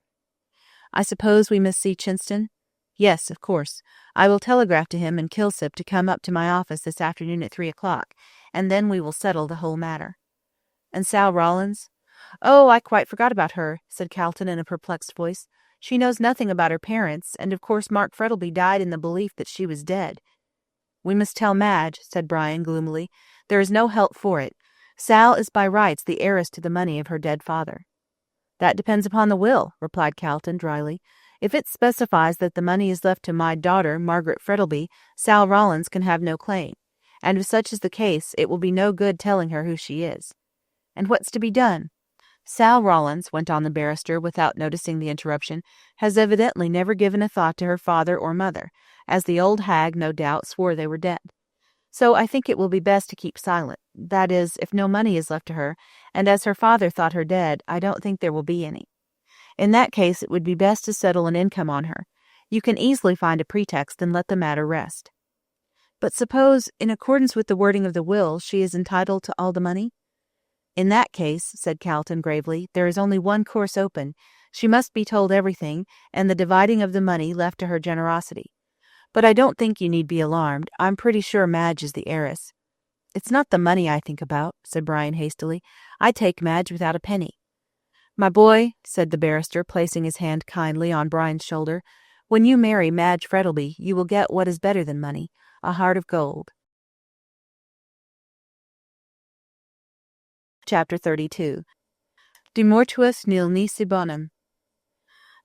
"I suppose we must see Chinston?" "Yes, of course. I will telegraph to him and Kilsip to come up to my office this afternoon at 3 o'clock, and then we will settle the whole matter." "And Sal Rawlins?" "Oh, I quite forgot about her," said Calton in a perplexed voice. "She knows nothing about her parents, and of course Mark Frettleby died in the belief that she was dead." "We must tell Madge," said Brian gloomily. "There is no help for it. Sal is by rights the heiress to the money of her dead father." "That depends upon the will," replied Calton dryly. "If it specifies that the money is left to my daughter, Margaret Frettleby, Sal Rawlins can have no claim. And if such is the case, it will be no good telling her who she is." "And what's to be done?" "Sal Rawlins," went on the barrister, without noticing the interruption, "has evidently never given a thought to her father or mother, as the old hag, no doubt, swore they were dead. So I think it will be best to keep silent. That is, if no money is left to her, and as her father thought her dead, I don't think there will be any. In that case, it would be best to settle an income on her. You can easily find a pretext and let the matter rest." "But suppose, in accordance with the wording of the will, she is entitled to all the money?" "In that case," said Calton gravely, "there is only one course open. She must be told everything, and the dividing of the money left to her generosity. But I don't think you need be alarmed. I'm pretty sure Madge is the heiress." "It's not the money I think about," said Brian hastily. "I take Madge without a penny." "My boy," said the barrister, placing his hand kindly on Brian's shoulder, "when you marry Madge Frettleby, you will get what is better than money, a heart of gold." Chapter 32. De mortuis nil nisi bonum.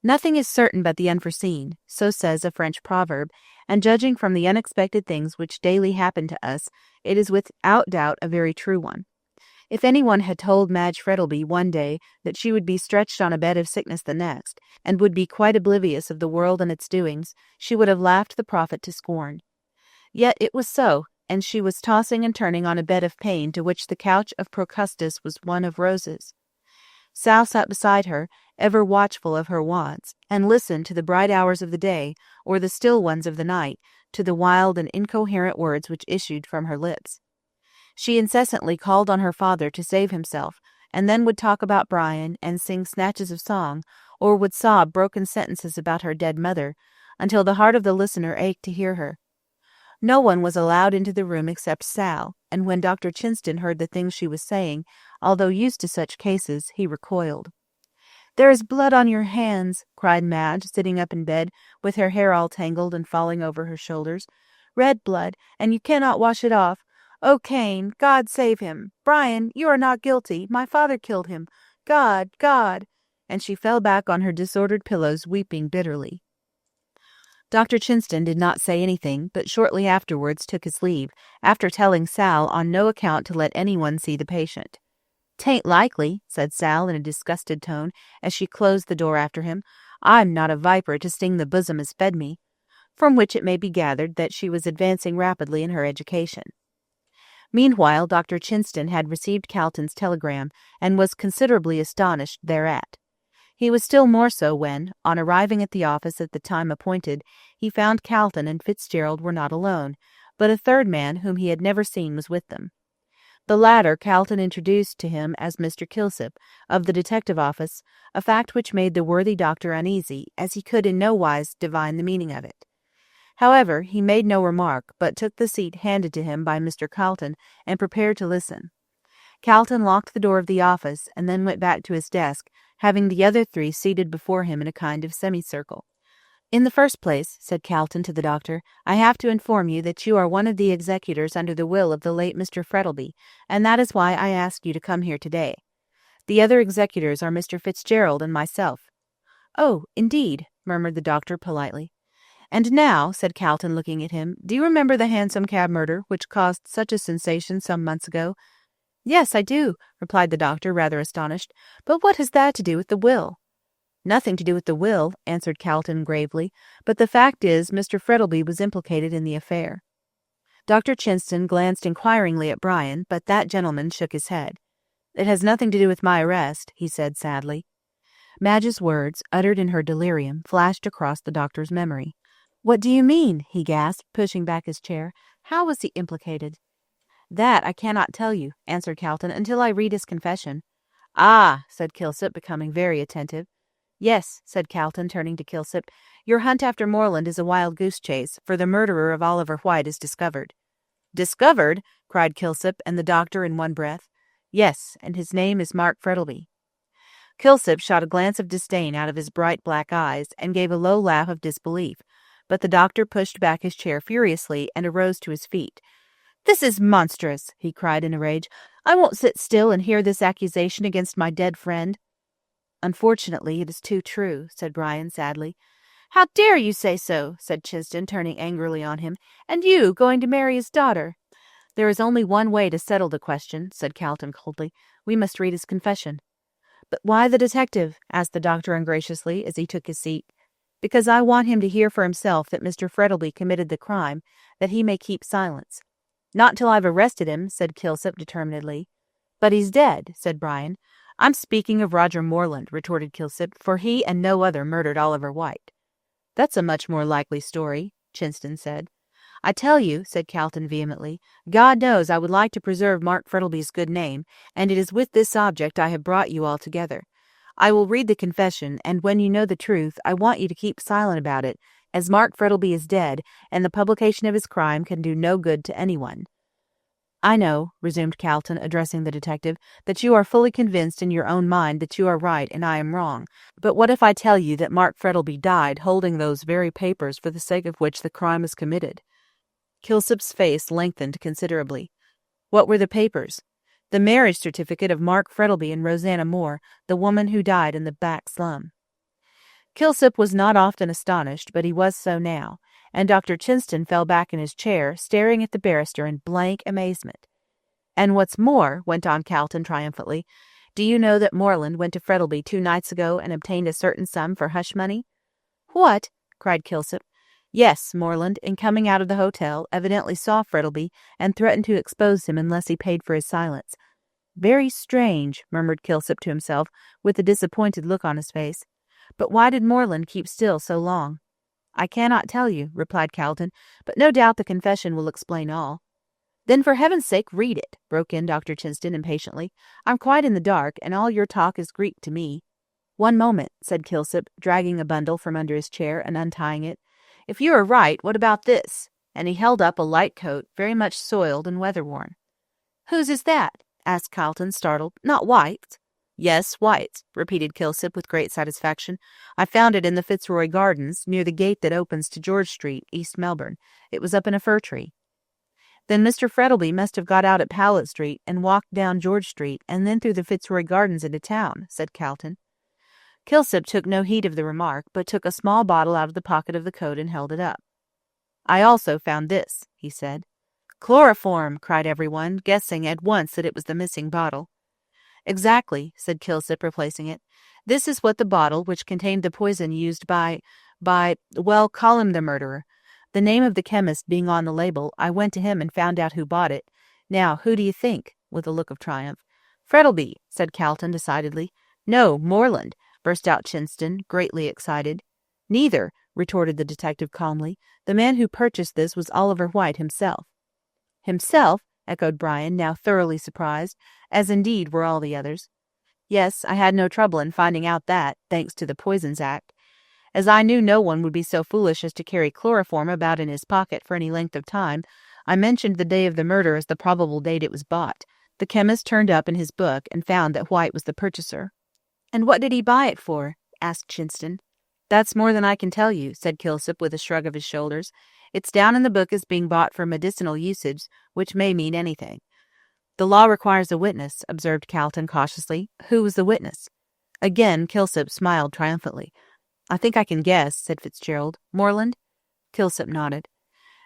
Nothing is certain but the unforeseen, so says a French proverb, and judging from the unexpected things which daily happen to us, it is without doubt a very true one. If anyone had told Madge Frettleby one day that she would be stretched on a bed of sickness the next, and would be quite oblivious of the world and its doings, she would have laughed the prophet to scorn. Yet it was so, and she was tossing and turning on a bed of pain to which the couch of Procustus was one of roses. Sal sat beside her, ever watchful of her wants, and listened to the bright hours of the day, or the still ones of the night, to the wild and incoherent words which issued from her lips. She incessantly called on her father to save himself, and then would talk about Brian, and sing snatches of song, or would sob broken sentences about her dead mother, until the heart of the listener ached to hear her. No one was allowed into the room except Sal, and when Dr. Chinston heard the things she was saying, although used to such cases, he recoiled. "There is blood on your hands," cried Madge, sitting up in bed, with her hair all tangled and falling over her shoulders. "Red blood, and you cannot wash it off. Oh, Cain, God save him! Brian, you are not guilty. My father killed him. God, God!" And she fell back on her disordered pillows, weeping bitterly. Dr. Chinston did not say anything, but shortly afterwards took his leave, after telling Sal on no account to let anyone see the patient. "'Tain't likely," said Sal in a disgusted tone, as she closed the door after him. "I'm not a viper to sting the bosom as fed me." From which it may be gathered that she was advancing rapidly in her education. Meanwhile, Dr. Chinston had received Calton's telegram, and was considerably astonished thereat. He was still more so when, on arriving at the office at the time appointed, he found Calton and Fitzgerald were not alone, but a third man whom he had never seen was with them. The latter Calton introduced to him as Mr. Kilsip, of the detective office, a fact which made the worthy doctor uneasy, as he could in no wise divine the meaning of it. However, he made no remark, but took the seat handed to him by Mr. Calton, and prepared to listen. Calton locked the door of the office, and then went back to his desk, having the other three seated before him in a kind of semicircle. "In the first place," said Calton to the doctor, "I have to inform you that you are one of the executors under the will of the late Mr. Frettlby, and that is why I asked you to come here today. The other executors are Mr. Fitzgerald and myself." "Oh, indeed," murmured the doctor politely. "And now," said Calton, looking at him, "do you remember the Hansom Cab murder, which caused such a sensation some months ago?" "Yes, I do," replied the doctor, rather astonished. "But what has that to do with the will?" "Nothing to do with the will," answered Calton gravely, "but the fact is Mr. Frettlby was implicated in the affair." Dr. Chinston glanced inquiringly at Brian, but that gentleman shook his head. "It has nothing to do with my arrest," he said sadly. Madge's words, uttered in her delirium, flashed across the doctor's memory. "What do you mean?" he gasped, pushing back his chair. "How was he implicated?" "That I cannot tell you," answered Calton, "until I read his confession." "Ah!" said Kilsip, becoming very attentive. "Yes," said Calton, turning to Kilsip, "your hunt after Morland is a wild goose chase, for the murderer of Oliver White is discovered." "Discovered?" cried Kilsip and the doctor in one breath. "Yes, and his name is Mark Frettlby." Kilsip shot a glance of disdain out of his bright black eyes, and gave a low laugh of disbelief, but the doctor pushed back his chair furiously and arose to his feet. "This is monstrous!" he cried in a rage. "I won't sit still and hear this accusation against my dead friend." "Unfortunately, it is too true," said Brian sadly. "How dare you say so?" said Chinston, turning angrily on him. "And you going to marry his daughter?" "There is only one way to settle the question," said Calton coldly. "We must read his confession." "But why the detective?" asked the doctor ungraciously, as he took his seat. "Because I want him to hear for himself that Mr. Frettlby committed the crime, that he may keep silence." "Not till I've arrested him," said Kilsip determinedly. "But he's dead," said Brian. "I'm speaking of Roger Morland," retorted Kilsip, "for he and no other murdered Oliver White." "That's a much more likely story," Chinston said. "I tell you," said Calton vehemently, "God knows I would like to preserve Mark Frettlby's good name, and it is with this object I have brought you all together. I will read the confession, and when you know the truth, I want you to keep silent about it, as Mark Frettlby is dead, and the publication of his crime can do no good to anyone." "I know," resumed Calton, addressing the detective, "that you are fully convinced in your own mind that you are right and I am wrong. But what if I tell you that Mark Frettlby died holding those very papers for the sake of which the crime was committed?" Kilsip's face lengthened considerably. "What were the papers?" "The marriage certificate of Mark Frettlby and Rosanna Moore, the woman who died in the back slum." Kilsip was not often astonished, but he was so now, and Dr. Chinston fell back in his chair, staring at the barrister in blank amazement. "And what's more," went on Calton triumphantly, "do you know that Morland went to Frettlby 2 nights ago and obtained a certain sum for hush money?" "What?" cried Kilsip. "Yes, Morland, in coming out of the hotel, evidently saw Frettlby and threatened to expose him unless he paid for his silence." "Very strange," murmured Kilsip to himself, with a disappointed look on his face. "But why did Morland keep still so long?" "I cannot tell you," replied Calton, "but no doubt the confession will explain all." "Then for heaven's sake read it," broke in Dr. Chinston impatiently. "I'm quite in the dark, and all your talk is Greek to me." "One moment," said Kilsip, dragging a bundle from under his chair and untying it. "If you are right, what about this?" And he held up a light coat, very much soiled and weather-worn. "Whose is that?" asked Carlton, startled. "Not White's?" "Yes, White's," repeated Kilsip with great satisfaction. "I found it in the Fitzroy Gardens, near the gate that opens to George Street, East Melbourne. It was up in a fir tree." "Then Mr. Frettlby must have got out at Powlett Street and walked down George Street and then through the Fitzroy Gardens into town," said Carlton. Kilsip took no heed of the remark, but took a small bottle out of the pocket of the coat and held it up. "I also found this," he said. "Chloroform!" cried everyone, guessing at once that it was the missing bottle. "Exactly," said Kilsip, replacing it. "This is what the bottle, which contained the poison used well, call him the murderer. The name of the chemist being on the label, I went to him and found out who bought it. Now, who do you think?" with a look of triumph. "Frettlby," said Carlton decidedly. "No, Moreland," burst out Chinston, greatly excited. "Neither," retorted the detective calmly. "The man who purchased this was Oliver White himself." "Himself?" echoed Brian, now thoroughly surprised, as indeed were all the others. "Yes, I had no trouble in finding out that, thanks to the Poisons Act. As I knew no one would be so foolish as to carry chloroform about in his pocket for any length of time, I mentioned the day of the murder as the probable date it was bought. The chemist turned up in his book and found that White was the purchaser." "And what did he buy it for?" asked Chinston. "That's more than I can tell you," said Kilsip with a shrug of his shoulders. "It's down in the book as being bought for medicinal usage, which may mean anything." "The law requires a witness," observed Carlton cautiously. "Who was the witness?" Again Kilsip smiled triumphantly. "I think I can guess," said Fitzgerald. "Moreland?" Kilsip nodded.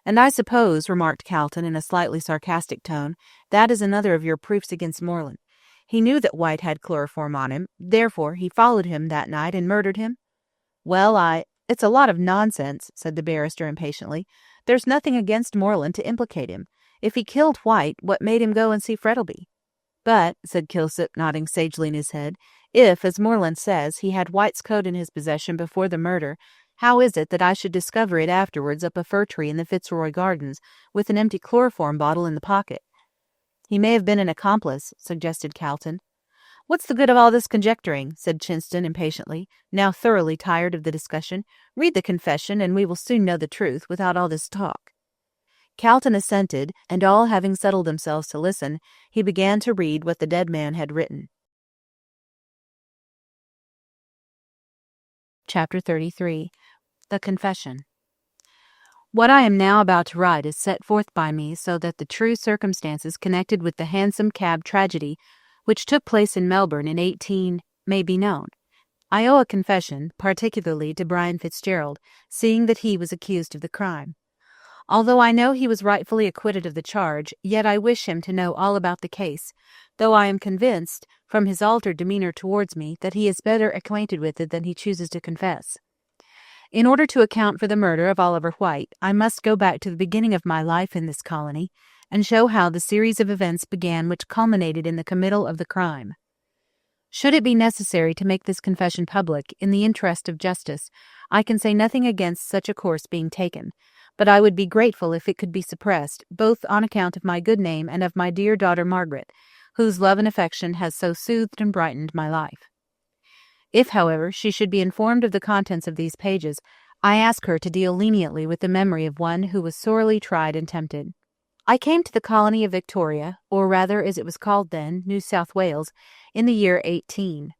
"And I suppose," remarked Carlton in a slightly sarcastic tone, "that is another of your proofs against Moreland. He knew that White had chloroform on him, therefore he followed him that night and murdered him?" "Well, It's a lot of nonsense," said the barrister impatiently. "There's nothing against Moreland to implicate him. If he killed White, what made him go and see Frettlby?" "But," said Kilsip, nodding sagely in his head, "if, as Moreland says, he had White's coat in his possession before the murder, how is it that I should discover it afterwards up a fir tree in the Fitzroy Gardens, with an empty chloroform bottle in the pocket?" "He may have been an accomplice," suggested Carlton. "What's the good of all this conjecturing?" said Chinston impatiently, now thoroughly tired of the discussion. "Read the confession, and we will soon know the truth without all this talk." Carlton assented, and all having settled themselves to listen, he began to read what the dead man had written. Chapter 33. The Confession. What I am now about to write is set forth by me so that the true circumstances connected with the Hansom Cab tragedy, which took place in Melbourne in 18, may be known. I owe a confession, particularly to Brian Fitzgerald, seeing that he was accused of the crime. Although I know he was rightfully acquitted of the charge, yet I wish him to know all about the case, though I am convinced, from his altered demeanour towards me, that he is better acquainted with it than he chooses to confess. In order to account for the murder of Oliver White, I must go back to the beginning of my life in this colony, and show how the series of events began which culminated in the committal of the crime. Should it be necessary to make this confession public, in the interest of justice, I can say nothing against such a course being taken, but I would be grateful if it could be suppressed, both on account of my good name and of my dear daughter Margaret, whose love and affection has so soothed and brightened my life. If, however, she should be informed of the contents of these pages, I ask her to deal leniently with the memory of one who was sorely tried and tempted. I came to the colony of Victoria, or rather, as it was called then, New South Wales, in the year 18.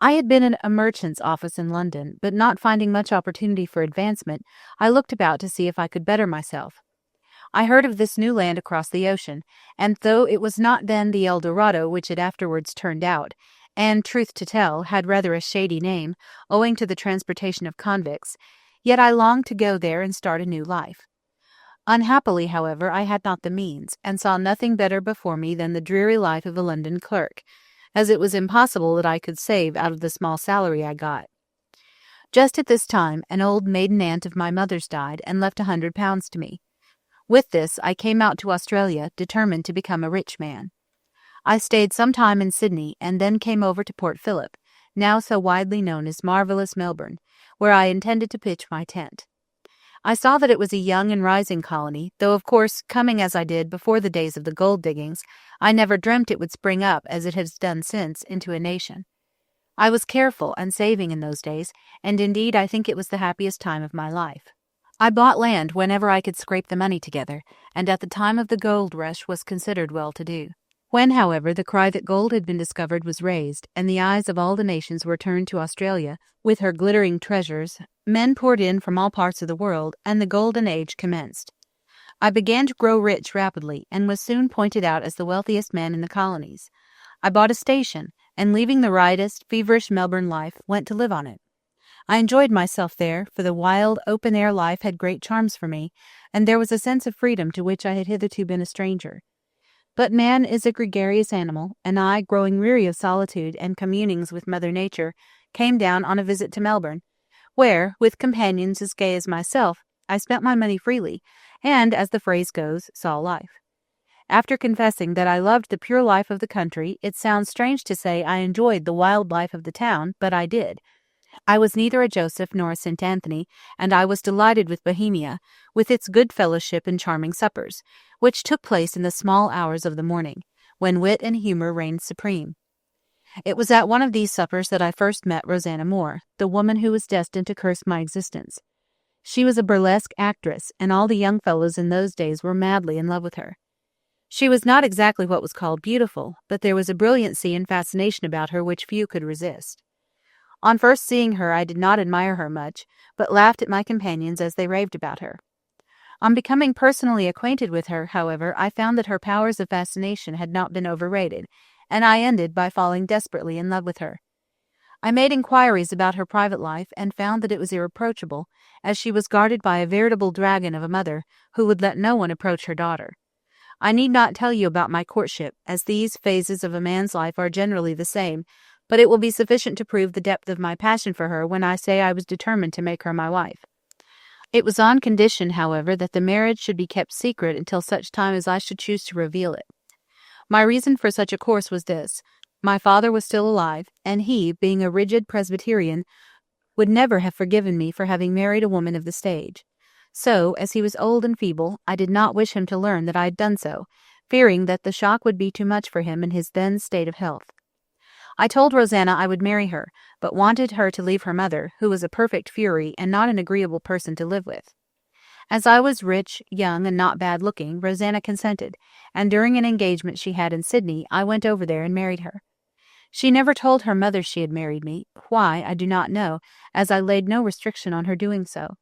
I had been in a merchant's office in London, but not finding much opportunity for advancement, I looked about to see if I could better myself. I heard of this new land across the ocean, and though it was not then the El Dorado which it afterwards turned out, and, truth to tell, had rather a shady name, owing to the transportation of convicts, yet I longed to go there and start a new life. Unhappily, however, I had not the means, and saw nothing better before me than the dreary life of a London clerk, as it was impossible that I could save out of the small salary I got. Just at this time, an old maiden aunt of my mother's died and left £100 to me. With this, I came out to Australia, determined to become a rich man. I stayed some time in Sydney, and then came over to Port Phillip, now so widely known as marvellous Melbourne, where I intended to pitch my tent. I saw that it was a young and rising colony, though of course, coming as I did before the days of the gold diggings, I never dreamt it would spring up, as it has done since, into a nation. I was careful and saving in those days, and indeed I think it was the happiest time of my life. I bought land whenever I could scrape the money together, and at the time of the gold rush was considered well-to-do. When, however, the cry that gold had been discovered was raised, and the eyes of all the nations were turned to Australia, with her glittering treasures, men poured in from all parts of the world, and the golden age commenced. I began to grow rich rapidly, and was soon pointed out as the wealthiest man in the colonies. I bought a station, and leaving the riotous, feverish Melbourne life, went to live on it. I enjoyed myself there, for the wild, open-air life had great charms for me, and there was a sense of freedom to which I had hitherto been a stranger. But man is a gregarious animal, and I, growing weary of solitude and communings with Mother Nature, came down on a visit to Melbourne, where, with companions as gay as myself, I spent my money freely, and, as the phrase goes, saw life. After confessing that I loved the pure life of the country, it sounds strange to say I enjoyed the wild life of the town, but I did. I was neither a Joseph nor a St. Anthony, and I was delighted with Bohemia, with its good fellowship and charming suppers, which took place in the small hours of the morning, when wit and humour reigned supreme. It was at one of these suppers that I first met Rosanna Moore, the woman who was destined to curse my existence. She was a burlesque actress, and all the young fellows in those days were madly in love with her. She was not exactly what was called beautiful, but there was a brilliancy and fascination about her which few could resist. On first seeing her, I did not admire her much, but laughed at my companions as they raved about her. On becoming personally acquainted with her, however, I found that her powers of fascination had not been overrated, and I ended by falling desperately in love with her. I made inquiries about her private life and found that it was irreproachable, as she was guarded by a veritable dragon of a mother who would let no one approach her daughter. I need not tell you about my courtship, as these phases of a man's life are generally the same, but it will be sufficient to prove the depth of my passion for her when I say I was determined to make her my wife. It was on condition, however, that the marriage should be kept secret until such time as I should choose to reveal it. My reason for such a course was this. My father was still alive, and he, being a rigid Presbyterian, would never have forgiven me for having married a woman of the stage. So, as he was old and feeble, I did not wish him to learn that I had done so, fearing that the shock would be too much for him in his then state of health. I told Rosanna I would marry her, but wanted her to leave her mother, who was a perfect fury and not an agreeable person to live with. As I was rich, young, and not bad-looking, Rosanna consented, and during an engagement she had in Sydney, I went over there and married her. She never told her mother she had married me. Why, I do not know, as I laid no restriction on her doing so.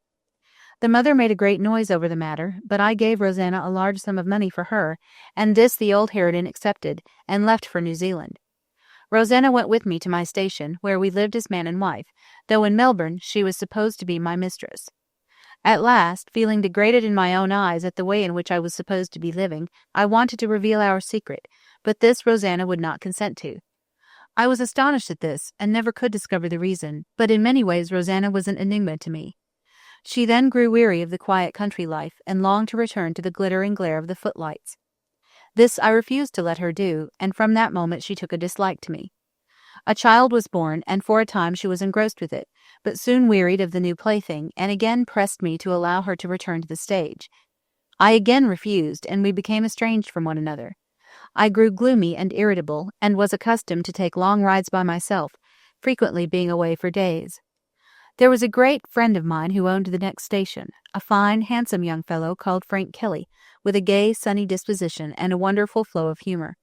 The mother made a great noise over the matter, but I gave Rosanna a large sum of money for her, and this the old harridan accepted, and left for New Zealand. Rosanna went with me to my station, where we lived as man and wife, though in Melbourne she was supposed to be my mistress. At last, feeling degraded in my own eyes at the way in which I was supposed to be living, I wanted to reveal our secret, but this Rosanna would not consent to. I was astonished at this, and never could discover the reason, but in many ways Rosanna was an enigma to me. She then grew weary of the quiet country life, and longed to return to the glittering glare of the footlights. This I refused to let her do, and from that moment she took a dislike to me. A child was born, and for a time she was engrossed with it, but soon wearied of the new plaything, and again pressed me to allow her to return to the stage. I again refused, and we became estranged from one another. I grew gloomy and irritable, and was accustomed to take long rides by myself, frequently being away for days. There was a great friend of mine who owned the next station, a fine, handsome young fellow called Frank Kelly, with a gay, sunny disposition and a wonderful flow of humour.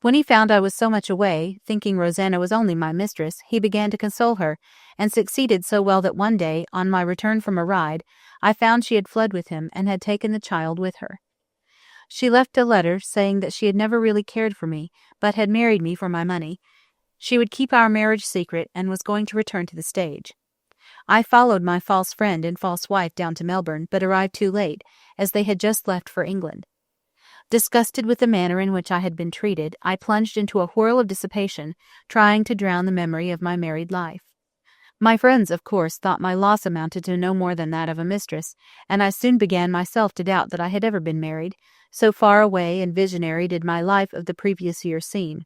When he found I was so much away, thinking Rosanna was only my mistress, he began to console her, and succeeded so well that one day, on my return from a ride, I found she had fled with him and had taken the child with her. She left a letter saying that she had never really cared for me, but had married me for my money. She would keep our marriage secret and was going to return to the stage. I followed my false friend and false wife down to Melbourne, but arrived too late, as they had just left for England. Disgusted with the manner in which I had been treated, I plunged into a whirl of dissipation, trying to drown the memory of my married life. My friends, of course, thought my loss amounted to no more than that of a mistress, and I soon began myself to doubt that I had ever been married, so far away and visionary did my life of the previous year seem.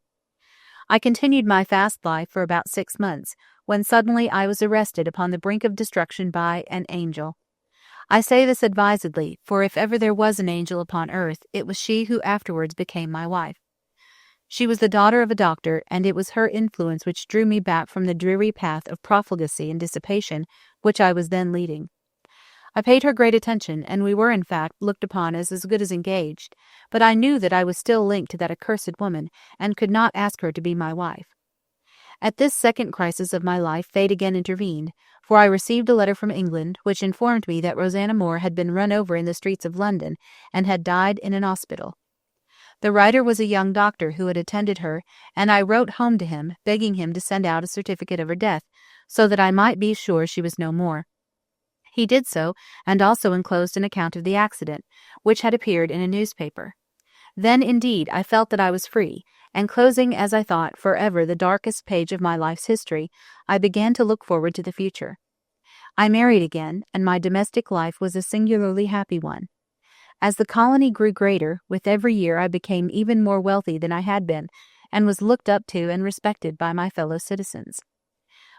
I continued my fast life for about 6 months, when suddenly I was arrested upon the brink of destruction by an angel. I say this advisedly, for if ever there was an angel upon earth, it was she who afterwards became my wife. She was the daughter of a doctor, and it was her influence which drew me back from the dreary path of profligacy and dissipation which I was then leading. I paid her great attention, and we were, in fact, looked upon as good as engaged, but I knew that I was still linked to that accursed woman, and could not ask her to be my wife. At this second crisis of my life fate again intervened, for I received a letter from England, which informed me that Rosanna Moore had been run over in the streets of London, and had died in an hospital. The writer was a young doctor who had attended her, and I wrote home to him, begging him to send out a certificate of her death, so that I might be sure she was no more. He did so, and also enclosed an account of the accident, which had appeared in a newspaper. Then, indeed, I felt that I was free, and closing, as I thought, forever the darkest page of my life's history, I began to look forward to the future. I married again, and my domestic life was a singularly happy one. As the colony grew greater, with every year I became even more wealthy than I had been, and was looked up to and respected by my fellow citizens.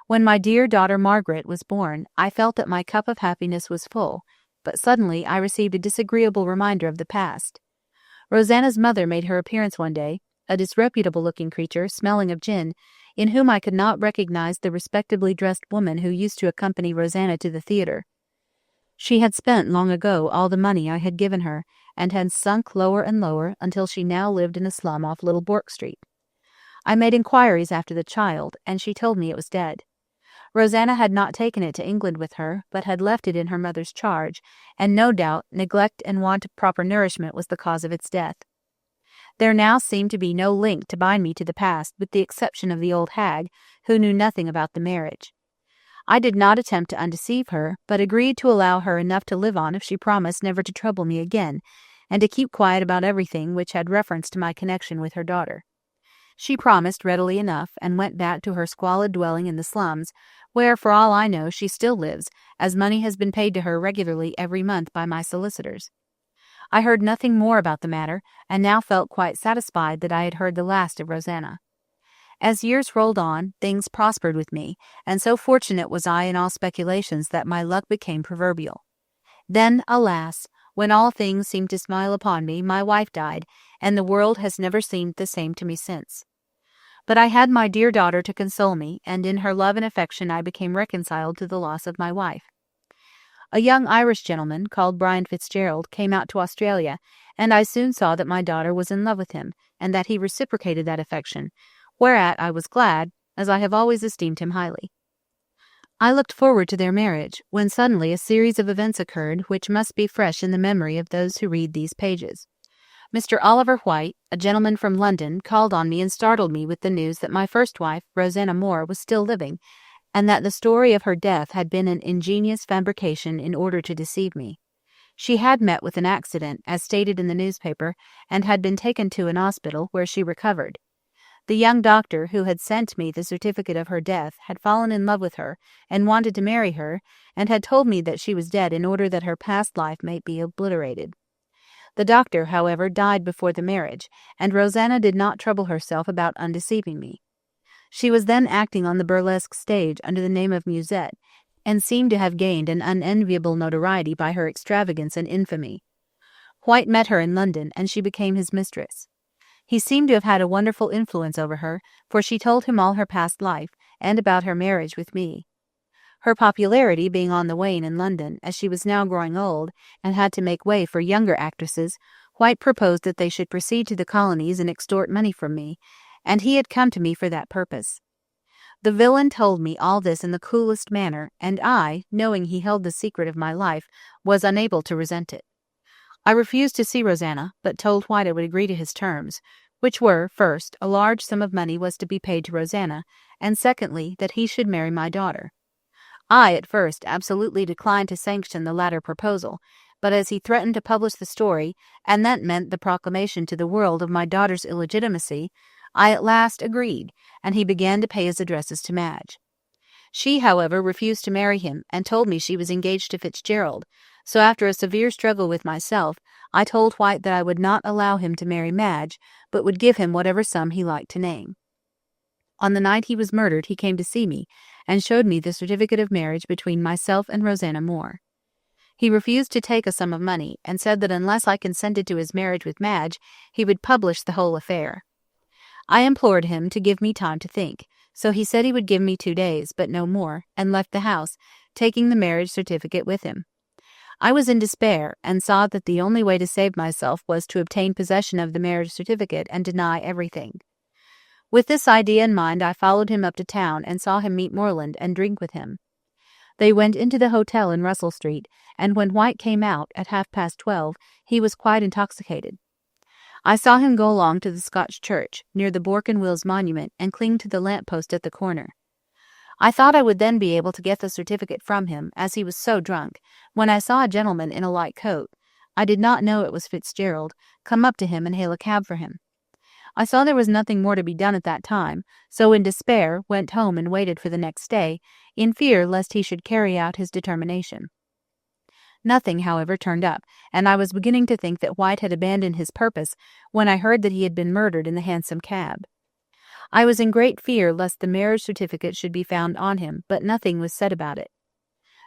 When my dear daughter Margaret was born, I felt that my cup of happiness was full, but suddenly I received a disagreeable reminder of the past. Rosanna's mother made her appearance one day, a disreputable-looking creature, smelling of gin, in whom I could not recognize the respectably dressed woman who used to accompany Rosanna to the theatre. She had spent long ago all the money I had given her, and had sunk lower and lower until she now lived in a slum off Little Bourke Street. I made inquiries after the child, and she told me it was dead. Rosanna had not taken it to England with her, but had left it in her mother's charge, and no doubt neglect and want of proper nourishment was the cause of its death. There now seemed to be no link to bind me to the past, with the exception of the old hag, who knew nothing about the marriage. I did not attempt to undeceive her, but agreed to allow her enough to live on if she promised never to trouble me again, and to keep quiet about everything which had reference to my connection with her daughter. She promised readily enough, and went back to her squalid dwelling in the slums, where, for all I know, she still lives, as money has been paid to her regularly every month by my solicitors. I heard nothing more about the matter, and now felt quite satisfied that I had heard the last of Rosanna. As years rolled on, things prospered with me, and so fortunate was I in all speculations that my luck became proverbial. Then, alas, when all things seemed to smile upon me, my wife died, and the world has never seemed the same to me since. But I had my dear daughter to console me, and in her love and affection I became reconciled to the loss of my wife. A young Irish gentleman, called Brian Fitzgerald, came out to Australia, and I soon saw that my daughter was in love with him, and that he reciprocated that affection, whereat I was glad, as I have always esteemed him highly. I looked forward to their marriage, when suddenly a series of events occurred which must be fresh in the memory of those who read these pages. Mr. Oliver White, a gentleman from London, called on me and startled me with the news that my first wife, Rosanna Moore, was still living, and that the story of her death had been an ingenious fabrication in order to deceive me. She had met with an accident, as stated in the newspaper, and had been taken to an hospital, where she recovered. The young doctor who had sent me the certificate of her death had fallen in love with her, and wanted to marry her, and had told me that she was dead in order that her past life might be obliterated. The doctor, however, died before the marriage, and Rosanna did not trouble herself about undeceiving me. She was then acting on the burlesque stage under the name of Musette, and seemed to have gained an unenviable notoriety by her extravagance and infamy. White met her in London, and she became his mistress. He seemed to have had a wonderful influence over her, for she told him all her past life, and about her marriage with me. Her popularity being on the wane in London, as she was now growing old, and had to make way for younger actresses, White proposed that they should proceed to the colonies and extort money from me, and he had come to me for that purpose. The villain told me all this in the coolest manner, and I, knowing he held the secret of my life, was unable to resent it. I refused to see Rosanna, but told White I would agree to his terms, which were, first, a large sum of money was to be paid to Rosanna, and secondly, that he should marry my daughter. I, at first, absolutely declined to sanction the latter proposal, but as he threatened to publish the story, and that meant the proclamation to the world of my daughter's illegitimacy, I at last agreed, and he began to pay his addresses to Madge. She, however, refused to marry him, and told me she was engaged to Fitzgerald, so after a severe struggle with myself, I told White that I would not allow him to marry Madge, but would give him whatever sum he liked to name. On the night he was murdered, he came to see me, and showed me the certificate of marriage between myself and Rosanna Moore. He refused to take a sum of money, and said that unless I consented to his marriage with Madge, he would publish the whole affair. I implored him to give me time to think, so he said he would give me 2 days, but no more, and left the house, taking the marriage certificate with him. I was in despair, and saw that the only way to save myself was to obtain possession of the marriage certificate and deny everything. With this idea in mind, I followed him up to town and saw him meet Moreland and drink with him. They went into the hotel in Russell Street, and when White came out at 12:30, he was quite intoxicated. I saw him go along to the Scotch church, near the Bourke and Wills monument, and cling to the lamp-post at the corner. I thought I would then be able to get the certificate from him, as he was so drunk, when I saw a gentleman in a light coat, I did not know it was Fitzgerald, come up to him and hail a cab for him. I saw there was nothing more to be done at that time, so in despair went home and waited for the next day, in fear lest he should carry out his determination. Nothing, however, turned up, and I was beginning to think that White had abandoned his purpose when I heard that he had been murdered in the Hansom Cab. I was in great fear lest the marriage certificate should be found on him, but nothing was said about it.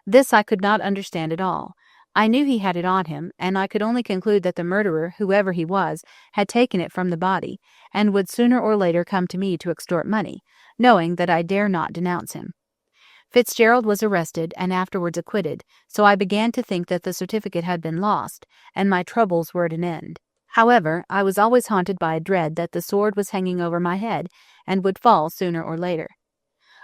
This I could not understand at all. I knew he had it on him, and I could only conclude that the murderer, whoever he was, had taken it from the body, and would sooner or later come to me to extort money, knowing that I dare not denounce him. Fitzgerald was arrested and afterwards acquitted, so I began to think that the certificate had been lost, and my troubles were at an end. However, I was always haunted by a dread that the sword was hanging over my head, and would fall sooner or later.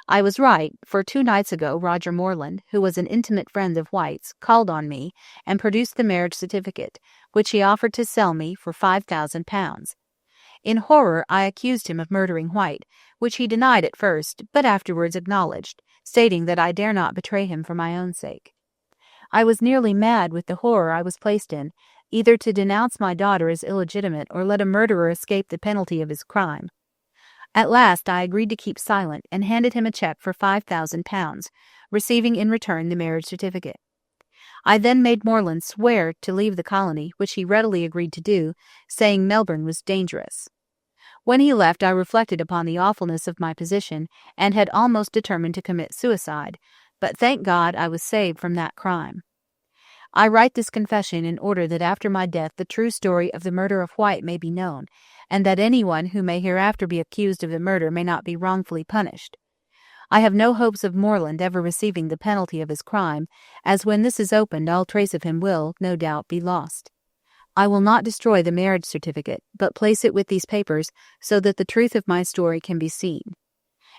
I was right, for 2 nights ago Roger Moreland, who was an intimate friend of White's, called on me, and produced the marriage certificate, which he offered to sell me for £5,000. In horror I accused him of murdering White, which he denied at first, but afterwards acknowledged, stating that I dare not betray him for my own sake. I was nearly mad with the horror I was placed in, either to denounce my daughter as illegitimate or let a murderer escape the penalty of his crime. At last I agreed to keep silent, and handed him a cheque for £5,000, receiving in return the marriage certificate. I then made Moreland swear to leave the colony, which he readily agreed to do, saying Melbourne was dangerous. When he left, I reflected upon the awfulness of my position, and had almost determined to commit suicide, but thank God I was saved from that crime. I write this confession in order that after my death the true story of the murder of White may be known, and that anyone who may hereafter be accused of the murder may not be wrongfully punished. I have no hopes of Moreland ever receiving the penalty of his crime, as when this is opened all trace of him will, no doubt, be lost. I will not destroy the marriage certificate, but place it with these papers so that the truth of my story can be seen.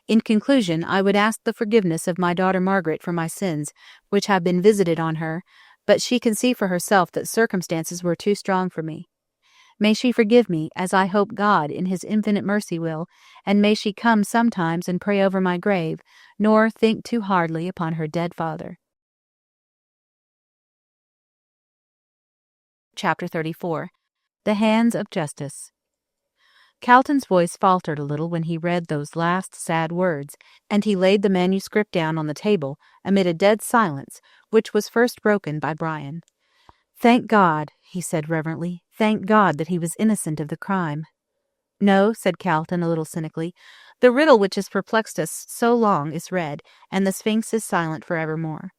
In conclusion, I would ask the forgiveness of my daughter Margaret for my sins, which have been visited on her, but she can see for herself that circumstances were too strong for me. May she forgive me, as I hope God in his infinite mercy will, and may she come sometimes and pray over my grave, nor think too hardly upon her dead father. Chapter 34. The Hands of Justice. Calton's voice faltered a little when he read those last sad words, and he laid the manuscript down on the table amid a dead silence, which was first broken by Brian. "Thank God," he said reverently, "thank God that he was innocent of the crime." "No," said Calton a little cynically, "the riddle which has perplexed us so long is read, and the Sphinx is silent for evermore."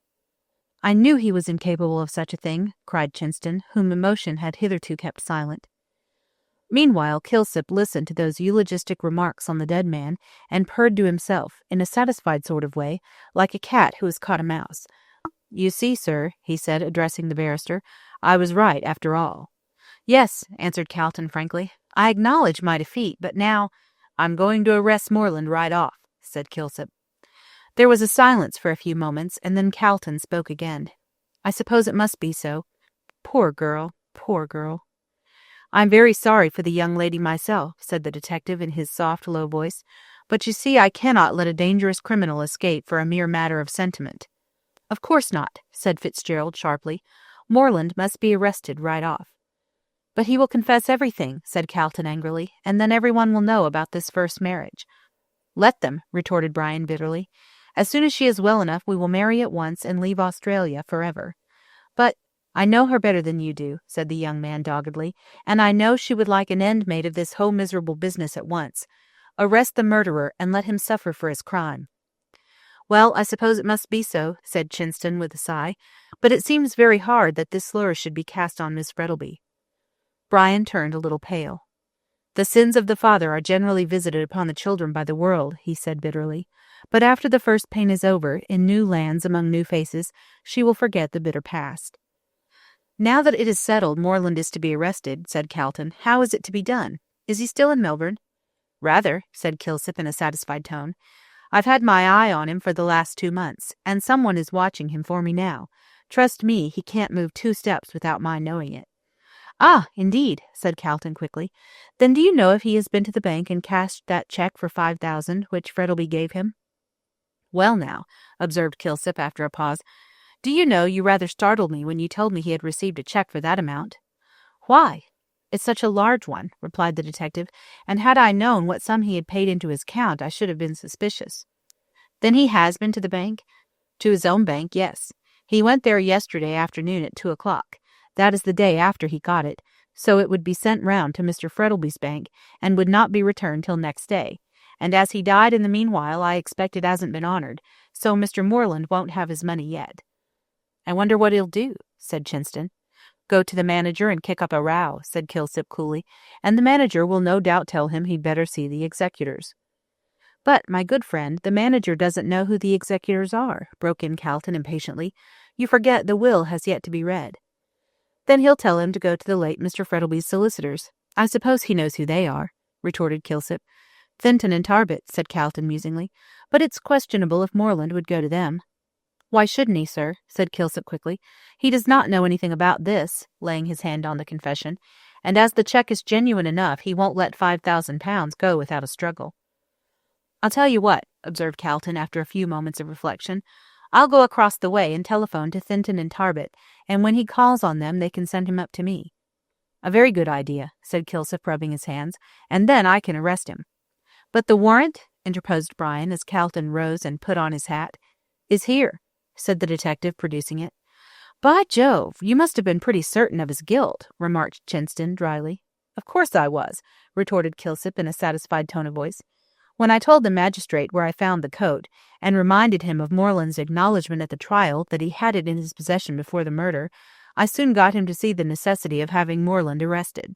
"I knew he was incapable of such a thing," cried Chinston, whom emotion had hitherto kept silent. Meanwhile Kilsip listened to those eulogistic remarks on the dead man, and purred to himself, in a satisfied sort of way, like a cat who has caught a mouse. "You see, sir," he said, addressing the barrister, "I was right, after all." "Yes," answered Calton frankly, "I acknowledge my defeat, but now—" "I'm going to arrest Moreland right off," said Kilsip. There was a silence for a few moments, and then Calton spoke again. "I suppose it must be so. Poor girl, poor girl." "I'm very sorry for the young lady myself," said the detective in his soft, low voice, "but you see I cannot let a dangerous criminal escape for a mere matter of sentiment." "Of course not," said Fitzgerald sharply. "Moreland must be arrested right off." "But he will confess everything," said Calton angrily, "and then everyone will know about this first marriage." "Let them," retorted Brian bitterly. "As soon as she is well enough we will marry at once and leave Australia forever." "But I know her better than you do," said the young man doggedly, "and I know she would like an end made of this whole miserable business at once. Arrest the murderer and let him suffer for his crime." "Well, I suppose it must be so," said Chinston with a sigh, "but it seems very hard that this slur should be cast on Miss Frettlby." Brian turned a little pale. "The sins of the father are generally visited upon the children by the world," he said bitterly. "But after the first pain is over, in new lands among new faces, she will forget the bitter past." "Now that it is settled Moreland is to be arrested," said Calton, "how is it to be done? Is he still in Melbourne?" "Rather," said Kilsip in a satisfied tone. "I've had my eye on him for the last 2 months, and someone is watching him for me now. Trust me, he can't move 2 steps without my knowing it." "Ah, indeed," said Calton quickly. "Then do you know if he has been to the bank and cashed that cheque for 5,000 which Frettlby gave him?" "Well now," observed Kilsip after a pause, "do you know, you rather startled me when you told me he had received a cheque for that amount." "Why?" "It's such a large one," replied the detective, "and had I known what sum he had paid into his account, I should have been suspicious." "Then he has been to the bank?" "To his own bank, yes. He went there yesterday afternoon at 2 o'clock. That is the day after he got it, so it would be sent round to Mr. Frettlby's bank, and would not be returned till next day. And as he died in the meanwhile, I expect it hasn't been honoured, so Mr. Moreland won't have his money yet." "I wonder what he'll do," said Chinston. "Go to the manager and kick up a row," said Kilsip coolly, "and the manager will no doubt tell him he'd better see the executors." "But, my good friend, the manager doesn't know who the executors are," broke in Calton impatiently. "You forget the will has yet to be read." "Then he'll tell him to go to the late Mr. Frettlby's solicitors. I suppose he knows who they are," retorted Kilsip. "Thinton and Tarbet," said Calton musingly, "but it's questionable if Moreland would go to them." "Why shouldn't he, sir?" said Kilsip quickly. "He does not know anything about this," laying his hand on the confession, "and as the cheque is genuine enough, he won't let £5,000 go without a struggle." "I'll tell you what," observed Calton after a few moments of reflection. "I'll go across the way and telephone to Thinton and Tarbet, and when he calls on them they can send him up to me." "A very good idea," said Kilsip, rubbing his hands, "and then I can arrest him." "But the warrant," interposed Brian, as Calton rose and put on his hat. "Is here," said the detective, producing it. "By Jove, you must have been pretty certain of his guilt," remarked Chinston dryly. "Of course I was," retorted Kilsip in a satisfied tone of voice. "When I told the magistrate where I found the coat, and reminded him of Moreland's acknowledgment at the trial that he had it in his possession before the murder, I soon got him to see the necessity of having Moreland arrested."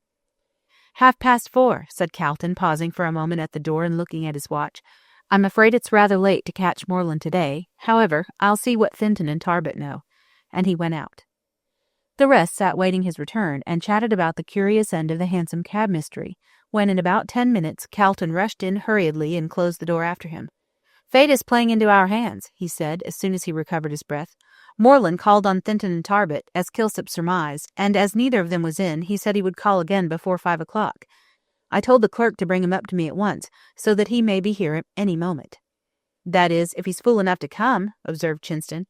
"4:30, said Calton, pausing for a moment at the door and looking at his watch. "I'm afraid it's rather late to catch Moreland today. However, I'll see what Thinton and Tarbet know." And he went out. The rest sat waiting his return, and chatted about the curious end of the hansom cab mystery, when in about 10 minutes Calton rushed in hurriedly and closed the door after him. "Fate is playing into our hands," he said, as soon as he recovered his breath. "Moreland called on Thinton and Tarbet, as Kilsip surmised, and as neither of them was in, he said he would call again before 5 o'clock. I told the clerk to bring him up to me at once, so that he may be here at any moment." "That is, if he's fool enough to come," observed Chinston.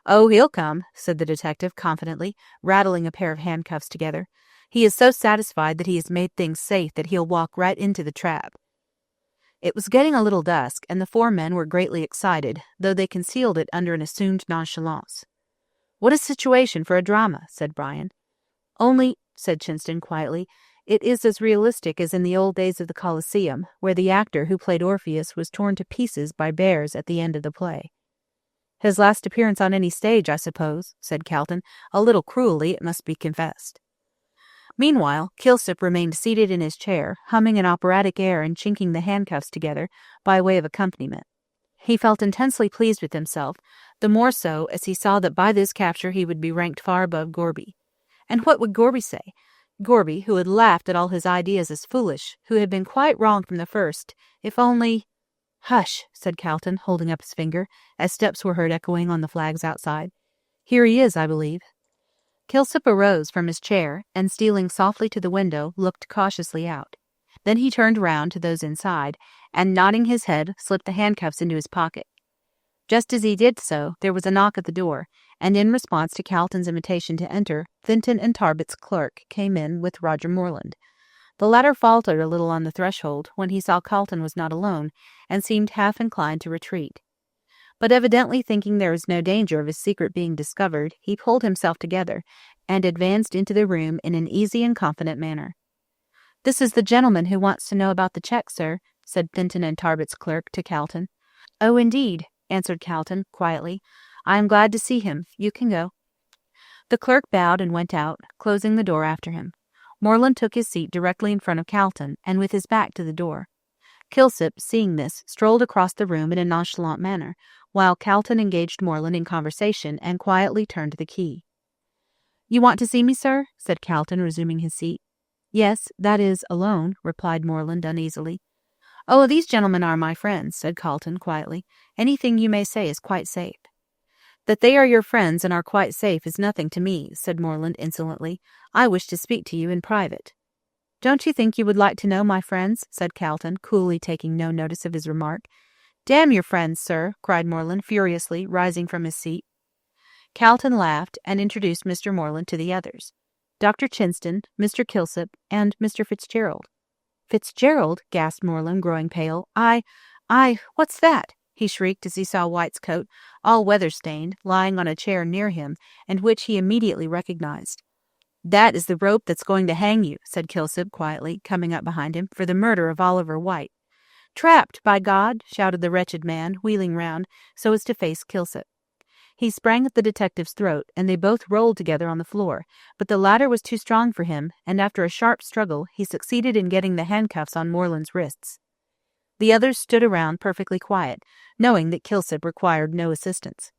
"Oh, he'll come," said the detective confidently, rattling a pair of handcuffs together. "He is so satisfied that he has made things safe that he'll walk right into the trap." It was getting a little dusk, and the 4 men were greatly excited, though they concealed it under an assumed nonchalance. "What a situation for a drama," said Brian. "Only," said Chinston quietly, "it is as realistic as in the old days of the Colosseum, where the actor who played Orpheus was torn to pieces by bears at the end of the play." "His last appearance on any stage, I suppose," said Calton, a little cruelly, it must be confessed. Meanwhile, Kilsip remained seated in his chair, humming an operatic air and chinking the handcuffs together by way of accompaniment. He felt intensely pleased with himself, the more so as he saw that by this capture he would be ranked far above Gorby. And what would Gorby say? Gorby, who had laughed at all his ideas as foolish, who had been quite wrong from the first, if only— "Hush," said Calton, holding up his finger, as steps were heard echoing on the flags outside. "Here he is, I believe." Kilsip arose from his chair, and stealing softly to the window, looked cautiously out. Then he turned round to those inside, and nodding his head, slipped the handcuffs into his pocket. Just as he did so, there was a knock at the door, and in response to Calton's invitation to enter, Thinton and Tarbet's clerk came in with Roger Moreland. The latter faltered a little on the threshold when he saw Calton was not alone, and seemed half inclined to retreat. But evidently thinking there was no danger of his secret being discovered, he pulled himself together, and advanced into the room in an easy and confident manner. "This is the gentleman who wants to know about the cheque, sir," said Thinton and Tarbet's clerk to Calton. "Oh, indeed," answered Calton, quietly. "I am glad to see him. You can go." The clerk bowed and went out, closing the door after him. Moreland took his seat directly in front of Calton, and with his back to the door. Kilsip, seeing this, strolled across the room in a nonchalant manner, while Calton engaged Moreland in conversation and quietly turned the key. "You want to see me, sir?" said Calton, resuming his seat. "Yes, that is, alone," replied Moreland uneasily. "Oh, these gentlemen are my friends," said Calton quietly. "Anything you may say is quite safe." "That they are your friends and are quite safe is nothing to me," said Moreland insolently. "I wish to speak to you in private." "Don't you think you would like to know my friends?" said Calton, coolly taking no notice of his remark. "Damn your friends, sir!" cried Moreland furiously, rising from his seat. Calton laughed and introduced Mr. Moreland to the others. Dr. Chinston, Mr. Kilsip, and Mr. Fitzgerald. "Fitzgerald?" gasped Moreland, growing pale. What's that?" he shrieked as he saw White's coat, all weather-stained, lying on a chair near him, and which he immediately recognized. "That is the rope that's going to hang you," said Kilsip quietly, coming up behind him, "for the murder of Oliver White." "Trapped, by God!" shouted the wretched man, wheeling round so as to face Kilsip. He sprang at the detective's throat, and they both rolled together on the floor, but the latter was too strong for him, and after a sharp struggle he succeeded in getting the handcuffs on Moreland's wrists. The others stood around perfectly quiet, knowing that Kilsip required no assistance.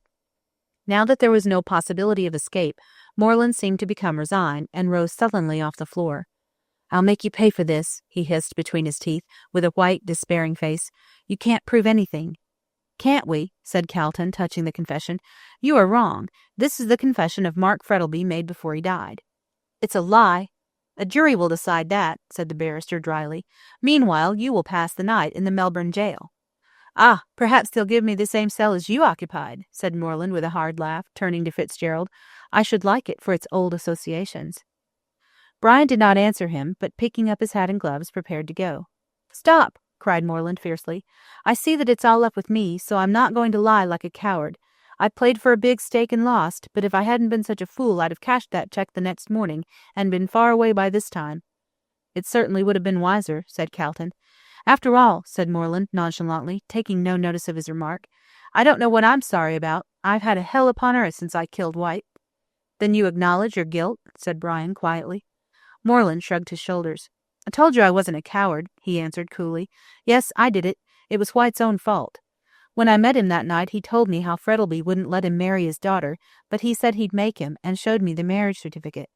Now that there was no possibility of escape, Moreland seemed to become resigned, and rose sullenly off the floor. "I'll make you pay for this," he hissed between his teeth, with a white, despairing face. "You can't prove anything." "Can't we?" said Calton, touching the confession. "You are wrong. This is the confession of Mark Frettlby made before he died." "It's a lie." "A jury will decide that," said the barrister dryly. "Meanwhile, you will pass the night in the Melbourne jail." "Ah, perhaps they'll give me the same cell as you occupied," said Moreland with a hard laugh, turning to Fitzgerald. "I should like it for its old associations." Brian did not answer him, but picking up his hat and gloves, prepared to go. "Stop!" cried Moreland fiercely. "I see that it's all up with me, so I'm not going to lie like a coward. I played for a big stake and lost, but if I hadn't been such a fool I'd have cashed that check the next morning and been far away by this time." "It certainly would have been wiser," said Calton. "After all," said Moreland nonchalantly, taking no notice of his remark, "I don't know what I'm sorry about. I've had a hell upon earth since I killed White." "Then you acknowledge your guilt?" said Brian quietly. Moreland shrugged his shoulders. "I told you I wasn't a coward," he answered coolly. "Yes, I did it. It was White's own fault. When I met him that night he told me how Frettlby wouldn't let him marry his daughter, but he said he'd make him, and showed me the marriage certificate.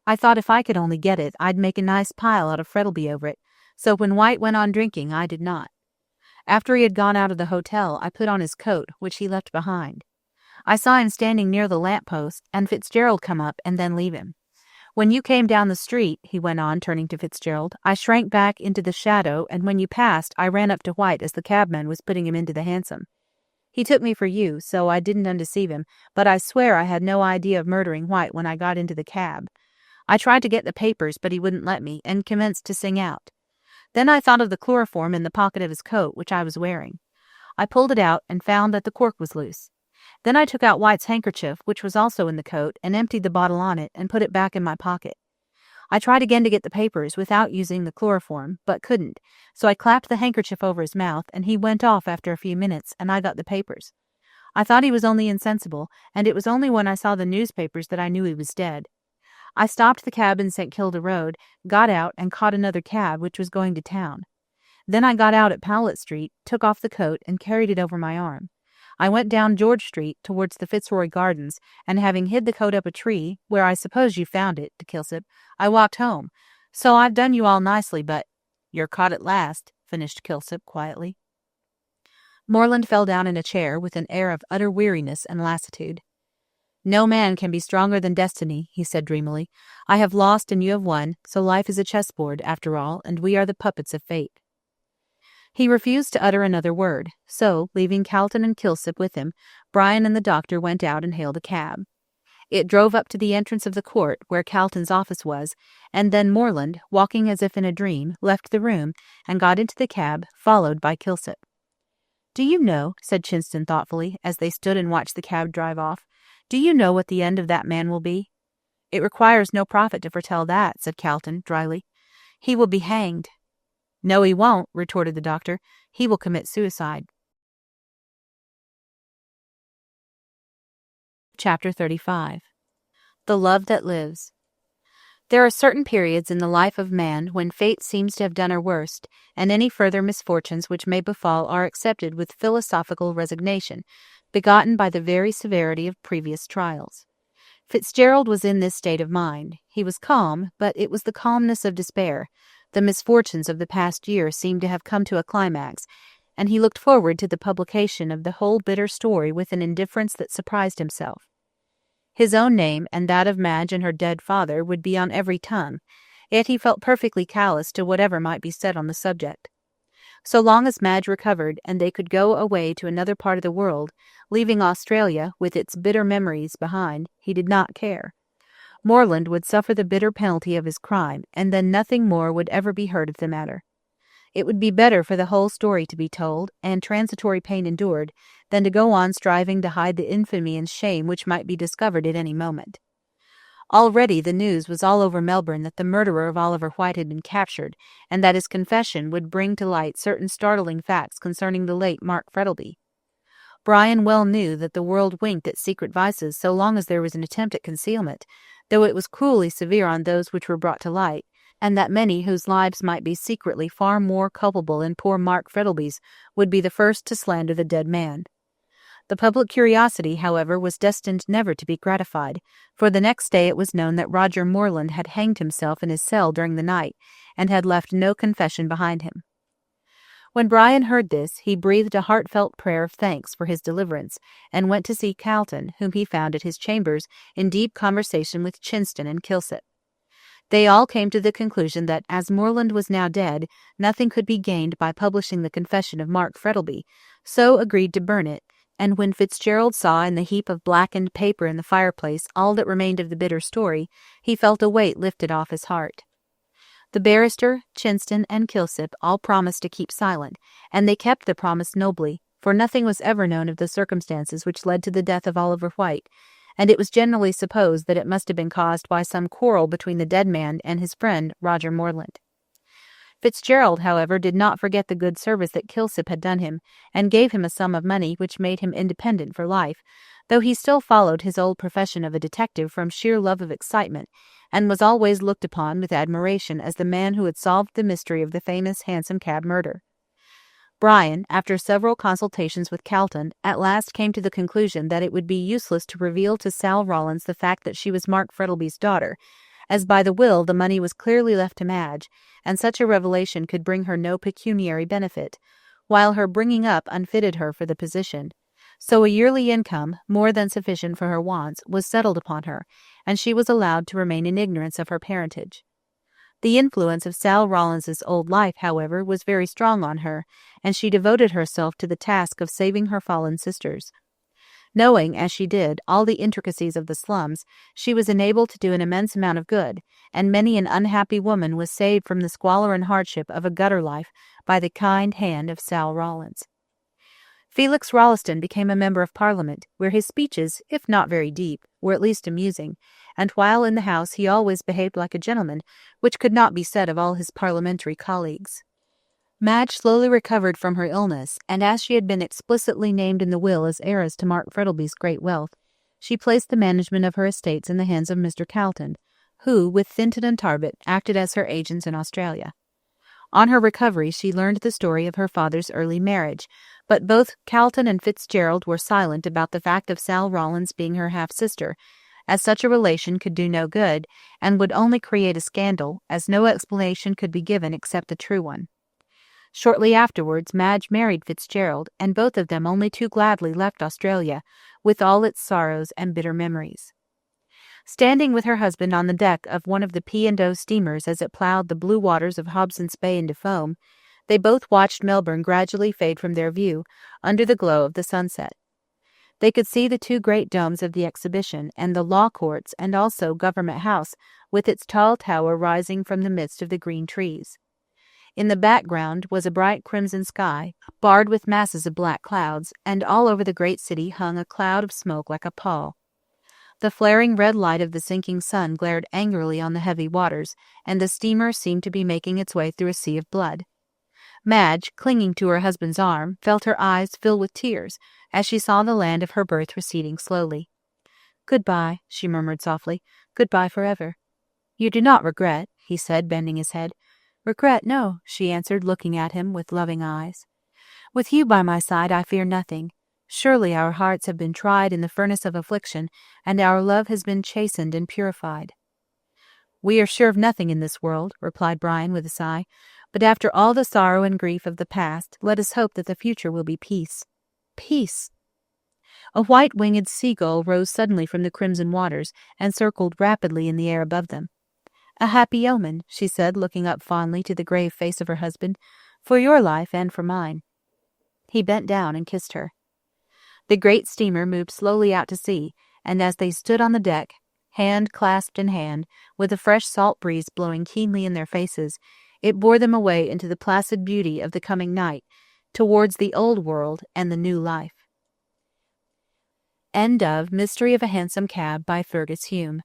I thought if I could only get it, I'd make a nice pile out of Frettlby over it, so when White went on drinking, I did not. After he had gone out of the hotel, I put on his coat, which he left behind. I saw him standing near the lamp-post, and Fitzgerald come up and then leave him. When you came down the street," he went on, turning to Fitzgerald, "I shrank back into the shadow, and when you passed, I ran up to White as the cabman was putting him into the hansom. He took me for you, so I didn't undeceive him, but I swear I had no idea of murdering White when I got into the cab. I tried to get the papers, but he wouldn't let me, and commenced to sing out. Then I thought of the chloroform in the pocket of his coat, which I was wearing. I pulled it out and found that the cork was loose. Then I took out White's handkerchief, which was also in the coat, and emptied the bottle on it and put it back in my pocket. I tried again to get the papers without using the chloroform, but couldn't, so I clapped the handkerchief over his mouth, and he went off after a few minutes, and I got the papers. I thought he was only insensible, and it was only when I saw the newspapers that I knew he was dead. I stopped the cab in St. Kilda Road, got out, and caught another cab which was going to town. Then I got out at Powlett Street, took off the coat, and carried it over my arm. I went down George Street towards the Fitzroy Gardens, and having hid the coat up a tree, where I suppose you found it, to Kilsip, I walked home. So I've done you all nicely, but—" "You're caught at last," finished Kilsip quietly. Moreland fell down in a chair with an air of utter weariness and lassitude. "No man can be stronger than destiny," he said dreamily. "I have lost and you have won, so life is a chessboard, after all, and we are the puppets of fate." He refused to utter another word, so, leaving Calton and Kilsip with him, Brian and the doctor went out and hailed a cab. It drove up to the entrance of the court, where Calton's office was, and then Moreland, walking as if in a dream, left the room, and got into the cab, followed by Kilsip. "Do you know," said Chinston thoughtfully, as they stood and watched the cab drive off, "do you know what the end of that man will be?" "It requires no prophet to foretell that," said Calton, dryly. "He will be hanged." "No, he won't," retorted the doctor. "He will commit suicide." Chapter 35. The Love That Lives. There are certain periods in the life of man when fate seems to have done her worst, and any further misfortunes which may befall are accepted with philosophical resignation, begotten by the very severity of previous trials. Fitzgerald was in this state of mind. He was calm, but it was the calmness of despair. The misfortunes of the past year seemed to have come to a climax, and he looked forward to the publication of the whole bitter story with an indifference that surprised himself. His own name and that of Madge and her dead father would be on every tongue, yet he felt perfectly callous to whatever might be said on the subject. So long as Madge recovered and they could go away to another part of the world, leaving Australia with its bitter memories behind, he did not care. Morland would suffer the bitter penalty of his crime, and then nothing more would ever be heard of the matter. It would be better for the whole story to be told, and transitory pain endured, than to go on striving to hide the infamy and shame which might be discovered at any moment. Already the news was all over Melbourne that the murderer of Oliver White had been captured, and that his confession would bring to light certain startling facts concerning the late Mark Frettlby. Brian well knew that the world winked at secret vices so long as there was an attempt at concealment, though it was cruelly severe on those which were brought to light, and that many whose lives might be secretly far more culpable than poor Mark Frettlby's would be the first to slander the dead man. The public curiosity, however, was destined never to be gratified, for the next day it was known that Roger Morland had hanged himself in his cell during the night, and had left no confession behind him. When Brian heard this, he breathed a heartfelt prayer of thanks for his deliverance, and went to see Calton, whom he found at his chambers, in deep conversation with Chinston and Kilsip. They all came to the conclusion that, as Morland was now dead, nothing could be gained by publishing the confession of Mark Frettlby, so agreed to burn it, and when Fitzgerald saw in the heap of blackened paper in the fireplace all that remained of the bitter story, he felt a weight lifted off his heart. The barrister, Chinston, and Kilsip all promised to keep silent, and they kept the promise nobly, for nothing was ever known of the circumstances which led to the death of Oliver White, and it was generally supposed that it must have been caused by some quarrel between the dead man and his friend Roger Morland. Fitzgerald, however, did not forget the good service that Kilsip had done him, and gave him a sum of money which made him independent for life, though he still followed his old profession of a detective from sheer love of excitement, and was always looked upon with admiration as the man who had solved the mystery of the famous Hansom Cab murder. Brian, after several consultations with Calton, at last came to the conclusion that it would be useless to reveal to Sal Rawlins the fact that she was Mark Frettlby's daughter, as by the will the money was clearly left to Madge, and such a revelation could bring her no pecuniary benefit, while her bringing up unfitted her for the position. So a yearly income, more than sufficient for her wants, was settled upon her, and she was allowed to remain in ignorance of her parentage. The influence of Sal Rawlins's old life, however, was very strong on her, and she devoted herself to the task of saving her fallen sisters. Knowing, as she did, all the intricacies of the slums, she was enabled to do an immense amount of good, and many an unhappy woman was saved from the squalor and hardship of a gutter life by the kind hand of Sal Rawlins. Felix Rolleston became a member of Parliament, where his speeches, if not very deep, were at least amusing, and while in the House he always behaved like a gentleman, which could not be said of all his parliamentary colleagues. Madge slowly recovered from her illness, and as she had been explicitly named in the will as heiress to Mark Frettlby's great wealth, she placed the management of her estates in the hands of Mr. Calton, who, with Thinton and Tarbet, acted as her agents in Australia. On her recovery she learned the story of her father's early marriage, but both Calton and Fitzgerald were silent about the fact of Sal Rawlins being her half-sister, as such a relation could do no good, and would only create a scandal, as no explanation could be given except a true one. Shortly afterwards Madge married Fitzgerald, and both of them only too gladly left Australia, with all its sorrows and bitter memories. Standing with her husband on the deck of one of the P&O steamers as it ploughed the blue waters of Hobson's Bay into foam, they both watched Melbourne gradually fade from their view, under the glow of the sunset. They could see the two great domes of the Exhibition, and the Law Courts, and also Government House, with its tall tower rising from the midst of the green trees. In the background was a bright crimson sky, barred with masses of black clouds, and all over the great city hung a cloud of smoke like a pall. The flaring red light of the sinking sun glared angrily on the heavy waters, and the steamer seemed to be making its way through a sea of blood. Madge, clinging to her husband's arm, felt her eyes fill with tears as she saw the land of her birth receding slowly. "Good-bye," she murmured softly. "Good-bye forever." You do not regret, he said, bending his head. Regret, no, she answered, looking at him with loving eyes. With you by my side, I fear nothing. Surely our hearts have been tried in the furnace of affliction, and our love has been chastened and purified. We are sure of nothing in this world, replied Brian with a sigh, but after all the sorrow and grief of the past, let us hope that the future will be peace. Peace! A white-winged seagull rose suddenly from the crimson waters and circled rapidly in the air above them. A happy omen, she said, looking up fondly to the grave face of her husband, for your life and for mine. He bent down and kissed her. The great steamer moved slowly out to sea, and as they stood on the deck, hand clasped in hand, with a fresh salt breeze blowing keenly in their faces, it bore them away into the placid beauty of the coming night, towards the old world and the new life. End of Mystery of a Hansom Cab by Fergus Hume.